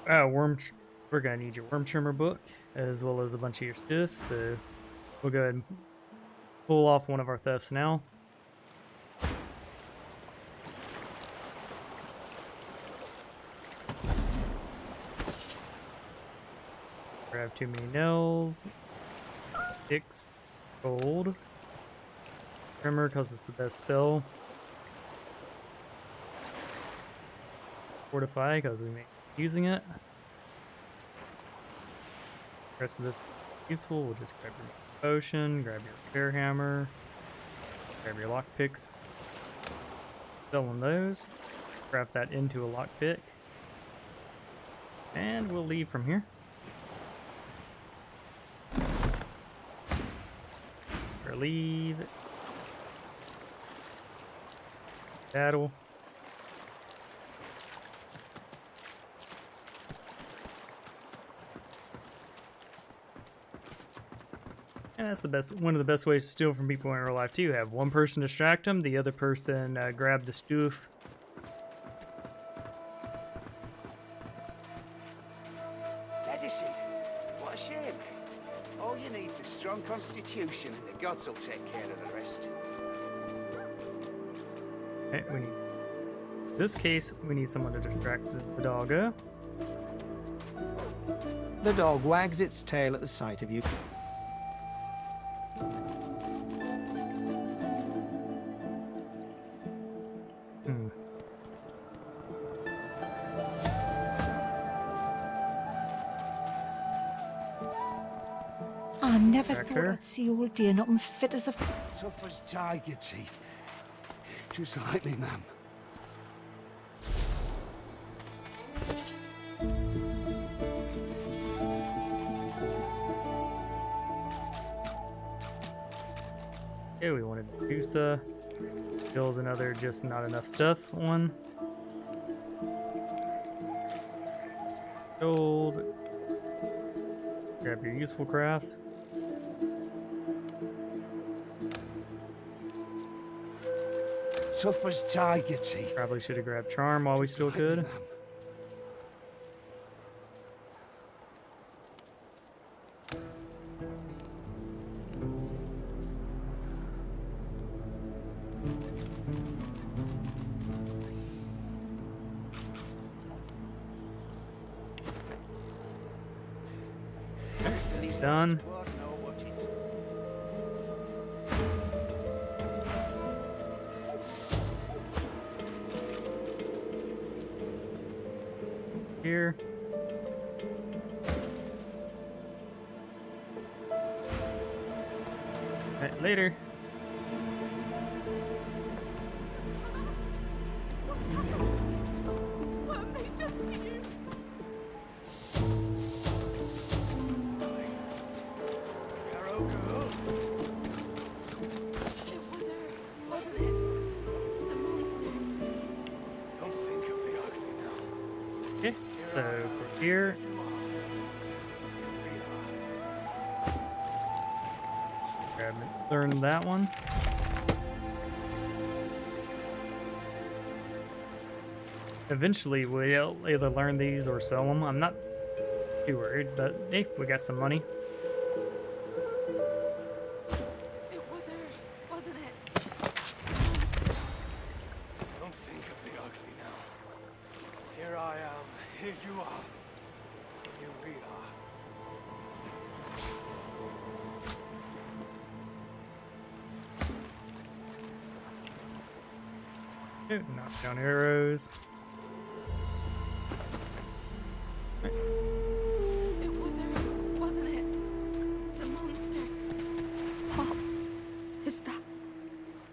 We're gonna need your worm trimmer book as well as a bunch of your stuff. So we'll go ahead and pull off one of our thefts now. Grab too many nails. 6 gold. Trimmer because it's the best spell. Fortify because we make using it. The rest of this is useful. We'll just grab your potion, grab your repair hammer, grab your lockpicks. Selling those. Craft that into a lockpick. And we'll leave from here. Or leave. Battle. And that's the best. One of the best ways to steal from people in real life too. Have one person distract them, the other person grab the stuff. Medicine? What a shame. All you need is a strong constitution, and the gods will take care of the rest. Okay, we need. In this case, we need someone to distract the doggo. The dog wags its tail at the sight of you. I never thought I'd see old dear nothing fit as a... Tough as tiger teeth. Just like me, ma'am. Okay, we wanted Medusa. Kills another just not enough stuff one. Gold. Grab your useful crafts. Tough as tiger teeth. Probably should have grabbed Charm while we still could. Done. Here. Right, later. What have they done to you? Yarrow girl. It was her, wasn't it? The monster. Don't think of the ugly now. Okay, so from here. Grab and learn that one. Eventually, we'll either learn these or sell them. I'm not too worried, but hey, we got some money. It was her, wasn't it? Don't think of the ugly now. Here I am. Here you are. Here we are. Okay, knock down arrows. It was her, wasn't it? The monster. What?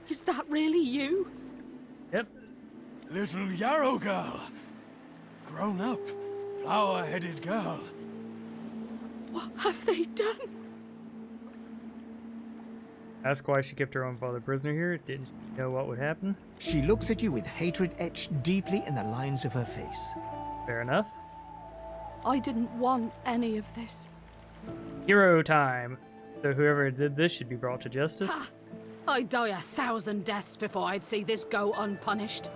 Is that really you? Yep. Little Yarrow girl. Grown up, flower-headed girl. What have they done? Ask why she kept her own father prisoner here. Didn't she know what would happen? She looks at you with hatred etched deeply in the lines of her face. Fair enough. I didn't want any of this. Hero time. So whoever did this should be brought to justice. Ha! I'd die 1,000 deaths before I'd see this go unpunished.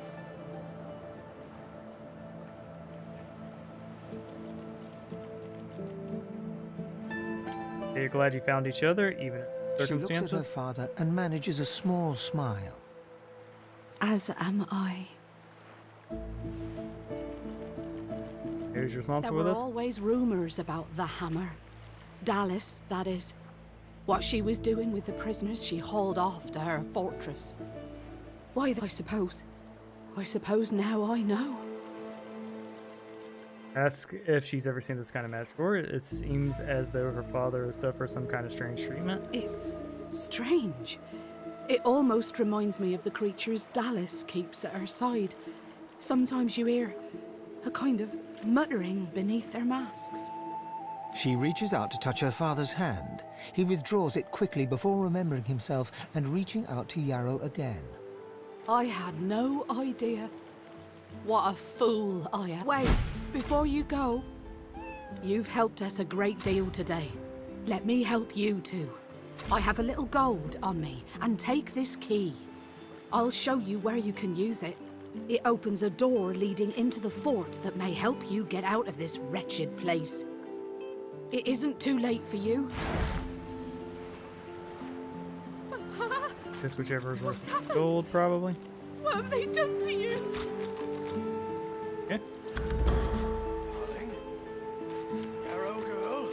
Are you glad you found each other, even in She looks at her circumstances? father and manages a small smile. As am I. Who's There responsible were for this? always rumors about the hammer. Dallas, that is. What she was doing with the prisoners she hauled off to her fortress. Why, I suppose now I know. Ask if she's ever seen this kind of match before. It seems as though her father suffered some kind of strange treatment. It's strange. It almost reminds me of the creatures Dallas keeps at her side. Sometimes you hear a kind of muttering beneath their masks. She reaches out to touch her father's hand. He withdraws it quickly before remembering himself and reaching out to Yarrow again. I had no idea. What a fool I am. Wait, before you go, you've helped us a great deal today. Let me help you too. I have a little gold on me, and take this key. I'll show you where you can use it. It opens a door leading into the fort that may help you get out of this wretched place. It isn't too late for you. Just whichever is worth the gold, probably. What have they done to you? Okay. Darling. Yarrow girl.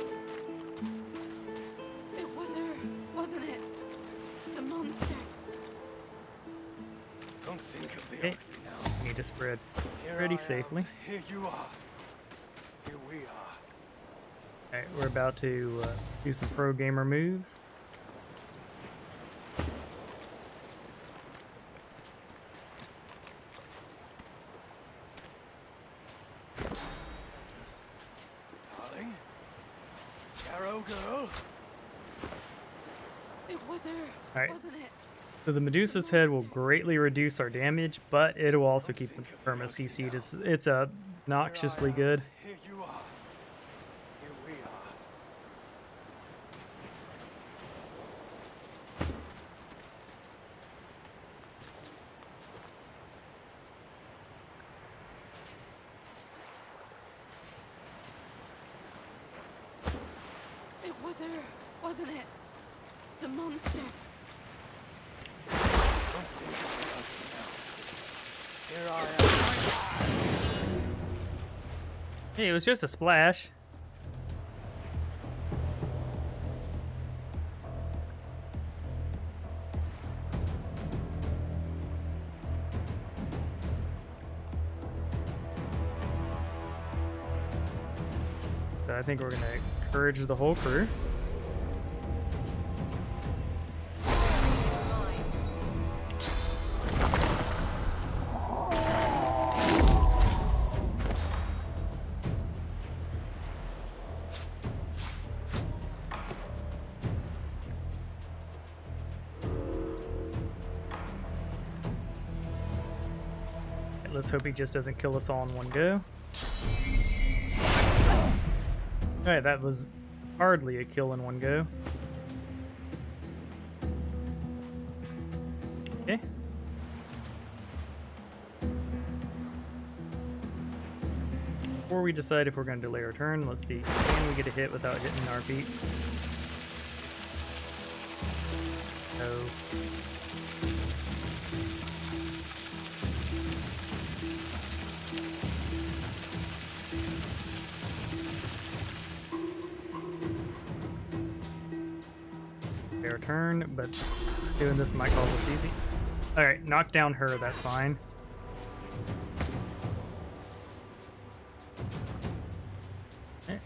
It was her, wasn't it? The monster. Don't think of the Okay. ugly now. Need to spread Here pretty I safely. am. Here you are. Here we are. Alright, we're about to do some pro gamer moves. Darling. Yarrow girl. It was her, Alright. wasn't it? So the Medusa's head will greatly reduce our damage, but it will also keep the Firma CC'd. It's obnoxiously good. Here you are. Here we are. It was her, wasn't it? The monster. Don't think of the ugly now. Here I am. Hey, it was just a splash. So I think we're gonna encourage the whole crew. Let's hope he just doesn't kill us all in one go. Alright, that was hardly a kill in one go. Okay. Before we decide if we're going to delay our turn, let's see. Can we get a hit without hitting our beaks? No. Fair turn, but doing this might call this easy. Alright, knock down her, that's fine. Okay.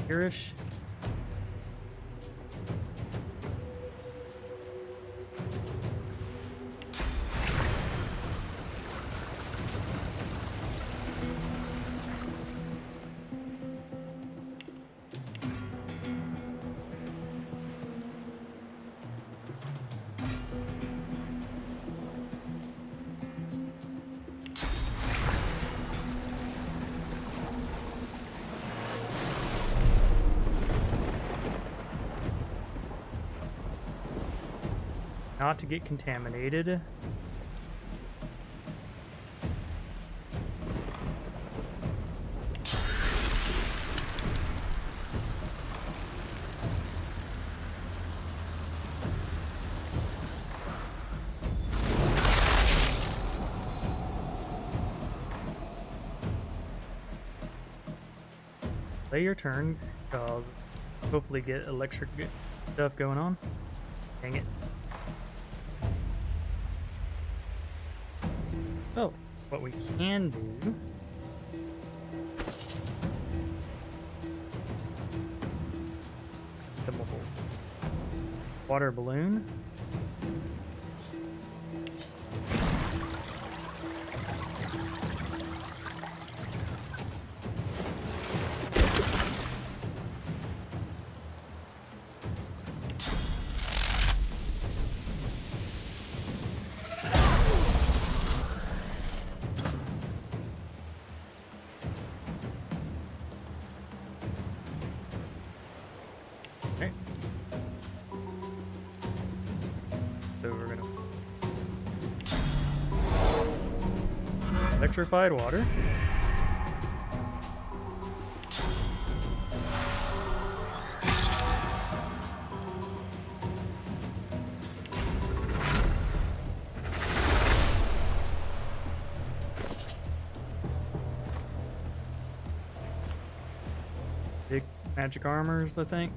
Here-ish. Not to get contaminated. Play your turn, because hopefully get electric stuff going on. Dang it. Oh, what we can do water balloon. Okay. So we're gonna electrified water. Big magic armors, I think.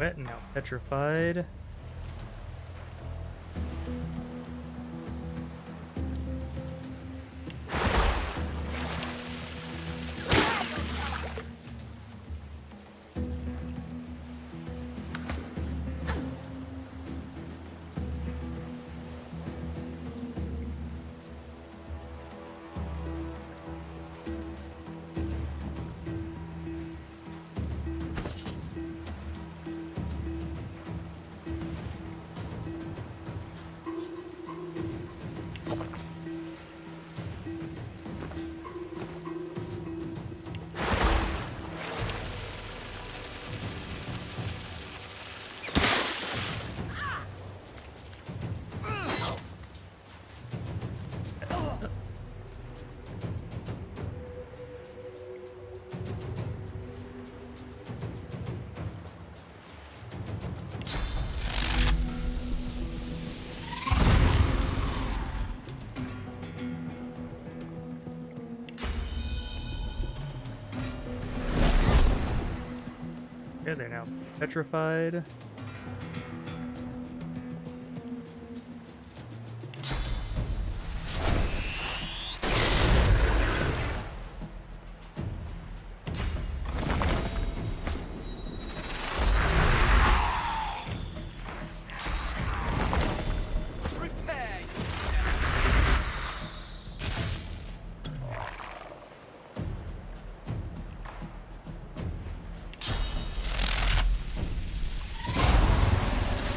Wet, now petrified. Okay, they're now petrified.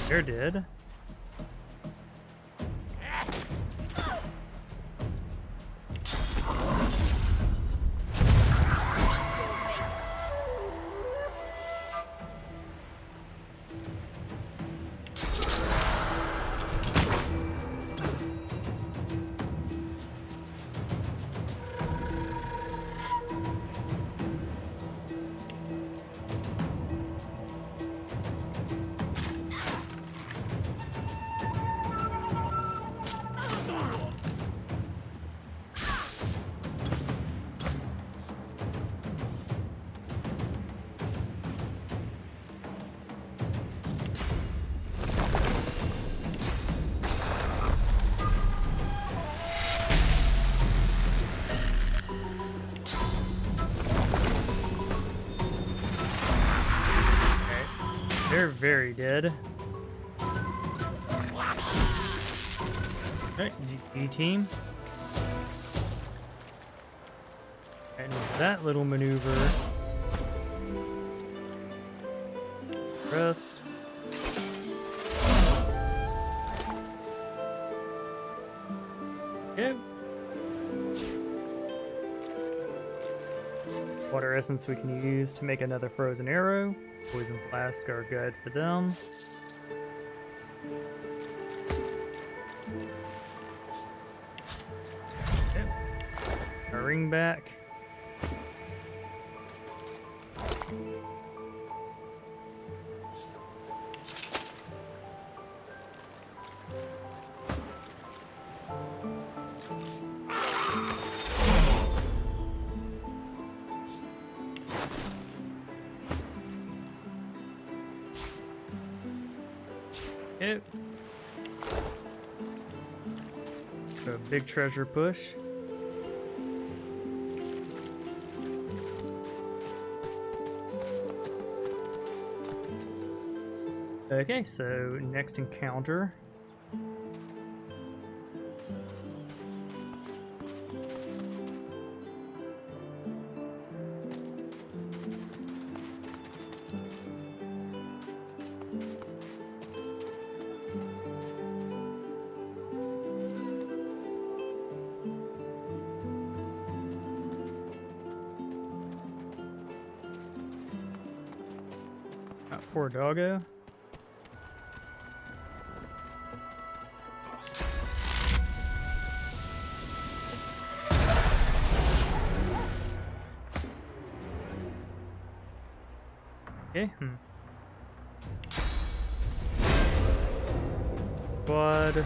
They're dead. They're very dead. Alright, GG team. And that little maneuver. Rest. Okay. Water essence we can use to make another frozen arrow. Poison flask are good for them. Okay. Our ring back. Okay. So big treasure push. Okay, so next encounter. Poor doggo. Okay. Squad.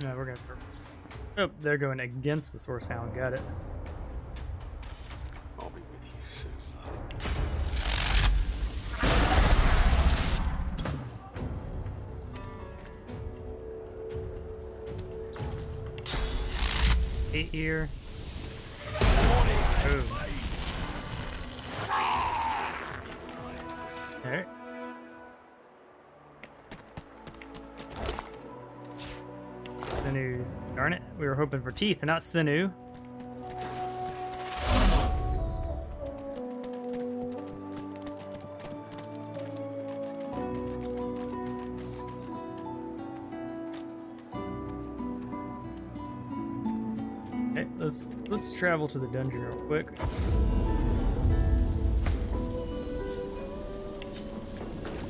No, we're gonna. Oh, they're going against the Source Hound. Got it. I'll be with you soon. 8 here. Boom. Alright. Sinews. Darn it. We were hoping for teeth and not sinew. Okay, let's travel to the dungeon real quick.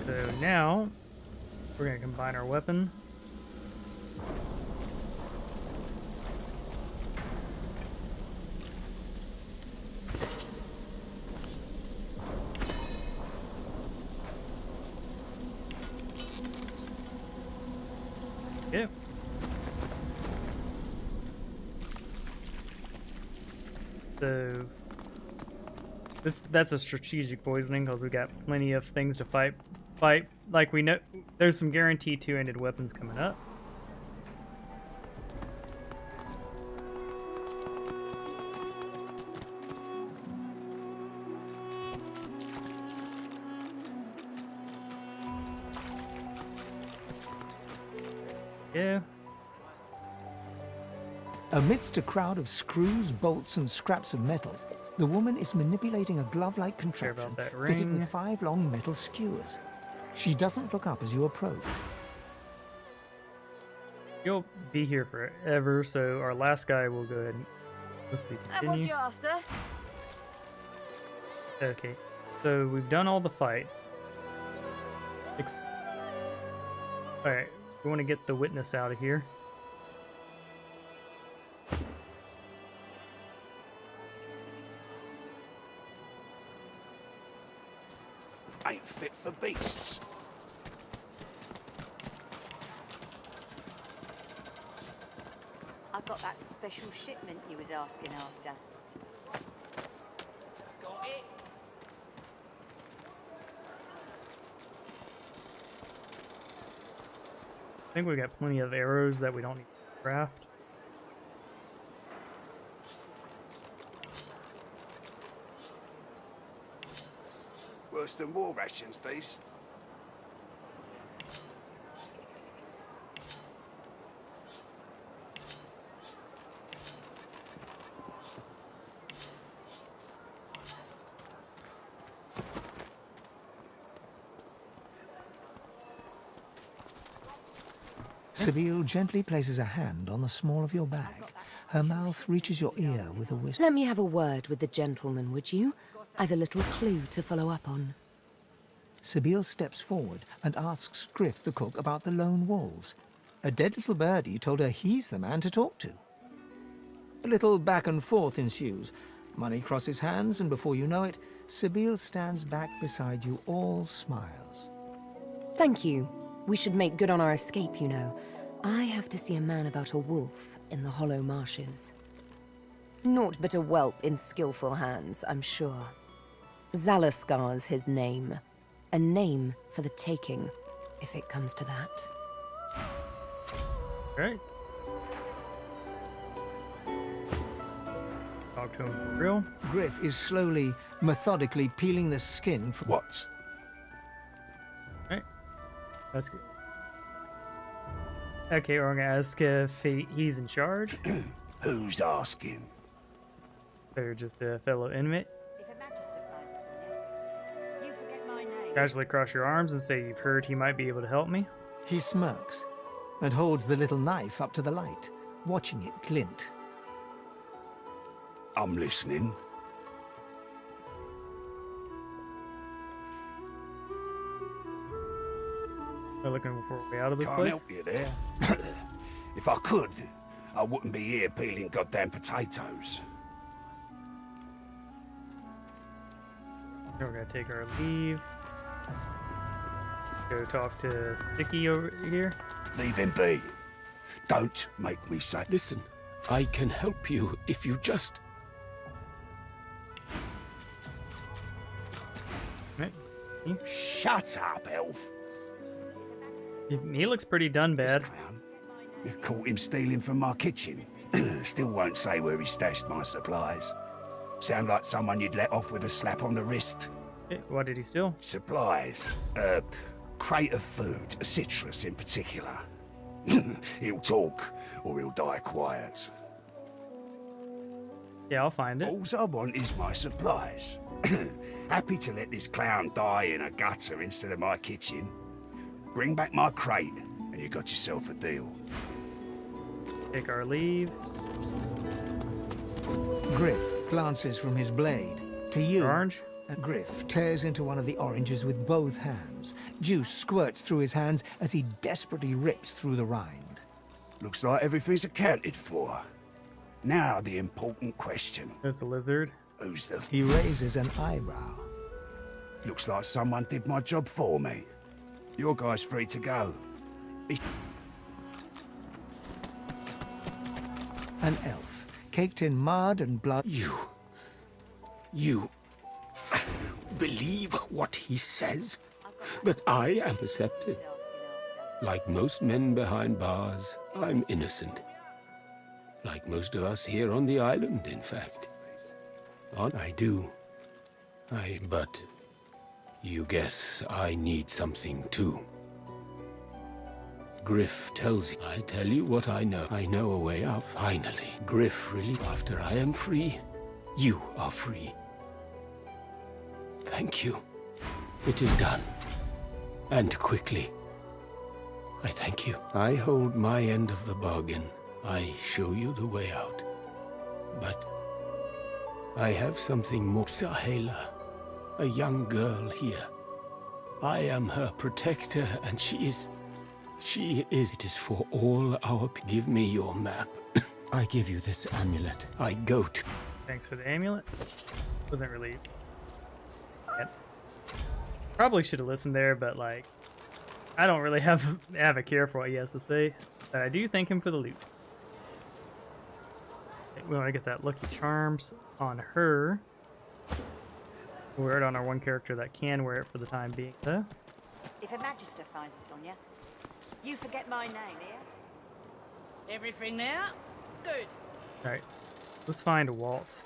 So now we're gonna combine our weapon. Yeah. So that's a strategic poisoning because we got plenty of things to fight. Like we know, there's some guaranteed two-handed weapons coming up. Yeah. Amidst a crowd of screws, bolts, and scraps of metal, the woman is manipulating a glove-like contraption fitted with 5 long metal skewers. She doesn't look up as you approach. You'll be here forever, so our last guy will go ahead and let's see. What Continue. you after? Okay, so we've done all the fights. Alright, we want to get the witness out of here. Ain't fit for beasts. I got that special shipment you was asking after. Got it? I think we got plenty of arrows that we don't need to craft. Worse than war rations, these. Sabine gently places a hand on the small of your bag. Her mouth reaches your ear with a whisper. Let me have a word with the gentleman, would you? I've a little clue to follow up on. Sabine steps forward and asks Griff the cook about the lone wolves. A dead little birdie told her he's the man to talk to. A little back and forth ensues. Money crosses hands, and before you know it, Sabine stands back beside you, all smiles. Thank you. We should make good on our escape, you know. I have to see a man about a wolf in the hollow marshes. Naught but a whelp in skillful hands, I'm sure. Zalaskar's his name. A name for the taking, if it comes to that. Right. Talk to him for real. Griff is slowly, methodically peeling the skin from... What? Right. That's good. Okay, we're gonna ask if he's in charge. Who's asking? They're just a fellow inmate. If a magister finds us on you, you forget my name. Casually cross your arms and say you've heard he might be able to help me. He smirks and holds the little knife up to the light, watching it glint. I'm listening. We're looking for a way out of this Can't place. help you there. If I could, I wouldn't be here peeling goddamn potatoes. We're gonna take our leave. Go talk to Sticky over here. Leave him be. Don't make me say... Listen, I can help you if you just... Right. Shut up, elf. He looks pretty done bad. You caught him stealing from my kitchen. Still won't say where he stashed my supplies. Sound like someone you'd let off with a slap on the wrist. What did he steal? Supplies. Crate of food, citrus in particular. He'll talk, or he'll die quiet. Yeah, I'll find it. All I want is my supplies. Happy to let this clown die in a gutter instead of my kitchen. Bring back my crate, and you got yourself a deal. Take our leave. Griff glances from his blade to you. Orange? Griff tears into one of the oranges with both hands. Juice squirts through his hands as he desperately rips through the rind. Looks like everything's accounted for. Now the important question. There's the lizard. Who's the... He raises an eyebrow. Looks like someone did my job for me. Your guy's free to go. An elf, caked in mud and blood. You believe what he says, but I am deceptive. Like most men behind bars, I'm innocent. Like most of us here on the island, in fact. I do. But you guess I need something too. Griff tells you. I tell you what I know. I know a way out. Finally, Griff really. After I am free, you are free. Thank you. It is done. And quickly. I thank you. I hold my end of the bargain. I show you the way out. But I have something more. Sahela, a young girl here. I am her protector, and she is. It is for all our. Give me your map. I give you this amulet. I go to. Thanks for the amulet. Wasn't really. Yep. Probably should have listened there, but like, I don't really have a care for what he has to say. But I do thank him for the loot. We want to get that lucky charms on her. We'll wear it on our one character that can wear it for the time being, though. If a magister finds this on you, you forget my name, yeah? Everything now? Good. Alright, let's find Waltz.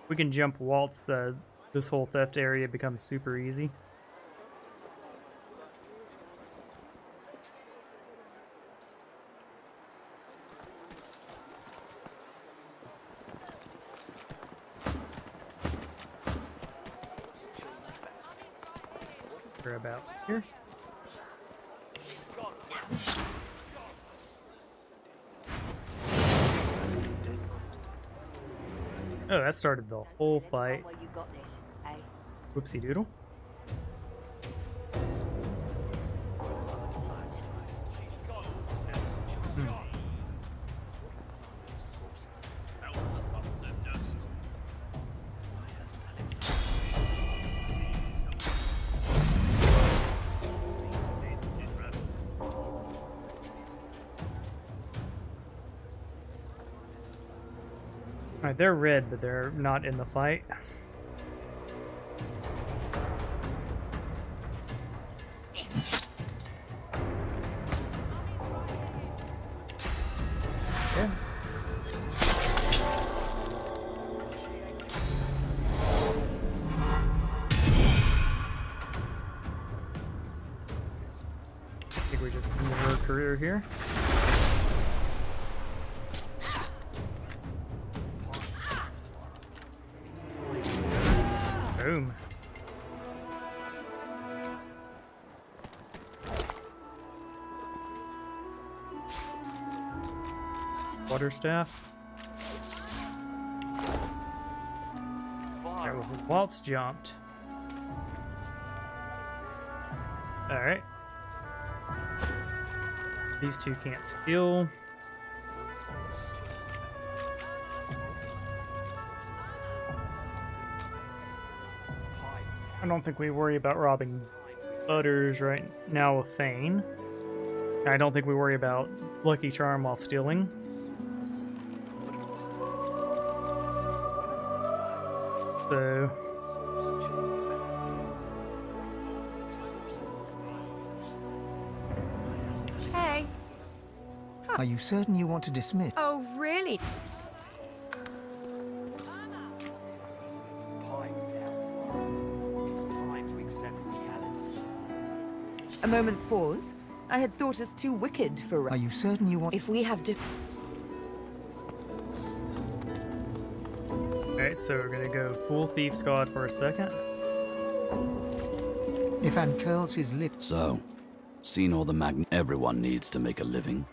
We can jump Waltz, this whole theft area becomes super easy. We're about here. Oh, that started the whole fight. Well, you got this, eh? Whoopsie doodle. Alright, they're red, but they're not in the fight. Yeah. I think we just ended her career here. Boom. Water staff. Oh, Waltz jumped. Alright. These two can't steal. I don't think we worry about robbing Butters right now with Thane. I don't think we worry about Lucky Charm while stealing. So... Hey. Are you certain you want to dismiss? Oh, really? A moment's pause. I had thought us too wicked for... Are you certain you want... If we have Alright, so we're gonna go full thief squad for a second. If Anne curls his lips... So, seen all the everyone needs to make a living.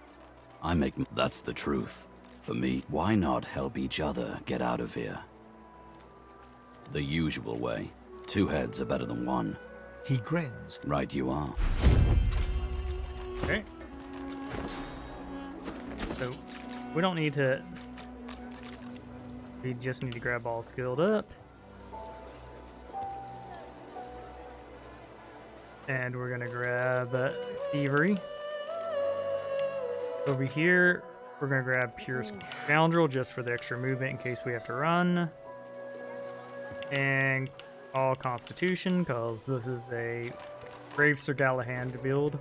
That's the truth. For me, why not help each other get out of here? The usual way. 2 heads are better than 1. He grins. Right you are. Okay. So, we don't need to... We just need to grab all skilled up. And we're gonna grab Thievery. Over here, we're gonna grab Pure Scoundrel just for the extra movement in case we have to run. And all Constitution, because this is a Brave Sir Galahad build.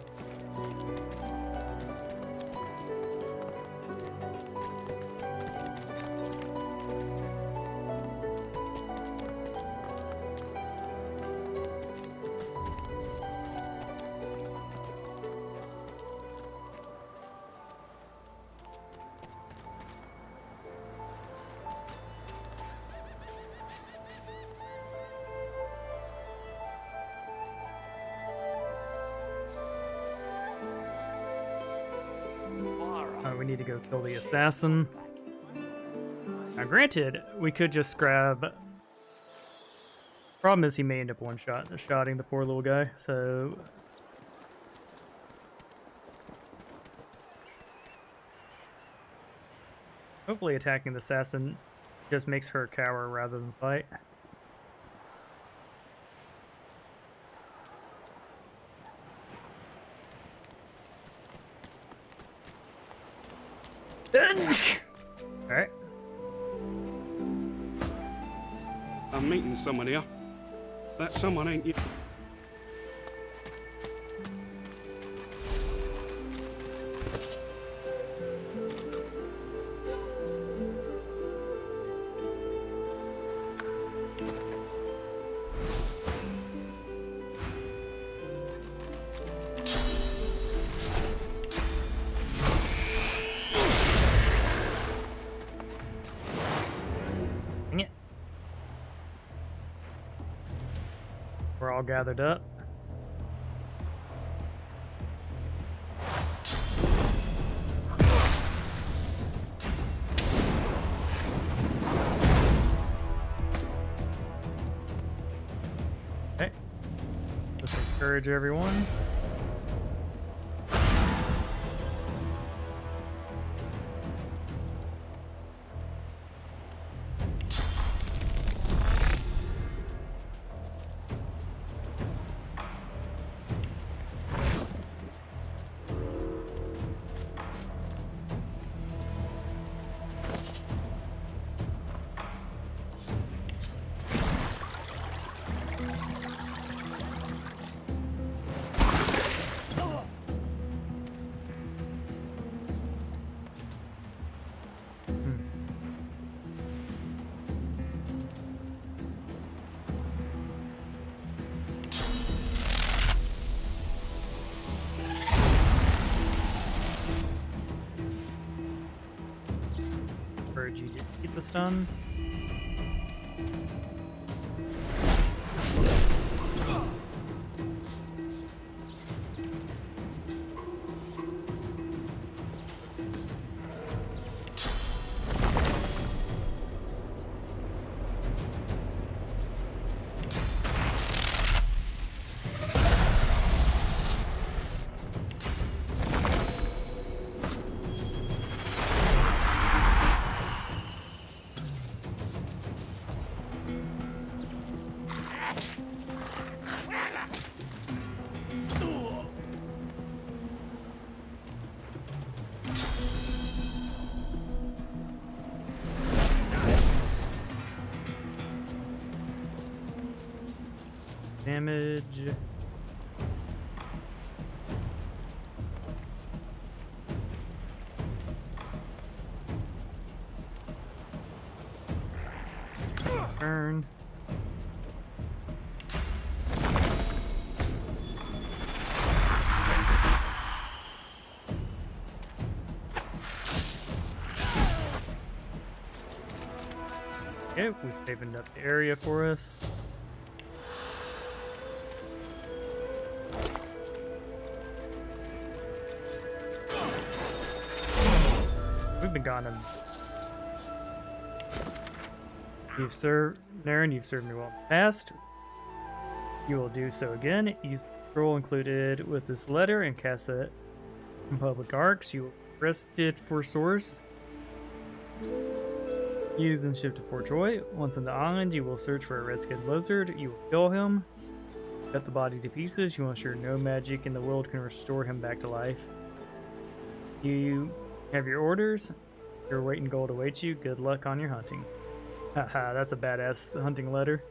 We need to go kill the assassin. Now, granted, we could just grab... Problem is, he may end up one-shotting the poor little guy, so... Hopefully attacking the assassin just makes her cower rather than fight. Alright. I'm meeting someone here. That someone ain't you. We're all gathered up. Okay. Let's encourage everyone. You to keep the stun. Damage. Turn. Okay, we saving up the area for us. We've been gone. You've served, Naren, you've served me well in the past. You will do so again. Use the scroll included with this letter and cast it in public arcs. You will rest it for source. Use and shift to Fort Joy. Once on the island, you will search for a red-skinned lizard. You will kill him. Cut the body to pieces. You will ensure no magic in the world can restore him back to life. You have your orders. Your weight in gold awaits you. Good luck on your hunting. Haha, that's a badass hunting letter.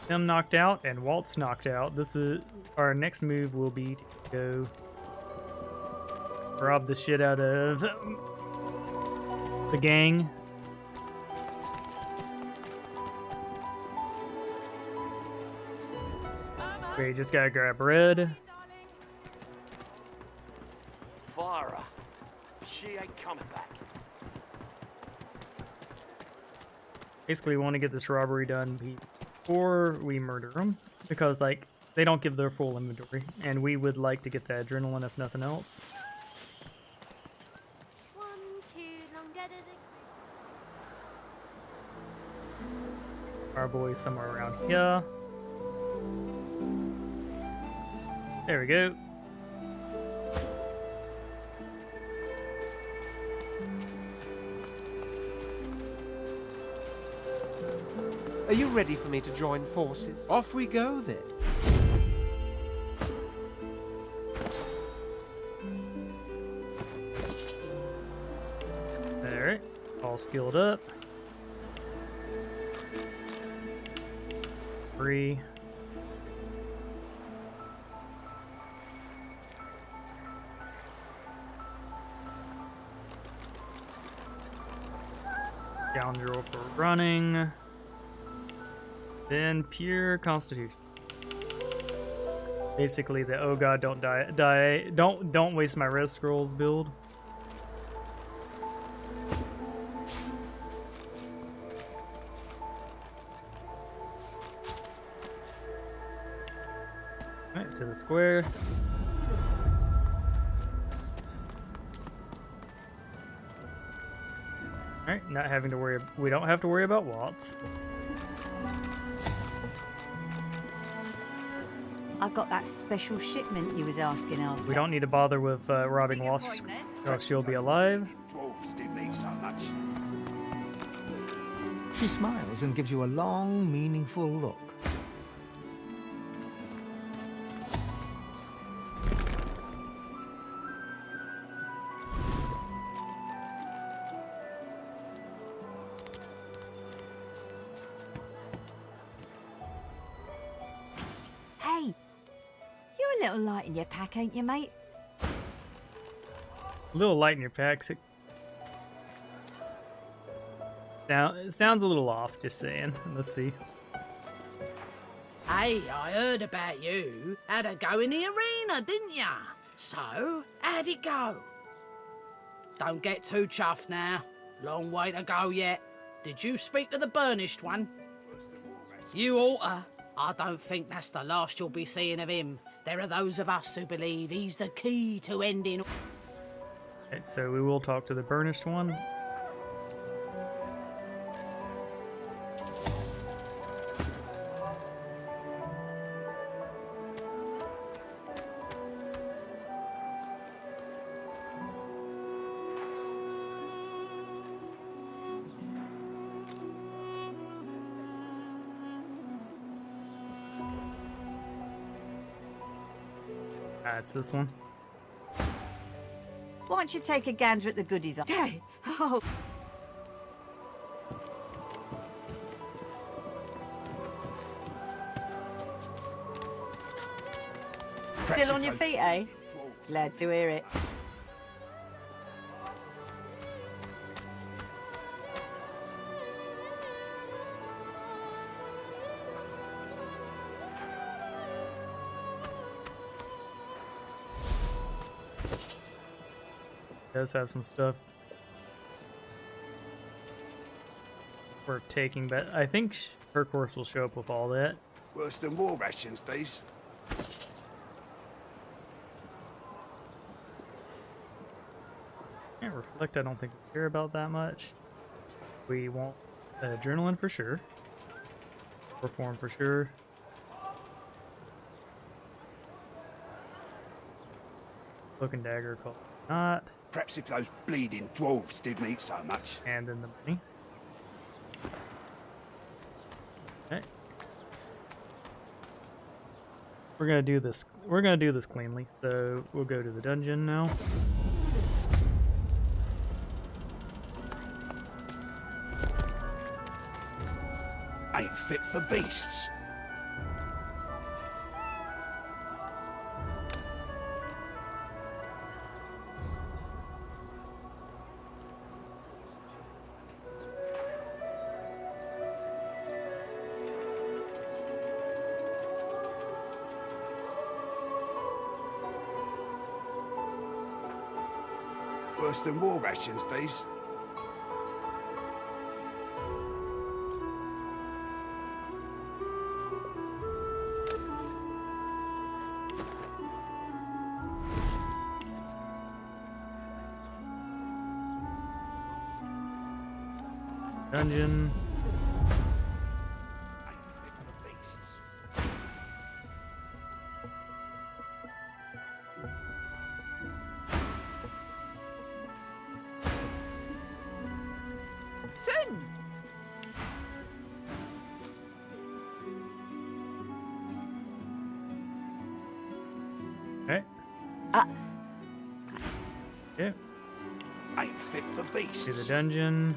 Him knocked out and Walt's knocked out. This is our next move will be to go rob the shit out of the gang. Okay, just gotta grab red. Farah, she ain't coming back. Basically, we want to get this robbery done before we murder them, because like they don't give their full inventory, and we would like to get the adrenaline if nothing else. Our boy's somewhere around here. There we go. Are you ready for me to join forces? Off we go then. Alright, all skilled up. 3. Scoundrel for running. Then pure constitution. Basically the oh god don't die don't waste my red scrolls build. Alright, to the square. Alright, not having to worry, we don't have to worry about Waltz. I got that special shipment you was asking after. We don't need to bother with robbing Waltz, or she'll be alive. Dwarves didn't need so much. She smiles and gives you a long, meaningful look. Hey, you're a little light in your pack, ain't you, mate? A little light in your packs. Now, it sounds a little off, just saying. Let's see. Hey, I heard about you. Had a go in the arena, didn't ya? So, how'd it go? Don't get too chuffed now. Long way to go yet. Did you speak to the burnished one? You oughta. I don't think that's the last you'll be seeing of him. There are those of us who believe he's the key to ending... Okay, so we will talk to the burnished one. It's this one. Why don't you take a gander at the goodies? Okay. Oh. Perhaps Still on if your those feet, eh? bleeding dwarves- Glad to hear it. Does have some stuff worth taking, but I think her course will show up with all that. Worse than war rations, these. Can't reflect. I don't think we care about that much. We want adrenaline for sure. Perform for sure. Cloak and dagger, call not. Perhaps if those bleeding dwarves didn't eat so much. And then the money. Okay. We're gonna do this. We're gonna do this cleanly. So we'll go to the dungeon now. Ain't fit for beasts. Worse than war rations, these. Dungeon. Sin! Okay. Okay. Ain't fit for beasts. To the dungeon.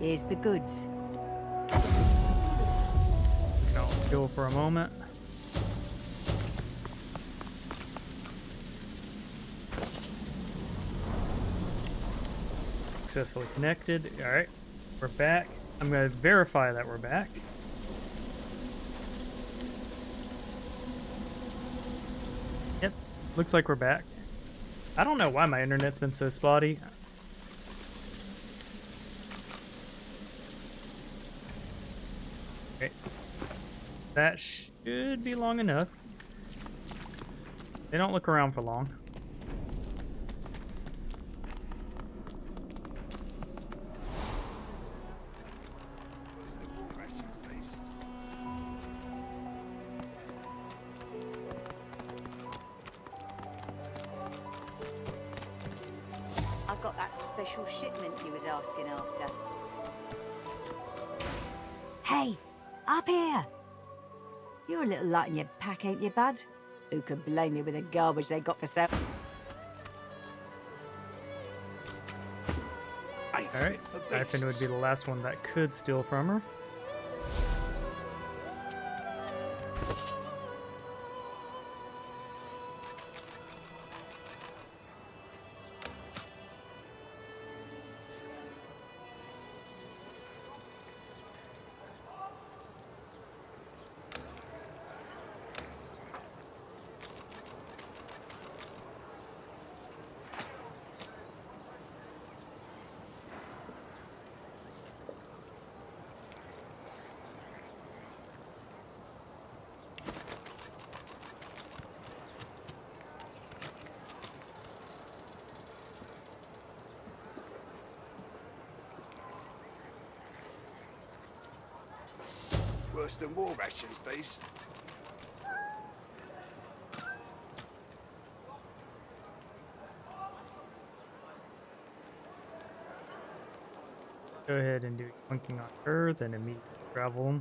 Here's the goods. I'll chill for a moment. Successfully connected. Alright. We're back. I'm going to verify that we're back. Yep. Looks like we're back. I don't know why my internet's been so spotty. Okay. That should be long enough. They don't look around for long. I've got that special shipment you was asking after. Psst. Hey, up here! You're a little light in your pack, ain't you, bud? Who could blame you with the garbage they got for sale? Alright, Typhon would be the last one that could steal from her. Worse than war rations, these. Go ahead and do clunking on her, then immediately travel.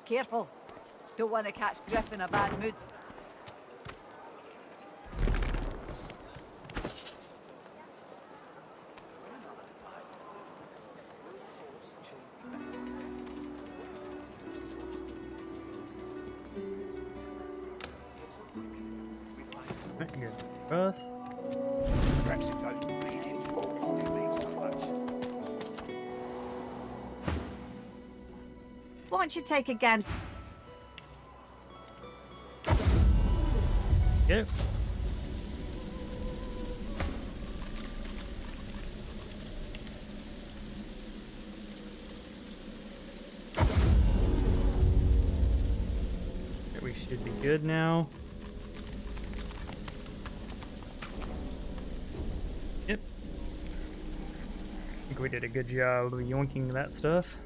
Careful. Don't want to catch Griff in a bad mood. Us. Perhaps it goes bleeding forward to me so much. Why don't you take a gander? Yep. We should be good now. Yep. I think we did a good job of yoinking that stuff.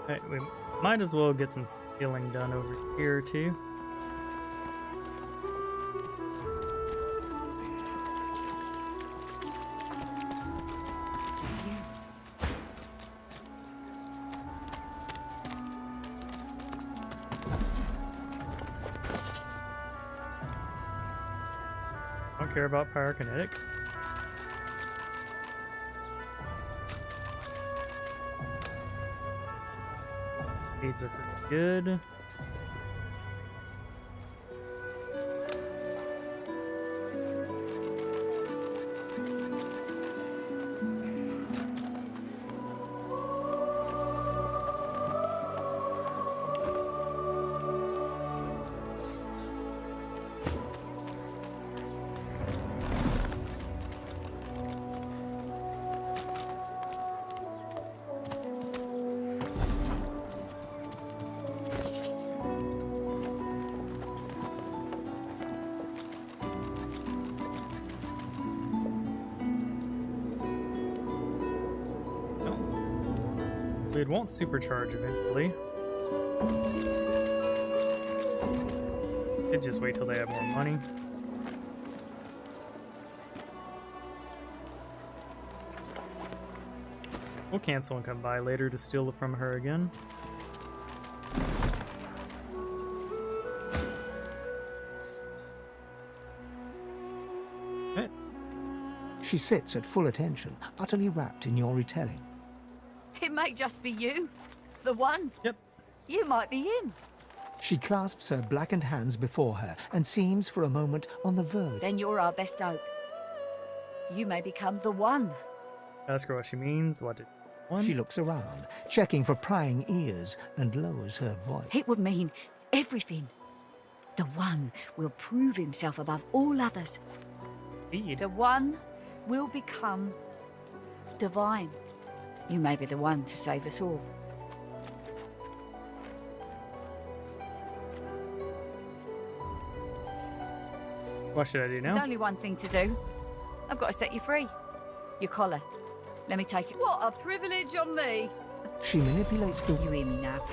Alright, we might as well get some stealing done over here too. It's you. Don't care about pyrokinetic. Speeds are pretty good. It won't supercharge eventually. Could just wait till they have more money. We'll cancel and come by later to steal it from her again. She sits at full attention, utterly wrapped in your retelling. It may just be you. The one. Yep. You might be him. She clasps her blackened hands before her and seems for a moment on the verge. Then you're our best hope. You may become the one. Ask her what she means. What did one? She looks around, checking for prying ears, and lowers her voice. It would mean everything. The one will prove himself above all others. Indeed. The one will become divine. You may be the one to save us all. What should I do now? There's only one thing to do. I've got to set you free. Your collar. Let me take it. What a privilege on me. She manipulates the... You hear me now?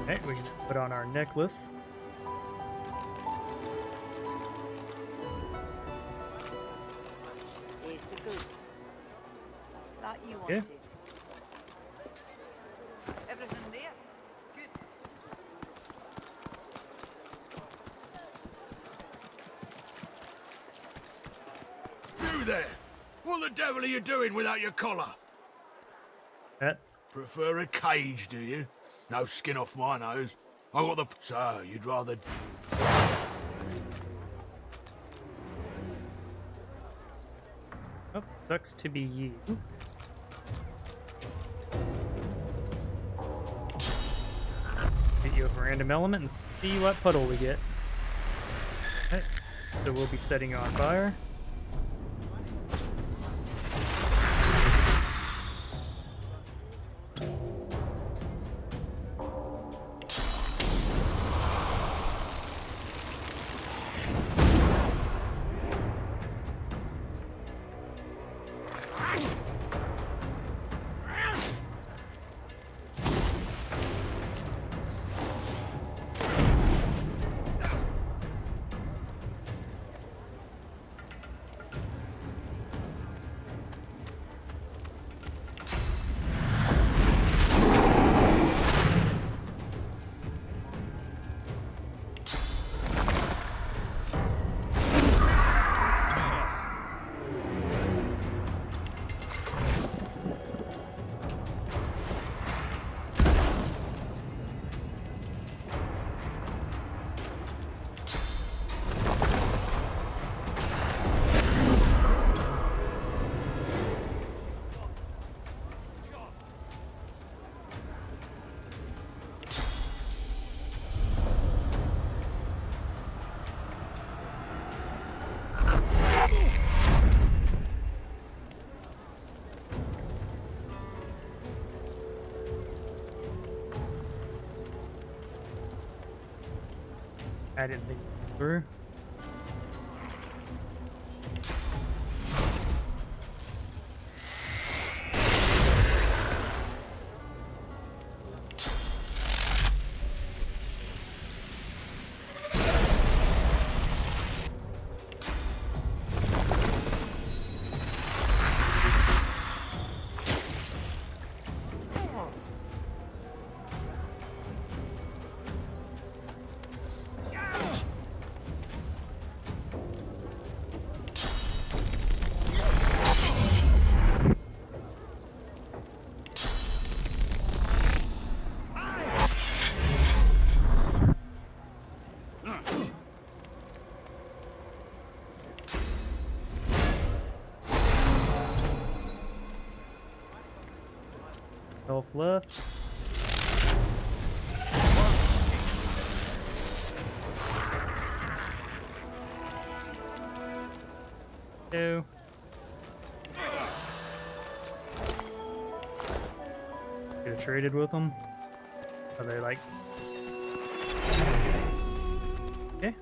Okay, we can put on our necklace. Here's the goods. Like you Yeah. wanted. Everything there? Good. You there! What the devil are you doing without your collar? That. Prefer a cage, do you? No skin off my nose. I got the... So, you'd rather... Oh, sucks to be you. Hit you with a random element and see what puddle we get. Okay. So we'll be setting you on fire. I didn't think through. Health left. Two. Could have traded with them. Are they like? Okay.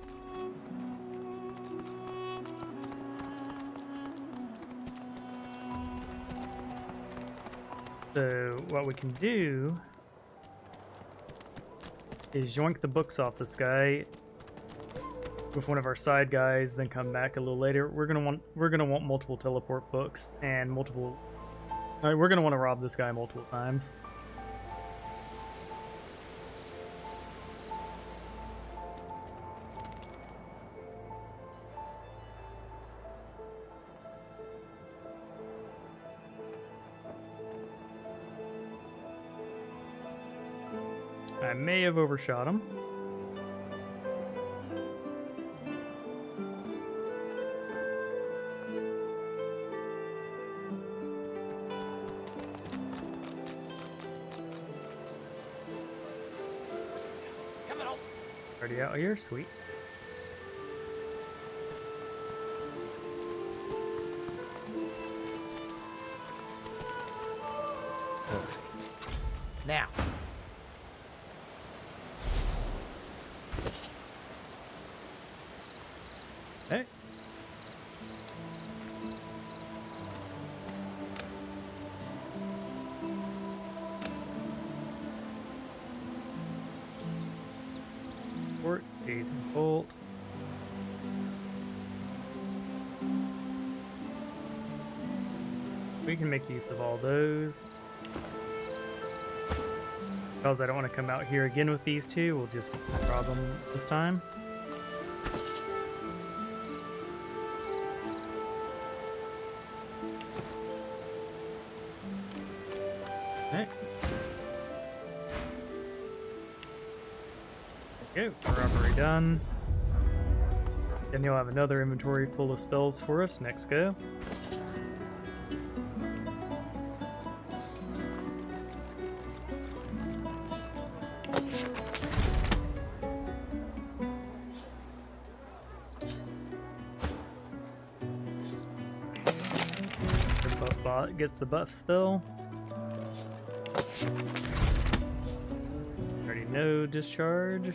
So what we can do is yoink the books off this guy with one of our side guys, then come back a little later. We're gonna want multiple teleport books and multiple. We're gonna want to rob this guy multiple times. I may have overshot him. Already out here, sweet. Perfect. Now. Hey. Port, Days and Bolt. We can make use of all those. Because I don't want to come out here again with these two, we'll just rob them this time. Okay. Okay, robbery done. Then you'll have another inventory full of spells for us next go. The buff bot gets the buff spell. Already know discharge.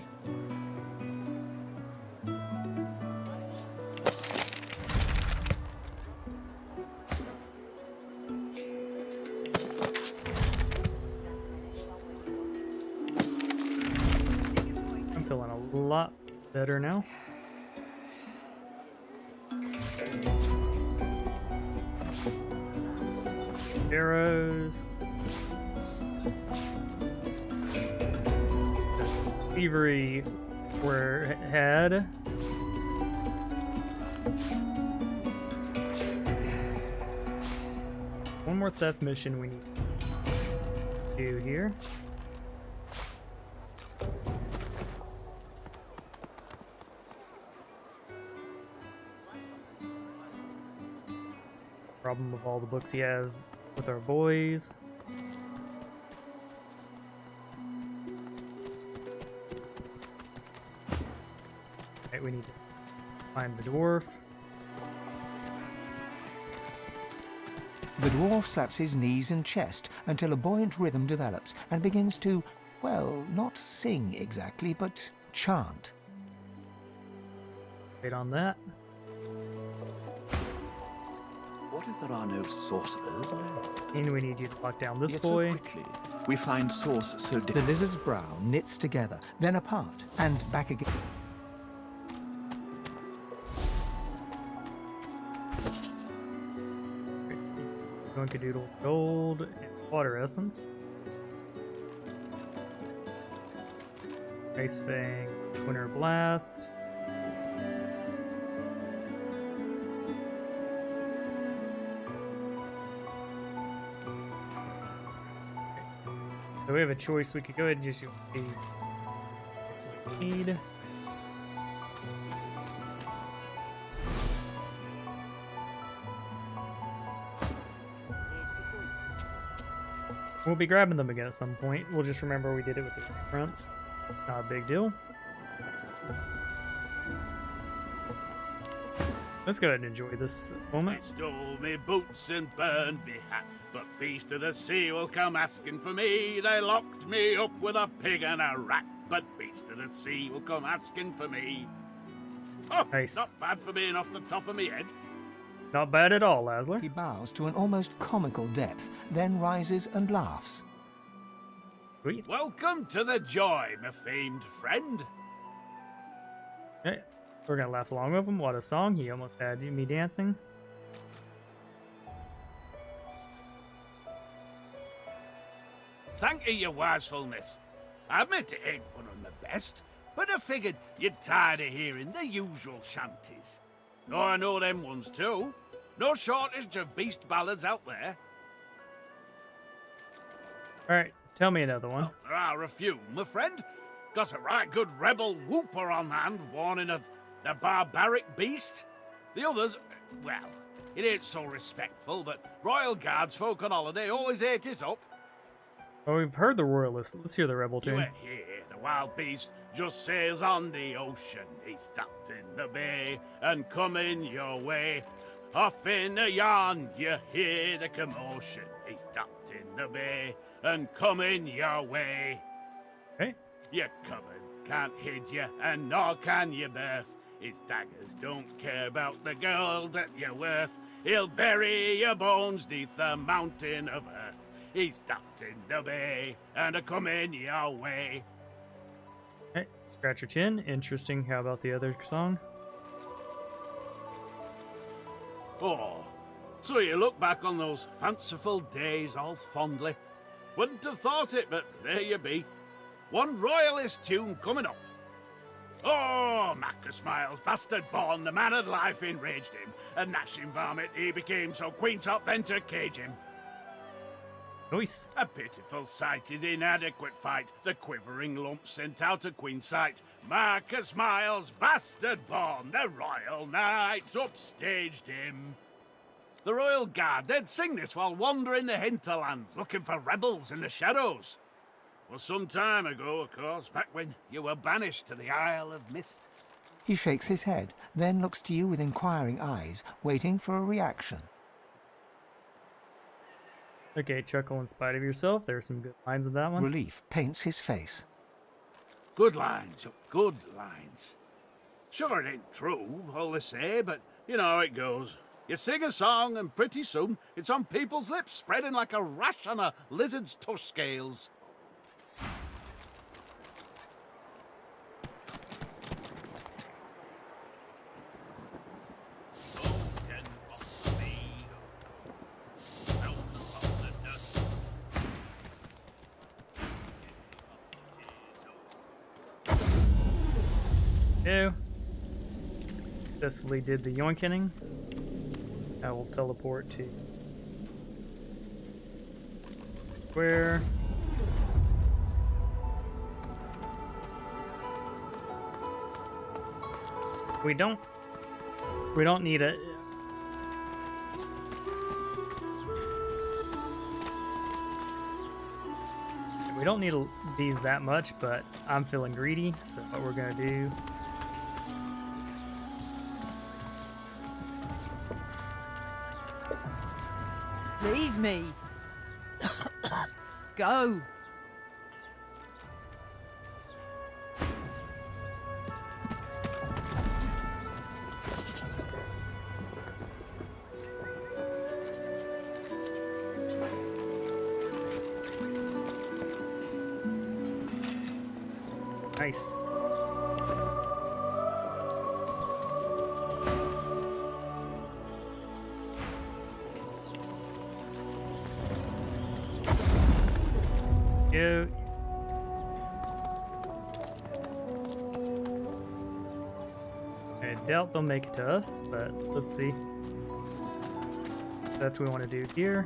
I'm feeling a lot better now. Arrows. Thievery were had. One more theft mission we need to do here. Problem with all the books he has with our boys. Right, we need to find the dwarf. The dwarf slaps his knees and chest until a buoyant rhythm develops and begins to, well, not sing exactly, but chant. Wait on that. What if there are no sorcerers left? And we need you to lock down this Yet boy. so quickly, we find source so The lizard's brow knits together, then apart, and back again. Doodle gold and water essence. Ice Fang, Winter Blast. So we have a choice. We could go ahead and just use these. Need. We'll be grabbing them again at some point. We'll just remember we did it with the fronts. Not a big deal. Let's go ahead and enjoy this moment. They stole me boots and burned me hat, but beast of the sea will come asking for me. They locked me up with a pig and a rat, but beast of the sea will come asking for me. Oh, nice. Not bad for being off the top of me head. Not bad at all, Laszlo. He bows to an almost comical depth, then rises and laughs. Sweet. Welcome to the joy, my famed friend. Okay, we're gonna laugh along with him. What a song! He almost had me dancing. Thank you, your wisefulness. I admit it ain't one of my best, but I figured you'd tired of hearing the usual shanties. Oh, I know them ones too. No shortage of beast ballads out there. Alright, tell me another one. Oh, there are a few, my friend. Got a right good rebel whooper on hand, warning of the barbaric beast. The others, well, it ain't so respectful, but Royal Guards folk on holiday always ate it up. Oh, we've heard the Royalist. Let's hear the Rebel You tune. ain't here, the wild beast just sails on the ocean. He's docked in the bay and coming your way. Off in a yarn, you hear the commotion. He's docked in the bay and coming your way. Okay. Your cupboard can't hid you, and nor can your birth. His daggers don't care about the gold that you're worth. He'll bury your bones neath the mountain of earth. He's docked in the bay and a coming your way. Okay, scratch your chin. Interesting. How about the other song? Oh, so you look back on those fanciful days all fondly. Wouldn't have thought it, but there you be. One royalist tune coming up. Oh, Macca Smiles, bastard born, the man of life enraged him. A gnashing varmint he became, so Queen sought then to cage him. Nice. A pitiful sight, his inadequate fight, the quivering lump sent out of Queen's sight. Marcus Miles, bastard born, the royal knights upstaged him. The Royal Guard, they'd sing this while wandering the hinterlands, looking for rebels in the shadows. Well, some time ago, of course, back when you were banished to the Isle of Mists. He shakes his head, then looks to you with inquiring eyes, waiting for a reaction. Okay, chuckle in spite of yourself. There's some good lines in that one. Relief paints his face. Good lines, good lines. Sure, it ain't true, all they say, but you know how it goes. You sing a song, and pretty soon it's on people's lips, spreading like a rash on a lizard's tush scales. Ew. Successfully did the yoinking. I will teleport to square. We don't need it. We don't need these that much, but I'm feeling greedy, so what we're gonna do. Leave me. Go. Nice. Go. I doubt they'll make it to us, but let's see. That's what we want to do here.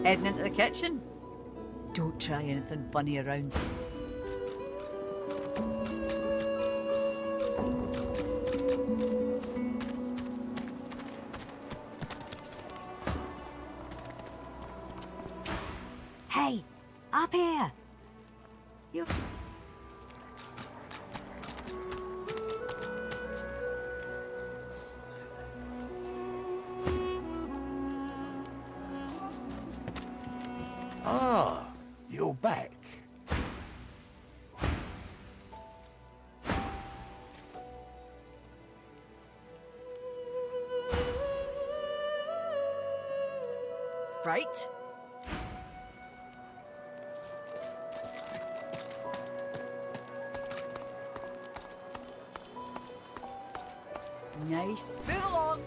Heading into the kitchen? Don't try anything funny around. Psst. Hey, up here! You... Ah, you're back. Right? Nice. Move along.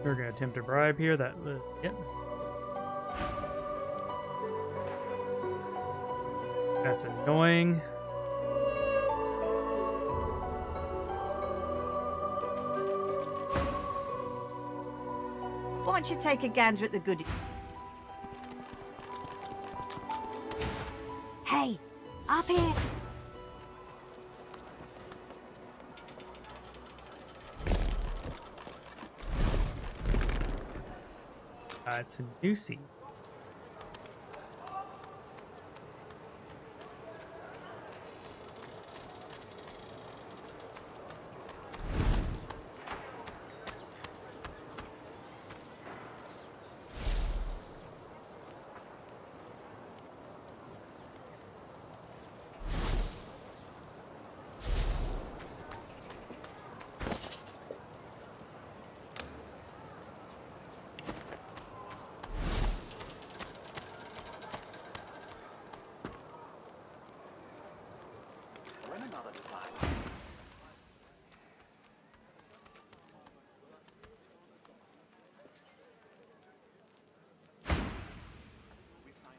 We're gonna attempt a bribe here. That yep. That's annoying. Why don't you take a gander at the goodie? Psst. Hey, up here! It's a doozy. When another divine.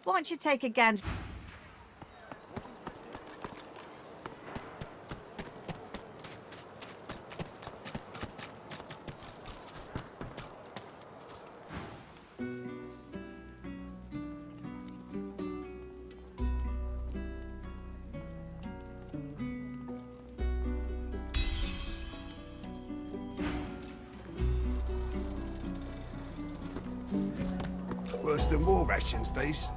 Why don't you take a gander? Worse than war rations, these.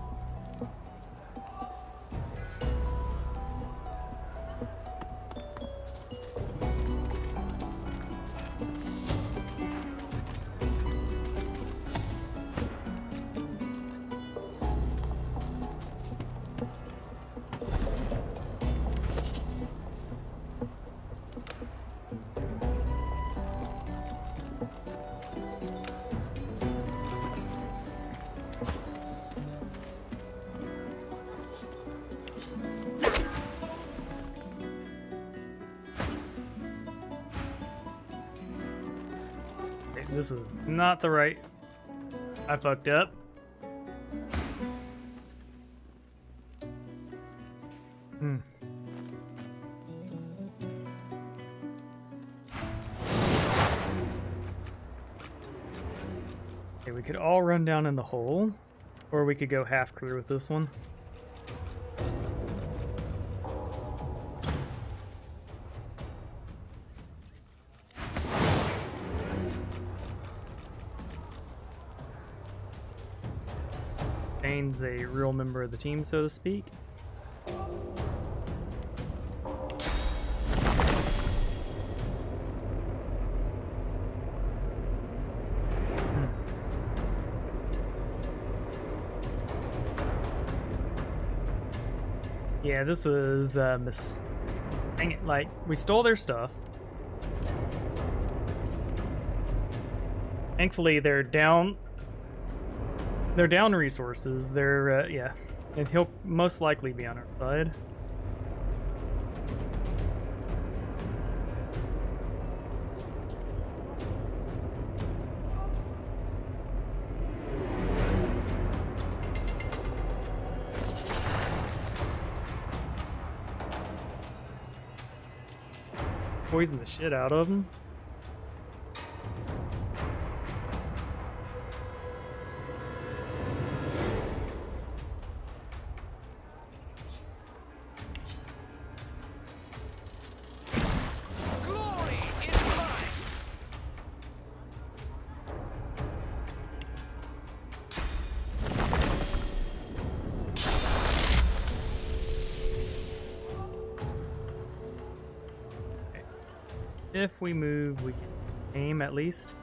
This was not the right. I fucked up. Okay, we could all run down in the hole, or we could go half clear with this one. Shane's a real member of the team, so to speak. Yeah, this was dang it, like we stole their stuff. Thankfully, they're down. They're down resources. They're yeah, and he'll most likely be on our side. Poison the shit out of them. If we move, we can aim at least.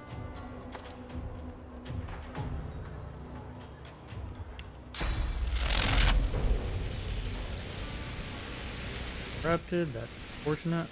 Corrupted, that's unfortunate.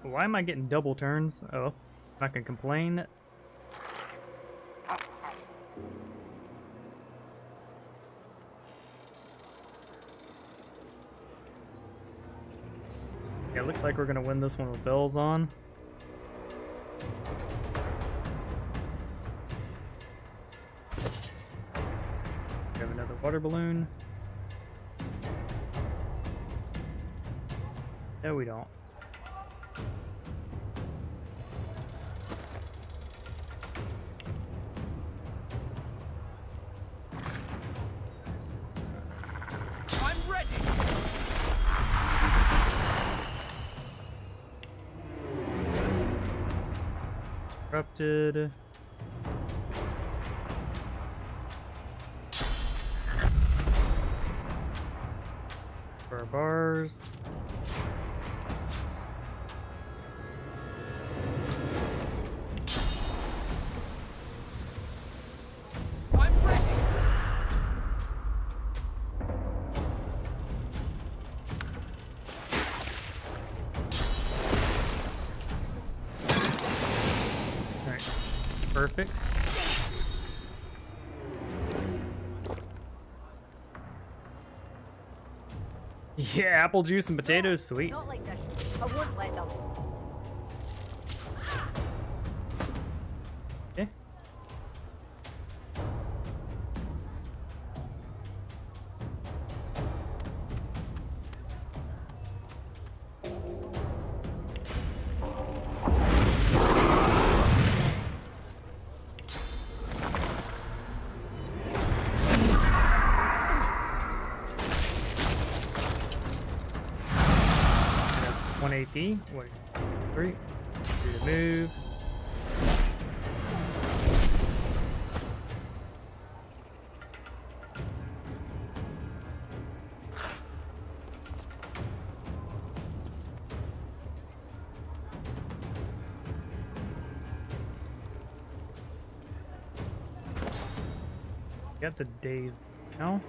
Why am I getting double turns? Oh, I can complain. Yeah, looks like we're gonna win this one with bells on. We have another water balloon. No, we don't. Corrupted. For our bars. I'm ready. Perfect. Yeah, apple juice and potatoes, sweet. Not like this. I won't let them. Okay. AP. Wait, 3. 3 to move. Got the days now.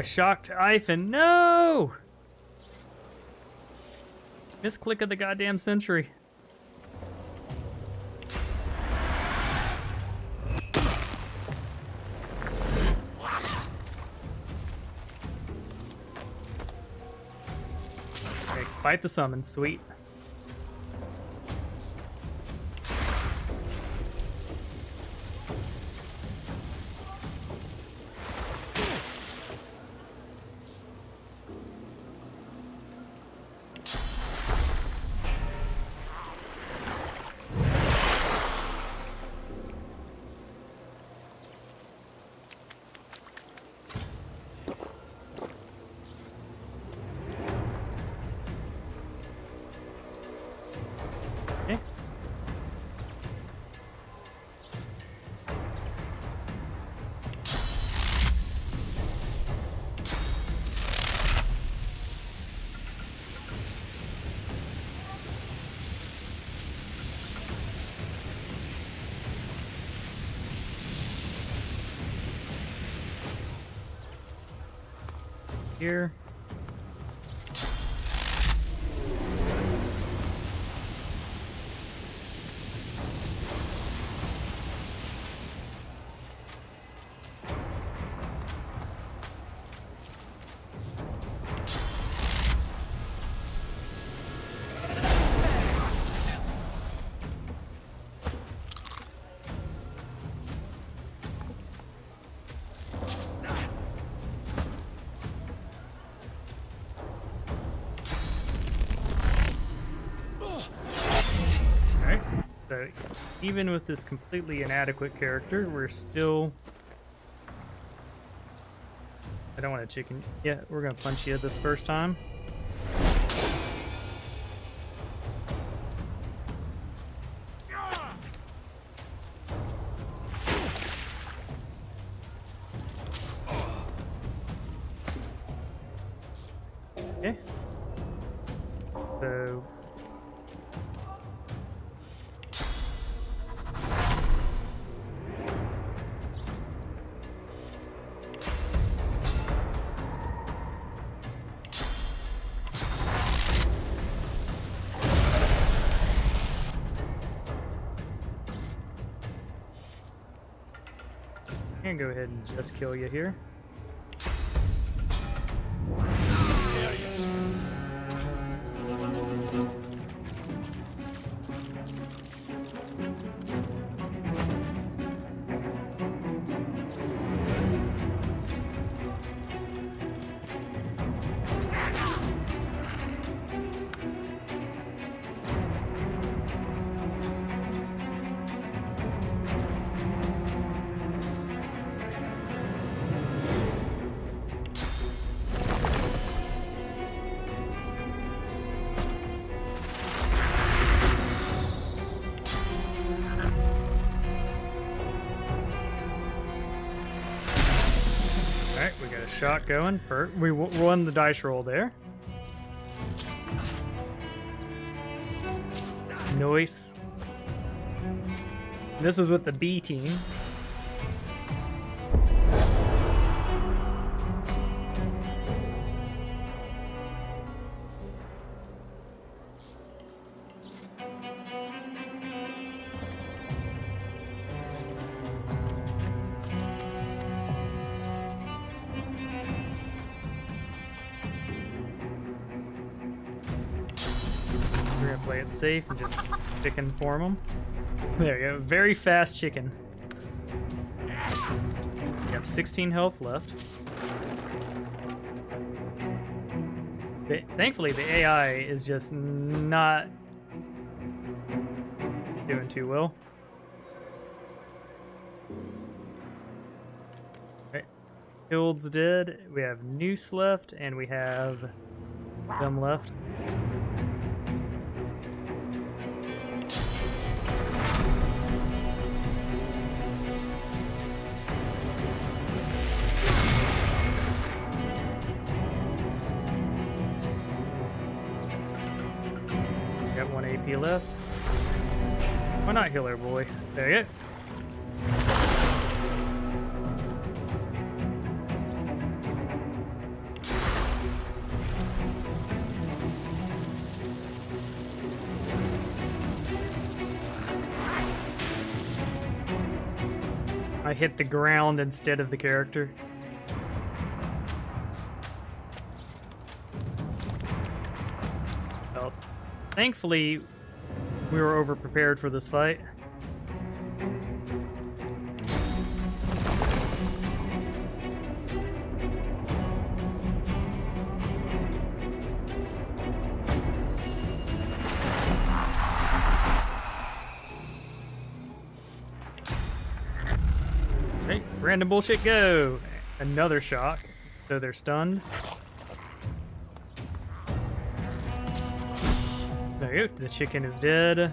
A shocked Ivan. No! Misclick of the goddamn century. Okay, fight the summon. Sweet. Here. So even with this completely inadequate character, we're still... I don't want to chicken... Yeah, we're going to punch you this first time. Okay. So... I'm gonna go ahead and just kill you here. Alright, we got a shot going. We won the dice roll there. Nice. This is with the B team. We're gonna play it safe and just chicken form them. There you go, very fast chicken. You have 16 health left. Thankfully, the AI is just not doing too well. Right. Hild's dead. We have Noose left, and we have them left. Got 1 AP left. Why not healer boy? There you go. I hit the ground instead of the character. Well, thankfully, we were over-prepared for this fight. Okay, random bullshit go! Another shock, so they're stunned. There you go, the chicken is dead.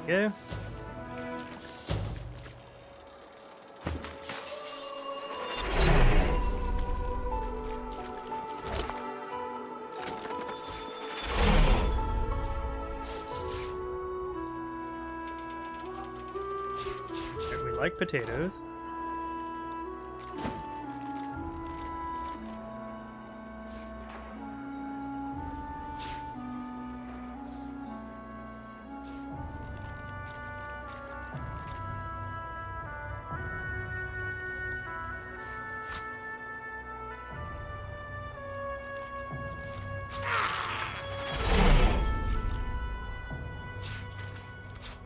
Go. We like potatoes.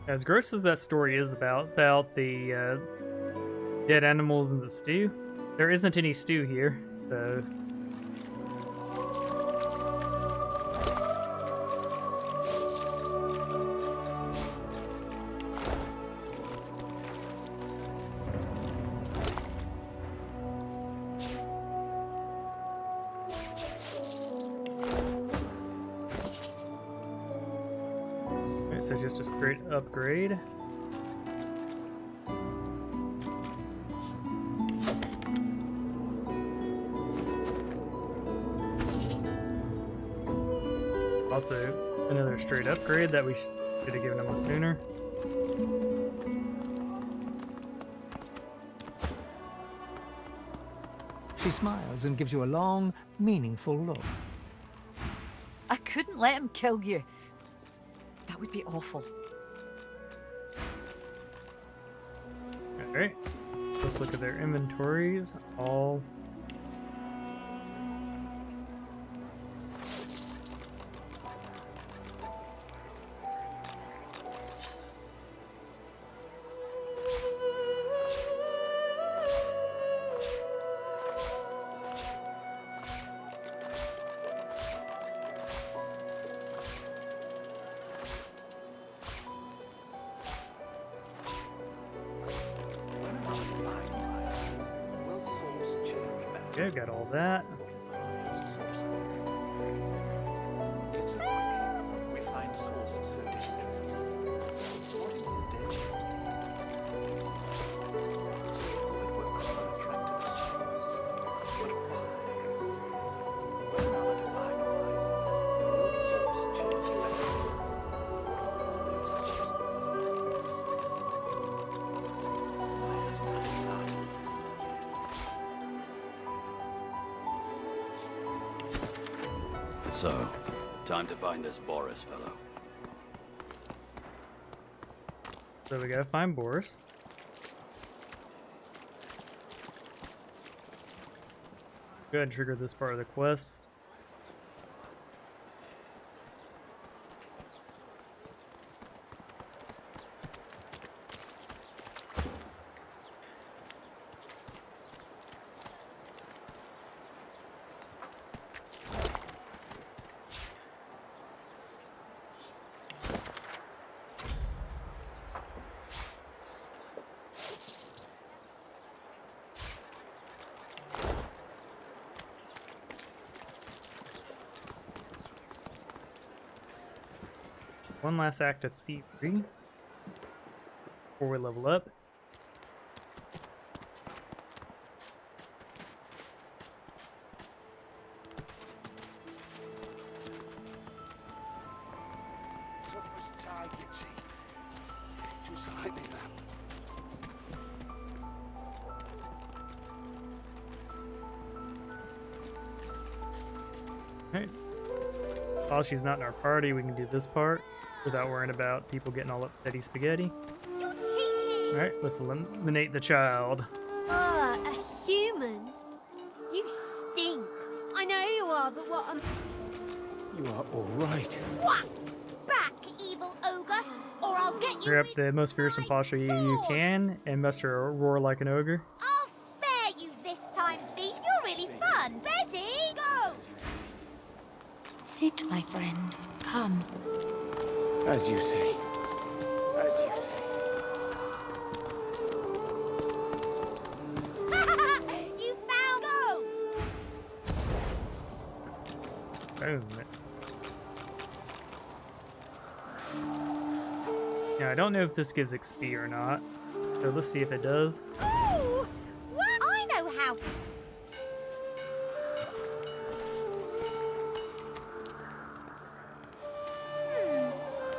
As gross as that story is about the dead animals in the stew, there isn't any stew here, so... So just a straight upgrade. Also, another straight upgrade that we should have given him sooner. She smiles and gives you a long, meaningful look. I couldn't let him kill you. That would be awful. Alright, let's look at their inventories. All okay, got all that. It's like we find sources so dangerous. What is dangerous? It works unattractive source. But why? When another divine arises, will source change back? Why has my desire? So, time to find this Boris fellow. So we gotta find Boris. Go ahead and trigger this part of the quest. One last act of thievery before we level up. Just like that. Alright. While she's not in our party, we can do this part without worrying about people getting all upsetty spaghetti. You're cheating! Alright, let's eliminate the child. Ah, a human? You stink. I know you are, but what am... You are all right. What? Back, evil ogre, or I'll get you Grab the most fearsome posture you can and muster a roar like an ogre. I'll spare you this time, beast. You're really fun. Ready? Go! Sit, my friend. Come. As you say. As you say. You found go! Boom. Now, I don't know if this gives XP or not, so let's see if it does. Ooh! What? I know how.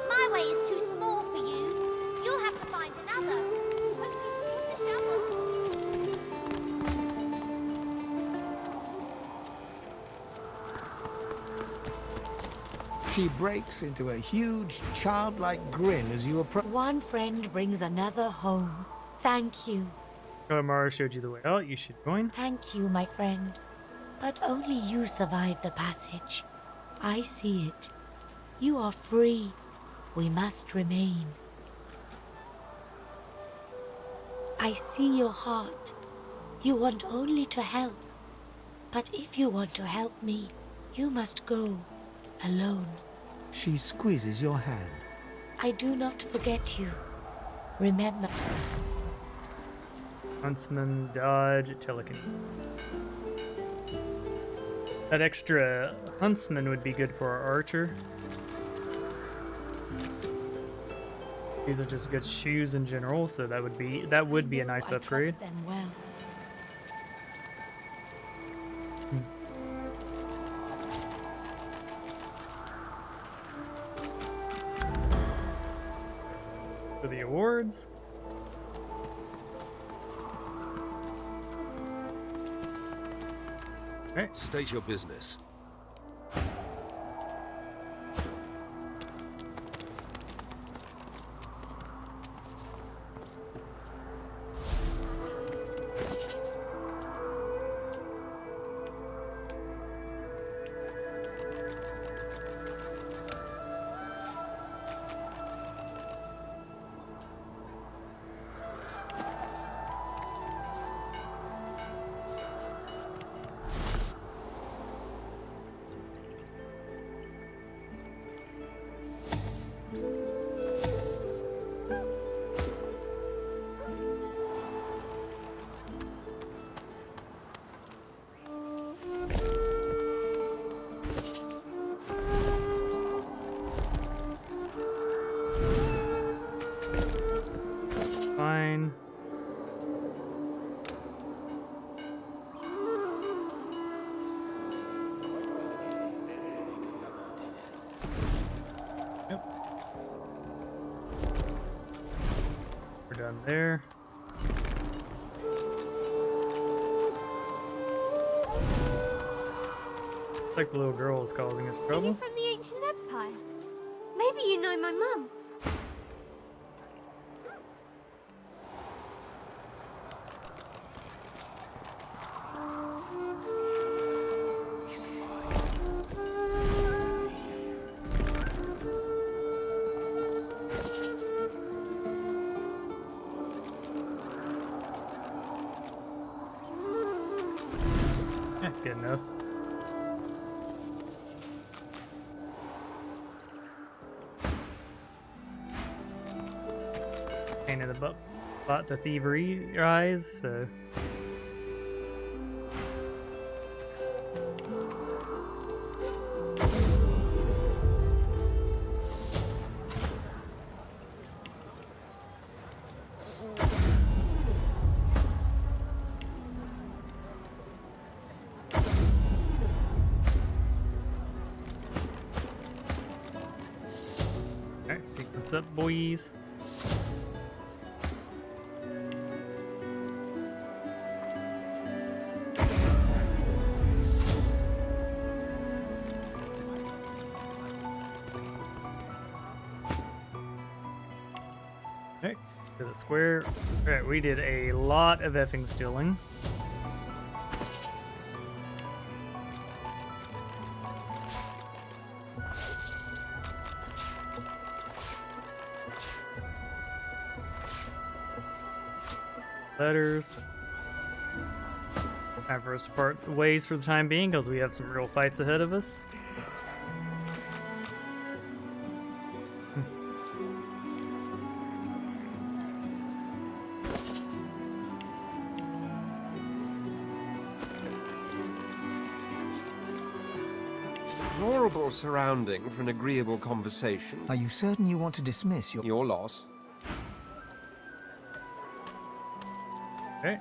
My way is too small for you. You'll have to find another. What's a shovel? She breaks into a huge, childlike grin as you approach. One friend brings another home. Thank you. Mara showed you the way out. You should join. Thank you, my friend. But only you survive the passage. I see it. You are free. We must remain. I see your heart. You want only to help. But if you want to help me, you must go alone. She squeezes your hand. I do not forget you. Remember. Huntsman, dodge, telekinesis. That extra huntsman would be good for our archer. These are just good shoes in general, so that would be a nice upgrade. Them well. For the awards. Okay. State your business. Fine. Yep. We're done there. Looks like the little girl is causing us Are you trouble. from the ancient empire? Maybe you know my mum. Good enough. Pain in the butt to thievery eyes, so. sequence up, boys. Okay, to the square. Alright, we did a lot of effing stealing. Letters. Time for us to part ways for the time being because we have some real fights ahead of us. Deplorable surrounding for an agreeable conversation. Are you certain you want to dismiss your loss? Okay.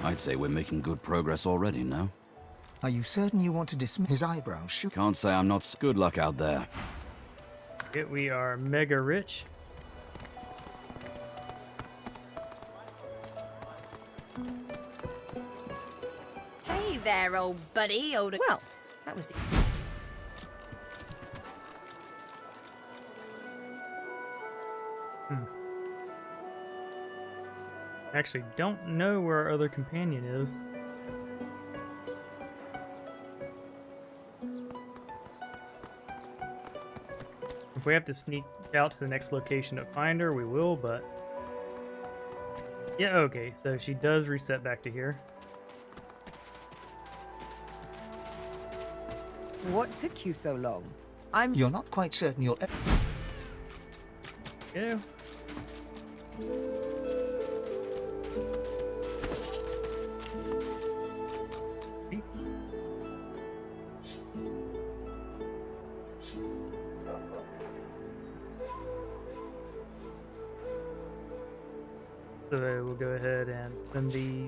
I'd say we're making good progress already, no? Are you certain you want to dismiss his eyebrows? Shoot. Can't say I'm not. Good luck out there. Okay, we are mega rich. Hey there, old buddy. Well, that was... Actually, don't know where our other companion is. If we have to sneak out to the next location to find her, we will, but... Yeah, okay, so she does reset back to here. What took you so long? You're not quite certain you'll... Yeah. So we'll go ahead and send the...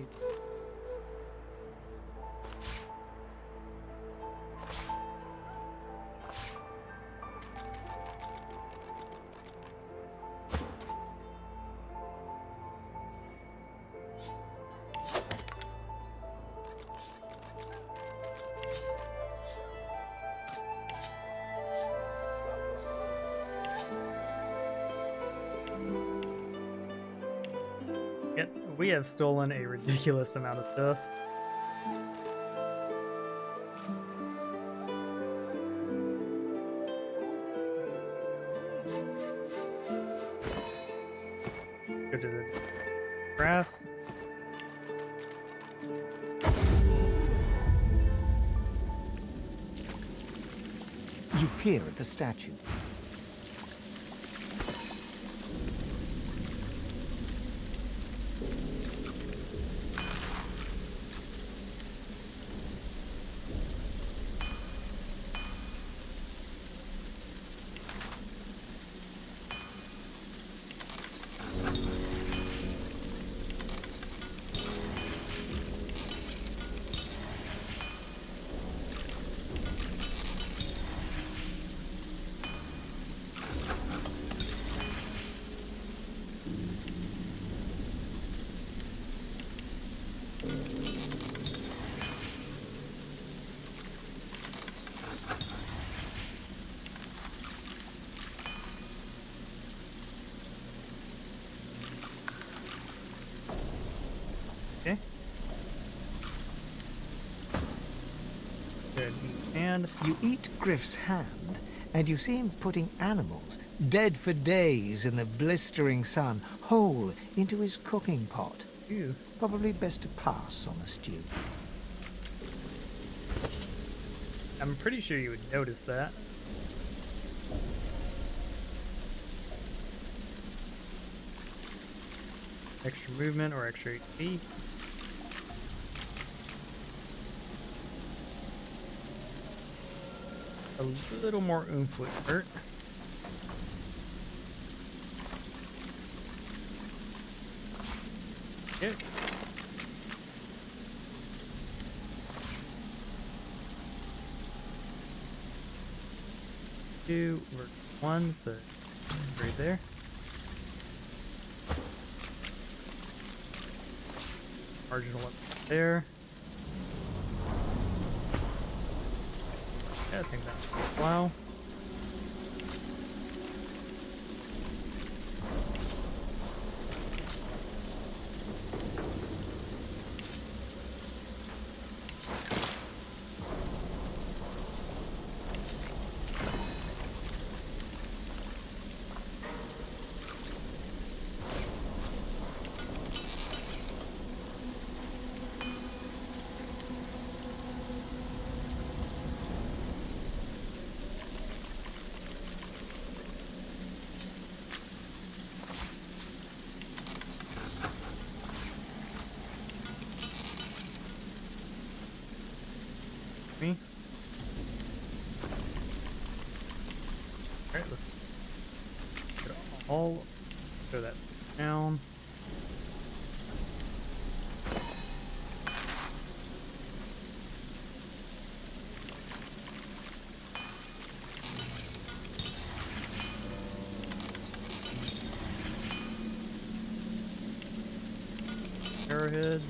Yep, we have stolen a ridiculous amount of stuff. Go to the grass. You peer at the statue. Okay. Good. And you eat Griff's hand, and you see him putting animals, dead for days in the blistering sun, whole into his cooking pot. Ew. Probably best to pass on the stew. I'm pretty sure you would notice that. Extra movement or extra HP. A little more oomph would hurt. Yep. 2, we're 1, so right there. Marginal up there. Yeah, I think that's wow. Me. Alright, let's get all throw that down. Arrowheads.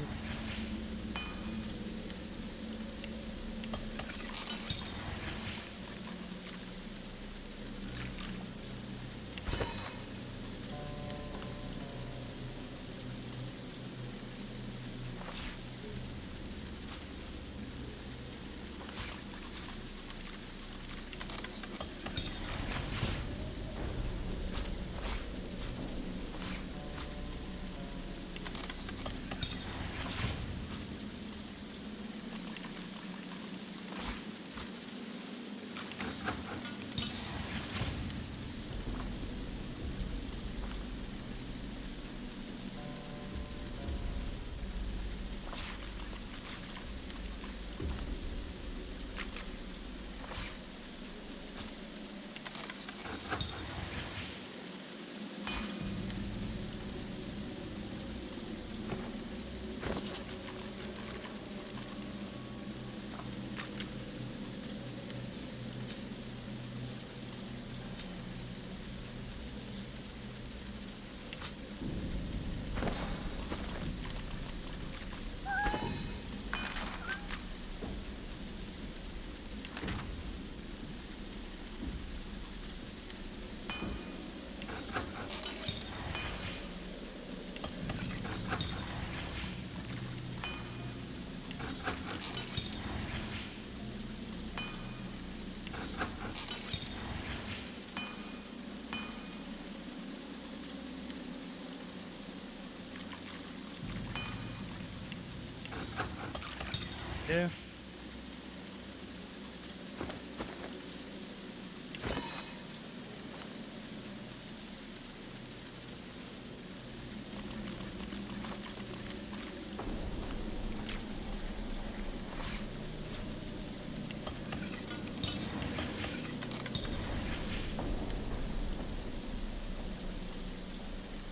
Yeah.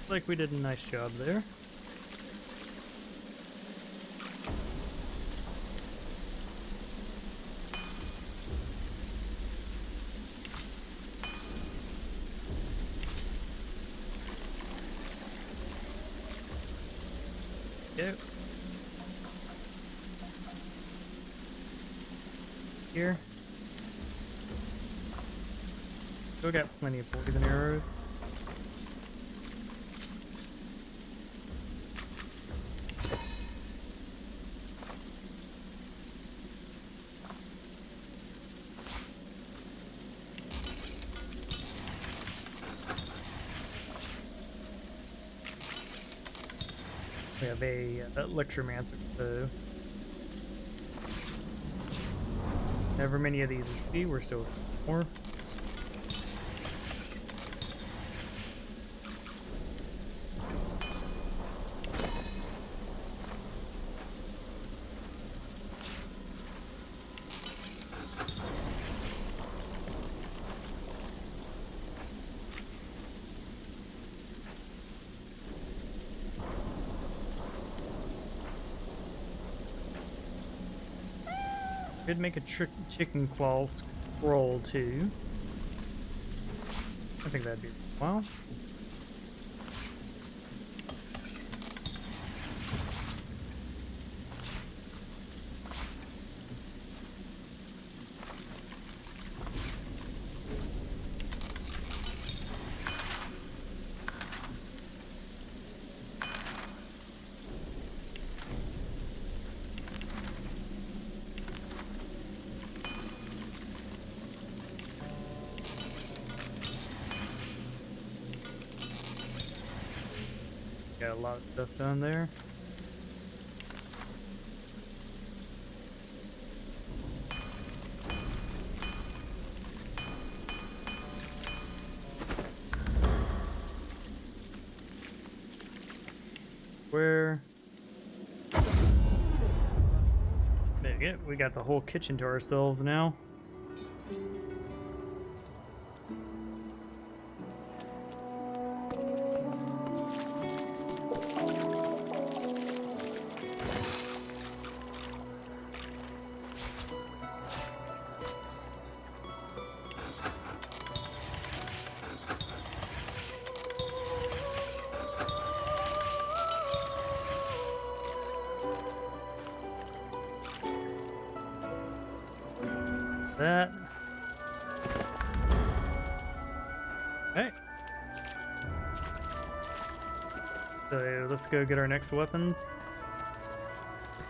Like we did a nice job there. Go. Here. Still got plenty of poison arrows. We have a Electromancer, so never many of these as we're still more. Could make a chicken claw scroll too. I think that'd be well. Got a lot of stuff done there. Where? There you go. We got the whole kitchen to ourselves now. That. Okay. So let's go get our next weapons.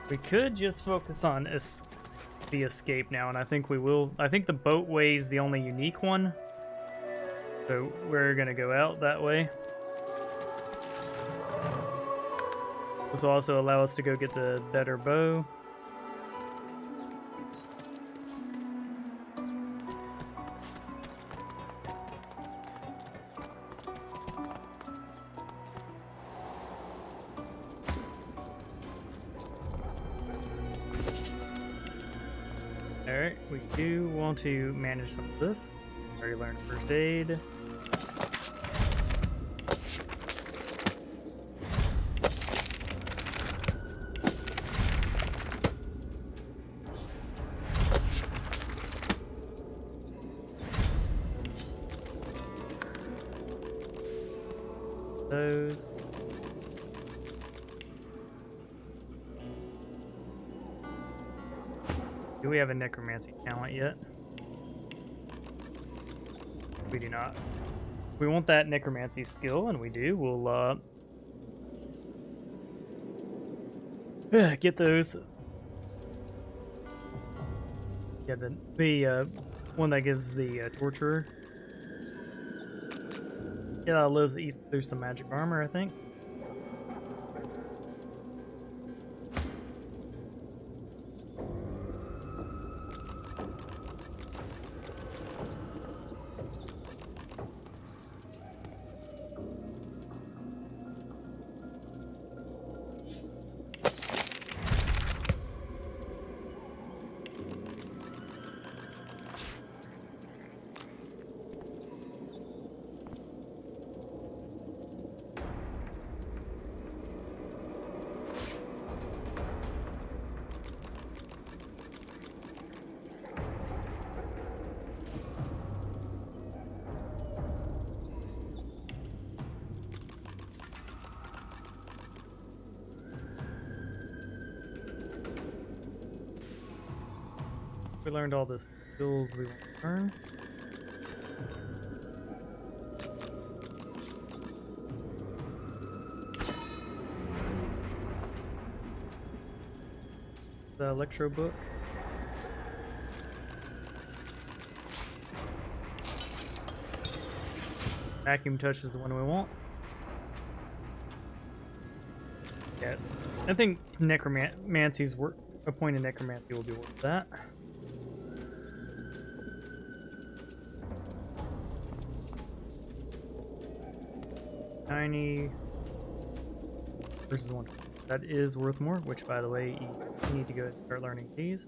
We could just focus on the escape now, and I think we will. I think the boatway is the only unique one. So we're gonna go out that way. This will also allow us to go get the better bow. Alright, we do want to manage some of this. Already learned first aid. Those. Do we have a necromancy talent yet? We do not. We want that necromancy skill, and we do. We'll get those. Yeah, the one that gives the torturer. Yeah, lives through some magic armor, I think. We learned all the skills we want to learn. The electro book. Vacuum touch is the one we want. Yeah, I think necromancy's work. A point in necromancy will be worth that. Tiny versus 1. That is worth more, which, by the way, you need to go and start learning these.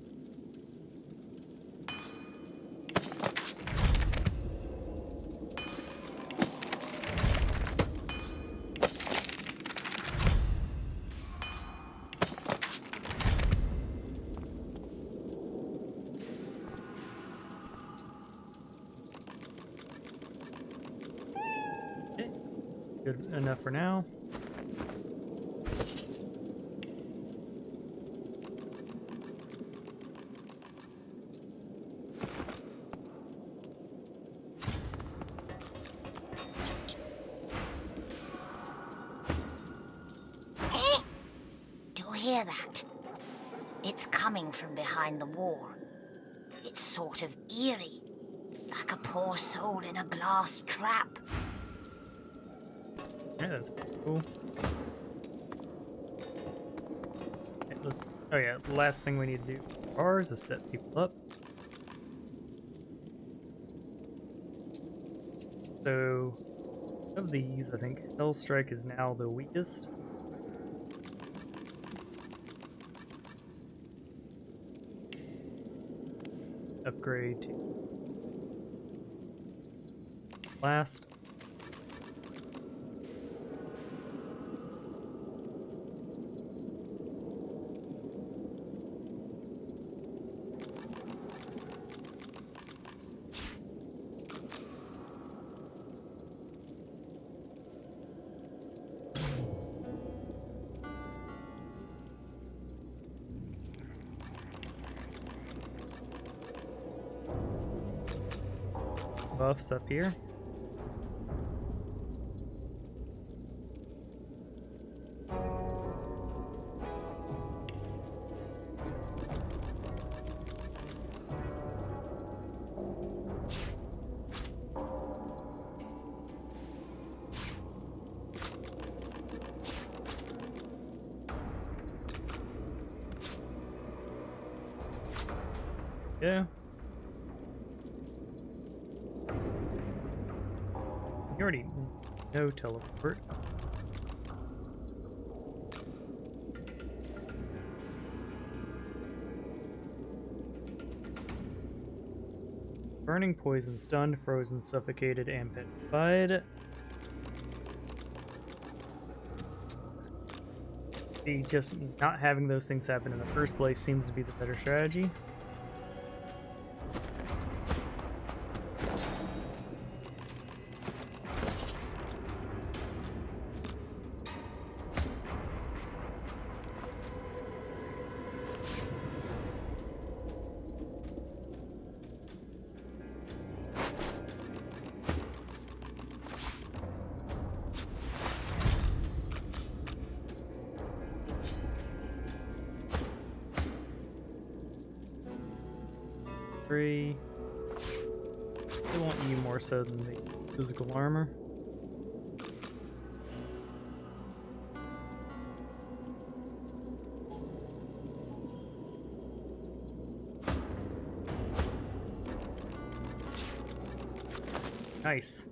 good enough for now. Do you hear that? It's coming from behind the wall. It's sort of eerie, like a poor soul in a glass trap. Yeah, that's cool. Okay, oh yeah, the last thing we need to do for ours is set people up. So, of these, I think Hellstrike is now the weakest. Upgrade to last. Buffs up here. Yeah. You already know teleport. Burning, poison, stunned, frozen, suffocated, and petrified. Just not having those things happen in the first place seems to be the better strategy. Three. They want you more so than the physical armor. Nice.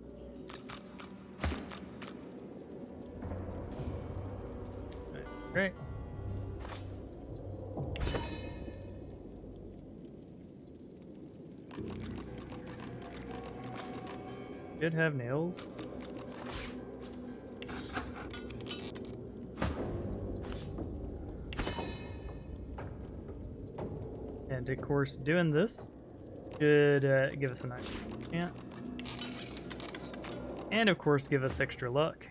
Great. Should have nails. And of course, doing this should give us a nice chance. And of course, give us extra luck.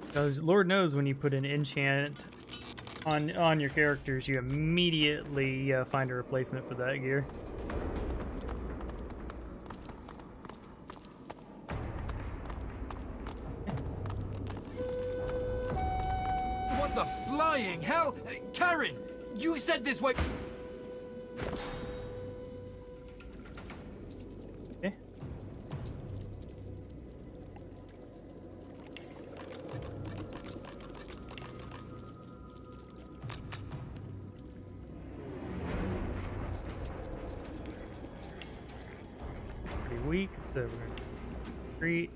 Because Lord knows when you put an enchant on your characters, you immediately find a replacement for that gear. What the flying hell? Karen, you said this way. Okay. Pretty weak, so we're gonna retreat.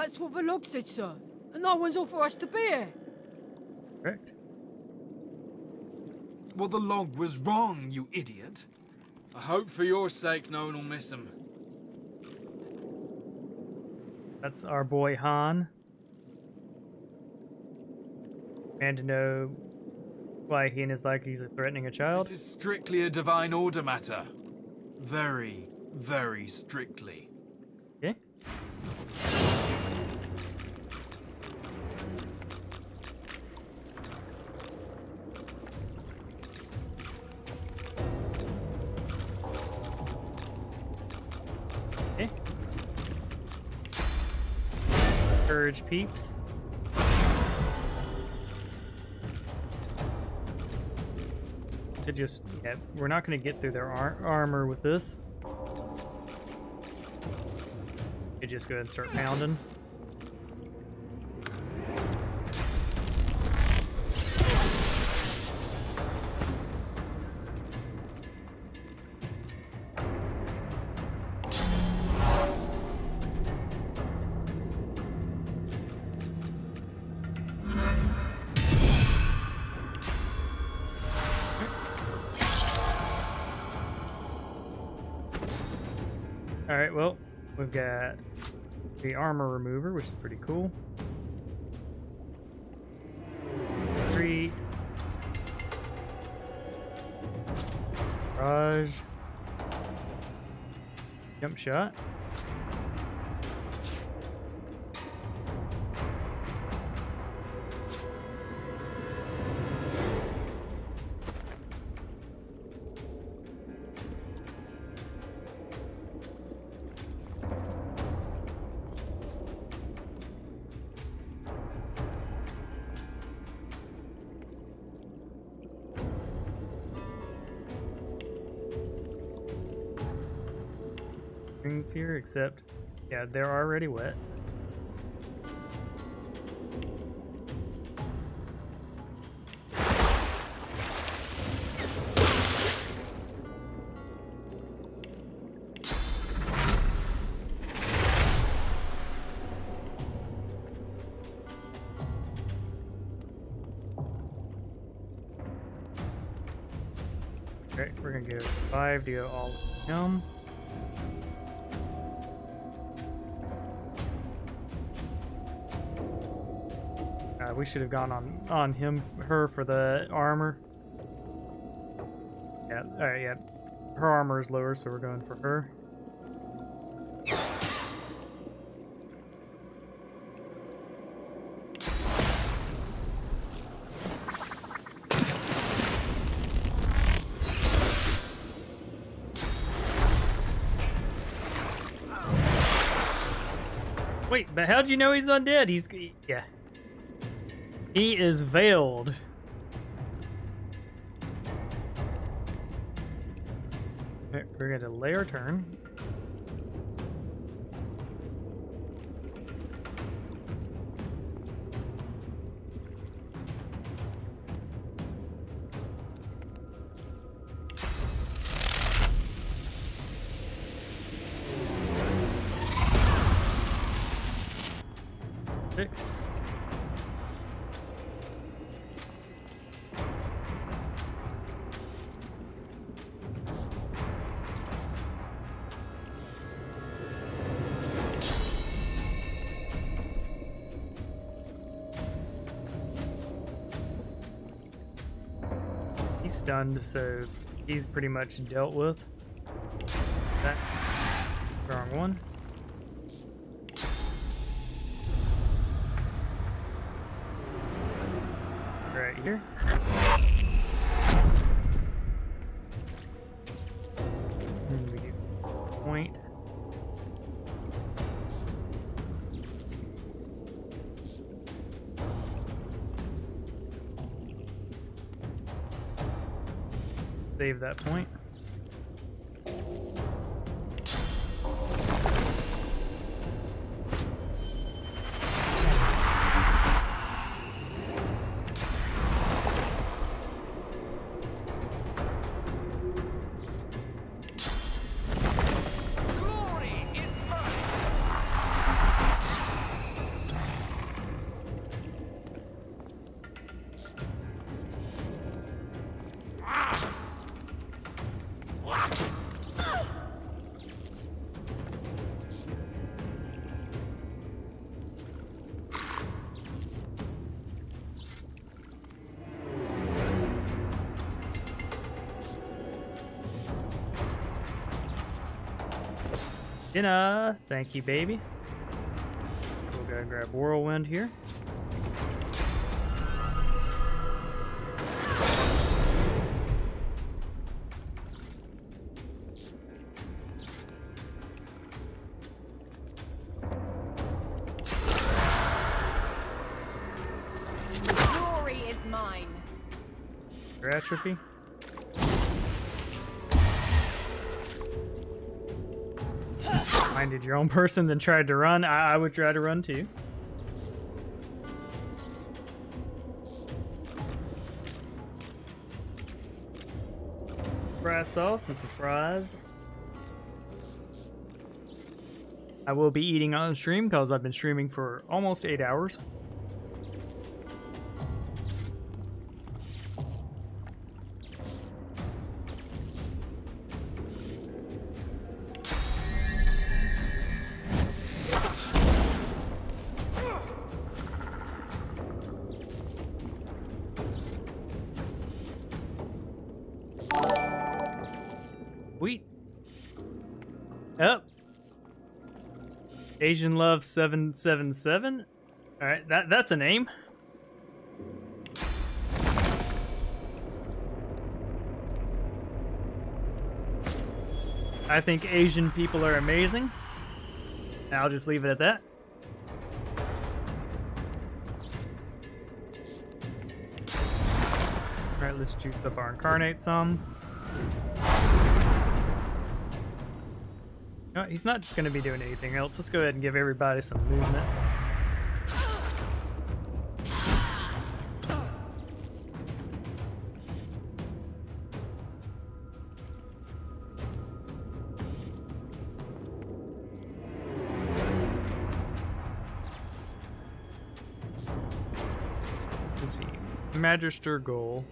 That's what the log said, sir. No one's authorised to be here. Correct. Well, the log was wrong, you idiot. I hope for your sake no one will miss him. That's our boy Han. And to know why he and his lackeys are threatening a child. This is strictly a divine order matter. Very, very strictly. Okay. Okay. Courage, peeps. To just, yeah, we're not going to get through their armor with this. You just go ahead and start pounding. Alright, well, we've got the armor remover, which is pretty cool. Retreat. Barrage. Jump shot. Here, except, yeah, they're already wet. Alright, we're gonna go 5 to go all with him. We should have gone on her for the armor. Yeah, alright, yeah. Her armor is lower, so we're going for her. Wait, but how'd you know he's undead? Yeah. He is veiled. Right, we're going to delay our turn. Okay. Stunned, so he's pretty much dealt with. That wrong one. Right here. And we get point. Save that point. Dinner. Thank you, baby. We'll go grab Whirlwind here. Glory is mine. Atrophy. Minded your own person, then tried to run. I would try to run too. Fry sauce and some fries. I will be eating on stream because I've been streaming for almost 8 hours. Sweet. Yep. Asian Love 777. All right, that's a name. I think Asian people are amazing. I'll just leave it at that. All right, let's juice up our incarnate some. No, he's not going to be doing anything else. Let's go ahead and give everybody some movement. Let's see. Magister goal.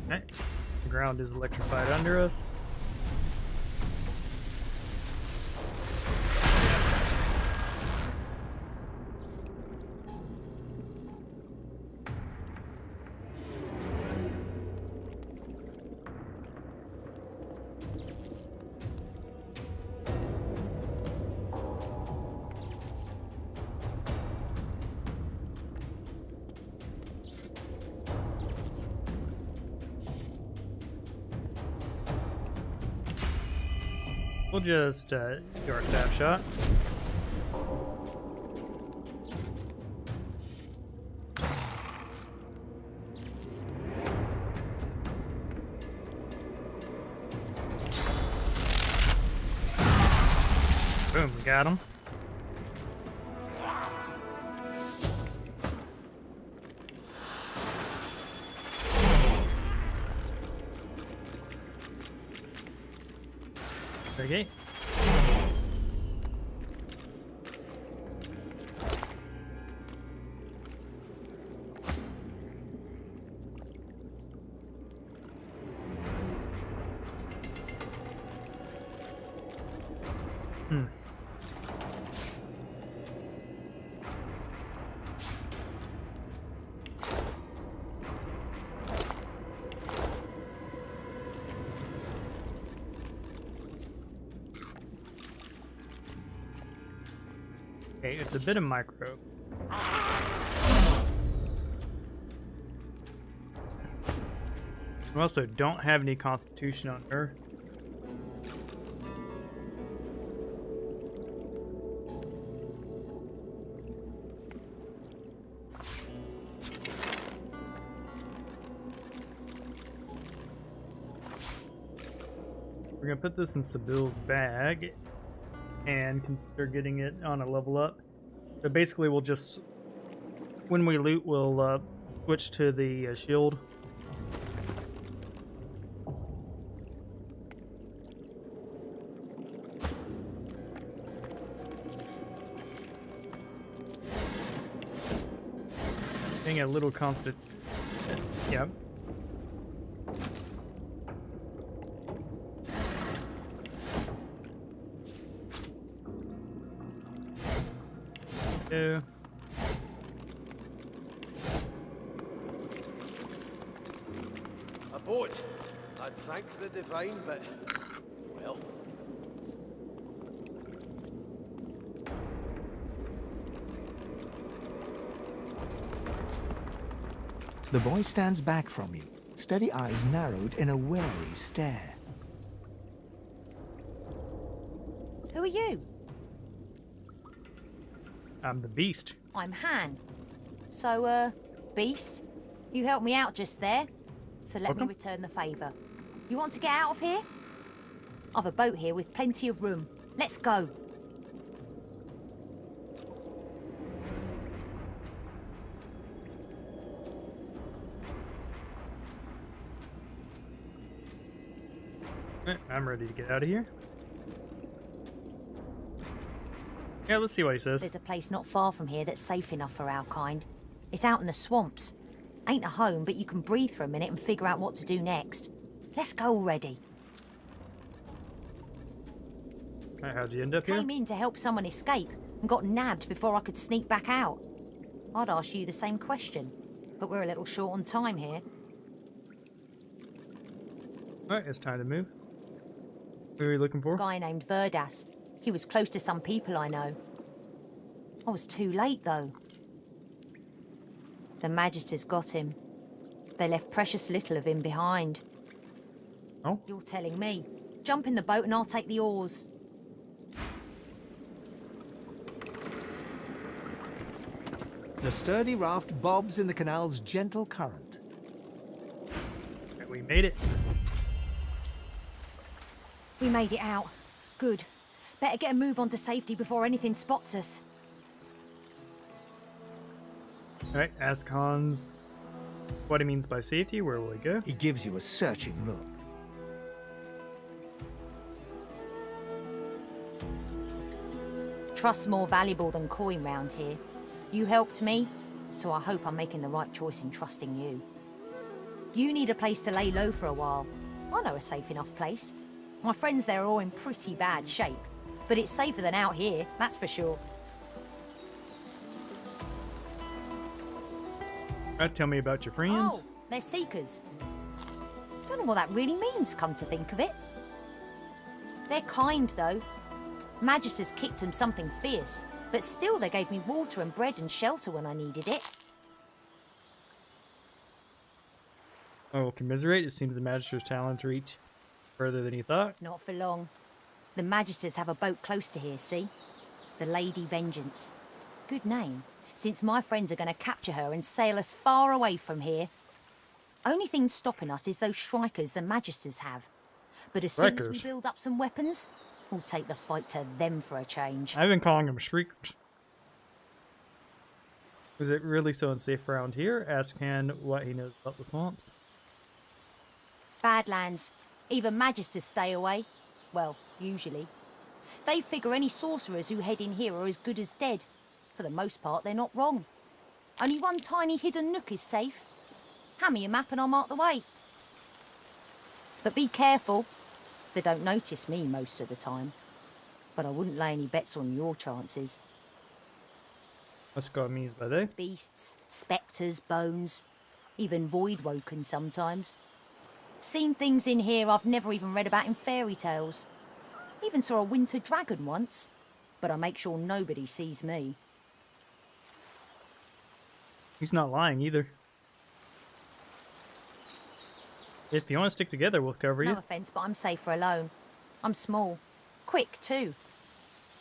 Okay. The ground is electrified under us. We'll just do our staff shot. Boom, we got him. Okay. Okay, it's a bit of micro. We also don't have any constitution on her. We're gonna put this in Sybil's bag and consider getting it on a level up. So basically we'll just, when we loot, we'll switch to the shield. Being a little constant. Yep. Go. Abort! I'd thank the divine, but well. The boy stands back from you, steady eyes narrowed in a wary stare. Who are you? I'm the beast. I'm Han. So, Beast, you helped me out just there, so let me return the favour. You want to get out of here? I've a boat here with plenty of room. Let's go. I'm ready to get out of here. Yeah, let's see what he says. There's a place not far from here that's safe enough for our kind. It's out in the swamps. Ain't a home, but you can breathe for a minute and figure out what to do next. Let's go already. How'd you end up here? Came in to help someone escape and got nabbed before I could sneak back out. I'd ask you the same question, but we're a little short on time here. Alright, it's time to move. Who are we looking for? A guy named Verdas. He was close to some people I know. I was too late, though. The Magisters got him. They left precious little of him behind. Oh? You're telling me. Jump in the boat and I'll take the oars. The sturdy raft bobs in the canal's gentle current. We made it. We made it out. Good. Better get a move on to safety before anything spots us. Alright, ask Hans what he means by safety. Where will he go? He gives you a searching look. Trust's more valuable than coin round here. You helped me, so I hope I'm making the right choice in trusting you. You need a place to lay low for a while. I know a safe enough place. My friends there are all in pretty bad shape, but it's safer than out here, that's for sure. Tell me about your friends. Oh, they're Seekers. Don't know what that really means, come to think of it. They're kind, though. Magisters kicked them something fierce, but still they gave me water and bread and shelter when I needed it. Oh, commiserate. It seems the Magister's talents reach further than he thought. Not for long. The Magisters have a boat close to here, see? The Lady Vengeance. Good name, since my friends are going to capture her and sail us far away from here. Only thing stopping us is those Shrikers the Magisters have. But as soon as we build up some weapons, we'll take the fight to them for a change. I've been calling them Shriekers. Is it really so unsafe around here? Ask Han what he knows about the swamps. Badlands. Even Magisters stay away. Well, usually. They figure any sorcerers who head in here are as good as dead. For the most part, they're not wrong. Only one tiny hidden nook is safe. Hand me a map and I'll mark the way. But be careful. They don't notice me most of the time. But I wouldn't lay any bets on your chances. What's got means by they? Beasts, spectres, bones. Even void-woken sometimes. Seen things in here I've never even read about in fairy tales. Even saw a winter dragon once. But I make sure nobody sees me. He's not lying either. If you want to stick together, we'll cover you. No offence, but I'm safer alone. I'm small. Quick, too.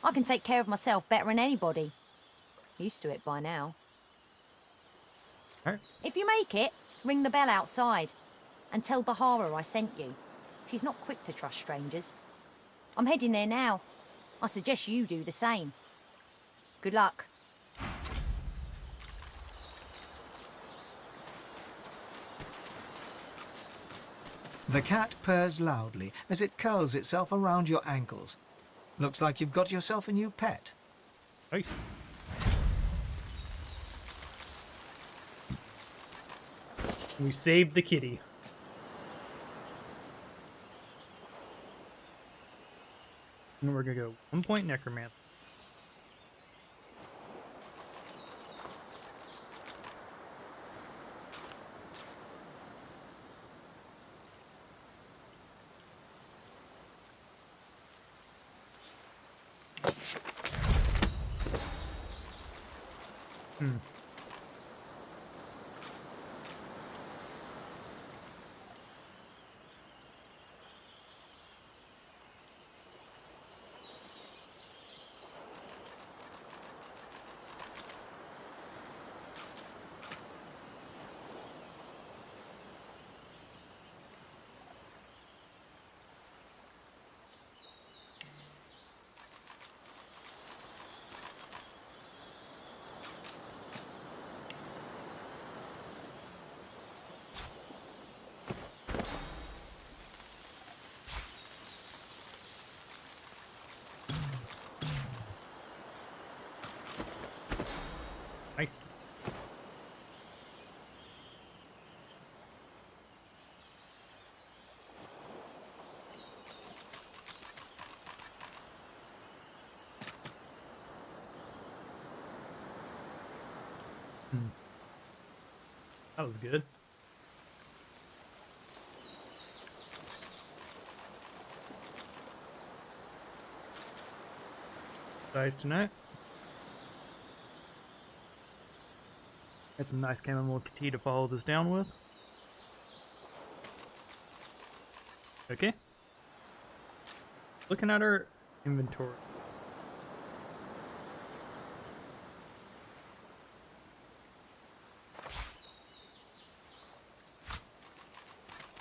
I can take care of myself better than anybody. Used to it by now. Right. If you make it, ring the bell outside. And tell Bahara I sent you. She's not quick to trust strangers. I'm heading there now. I suggest you do the same. Good luck. The cat purrs loudly as it curls itself around your ankles. Looks like you've got yourself a new pet. Nice. We saved the kitty. And we're gonna go 1 point necromancer. Hmm. Nice. Hmm. That was good. Dice tonight. Got some nice chamomile tea to follow this down with. Okay. Looking at our inventory.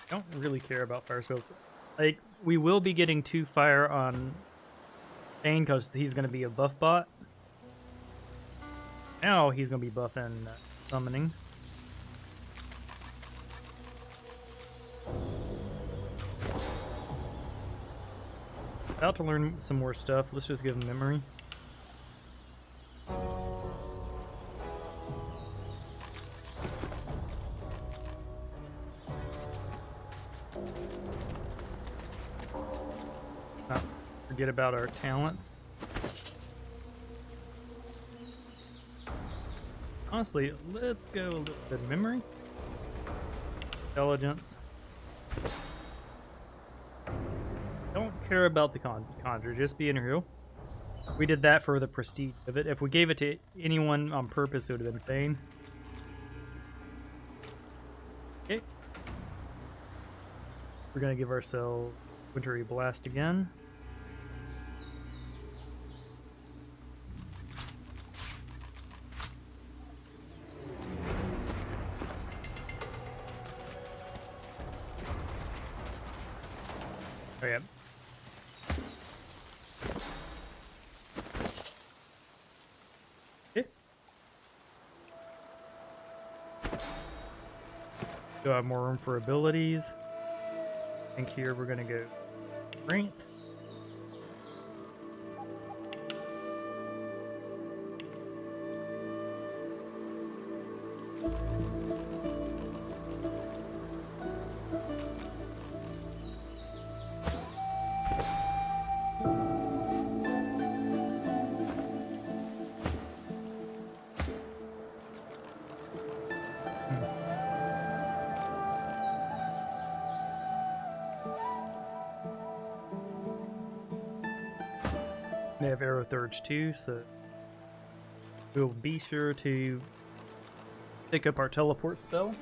I don't really care about fire spells. Like, we will be getting 2 fire on Bane because he's going to be a buff bot. Now he's going to be buffing summoning. About to learn some more stuff. Let's just give him memory. Not forget about our talents. Honestly, let's go a little bit of memory. Intelligence. Don't care about the conjure, just being a hero. We did that for the prestige of it. If we gave it to anyone on purpose, it would have been Thane. Okay. We're gonna give ourselves Wintry Blast again. Oh yeah. Okay. Do have more room for abilities. I think here we're gonna go strength. They have arrow thirds too, so we'll be sure to pick up our teleport spell.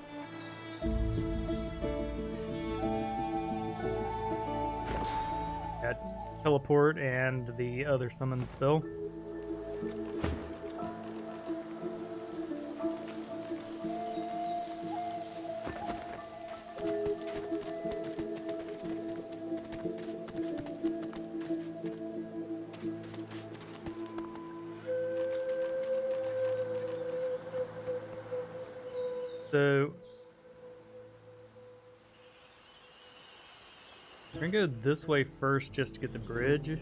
Add teleport and the other summon spell. So we're gonna go this way first just to get the bridge.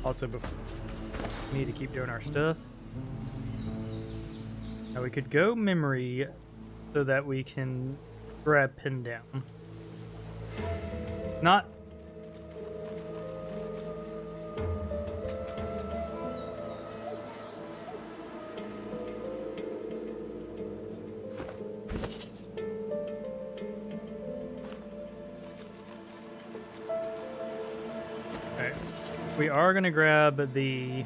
Also, before we need to keep doing our stuff. Now we could go memory so that we can grab pin down. Not we are going to grab the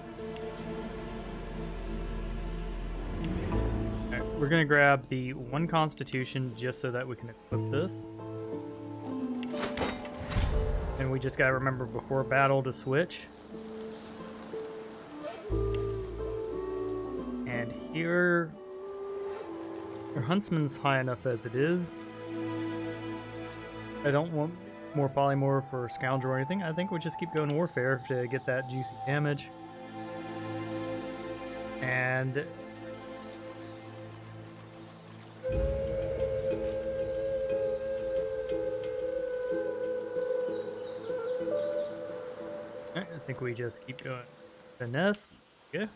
we're gonna grab the 1 Constitution just so that we can equip this. And we just gotta remember before battle to switch. And here, our Huntsman's high enough as it is. I don't want more polymorph or scoundrel or anything. I think we just keep going warfare to get that juicy damage. And I think we just keep going. Finesse, yeah.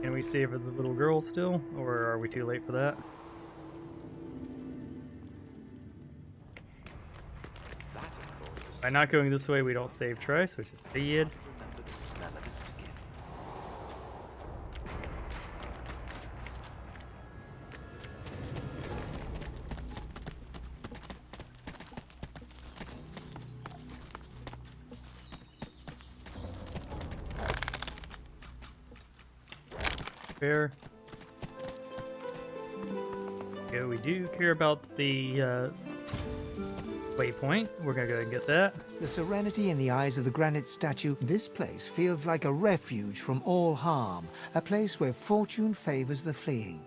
Can we savor the little girl still, or are we too late for that? By not going this way, we don't save Trice, which is bad. Remember the smell of his skin. Fair. Yeah, we do care about the waypoint. We're gonna go ahead and get that. The serenity in the eyes of the granite statue. This place feels like a refuge from all harm, a place where fortune favors the fleeing.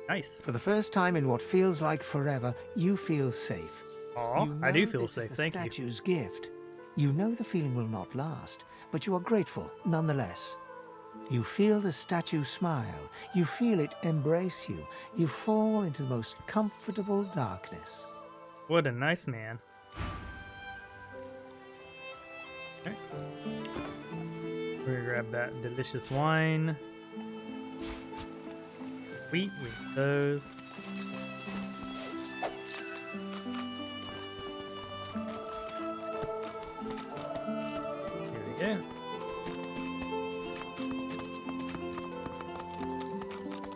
Nice. For the first time in what feels like forever, you feel safe. Aw, You I know do feel this is safe, the thank you. statue's gift. You know the feeling will not last, but you are grateful nonetheless. You feel the statue smile. You feel it embrace you. You fall into the most comfortable darkness. What a nice man. Okay. We're gonna grab that delicious wine. Wheat, we need those. Here we go.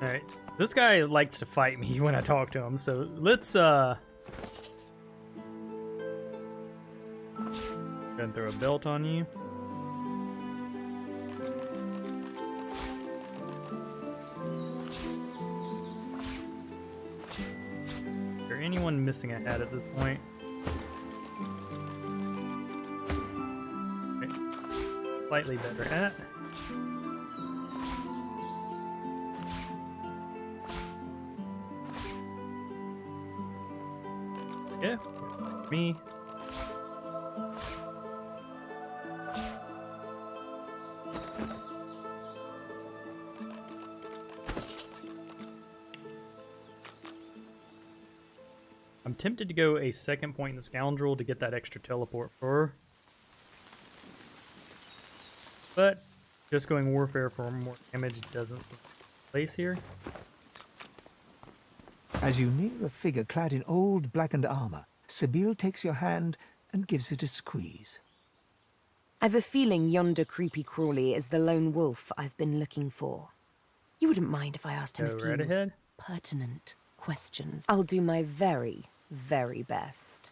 Alright, this guy likes to fight me when I talk to him, so let's go and throw a belt on you. Is there anyone missing a hat at this point? Okay. Slightly better hat. Yeah, me. I'm tempted to go a second point in the Scoundrel to get that extra teleport for her. But just going Warfare for more damage doesn't seem to place here. As you near a figure clad in old blackened armor, Sabine takes your hand and gives it a squeeze. I've a feeling yonder creepy crawly is the lone wolf I've been looking for. You wouldn't mind if I asked him a few right ahead. pertinent questions. I'll do my very, very best.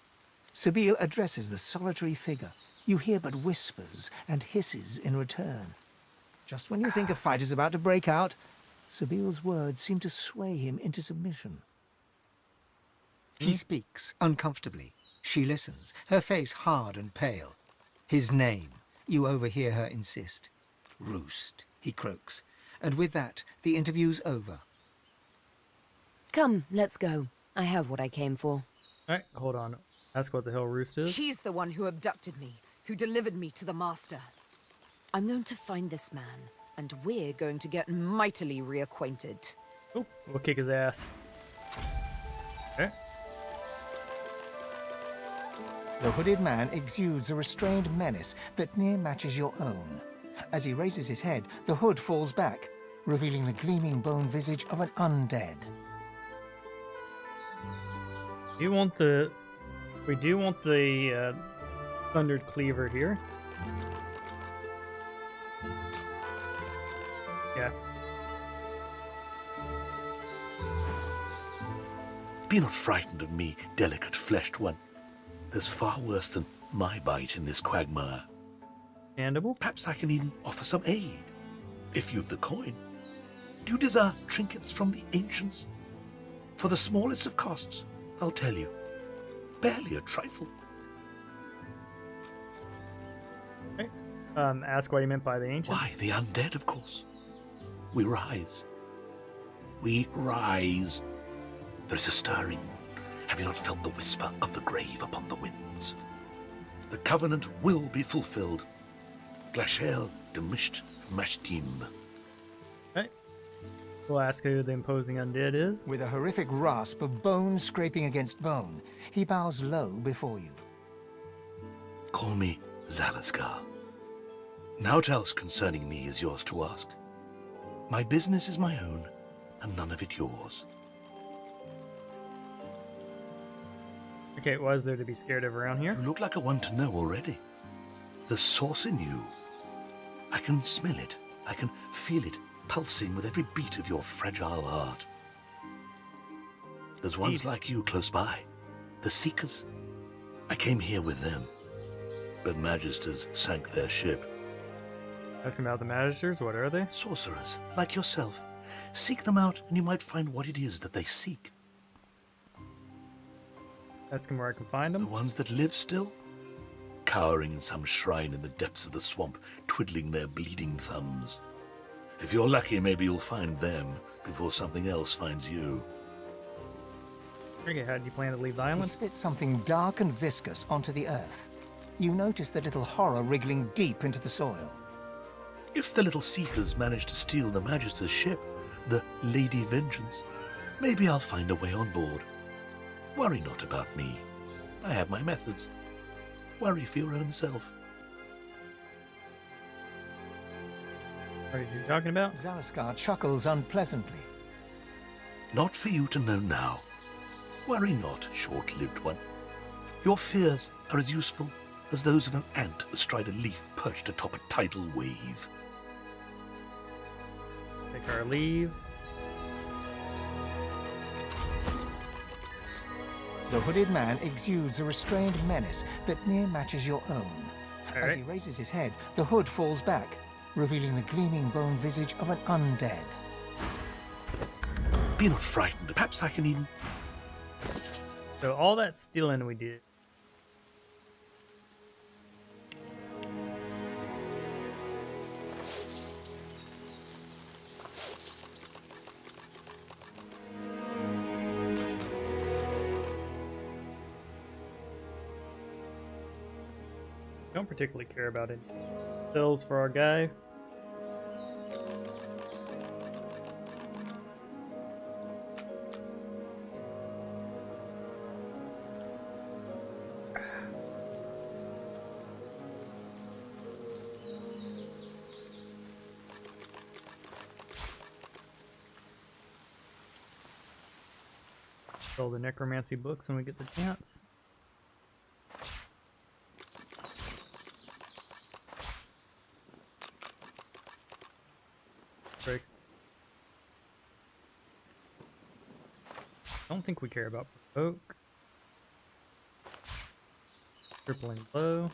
Sabine addresses the solitary figure. You hear but whispers and hisses in return. Just when you think a fight is about to break out, Sabile's words seem to sway him into submission. He speaks uncomfortably. She listens, her face hard and pale. His name, you overhear her insist. Roost, he croaks. And with that, the interview's over. Come, let's go. I have what I came for. Alright, hold on. Ask what the hell Roost is. He's the one who abducted me, who delivered me to the Master. I'm going to find this man, and we're going to get mightily reacquainted. Oh, we'll kick his ass. Okay. The hooded man exudes a restrained menace that near matches your own. As he raises his head, the hood falls back, revealing the gleaming bone visage of an undead. You want the We do want the Thundered Cleaver here. Yeah. Be not frightened of me, delicate-fleshed one. There's far worse than my bite in this quagmire. Understandable. Perhaps I can even offer some aid, if you've the coin. Do you desire trinkets from the ancients? For the smallest of costs, I'll tell you. Barely a trifle. Okay. Ask what you meant by the ancients. Why, the undead, of course. We rise. We rise. There is a stirring. Have you not felt the whisper of the grave upon the winds? The covenant will be fulfilled. Glacial demisht mashtim. Okay. We'll ask who the imposing undead is. With a horrific rasp of bone scraping against bone, he bows low before you. Call me Zalaskar. Naught else concerning me is yours to ask. My business is my own, and none of it yours. Okay, what is there to be scared of around here? You look like a one to know already. The source in you. I can smell it. I can feel it pulsing with every beat of your fragile heart. There's ones like you close by. The Seekers. I came here with them. But Magisters sank their ship. Asking about the Magisters, what are they? Sorcerers, like yourself. Seek them out and you might find what it is that they seek. Ask them where I can find them. The ones that live still? Cowering in some shrine in the depths of the swamp, twiddling their bleeding thumbs. If you're lucky, maybe you'll find them before something else finds you. Okay, how do you plan to leave the He island? spits something dark and viscous onto the earth. You notice the little horror wriggling deep into the soil. If the little Seekers manage to steal the Magister's ship, the Lady Vengeance, maybe I'll find a way on board. Worry not about me. I have my methods. Worry for your own self. What is he talking about? Zalaskar chuckles unpleasantly. Not for you to know now. Worry not, short-lived one. Your fears are as useful as those of an ant astride a leaf perched atop a tidal wave. Take our leave. The hooded man exudes a restrained menace that near matches your own. All As he raises his head, the hood falls back, revealing the gleaming bone visage of an undead. Be not frightened. Perhaps I can even... So all that stealing we did. Don't particularly care about it. Bills for our guy. Sell the necromancy books when we get the chance. Break. Don't think we care about provoke. Crippling blow.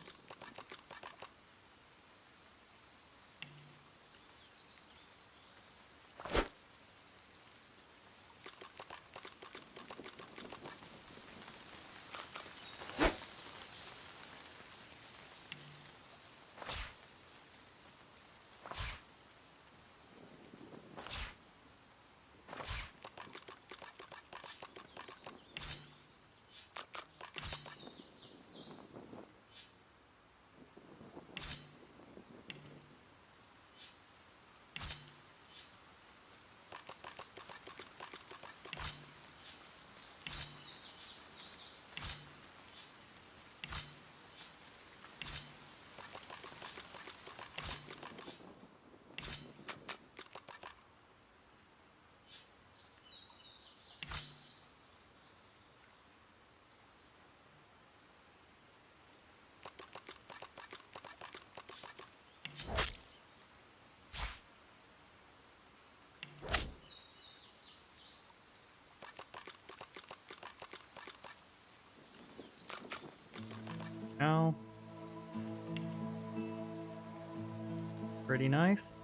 pretty nice.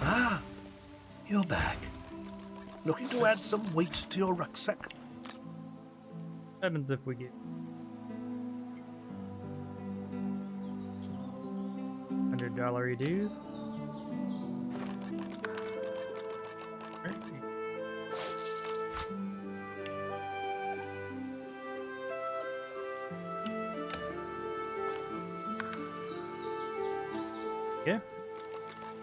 Ah, you're back. Looking to add some weight to your rucksack? What happens if we get $100 dues? Alright. Yeah.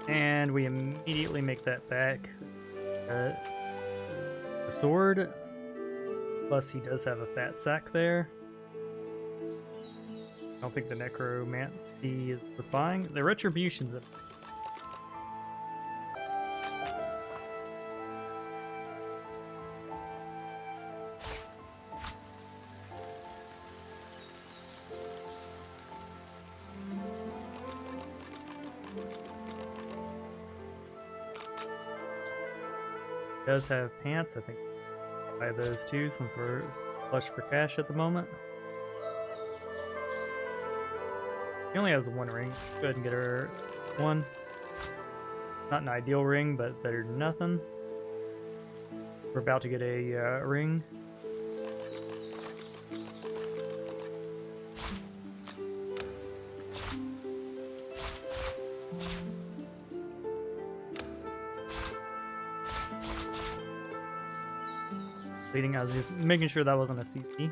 And we immediately make that back. The sword. Plus he does have a fat sack there. I don't think the necromancy is worth buying. The retribution's in. Does have pants, I think. Buy those too since we're flush for cash at the moment. He only has one ring. Go ahead and get her one. Not an ideal ring, but better than nothing. We're about to get a ring. I was just making sure that wasn't a CC.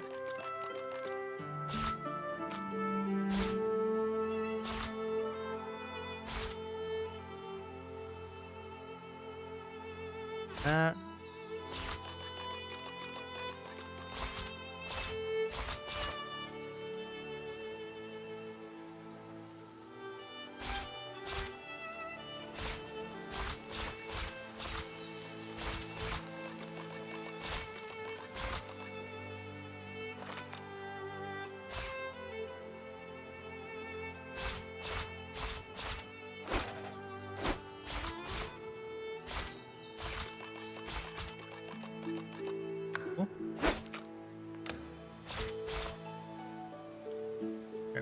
That.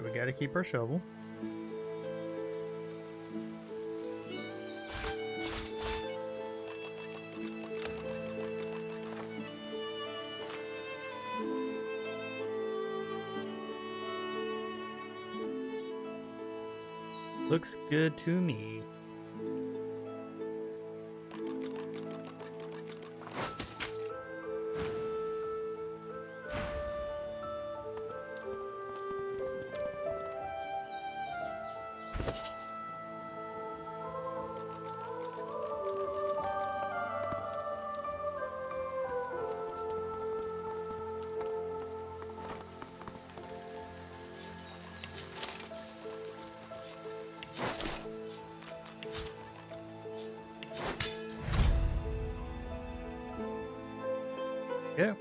We gotta keep our shovel. Looks good to me. Yeah.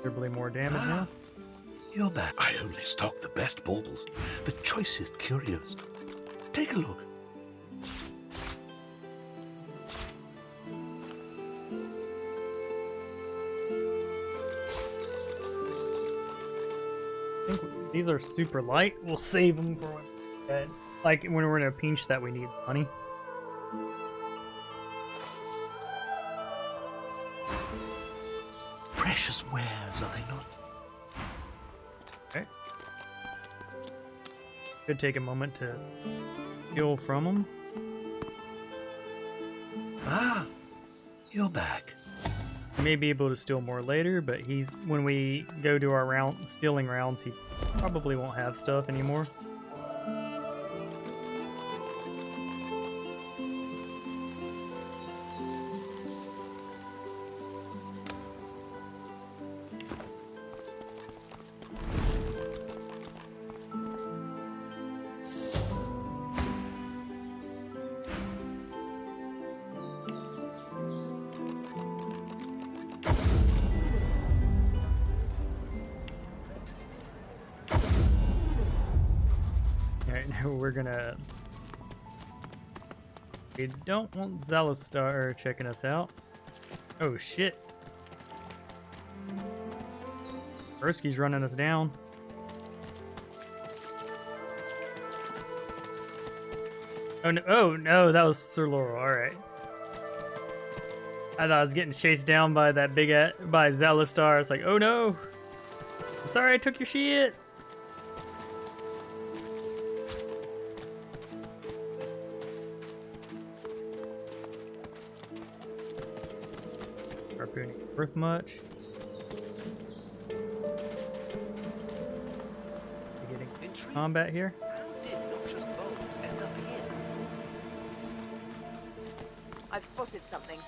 Considerably more damage now. You're back. I only stock the best baubles, the choicest curios. Take a look. I think these are super light. We'll save them for when, like when we're in a pinch that we need money. Precious wares, are they not? Okay. Could take a moment to steal from them. Ah, you're back. He may be able to steal more later, but when we go to our stealing rounds, he probably won't have stuff anymore. We're gonna... We don't want Zalistar checking us out. Oh shit. Ersky's running us down. Oh no, that was Sir Laurel. All right. I thought I was getting chased down by that by Zalistar. It's like, oh no, I'm sorry I took your shit. Harpoon ain't worth much. Getting combat here. I've spotted something.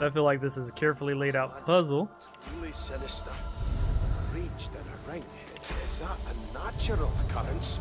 I feel like this is a carefully laid out puzzle. Really sinister. Reached in a ring. Is that a natural occurrence?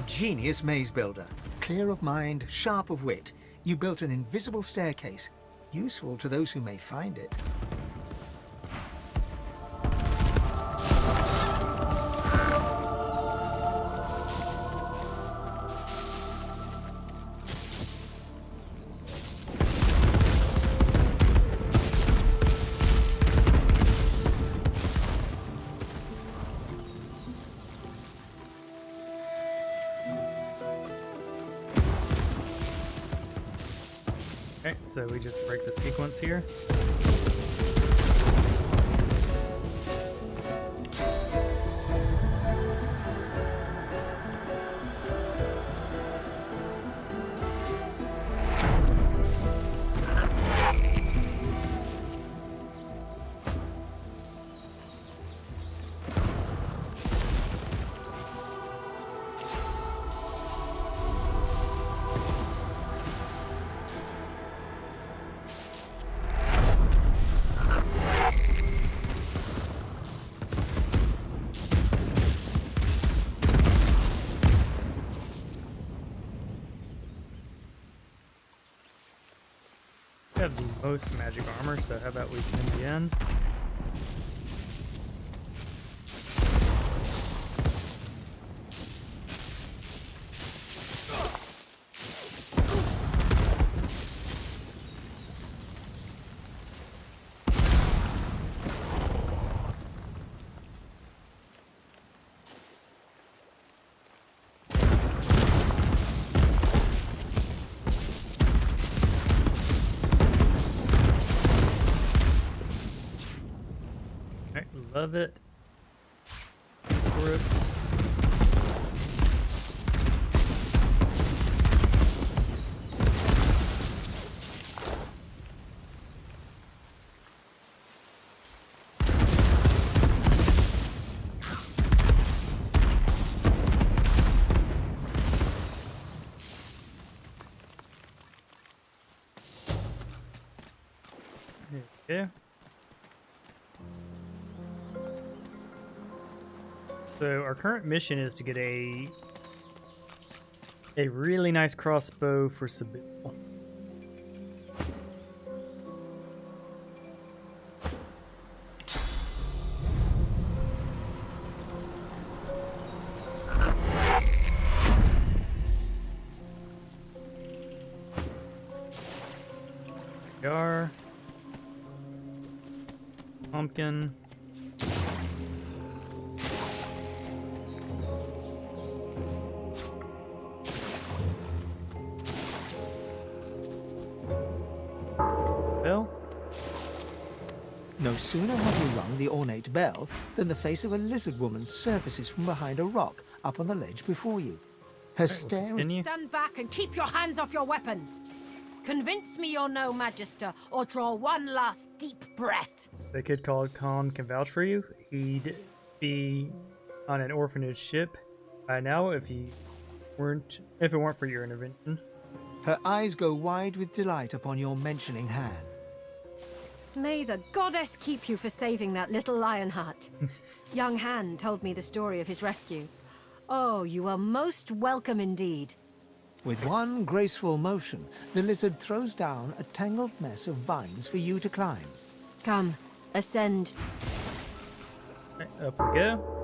Genius maze builder. Clear of mind, sharp of wit. You built an invisible staircase, useful to those who may find it. Okay, so we just break the sequence here. We have the most magic armor, so how about we send you in? Love it. Score it. There we go. So our current mission is to get a really nice crossbow for Sibyl. Cigar. Pumpkin. No sooner have you rung the ornate bell than the face of a lizard woman surfaces from behind a rock up on the ledge before you. Her stare is... Stand back and keep your hands off your weapons. Convince me you're no magister, or draw one last deep breath. The kid called Khan can vouch for you. He'd be on an orphanage ship by now if it weren't for your intervention. Her eyes go wide with delight upon your mentioning Han. May the goddess keep you for saving that little Lionheart. Young Han told me the story of his rescue. Oh, you are most welcome indeed. With one graceful motion, the lizard throws down a tangled mess of vines for you to climb. Come, ascend. Right, up we go.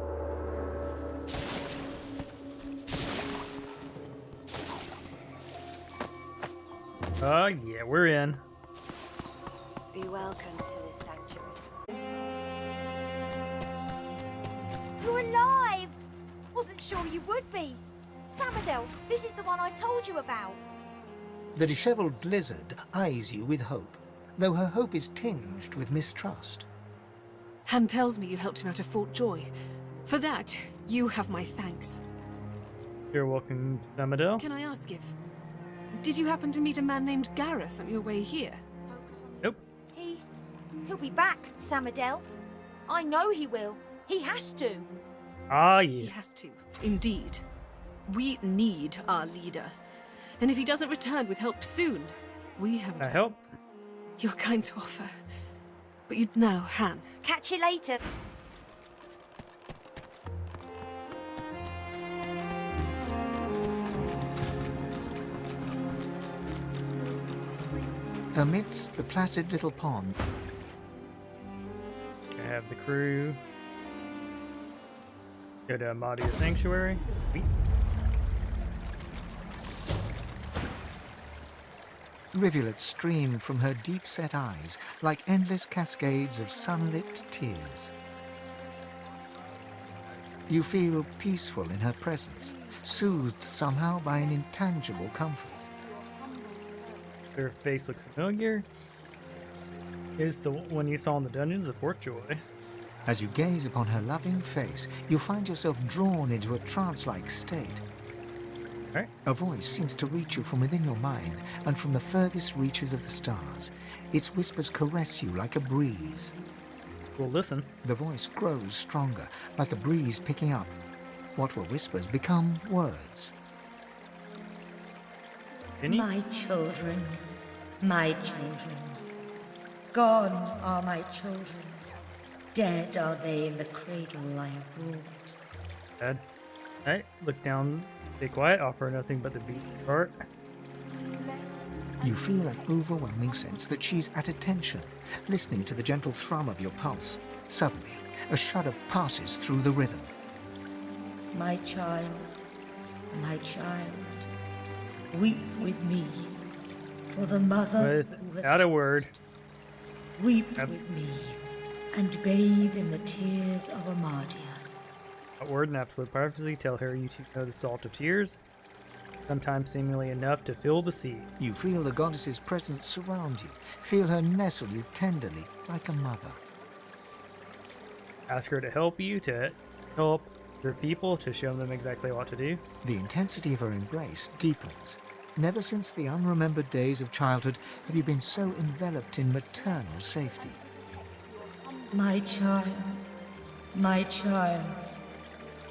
Oh yeah, we're in. Be welcome to this sanctuary. You're alive! Wasn't sure you would be. Samadel, this is the one I told you about. The disheveled lizard eyes you with hope, though her hope is tinged with mistrust. Han tells me you helped him out of Fort Joy. For that, you have my thanks. You're welcome, Samadel. Can I ask if... Did you happen to meet a man named Gareth on your way here? Nope. He'll be back, Samadel. I know he will. He has to. Ah, yeah. He has to, indeed. We need our leader. And if he doesn't return with help soon, we have to... help? You're kind to offer. But you'd know, Han. Catch you later. Amidst the placid little pond, I have the crew go to Amadia Sanctuary. Sweet. rivulets stream from her deep-set eyes like endless cascades of sunlit tears. You feel peaceful in her presence, soothed somehow by an intangible comfort. Her face looks familiar. It's the one you saw in the dungeons of Fort Joy. As you gaze upon her loving face, you find yourself drawn into a trance-like state. Right. A voice seems to reach you from within your mind and from the furthest reaches of the stars. Its whispers caress you like a breeze. Well, listen. The voice grows stronger, like a breeze picking up. What were whispers become words. My children, my children. Gone are my children. Dead are they in the cradle I have ruled. Dad. Alright, look down, stay quiet, offer nothing but the beating heart. You feel an overwhelming sense that she's at attention, listening to the gentle thrum of your pulse. Suddenly, a shudder passes through the rhythm. My child, weep with me for the mother who has Without a word. Weep with me and bathe in the tears of Amadia. A word in absolute privacy, tell her you two know the salt of tears, sometimes seemingly enough to fill the sea. You feel the goddess's presence surround you, feel her nestle you tenderly, like a mother. Ask her to help you, to help your people, to show them exactly what to do. The intensity of her embrace deepens. Never since the unremembered days of childhood have you been so enveloped in maternal safety. My child,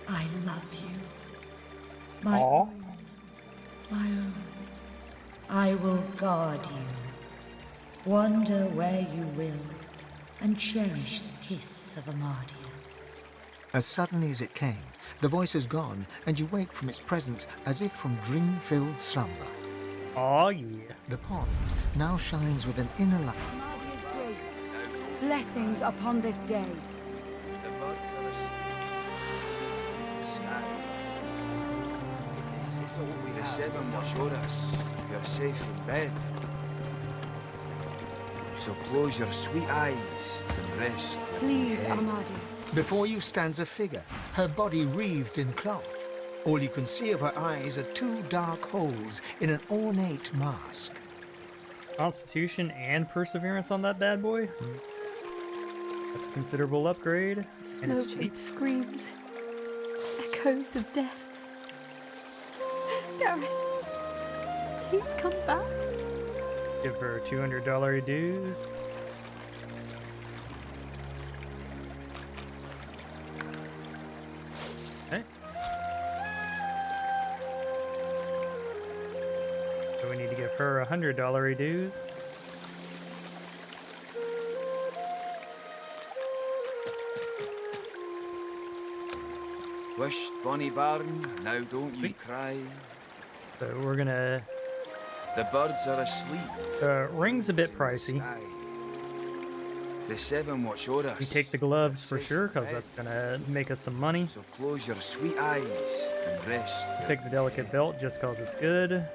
I love you. My own, my own. I will guard you. Wander where you will, and cherish the kiss of Amadia. As suddenly as it came, the voice is gone, and you wake from its presence as if from dream-filled slumber. Oh yeah. The pond now shines with an inner light. Blessings upon this day. The seven will show us you're safe in bed. So close your sweet eyes and rest. Please, Amadia. Before you stands a figure, her body wreathed in cloth. All you can see of her eyes are two dark holes in an ornate mask. Constitution and perseverance on that bad boy? That's a considerable upgrade, and it's Smoke cheap. and screams. Echoes of death. Gareth, please come back. Give her $200 dues. Okay. So we need to give her $100 dues. Wished, bonny bairn, now don't you cry. So we're gonna. The birds are asleep. The ring's a bit pricey. The seven watch o'er us. We take the gloves for sure, because that's gonna make us some money. So close your sweet eyes and rest. We'll take the delicate belt just because it's good.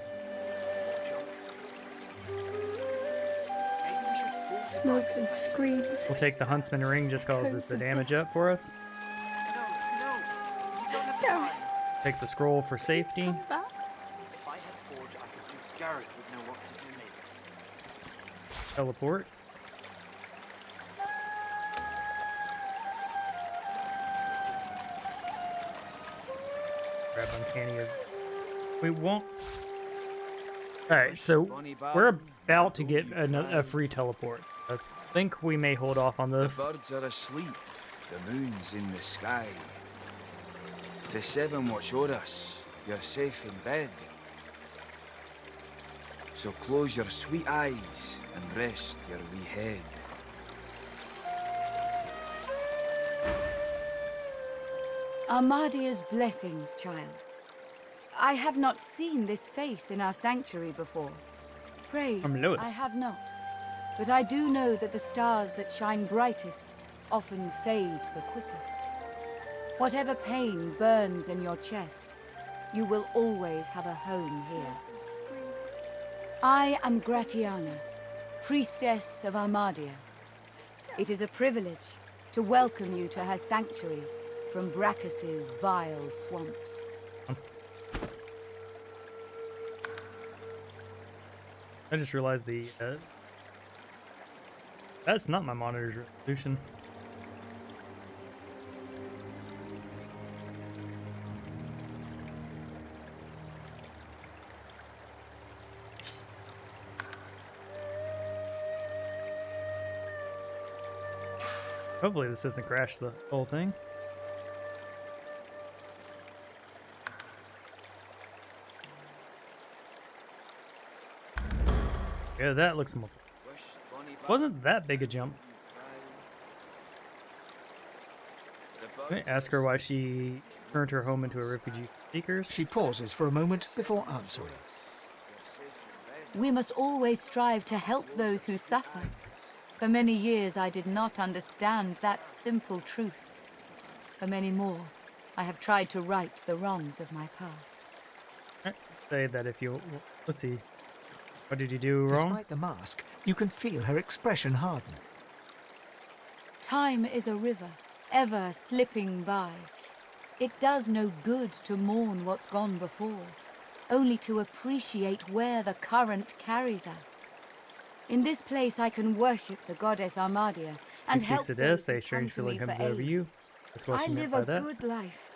Smoke and screams. We'll take the huntsman ring just because it's a damage up for us. Gareth, Take the scroll for safety. If I had Forge, I could do Gareth would know what to do next. Teleport. Grab uncanny. We won't. Alright, so we're about to get a free teleport. I think we may hold off on this. The birds are asleep. The moon's in the sky. The seven watch o'er us. You're safe in bed. So close your sweet eyes and rest your wee head. Armadia's blessings, child. I have not seen this face in our sanctuary before. Pray, I'm Lewis. I have not. But I do know that the stars that shine brightest often fade the quickest. Whatever pain burns in your chest, you will always have a home here. I am Gratiana, priestess of Armadia. It is a privilege to welcome you to her sanctuary from Brachus's vile swamps. I just realized that's not my monitor's resolution. Hopefully this doesn't crash the whole thing. Yeah, that looks more. Wasn't that big a jump. Can I ask her why she turned her home into a refugee seekers? She pauses for a moment before answering. We must always strive to help those who suffer. For many years I did not understand that simple truth. For many more, I have tried to right the wrongs of my past. Say that if you... Let's see. What did you do wrong? Despite the mask, you can feel her expression harden. Time is a river, ever slipping by. It does no good to mourn what's gone before, only to appreciate where the current carries us. In this place I can worship the goddess Armadia and help those who a strange come to me feeling for comes over aid. you. That's what I she meant live by a that. good life.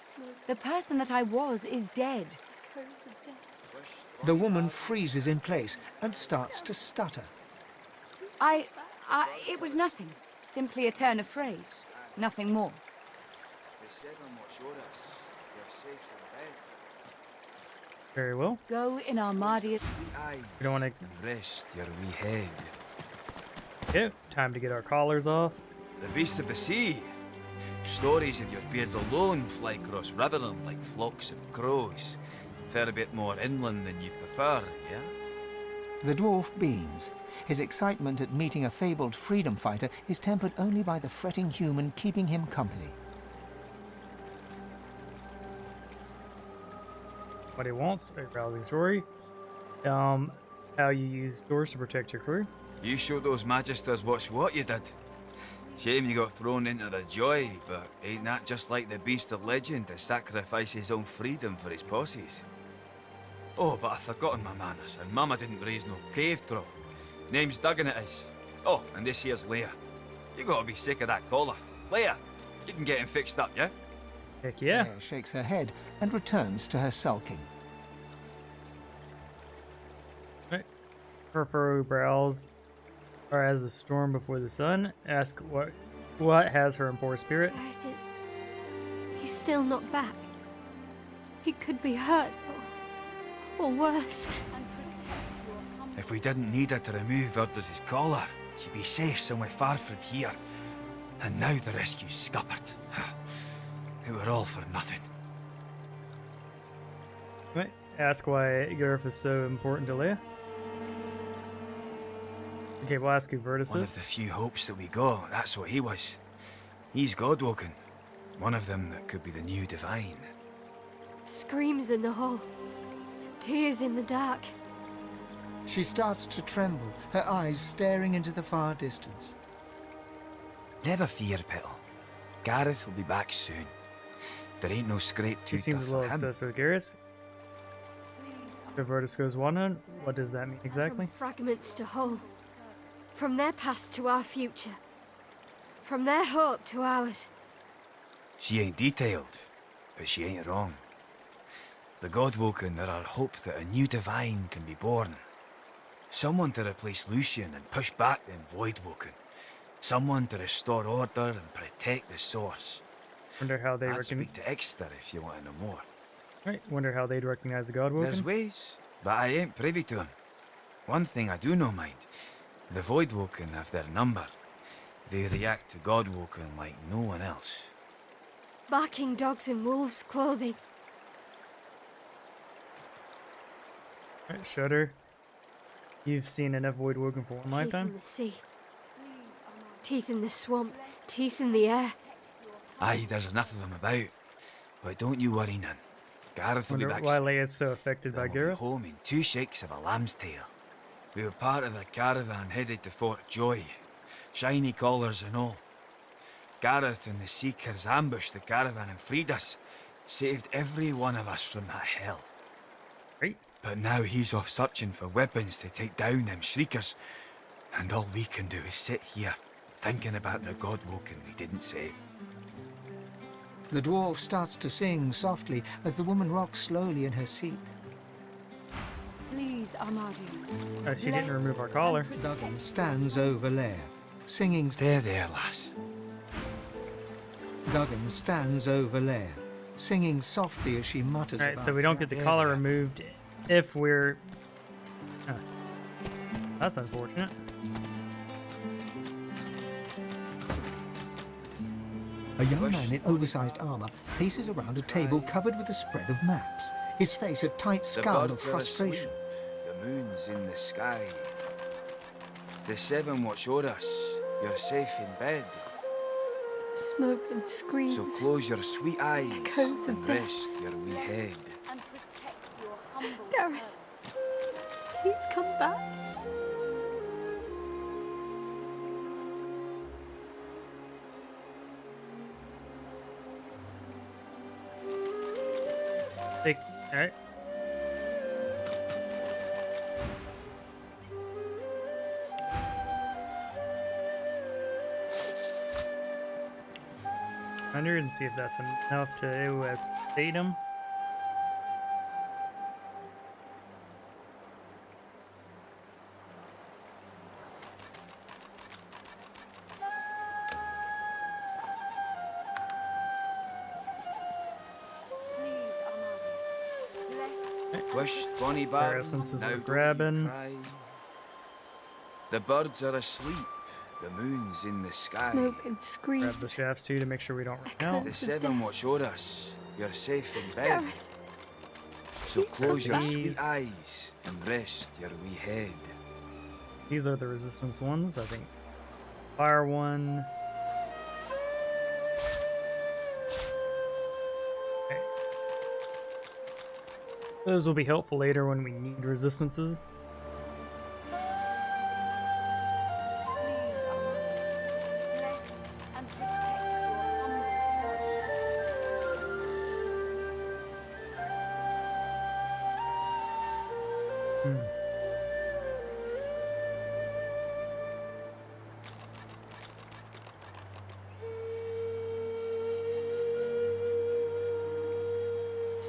The person that I was is dead. The woman freezes in place and starts to stutter. It was nothing. Simply a turn of phrase. Nothing more. Very well. Go in Armadia. We don't want to... Rest your wee head. Yep, time to get our collars off. The beasts of the sea. Stories of your beard alone fly across Rutherland like flocks of crows. Fair a bit more inland than you prefer, yeah? The dwarf beams. His excitement at meeting a fabled freedom fighter is tempered only by the fretting human keeping him company. What he wants, a rousing story. How you use doors to protect your crew. You showed those magisters what you did. Shame you got thrown into the joy, but ain't that just like the beast of legend to sacrifice his own freedom for his posses? Oh, but I've forgotten my manners, and Mama didn't raise no cave troll. Name's Duggan it is. Oh, and this here's Leia. You gotta be sick of that collar. Leia, you can get him fixed up, yeah? Heck yeah. Leia shakes her head and returns to her sulking. Right. Her furrowed brows are as the storm before the sun. Ask what has her in poor spirit. Gareth is... He's still not back. He could be hurt, or worse. If we didn't need her to remove Urdus' collar, she'd be safe somewhere far from here. And now the rescue's scuppered. It were all for nothing. Right. Ask why Gareth is so important to Leia. Okay, we'll ask who Vertus One is. of the few hopes that we got, that's what he was. He's Godwoken. One of them that could be the new Divine. Screams in the hall. Tears in the dark. She starts to tremble, her eyes staring into the far distance. Never fear, Petal. Gareth will be back soon. There ain't no scrape He too seems tough a little for him. obsessed with Gareth. If Vertus goes one, what does that mean exactly? From fragments to whole. From their past to our future. From their hope to ours. She ain't detailed, but she ain't wrong. The Godwoken are our hope that a new Divine can be born. Someone to replace Lucian and push back them Voidwoken. Someone to restore order and protect the Source. Wonder how they I'd speak to Ixter if you want to know more. Right. Wonder how they'd recognize the Godwoken. There's ways, but I ain't privy to them. One thing I do know, mind. The Voidwoken have their number. They react to Godwoken like no one else. Barking dogs in wolves' clothing. Right, Shudder. You've seen enough Voidwoken for one Teeth lifetime? in the sea. Teeth in the swamp. Teeth in the air. Aye, there's enough of them about. But don't you worry none. Gareth will be Wonder back why soon. Leia's so affected by We'll be Gareth. home in 2 shakes of a lamb's tail. We were part of the caravan headed to Fort Joy. Shiny collars and all. Gareth and the Seekers ambushed the caravan and freed us. Saved every one of us from that hell. Right. But now he's off searching for weapons to take down them Shriekers. And all we can do is sit here, thinking about the Godwoken we didn't save. The dwarf starts to sing softly as the woman rocks slowly in her seat. Please, Amadio. She didn't remove our collar. Duggan stands over Leia, singing... Stay there, lass. Duggan stands over Leia, singing softly as she mutters Alright, about... so we don't get the collar removed if we're... Huh. That's unfortunate. A young man in oversized armor paces around a table covered with a spread of maps, his face a tight The scowl of birds are frustration. asleep. The moon's in the sky. The 7 watch o'er us. You're safe in bed. Smoke and screams. So close your sweet eyes Echoes of and death. rest your wee head. Gareth, please come back. Alright. Under and see if that's enough to state him. Wished Bonnie Their Barton, essences now we're don't grabbing. you cry. The birds are asleep. The moon's in the sky. Smoke and screams. Grab the shafts too to make sure we don't run out. The 7 watch o'er us. You're safe in bed. Gareth, So close your back. sweet eyes and rest your wee head. These are the resistance ones, I think. Fire one. Okay. Those will be helpful later when we need resistances.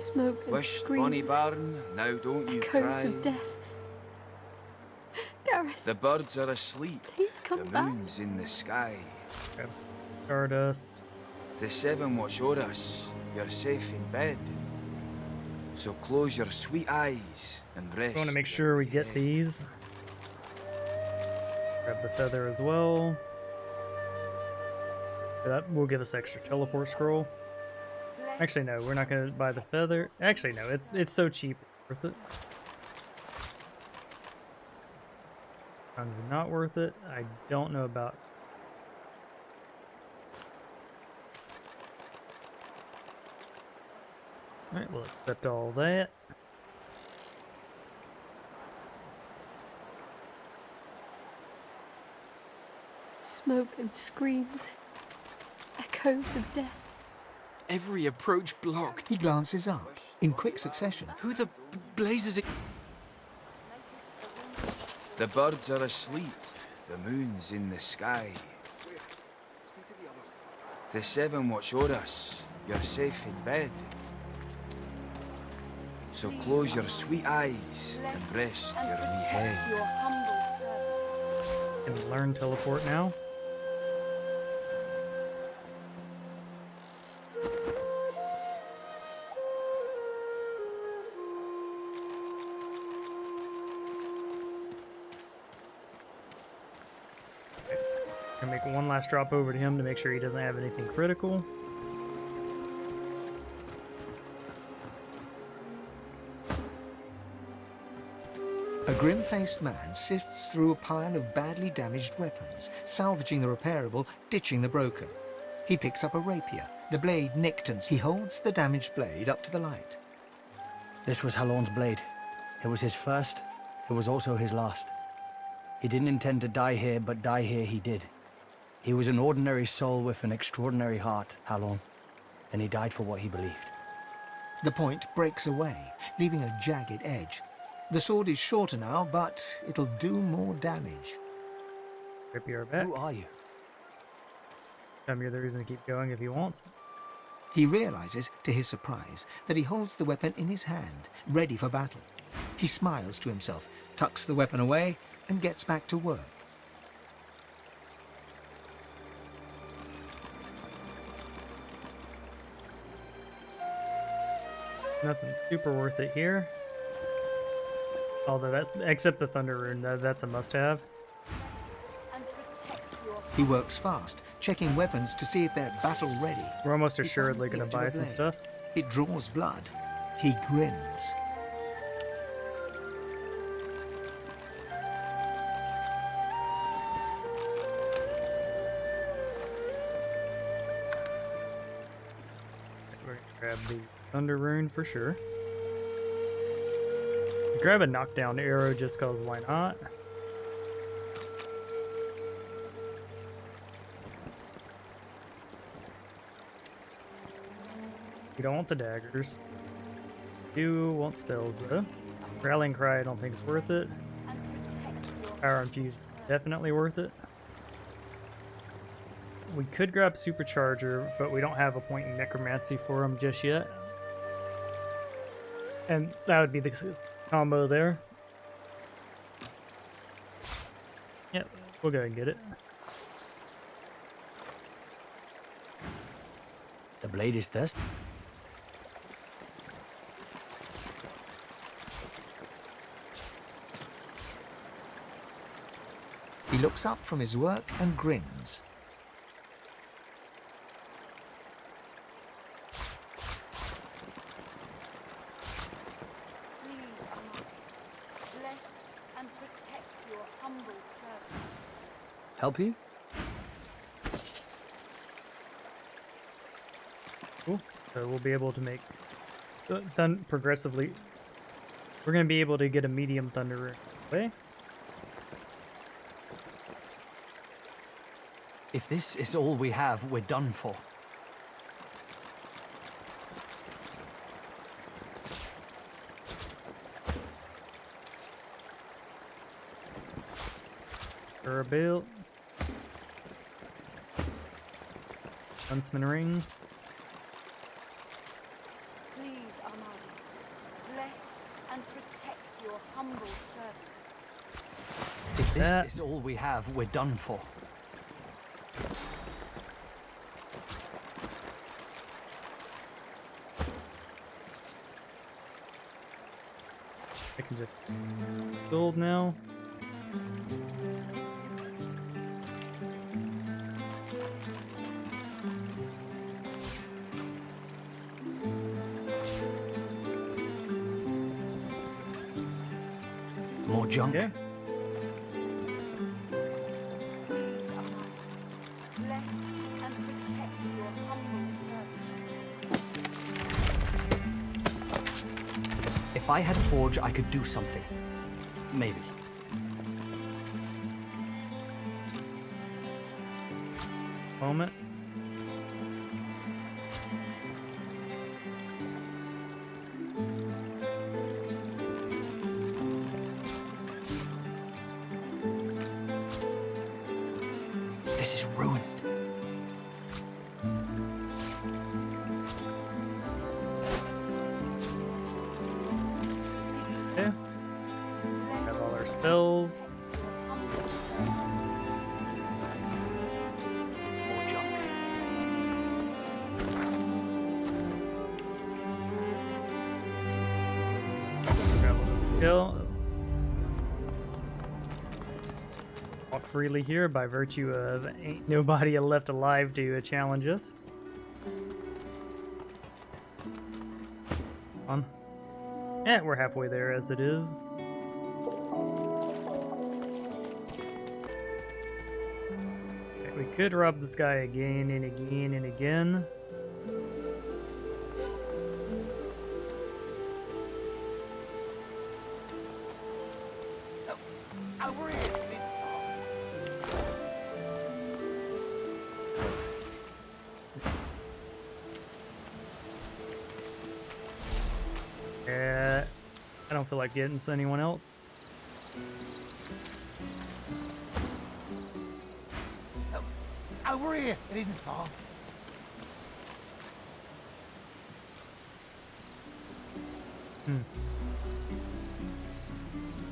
Smoke and Wish, Bonnie screams. Baron, now don't you Echoes cry. of death. Gareth, The birds are asleep. please come The back. moon's in the sky. Grab some Stardust. The seven watch o'er us. You're safe in bed. So close your sweet eyes and rest. We want to make sure we get these. Grab the feather as well. That will give us extra teleport scroll. Actually, no, we're not going to buy the feather. Actually, no, it's so cheap. Worth it. Sometimes not worth it. I don't know about. Alright, we'll accept all that. Smoke and screams. Echoes of death. Every approach blocked. He glances up in quick succession. Who the blazes it? The birds are asleep. The moon's in the sky. The seven watch o'er us. You're safe in bed. So close your sweet eyes and rest your wee head. Can learn teleport now. Gonna make one last drop over to him to make sure he doesn't have anything critical. A grim-faced man sifts through a pile of badly damaged weapons, salvaging the repairable, ditching the broken. He picks up a rapier, the blade nicked, and he holds the damaged blade up to the light. This was Halorn's blade. It was his first, it was also his last. He didn't intend to die here, but die here he did. He was an ordinary soul with an extraordinary heart, Halorn, and he died for what he believed. The point breaks away, leaving a jagged edge. The sword is shorter now, but it'll do more damage. Rapier back. Who are you? Tell me the reason to keep going if he wants. He realizes, to his surprise, that he holds the weapon in his hand, ready for battle. He smiles to himself, tucks the weapon away, and gets back to work. Nothing super worth it here. Although that, except the Thunder Rune, that's a must-have. He works fast, checking weapons to see if they're battle-ready. We're almost assuredly going to buy some stuff. It draws blood. He grins. We're going to grab the Thunder Rune for sure. Grab a knockdown arrow just cause why not? You don't want the daggers. You want spells though. Rallying Cry I don't think is worth it. Power Infuse definitely worth it. We could grab Supercharger, but we don't have a point in Necromancy for him just yet. And that would be the combo there. Yep, we'll go and get it. The blade is thirsty. He looks up from his work and grins. Help you? Cool. So we'll be able to make progressively. We're going to be able to get a medium Thunder Rune. Okay. If this is all we have, we're done for. For a build. Huntsman ring. Please, Ahmad. If that. this is all we have, we're done for. I can just build now. More junk. Yeah. If I had a forge, I could do something. Maybe. Moment. This is ruined. Yeah. Have all our spells. More junk. Grab a little skill. Walk freely here by virtue of ain't nobody left alive to challenge us. On. Yeah, we're halfway there as it is. Okay, we could rob this guy again and again and again. Over here! I don't feel like getting to anyone else. Over here! It isn't far.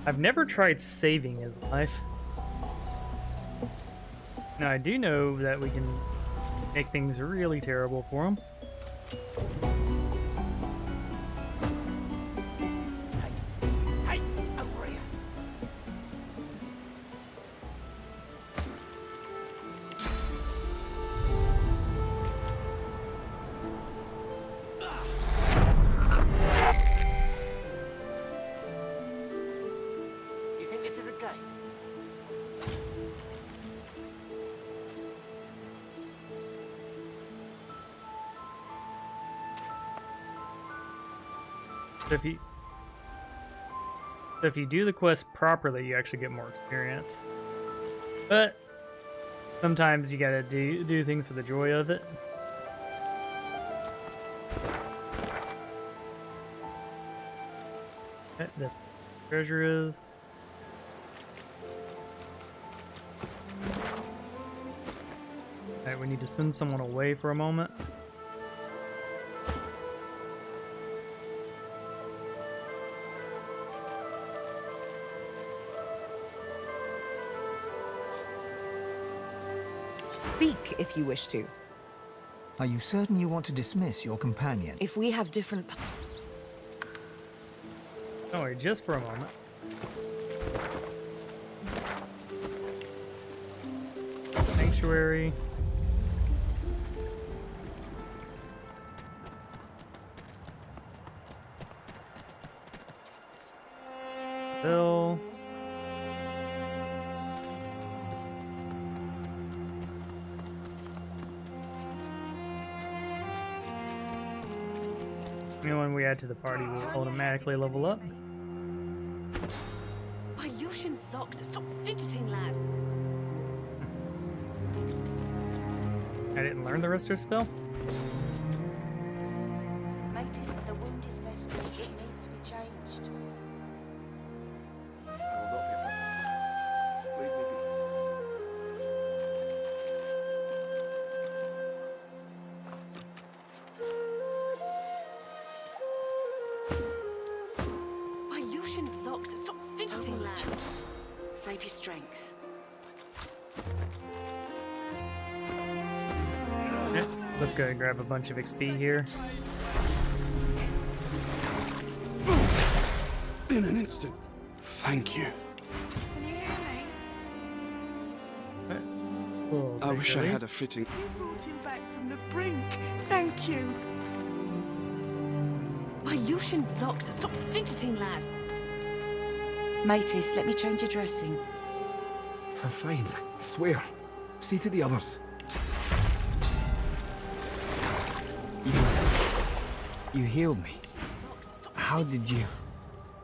I've never tried saving his life. Now I do know that we can make things really terrible for him. Hey! Over here! You think this is a game? So if you do the quest properly, you actually get more experience. But sometimes you gotta do things for the joy of it. Okay, that's what treasure is. Alright, we need to send someone away for a moment. Speak if you wish to. Are you certain you want to dismiss your companion? If we have different... Don't worry, just for a moment. Sanctuary. Bill. Anyone we add to the party will automatically level up. My Lucian's locks. Stop fidgeting, lad. I didn't learn the restore spell. Notice that the wound is festering. It needs to be changed. My Lucian's locks. Stop fidgeting, lad. Save your strength. Okay, let's go and grab a bunch of XP here. In an instant. Thank you. Can you hear me? I wish I had a fitting. You brought him back from the brink. Thank you. My Lucian's locks. Stop fidgeting, lad. Matis, let me change your dressing. I'm fine, I swear. See to the others. You healed me. How did you...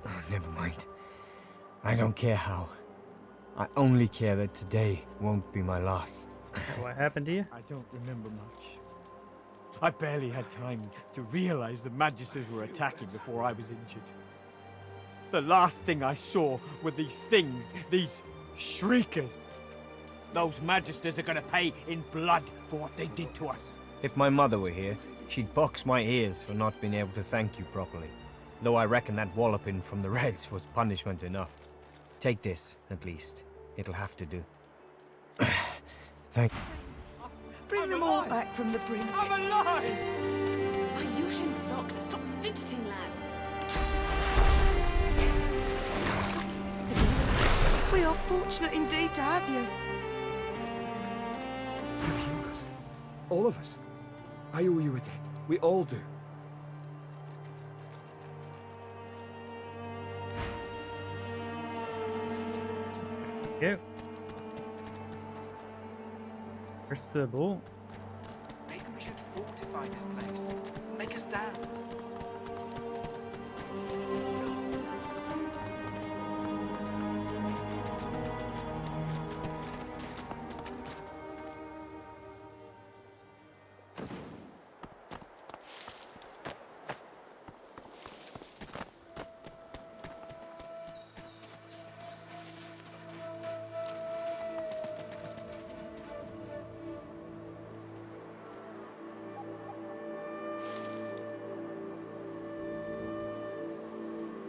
Oh, never mind. I don't care how. I only care that today won't be my last. What happened to you? I don't remember much. I barely had time to realize the Magisters were attacking before I was injured. The last thing I saw were these things, these shriekers. Those Magisters are gonna pay in blood for what they did to us. If my mother were here, she'd box my ears for not being able to thank you properly. Though I reckon that walloping from the Reds was punishment enough. Take this, at least. It'll have to do. Thank you. Bring them all back from the brink. I'm alive! My Lucian's locks. Stop fidgeting, lad. We are fortunate indeed to have you. You've healed us. All of us. I owe you a debt. We all do. Go. Where's Sybil? Maybe we should fortify this place. Make a stand.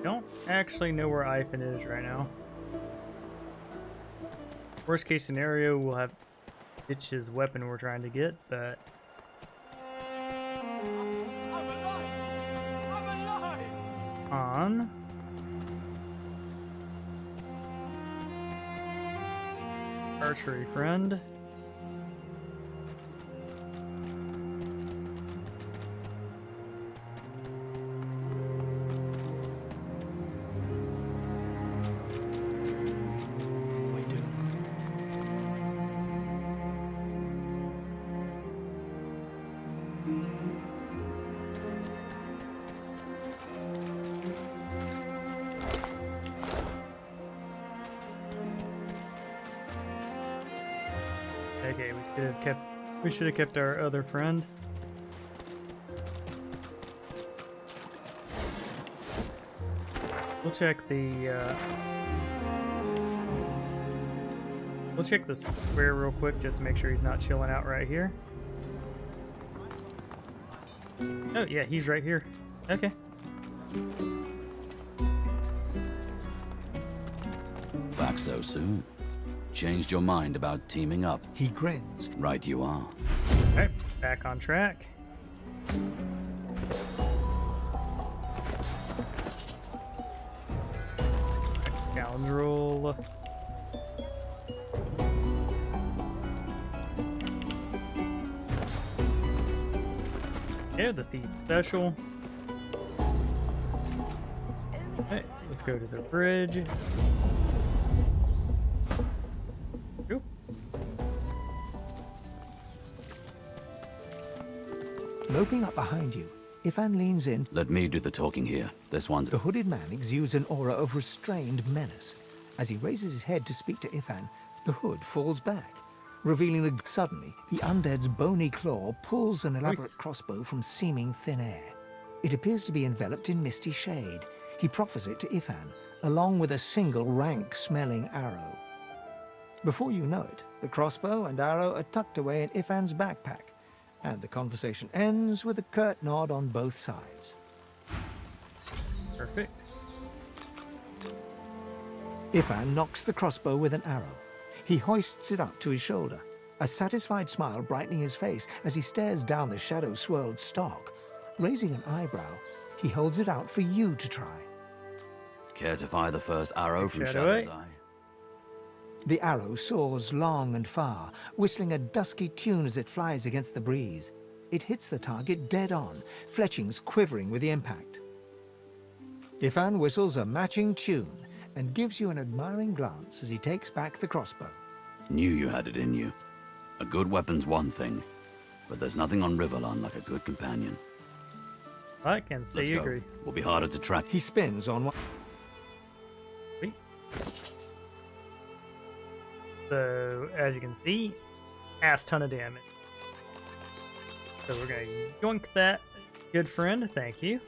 Don't actually know where Ivan is right now. Worst case scenario, we'll have ditch his weapon we're trying to get, but on archery friend. Okay, we should have kept our other friend. We'll check the square real quick just to make sure he's not chilling out right here. Oh yeah, he's right here. Okay. Back so soon? Changed your mind about teaming up? He grins. Right you are. Alright, back on track. Scoundrel. Yeah, the Thief Special. Alright, let's go to the bridge. Oop. Loping up behind you, Ifan leans in. Let me do the talking here. This one's... The hooded man exudes an aura of restrained menace. As he raises his head to speak to Ifan, the hood falls back, revealing the... Suddenly, the undead's bony claw pulls an elaborate crossbow from seeming thin air. It appears to be enveloped in misty shade. He proffers it to Ifan, along with a single rank-smelling arrow. Before you know it, the crossbow and arrow are tucked away in Ifan's backpack, and the conversation ends with a curt nod on both sides. Perfect. Ifan knocks the crossbow with an arrow. He hoists it up to his shoulder, a satisfied smile brightening his face as he stares down the shadow-swirled stock. Raising an eyebrow, he holds it out for you to try. Care to fire the first arrow from Shadow Shadow's Eye? The arrow soars long and far, whistling a dusky tune as it flies against the breeze. It hits the target dead on, fletchings quivering with the impact. Ifan whistles a matching tune and gives you an admiring glance as he takes back the crossbow. Knew you had it in you. A good weapon's one thing, but there's nothing on Riverland like a good companion. I can say Let's you go. agree. Will be harder to track. He spins on one. So, as you can see, ass ton of damage. So we're gonna yoink that, good friend, thank you.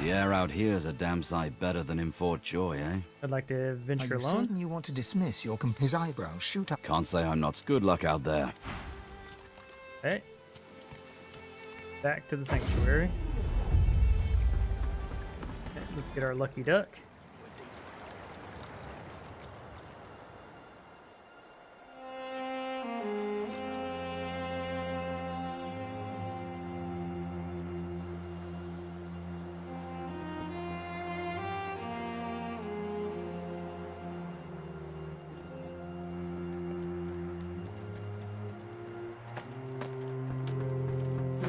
The air out here's a damn sight better than in Fort Joy, eh? I'd like to venture Are you alone. certain you want to dismiss your his eyebrows shoot up? Can't say I'm not. Good luck out there. Okay. Back to the sanctuary. Okay, let's get our lucky duck.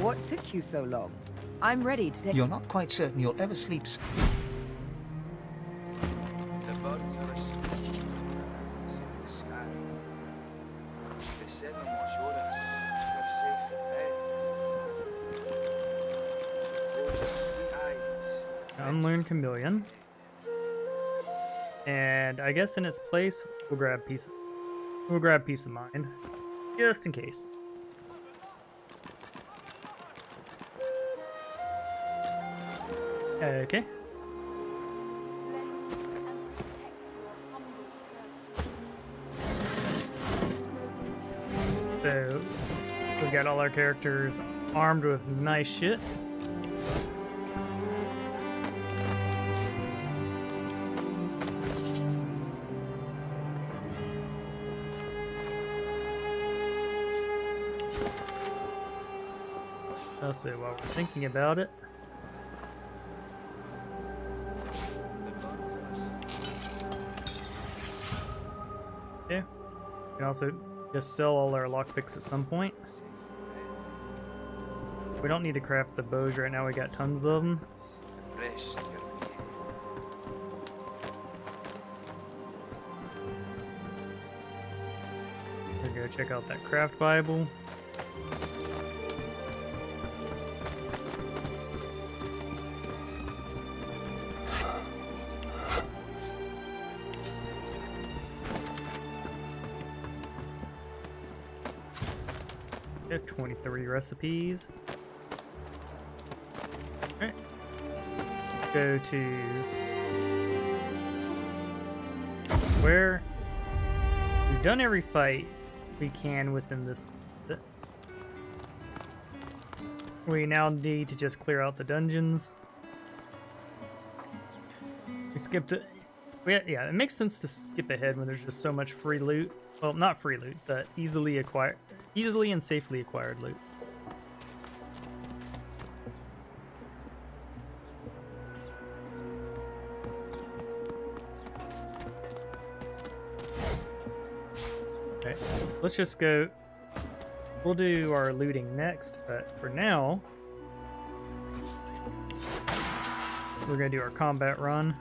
What took you so long? I'm ready to take... You're not quite certain you'll ever sleep. The birds are asleep in the sky. They said they'll watch over us. They're safe in bed. So close your sweet eyes. Unlearned chameleon. And I guess in its place, we'll grab peace of mind. Just in case. Okay. So, we got all our characters armed with nice shit. Also, while we're thinking about it, okay, we can also just sell all our lockpicks at some point. We don't need to craft the bows right now, we got tons of them. Rest your We're gonna check out that craft Bible. We have 23 recipes. Alright. Go to where we've done every fight we can within this. We now need to just clear out the dungeons. We skipped it. Yeah, it makes sense to skip ahead when there's just so much free loot. Well, not free loot, but easily and safely acquired loot. Okay, let's just go. We'll do our looting next, but for now, we're gonna do our combat run.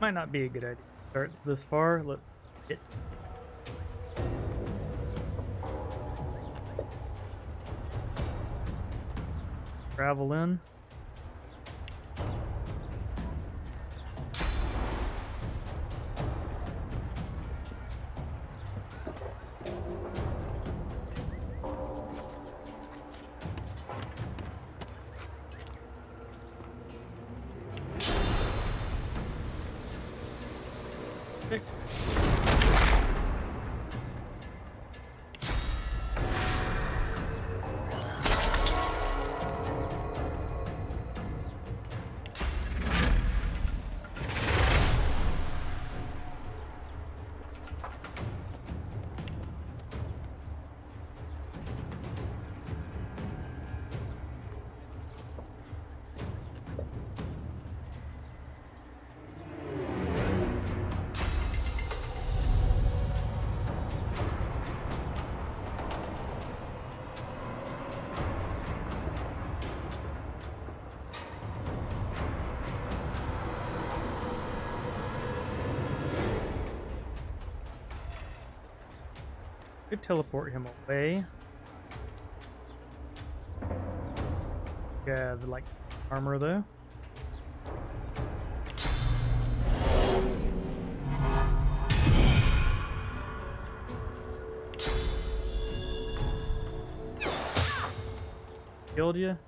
Might not be a good idea to start this far. Look, it. Travel in. Could teleport him away. Yeah, the like armor though. Killed you.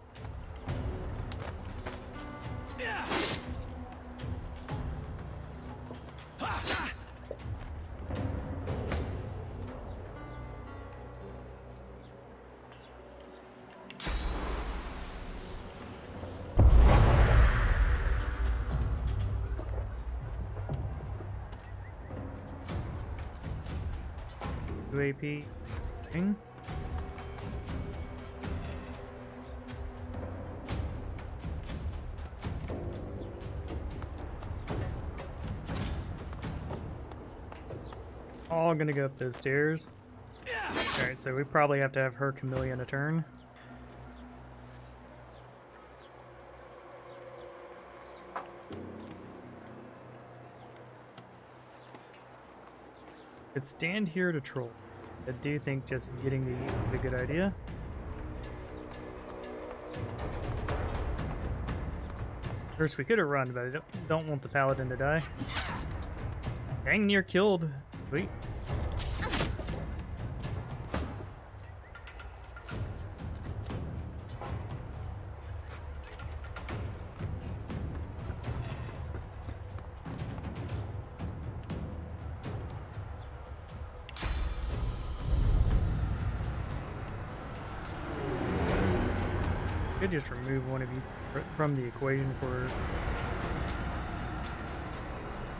AP thing. All gonna go up those stairs. Alright, so we probably have to have her chameleon a turn. Could stand here to troll. I do think just getting the is a good idea. First, we could have run, but I don't want the paladin to die. Dang near killed. Sweet. Could just remove one of you from the equation for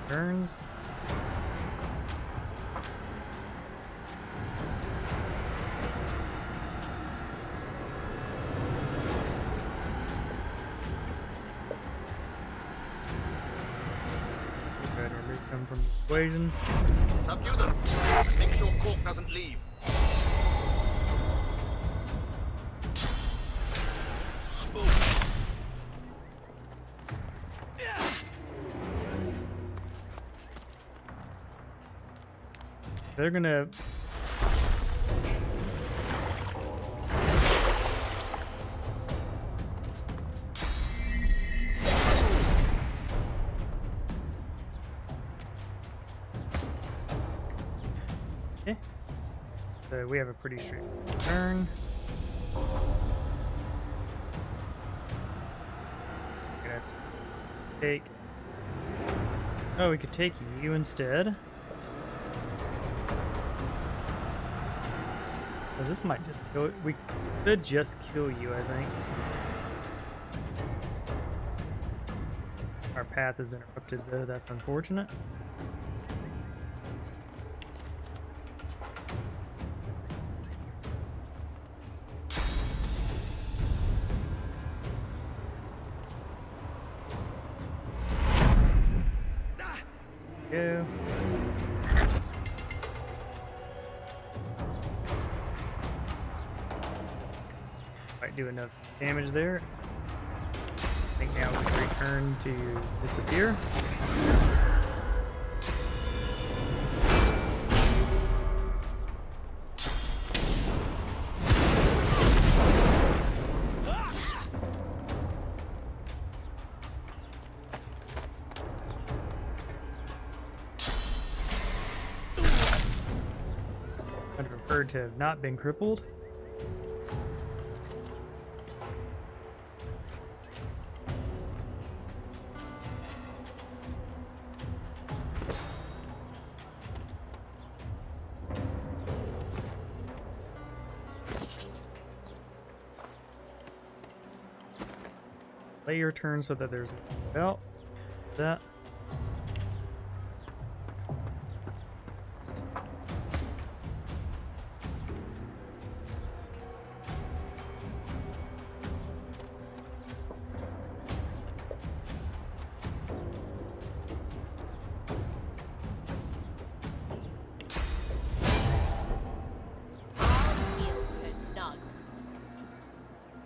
turns. Go ahead and remove them from the equation. Subdue them and make sure Cork doesn't leave. They're gonna okay. So we have a pretty straight turn. Gonna take. Oh, we could take you instead. So this might just kill. We could just kill you, I think. Our path is interrupted, though. That's unfortunate. Go. Might do enough damage there. I think now we can return to disappear. I'd prefer to have not been crippled. Play your turn so that there's belt. That.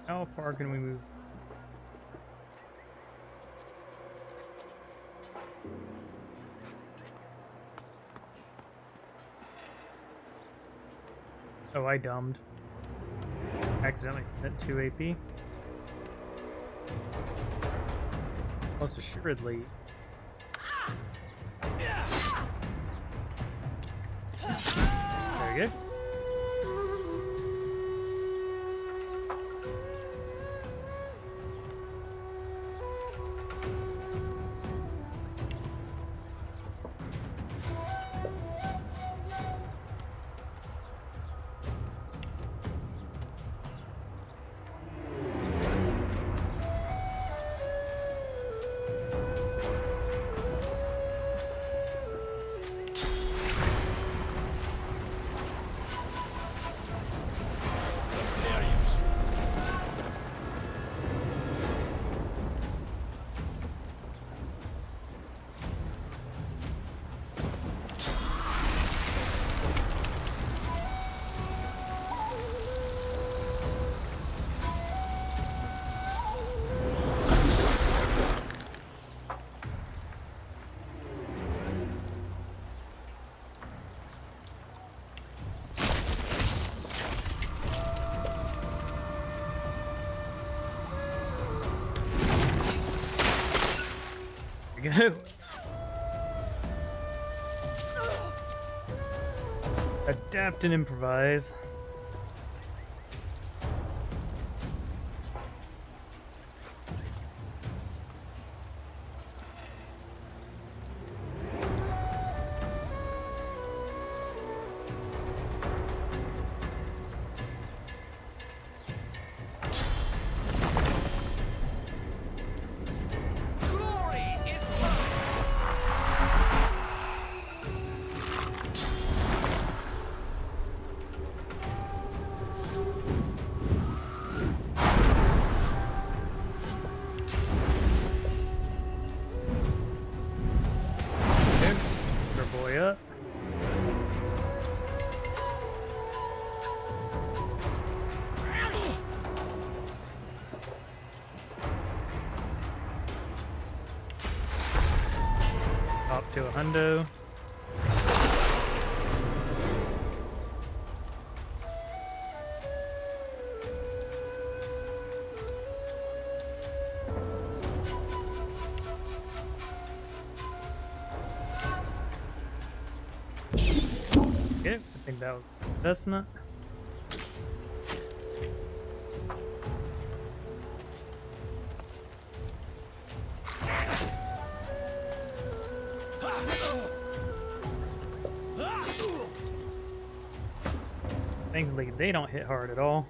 How far can we move? Oh, I dumbed. Accidentally spent 2 AP. Most assuredly. There you go. There we go. Adapt and improvise. Up to a hundo. Okay, I think that was an investment. Thankfully, they don't hit hard at all.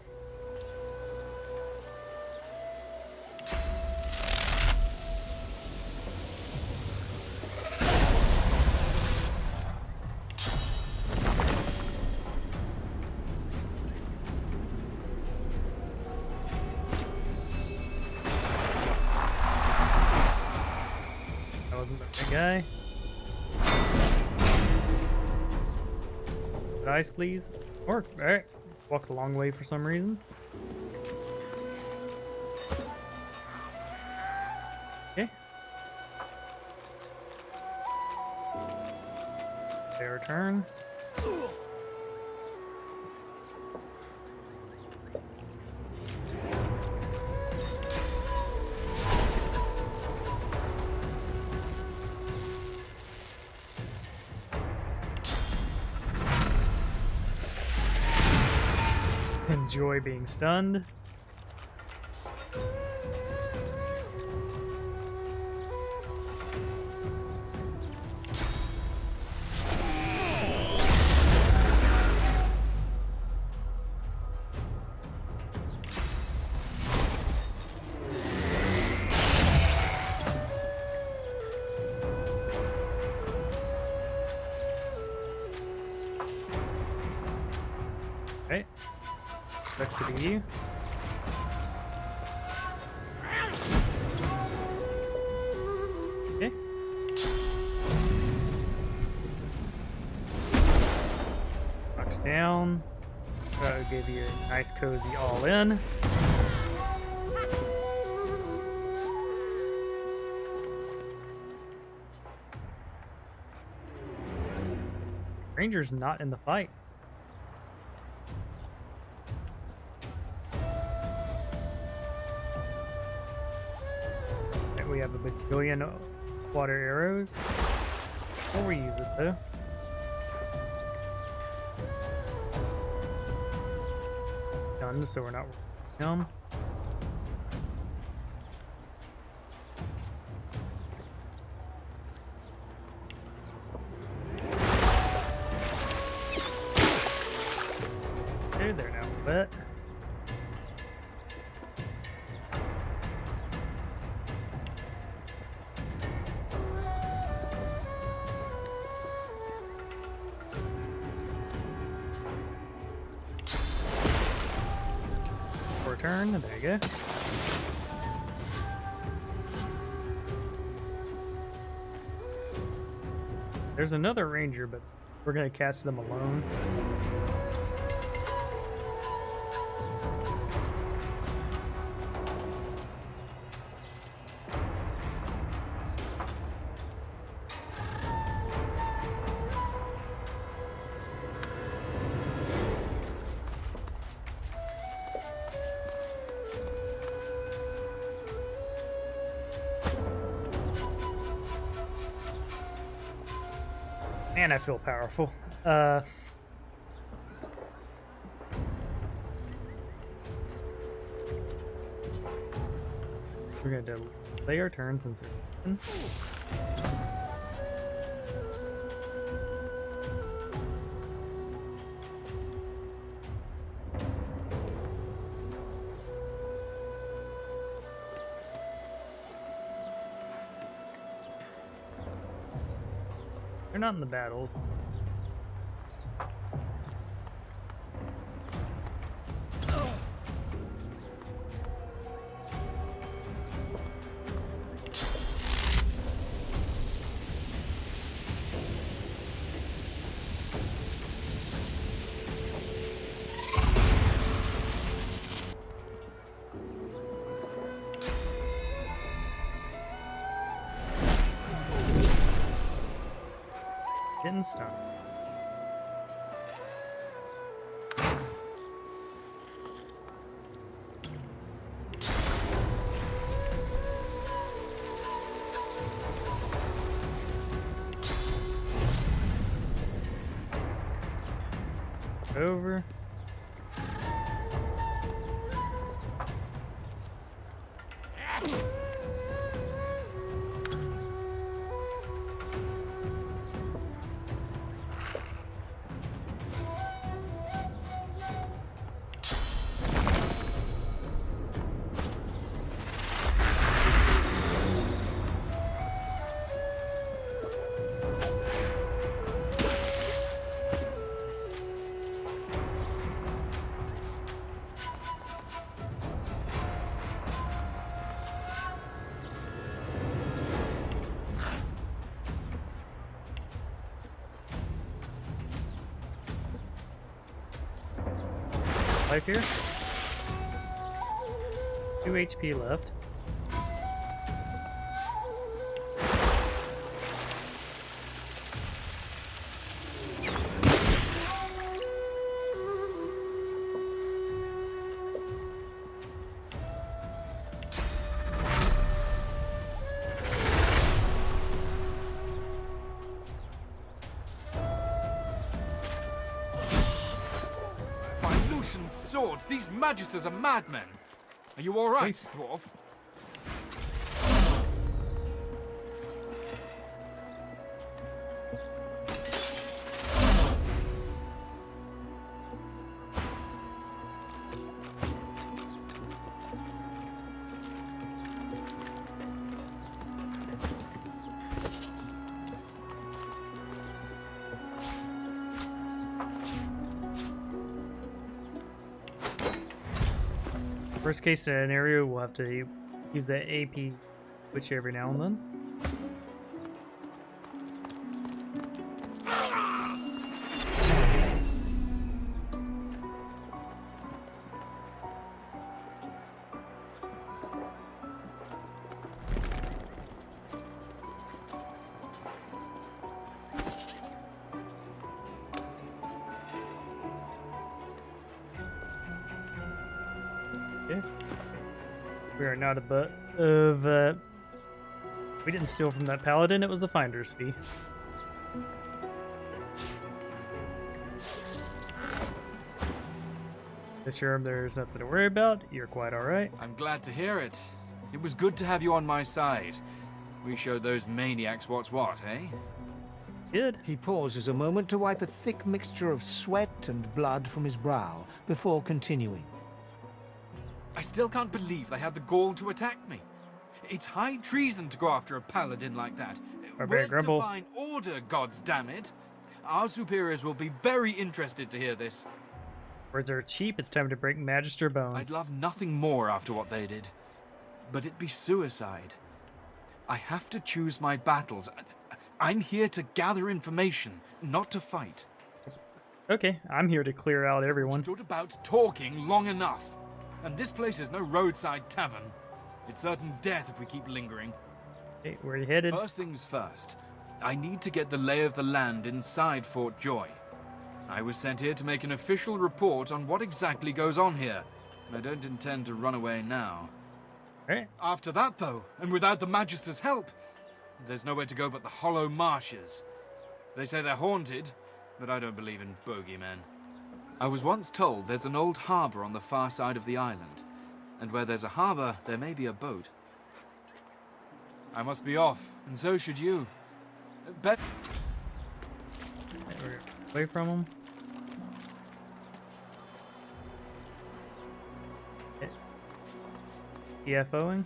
That wasn't the big guy. Dice, please. Or, alright. Walk the long way for some reason. Okay. Fair turn. Enjoy being stunned. Okay. Next to be you. Okay. Knocked down. That'll give you a nice cozy all in. Ranger's not in the fight. We have a bajillion water arrows. We'll reuse it though. Done, so we're not down. Okay, they're now wet. Turn, there you go. There's another ranger, but we're gonna catch them alone. Man, I feel powerful. We're gonna delay our turn since it's they're not in the battles. Getting stunned. Over. Life here. 2 HP left. Swords! These magisters are madmen! Are you alright, dwarf? Worst case scenario, we'll have to use that AP switch every now and then. We are not a butt of We didn't steal from that paladin, it was a finder's fee. Sure, there's nothing to worry about. You're quite alright. I'm glad to hear it. It was good to have you on my side. We showed those maniacs what's what, eh? Good. He pauses a moment to wipe a thick mixture of sweat and blood from his brow before continuing. I still can't believe they had the gall to attack me. It's high treason to go after a paladin like that. We're divine order, gods damn it. Our superiors will be very interested to hear this. Words are cheap, it's time to break Magister bones. I'd love nothing more after what they did. But it'd be suicide. I have to choose my battles. I'm here to gather information, not to fight. Okay, I'm here to clear out everyone. We've stood about talking long enough. And this place is no roadside tavern. It's certain death if we keep lingering. Hey, where are you headed? First things first. I need to get the lay of the land inside Fort Joy. I was sent here to make an official report on what exactly goes on here. I don't intend to run away now. Right. After that, though, and without the Magister's help, there's nowhere to go but the hollow marshes. They say they're haunted, but I don't believe in bogeymen. I was once told there's an old harbor on the far side of the island, and where there's a harbor, there may be a boat. I must be off, and so should you. We're away from them. EFOing?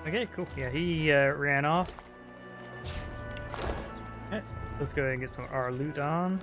Okay, cool. Yeah, he ran off. Okay, let's go ahead and get some our loot on.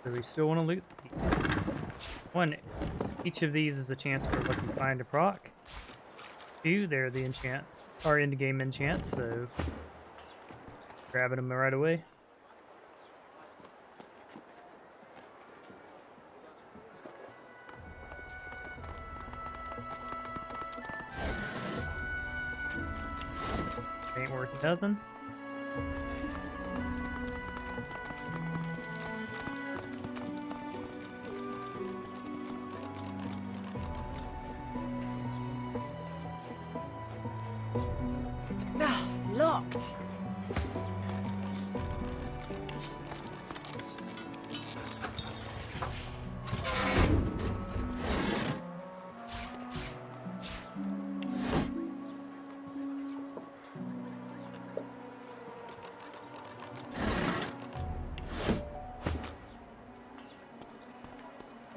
So we still want to loot these. One, each of these is a chance for lucky find to proc. Two, they're the enchants, or in-game enchants, so grabbing them right away. Ain't worth nothing. Locked.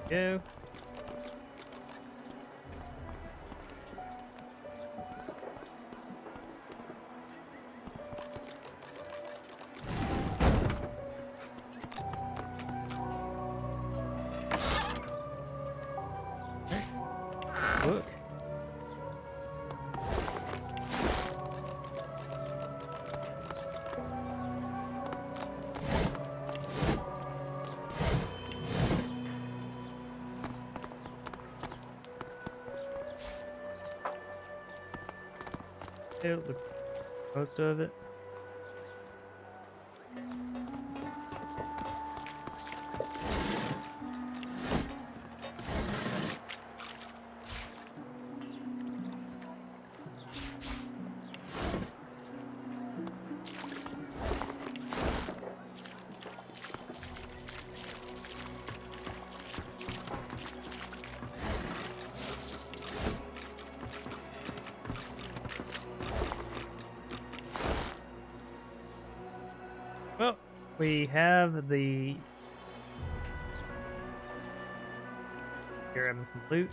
Go. Look. It looks like most of it. Well, we have the... Here, having some loot.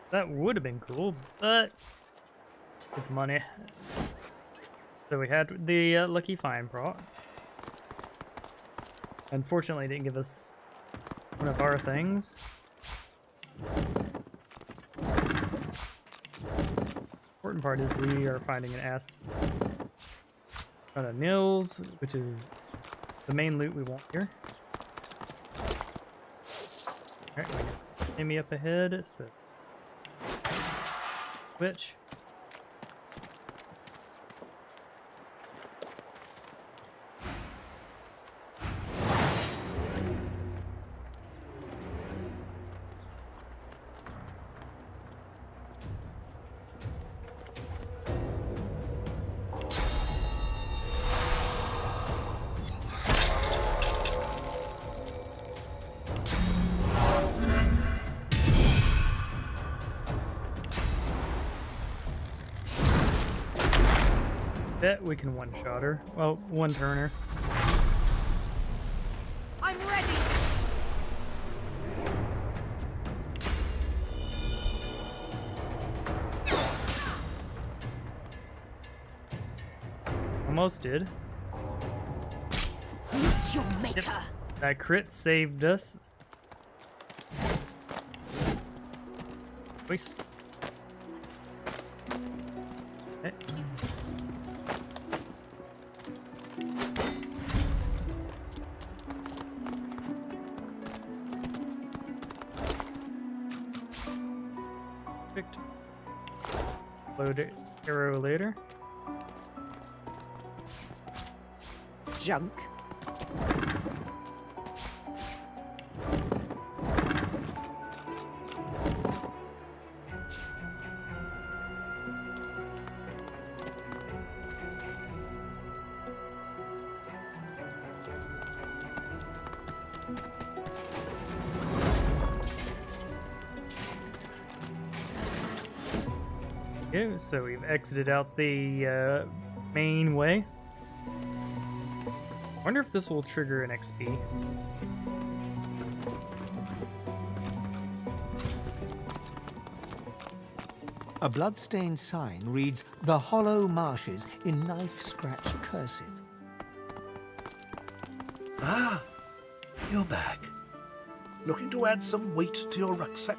That would have been cool, but it's money. So we had the lucky find prot. Unfortunately, it didn't give us one of our things. Important part is we are finding an ass ton of nils, which is the main loot we want here. Alright, we got enemy up ahead, so switch. Bet we can one-shot her. Well, one-turner. I'm ready. Almost did. It's your maker. Yep. That crit saved us. Twice. Okay. Perfect. Load it. Arrow later. Junk. Okay, so we've exited out the main way. Wonder if this will trigger an XP. A blood-stained sign reads, "The Hollow Marshes," in knife-scratch cursive. Ah, you're back. Looking to add some weight to your rucksack?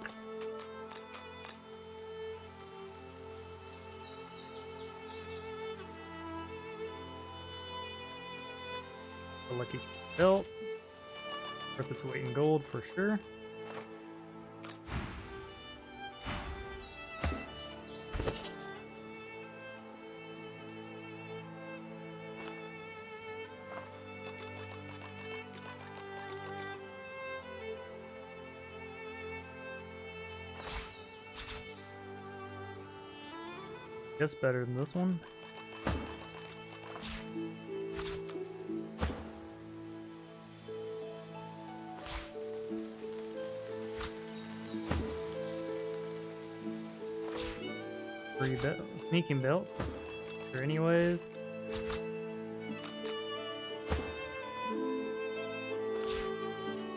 The lucky belt. Worth its weight in gold for sure. Guess better than this one. Free belt, sneaking belts. Sure, anyways.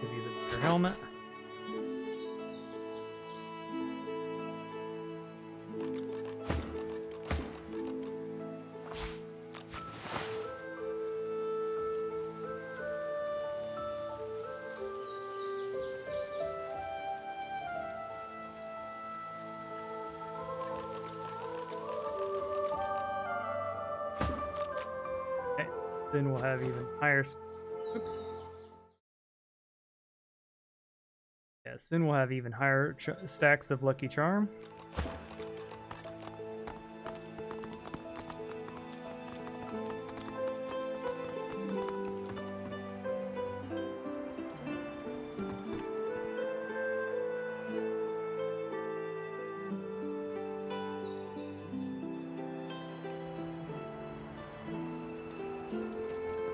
Give you the helmet. Then we'll have even higher. Oops. Yeah, soon we'll have even higher stacks of Lucky Charm.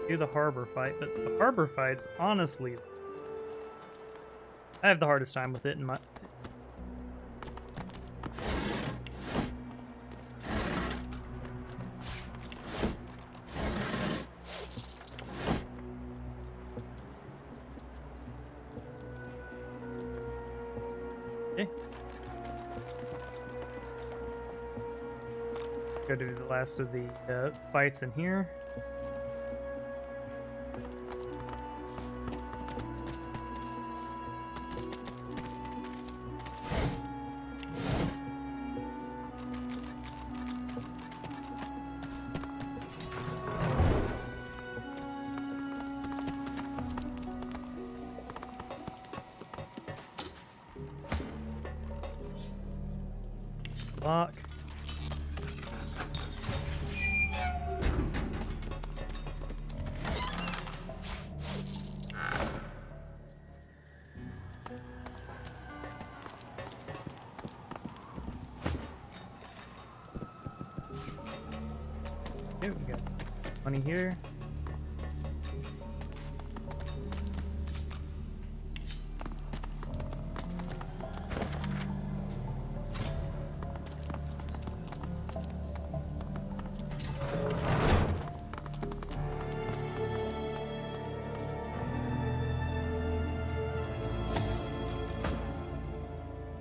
Do the harbor fight, but the harbor fights, honestly, I have the hardest time with it in my. Okay. Go do the last of the fights in here. Lock. Okay, we got money here.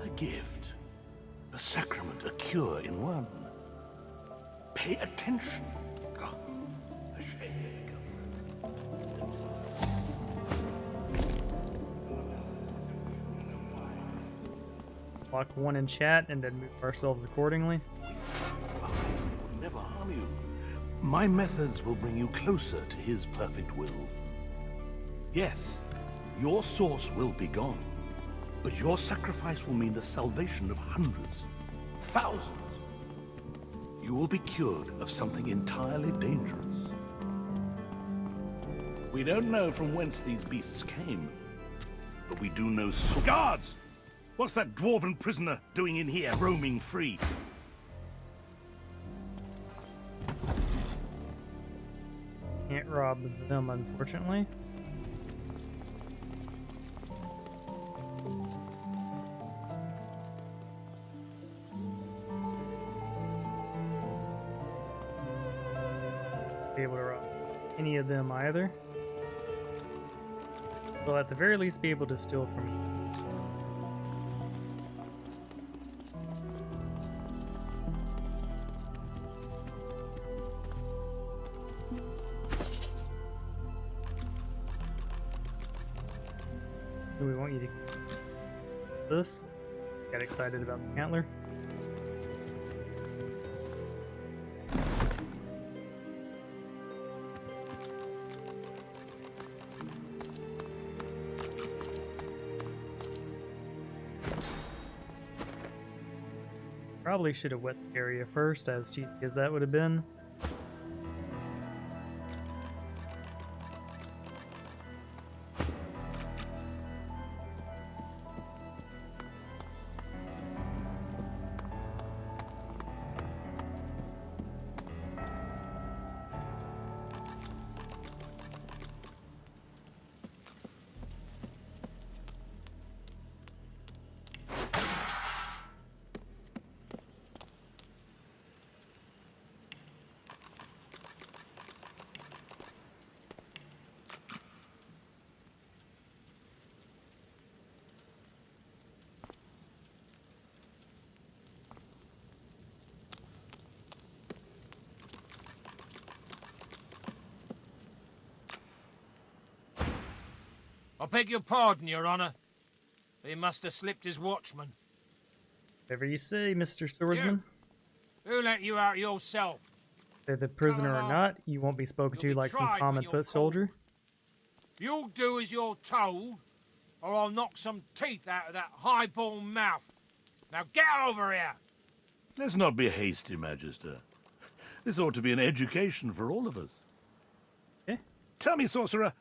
A gift, a sacrament, a cure in one. Pay attention. Oh, a shame it Lock one in chat and then move ourselves accordingly. will never harm you. My methods will bring you closer to his perfect will. Yes, your source will be gone, but your sacrifice will mean the salvation of hundreds, thousands. You will be cured of something entirely dangerous. We don't know from whence these beasts came, but we do know so— Guards! What's that dwarven prisoner doing in here, roaming free? Can't rob them, unfortunately. Be able to rob any of them either. We'll at the very least be able to steal from you. Do we want you to this? Got excited about the antler. Probably should have wet the area first, as cheesy as that would have been. I beg your pardon, Your Honor. He must have slipped his watchman. Whatever you say, Mr. Swordsman. Who let you out your cell? If the prisoner or not, you won't be spoken to like some common foot soldier. You'll do as you're told, or I'll knock some teeth out of that highball mouth. Now get over here! Let's not be hasty, Magister. This ought to be an education for all of us. Eh? Tell me, sorcerer,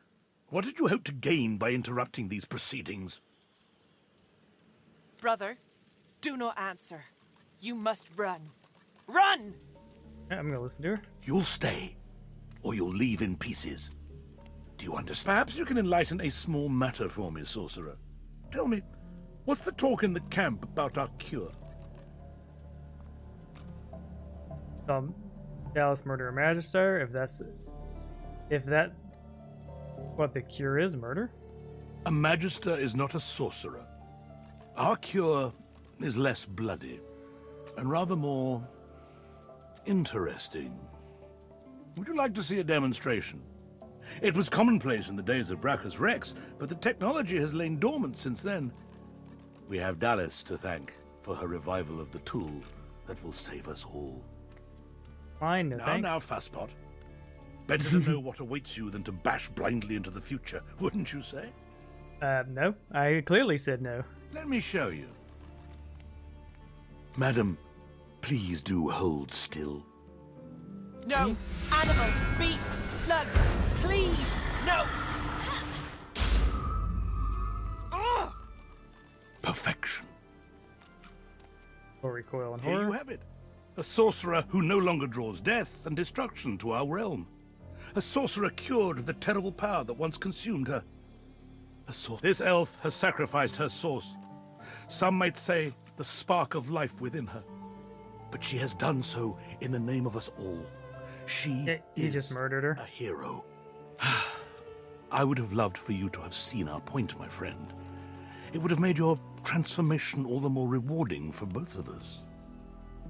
what did you hope to gain by interrupting these proceedings? Brother, do not answer. You must run. Run! Yeah, I'm gonna listen to her. You'll stay, or you'll leave in pieces. Do you understand? Perhaps you can enlighten a small matter for me, sorcerer. Tell me, what's the talk in the camp about our cure? Dallas murder a magister. If that's what the cure is, murder. A magister is not a sorcerer. Our cure is less bloody, and rather more interesting. Would you like to see a demonstration? It was commonplace in the days of Brachus Rex, but the technology has lain dormant since then. We have Dallas to thank for her revival of the tool that will save us all. Fine, no thanks. Now, Fastpot. Better to know what awaits you than to bash blindly into the future, wouldn't you say? No. I clearly said no. Let me show you. Madam, please do hold still. No! Animal! Beast! Slug! Please! No! Perfection. Or recoil in Here horror. you have it. A sorcerer who no longer draws death and destruction to our realm. A sorcerer cured of the terrible power that once consumed her. This elf has sacrificed her source. Some might say the spark of life within her. But she has done so in the name of us all. She You just murdered her. a hero. I would have loved for you to have seen our point, my friend. It would have made your transformation all the more rewarding for both of us.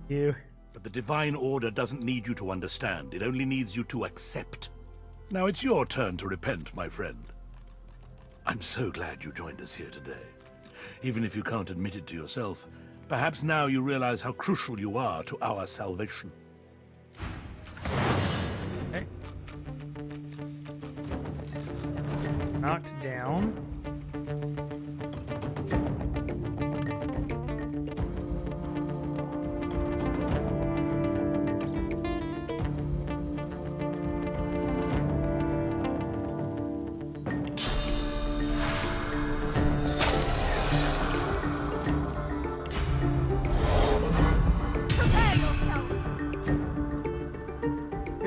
You. But the Divine Order doesn't need you to understand. It only needs you to accept. Now it's your turn to repent, my friend. I'm so glad you joined us here today. Even if you can't admit it to yourself, perhaps now you realize how crucial you are to our salvation. Okay. Knocked down.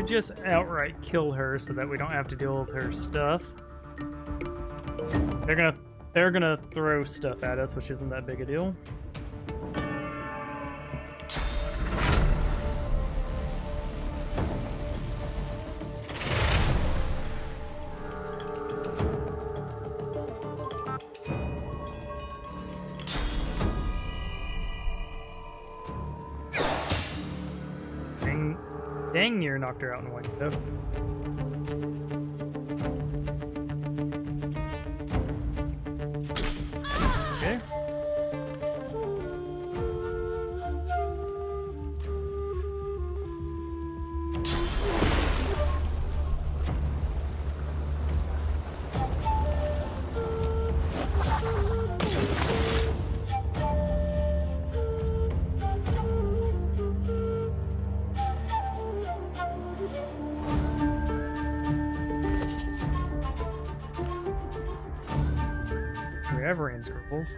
Just outright kill her so that we don't have to deal with her stuff. They're gonna throw stuff at us, which isn't that big a deal. Dang near knocked her out in one go. Okay. Reverend scribbles.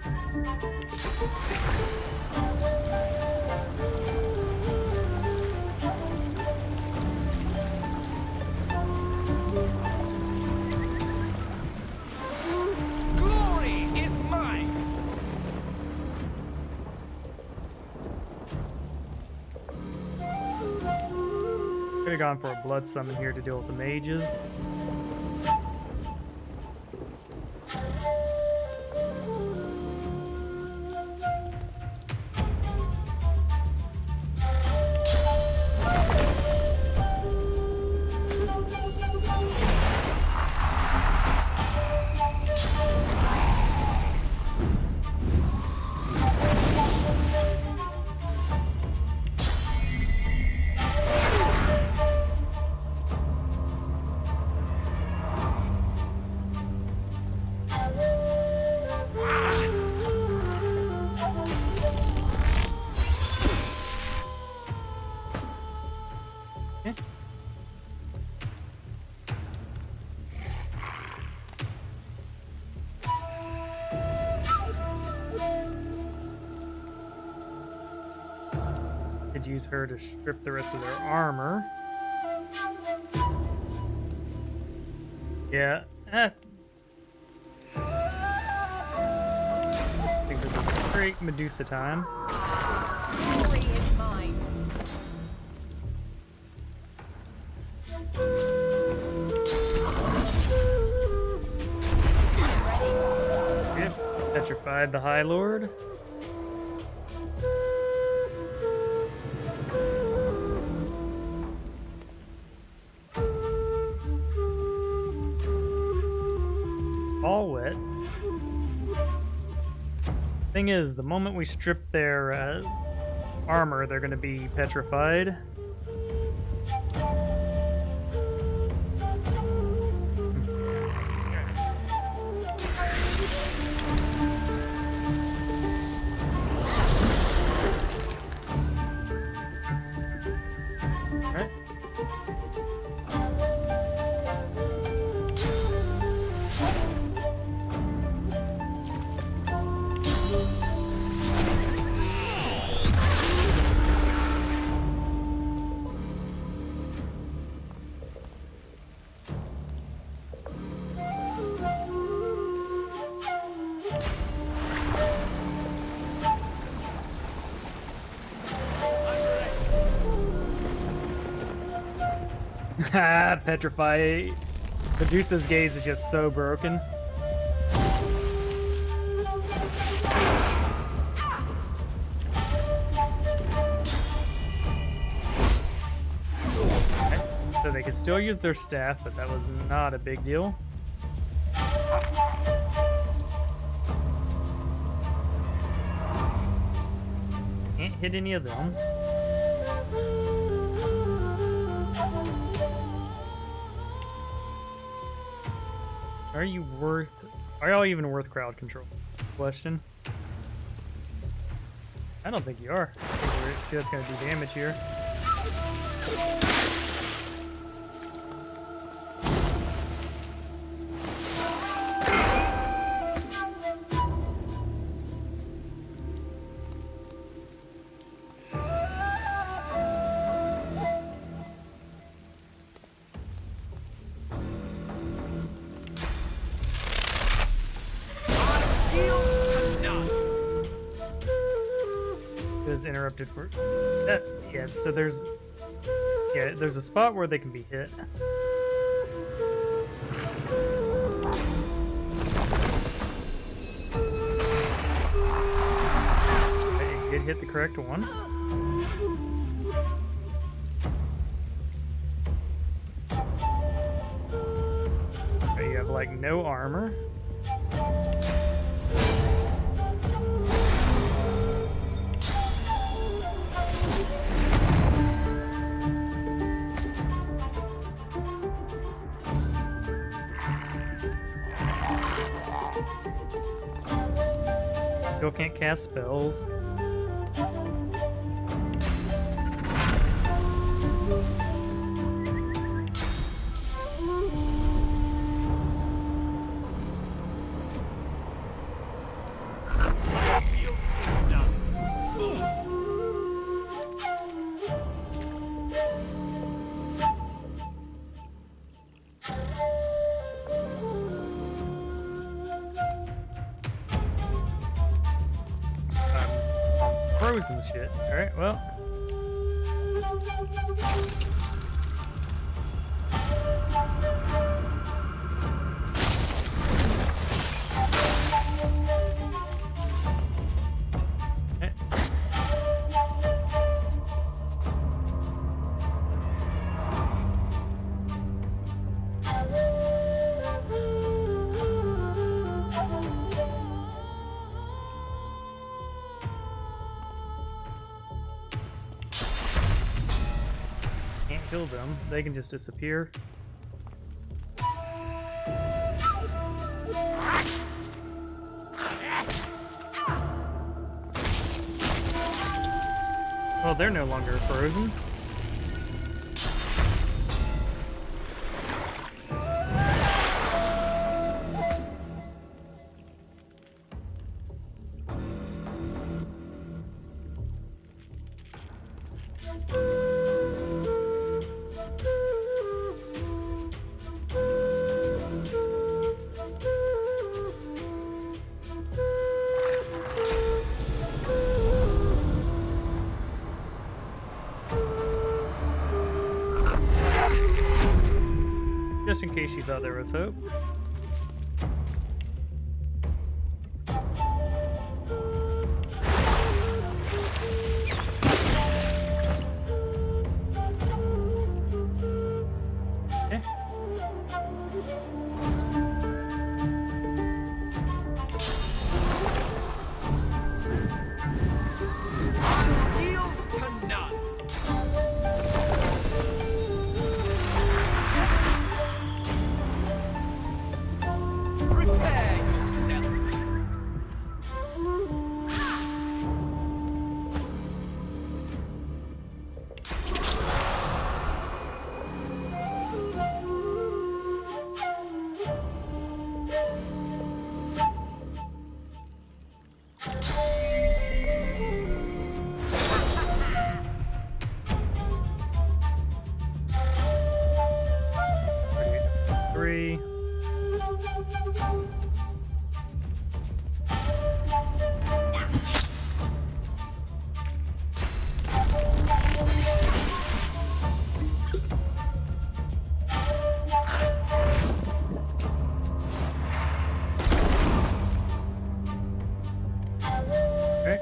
Glory is mine! Could have gone for a blood summon here to deal with the mages. use her to strip the rest of their armor. Yeah. I think this is great Medusa time. Glory is mine. Yep. Petrified the High Lord. All wet. Thing is, the moment we strip their armor, they're going to be petrified. Alright. Petrify. Medusa's gaze is just so broken. Okay. So they could still use their staff, but that was not a big deal. Can't hit any of them. Are y'all even worth crowd control? Question. I don't think you are. I think we're just gonna do damage here. Is interrupted for yeah, so there's a spot where they can be hit. It did hit the correct one. Okay, you have like no armor. Still can't cast spells. Frozen shit. Alright, well. Okay. Kill them, they can just disappear. Well, they're no longer frozen. Just in case you thought there was hope. Okay. Yield to none. Prepare yourself. Three. Okay.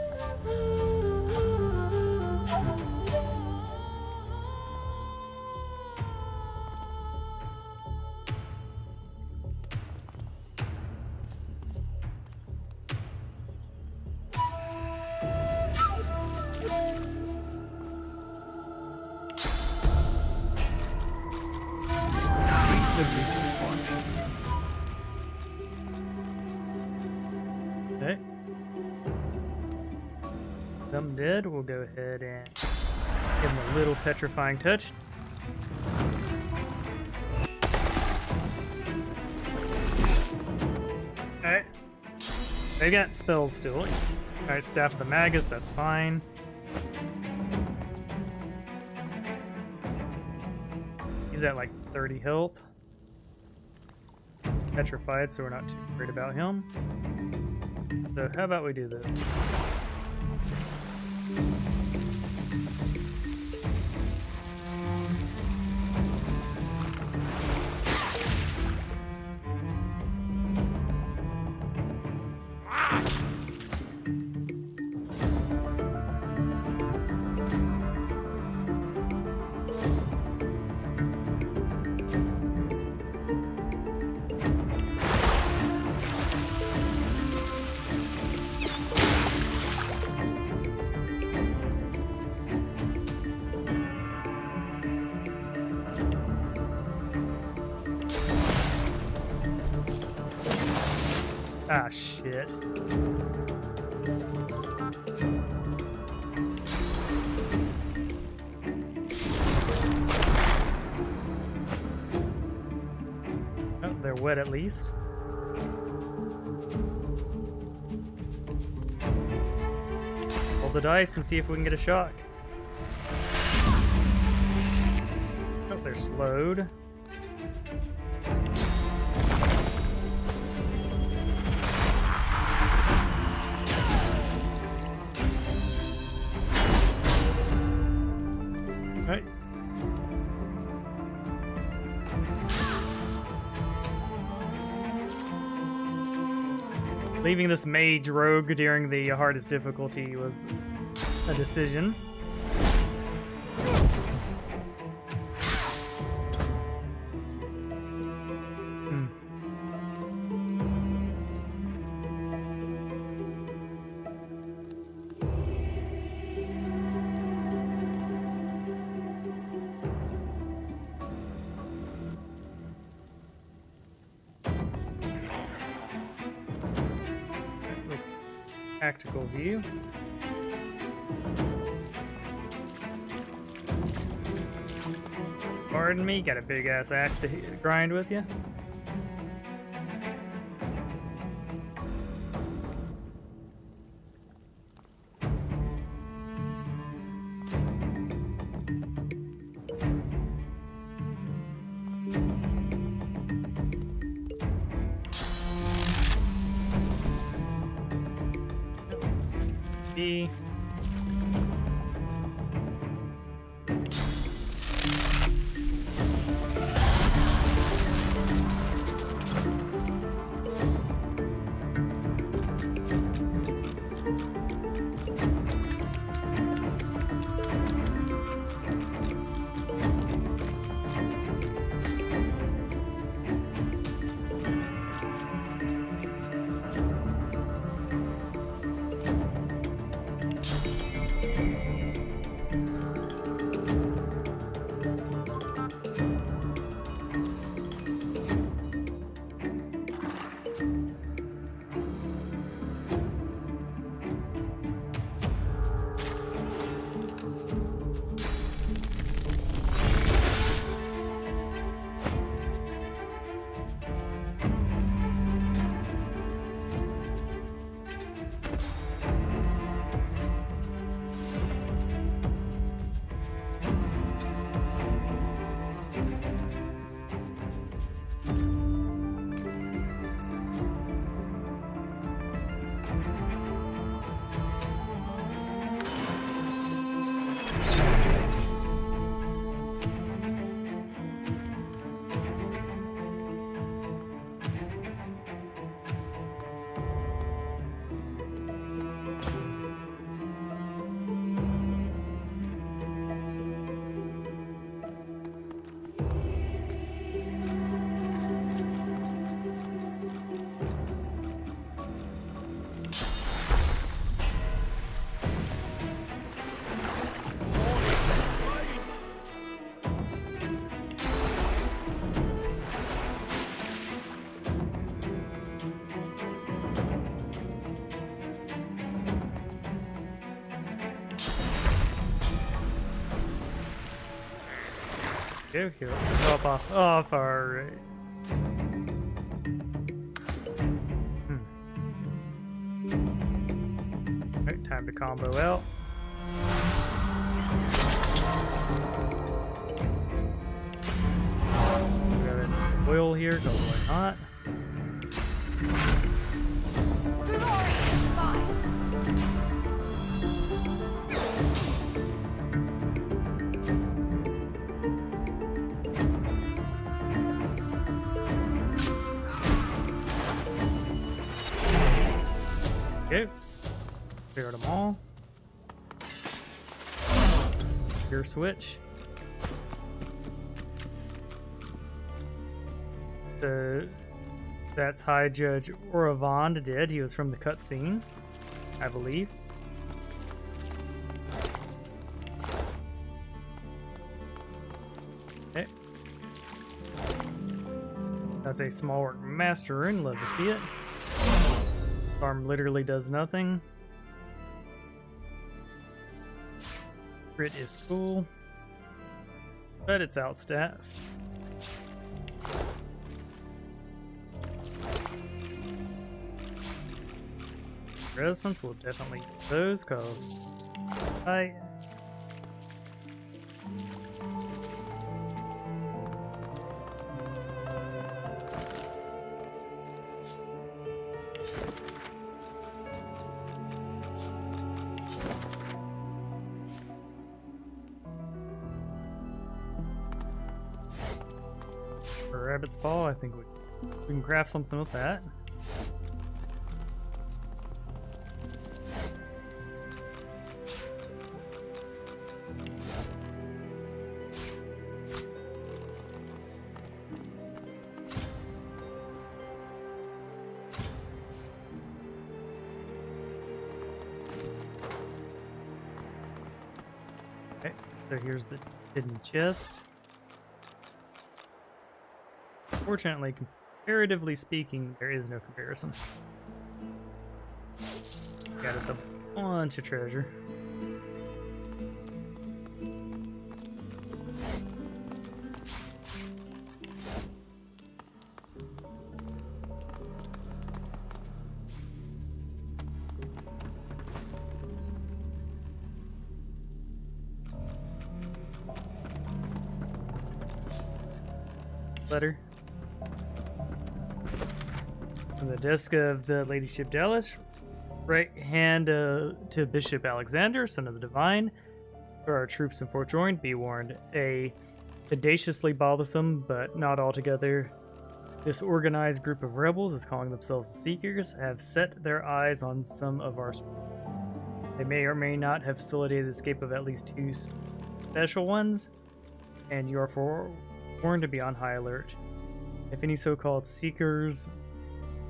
Okay. Some dead. We'll go ahead and give him a little petrifying touch. Alright. They got spells still. Alright, Staff of the Magus, that's fine. He's at like 30 health. Petrified, so we're not too worried about him. So how about we do this? Ah, shit. Oh, they're wet at least. Roll the dice and see if we can get a shock. Oh, they're slowed. Right. Leaving this mage rogue during the hardest difficulty was a decision. Tactical view. Pardon me, got a big ass axe to grind with you. B. Go here. Hop off. Alright. Alright, time to combo out. Got an oil here, because why not? Okay. Cleared them all. Gear switch. That's High Judge Oravond dead. He was from the cutscene, I believe. Okay. That's a small work master rune. Love to see it. Arm literally does nothing. Crit is cool, but it's outstaffed. Resistance will definitely use those because I. Rabbit's paw, I think we can craft something with that. Okay, so here's the hidden chest. Fortunately, comparatively speaking, there is no comparison. Got us a bunch of treasure. Letter. From the desk of the Ladyship Dallas, right hand to Bishop Alexander, son of the Divine. For our troops in Fort Join, be warned, a audaciously bothersome, but not altogether disorganized group of rebels is calling themselves the Seekers, have set their eyes on some of our. They may or may not have facilitated the escape of at least 2 special ones, and you are forewarned to be on high alert. If any so-called Seekers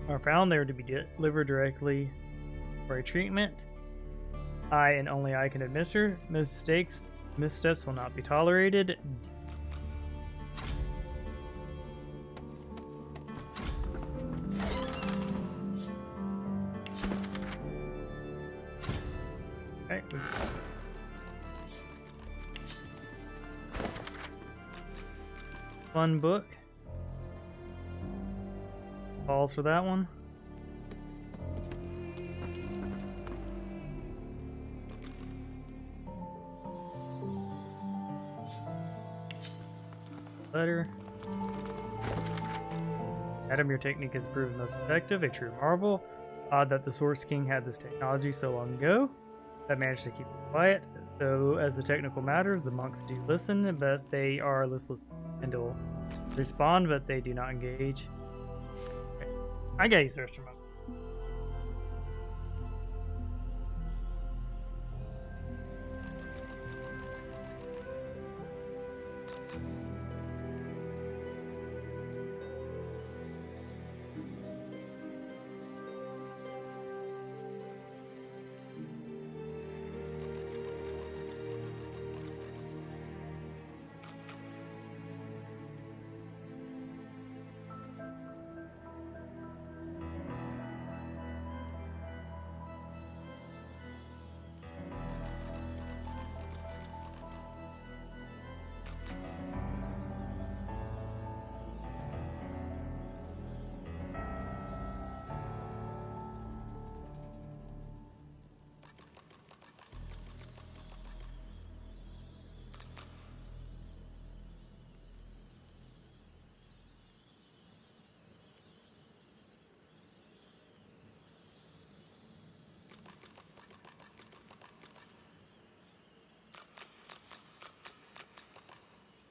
are found, there to be delivered directly for a treatment I and only I can administer. Missteps will not be tolerated. Okay. Fun book. Balls for that one. Letter. Adam, your technique has proven most effective, a true marvel. Odd that the Source King had this technology so long ago. That managed to keep it quiet. So, as the technical matters, the monks do listen, but they are listless and will respond, but they do not engage. Okay. I gotta use the restroom.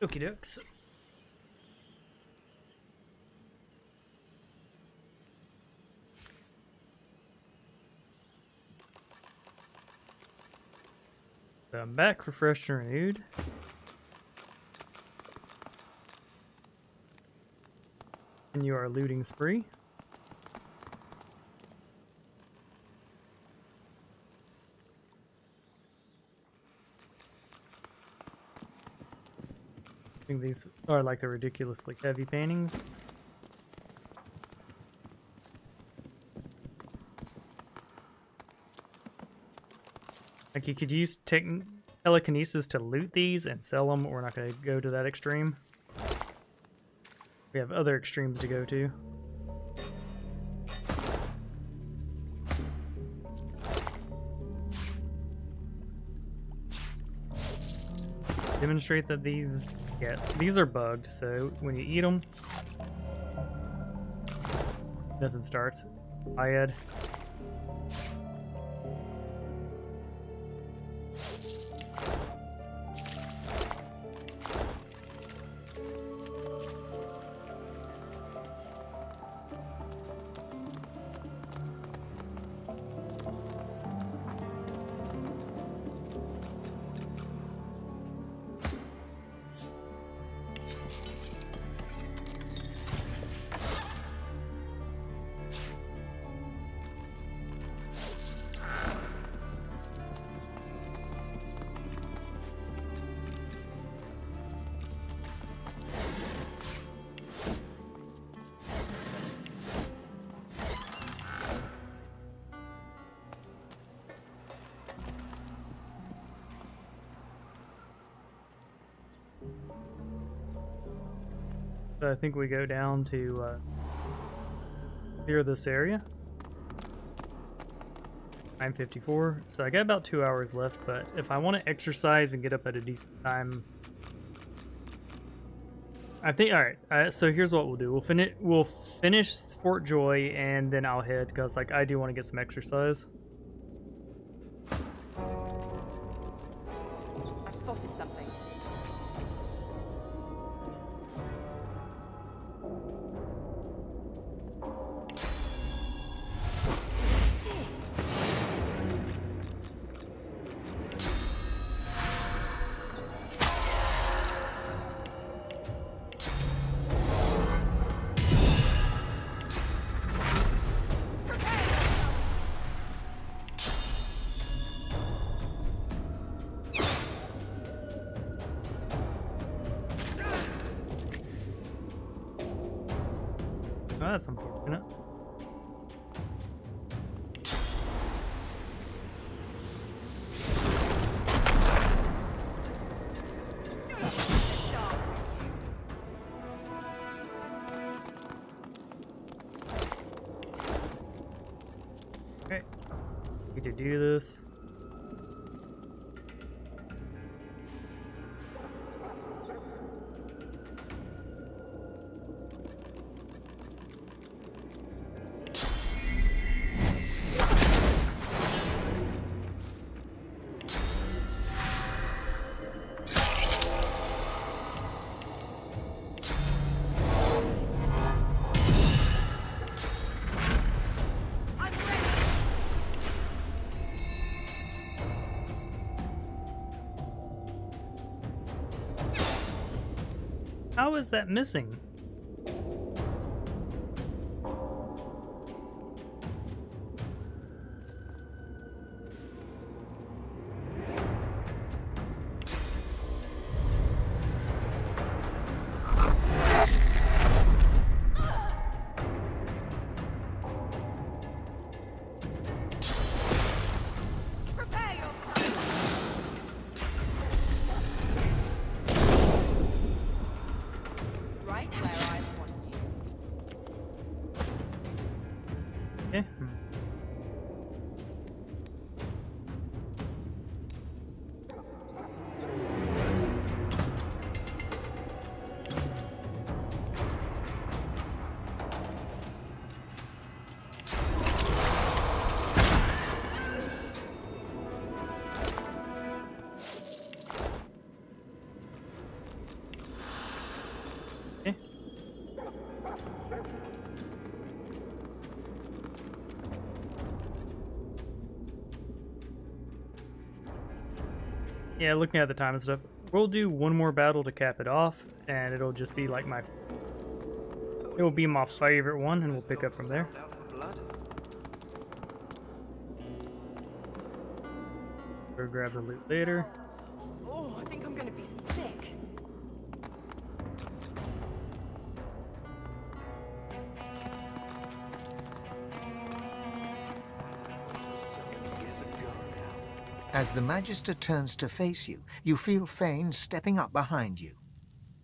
Okie dokes. So I'm back, refreshed and renewed. Continue our looting spree. I think these are like the ridiculously heavy paintings. Like you could use telekinesis to loot these and sell them. We're not going to go to that extreme. We have other extremes to go to. Demonstrate that these are bugged, so when you eat them, nothing starts. Iad. So I think we go down to clear this area. I'm 54, so I got about 2 hours left, but if I want to exercise and get up at a decent time, I think, alright, so here's what we'll do. We'll finish Fort Joy, and then I'll head, because like I do want to get some exercise. I spotted something. Oh, that's unfortunate. Okay, need to do this. How is that missing? yeah, looking at the time and stuff, we'll do one more battle to cap it off, and it'll just be like it'll be my favorite one, and we'll pick up from there. Go grab the loot later. Oh, I think I'm gonna be sick. As the Magister turns to face you, you feel Fane stepping up behind you.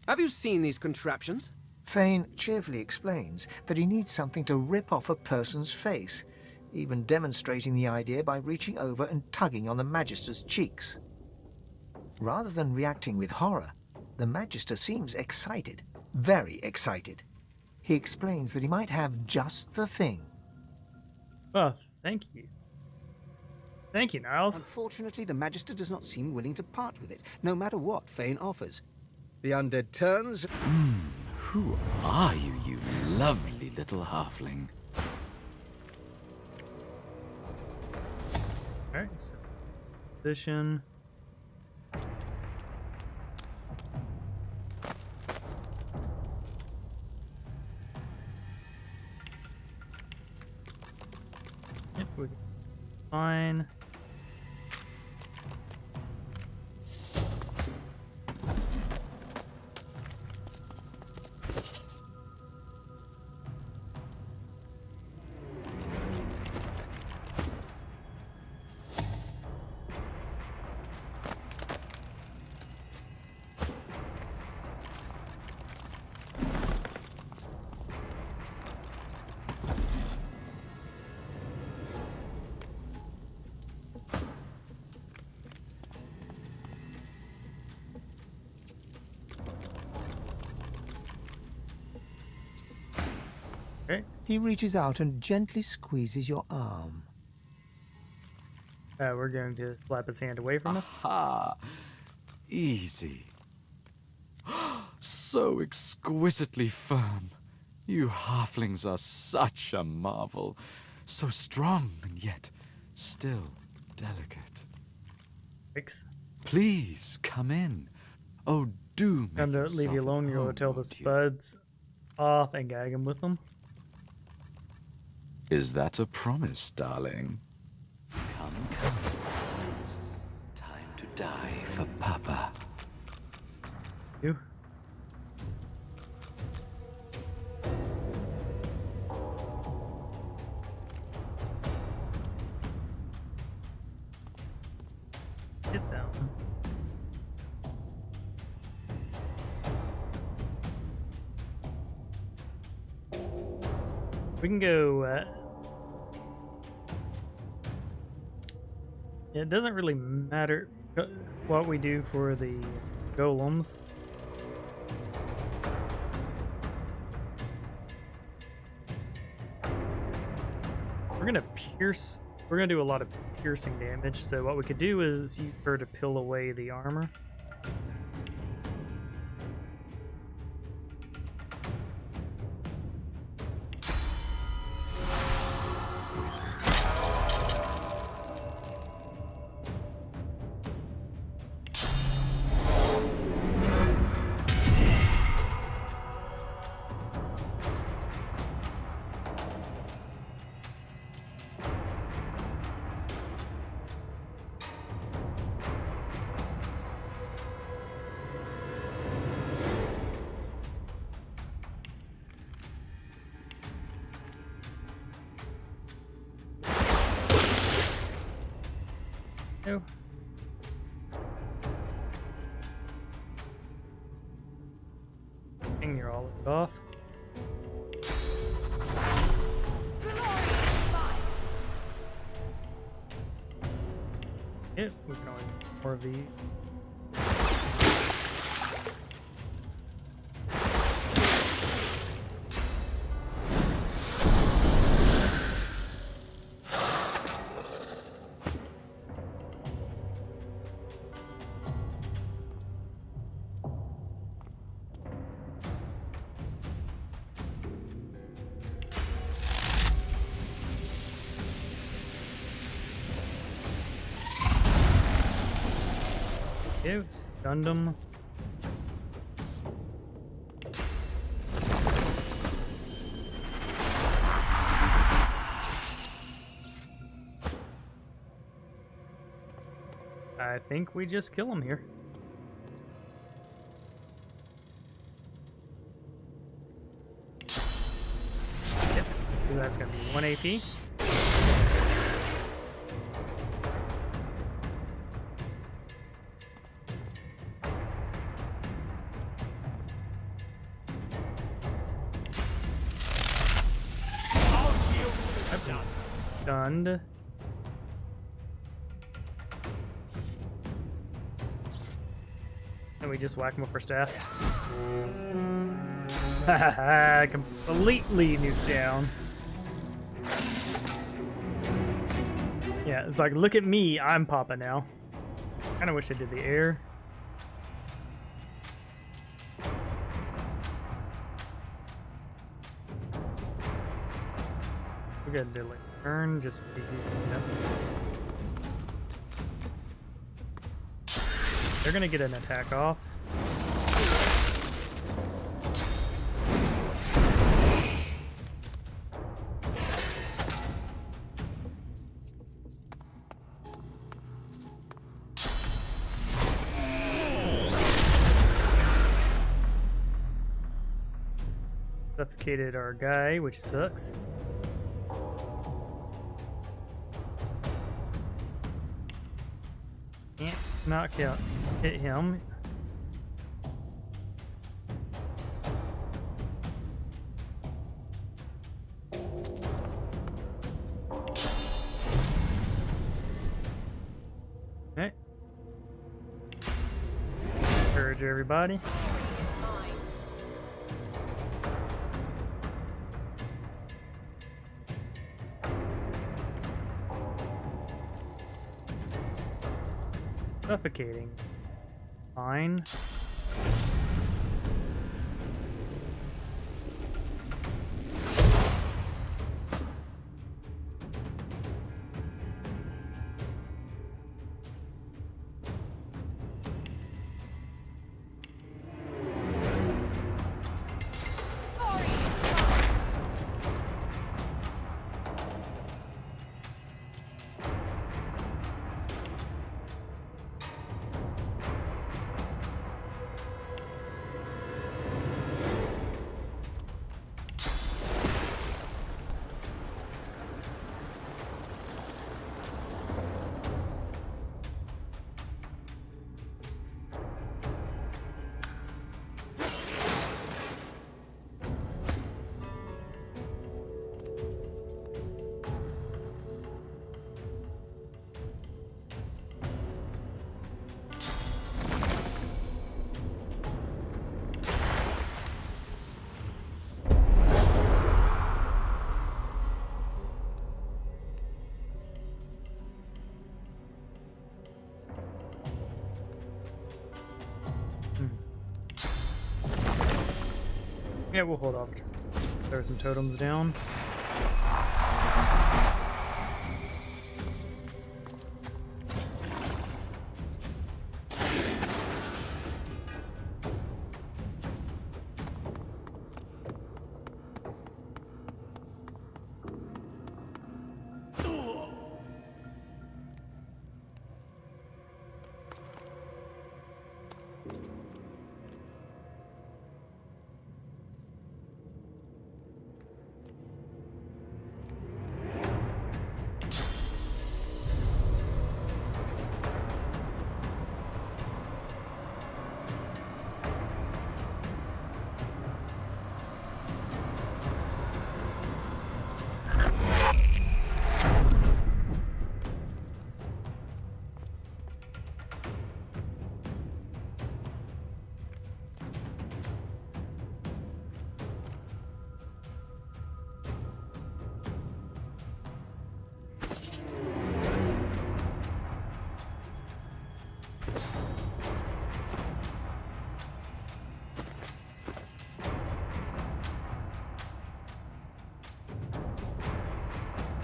Have you seen these contraptions? Fane cheerfully explains that he needs something to rip off a person's face, even demonstrating the idea by reaching over and tugging on the Magister's cheeks. Rather than reacting with horror, the Magister seems excited, very excited. He explains that he might have just the thing. Oh, thank you. Thank you, Niles. Unfortunately, the Magister does not seem willing to part with it, no matter what Fane offers. The undead turns... Who are you, you lovely little halfling? Alright, so position. Yep, we're fine. Okay. He reaches out and gently squeezes your arm. We're going to slap his hand away from us. Aha! Easy. So exquisitely firm. You halflings are such a marvel. So strong and yet still delicate. Thanks. Please come in. Oh, do make I'm going to leave you yourself alone. at You'll home, tell the won't you? spuds off and gag him with them. Is that a promise, darling? Come, come. Time to die for Papa. You? Get down. We can go. It doesn't really matter what we do for the golems. We're gonna pierce. We're gonna do a lot of piercing damage. So what we could do is use her to peel away the armor. No. Hang your olive off. Yeah, we can always do more of these. Ew, stunned him. I think we just kill him here. Yep. So that's gonna be 1 AP. Stunned. And we just whack him with our staff. Haha, completely nuked down. Yeah, it's like, look at me, I'm Papa now. Kinda wish I did the air. We're gonna do like turn just to see who. They're gonna get an attack off. Suffocated our guy, which sucks. Can't knock out, hit him. Okay. Encourage everybody. Suffocating. Fine. Yeah, we'll hold off. Throw some totems down.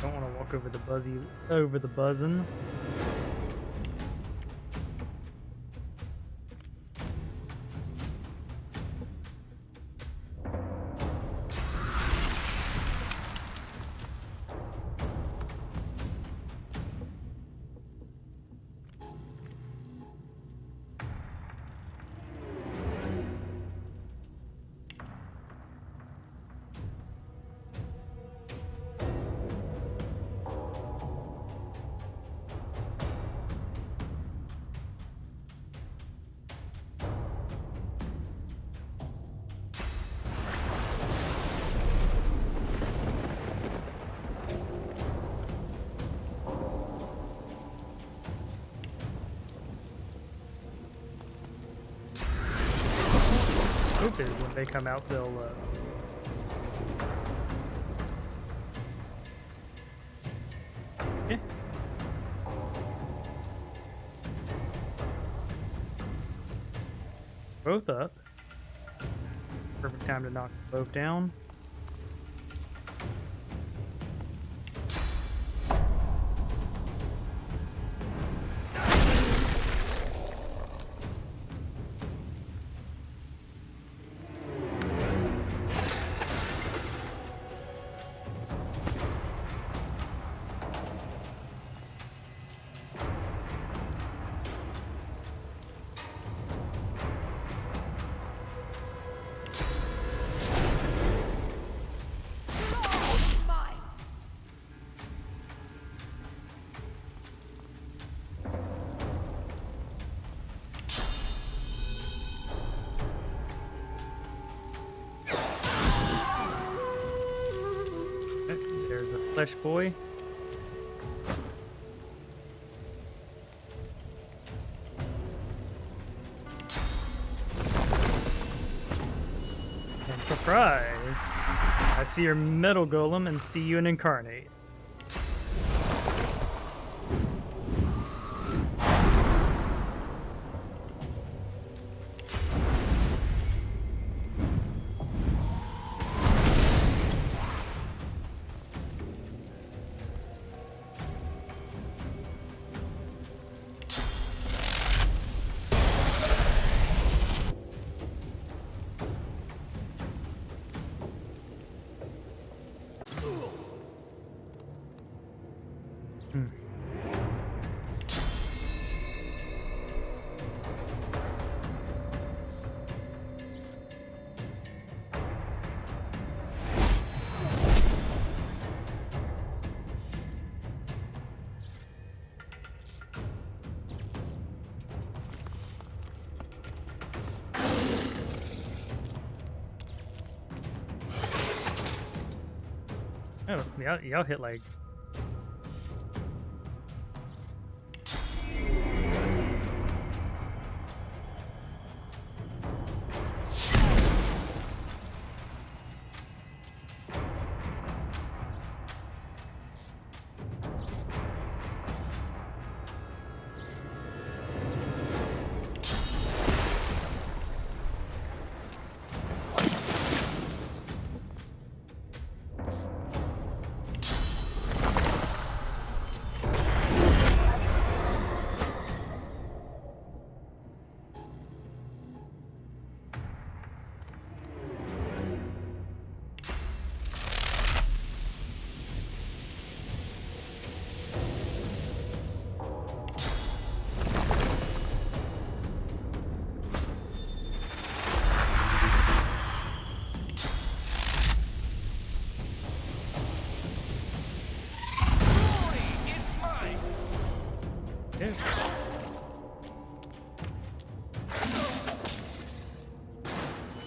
Don't want to walk over the buzzing. hope is when they come out, they'll okay. Both up. Perfect time to knock both down. There's a flesh boy. And surprise! I see your metal golem and see you an incarnate. Oh, y'all hit like...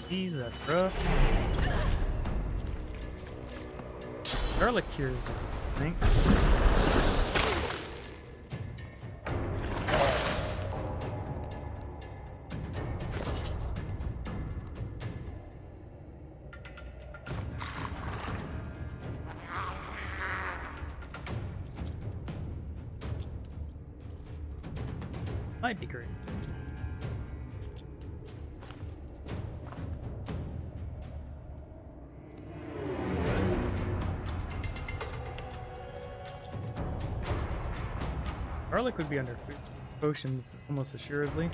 Jeez, that's rough. Garlic cures this, I think. Might be great. Garlic would be under potions almost assuredly.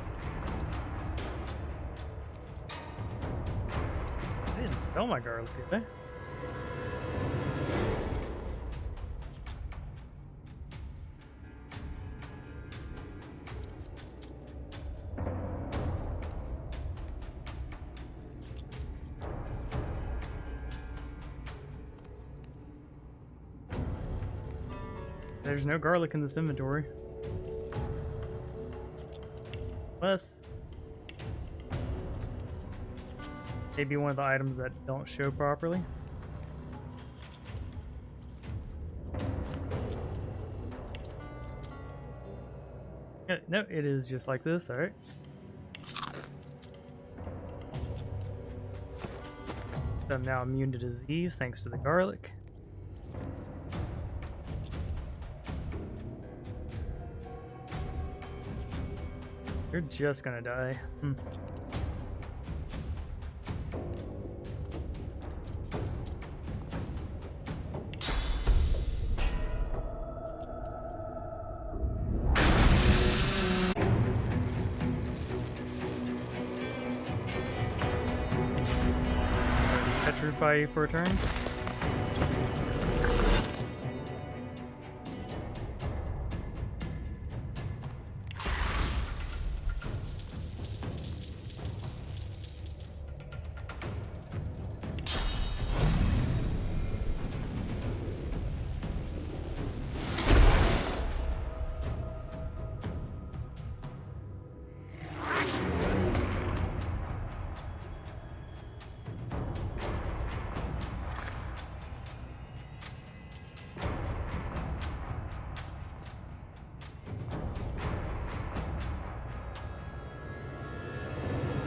They didn't sell my garlic, did they? There's no garlic in this inventory. Unless maybe one of the items that don't show properly. Yeah, no, it is just like this, alright. I'm now immune to disease thanks to the garlic. You're just gonna die. Petrify you for a turn.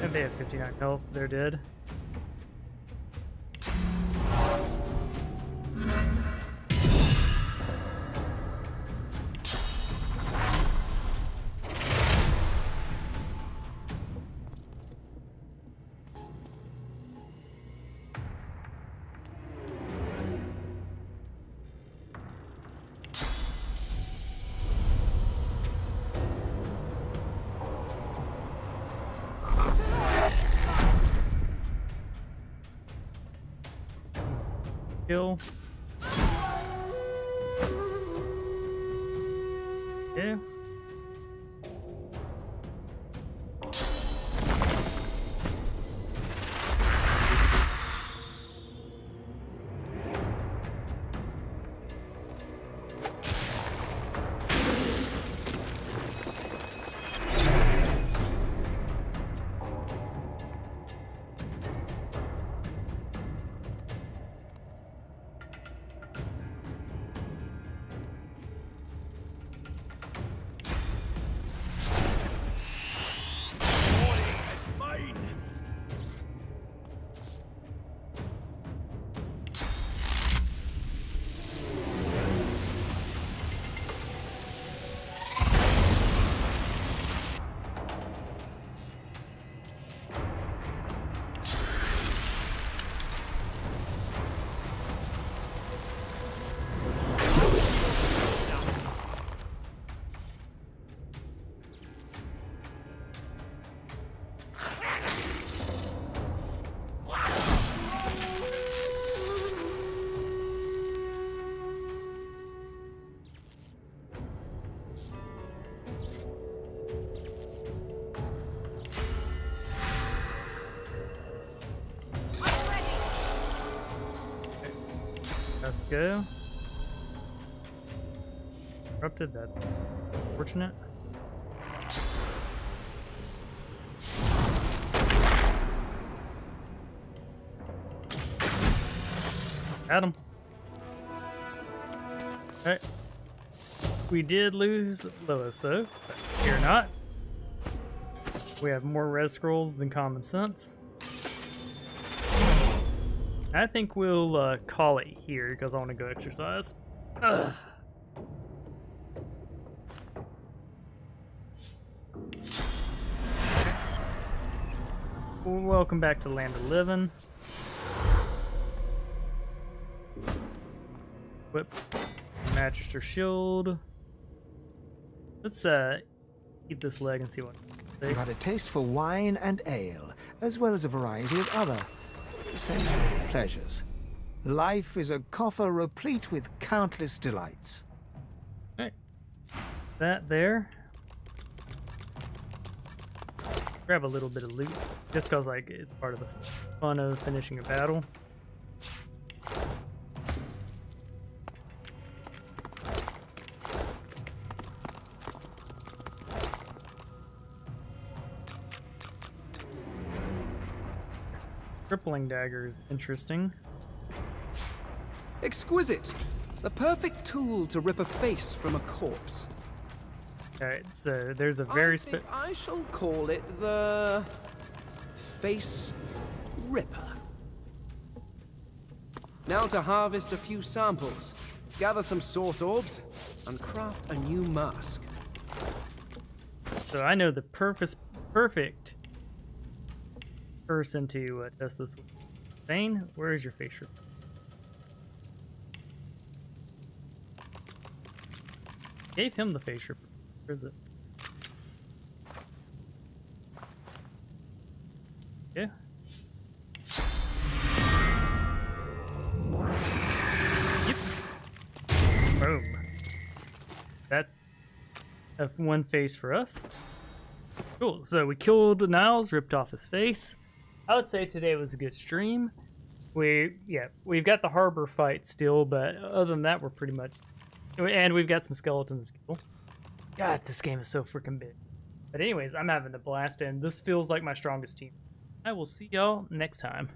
And they have 59 health. They're dead. Kill. Yeah. Let's go. Corrupted, that's unfortunate. Got him. Alright. We did lose Lois though, but fear not. We have more red scrolls than common sense. I think we'll call it here because I want to go exercise. Ugh. Welcome back to the Land of Living. Whip, Magister Shield. Let's eat this leg and see what. You had a taste for wine and ale, as well as a variety of other sensual pleasures. Life is a coffer replete with countless delights. Alright. That there. Grab a little bit of loot, just cause like it's part of the fun of finishing a battle. Crippling dagger is interesting. Exquisite! The perfect tool to rip a face from a corpse. Alright, so there's a very I shall call it the Face Ripper. Now to harvest a few samples, gather some source orbs, and craft a new mask. So I know the perfect person to test this with. Thane, where is your face shirt? Gave him the face shirt. Where is it? Yeah. Yep. Boom. That one face for us. Cool. So we killed Niles, ripped off his face. I would say today was a good stream. We've got the harbor fight still, but other than that, we're pretty much. And we've got some skeletons to kill. God, this game is so freaking big. But anyways, I'm having a blast, and this feels like my strongest team. I will see y'all next time.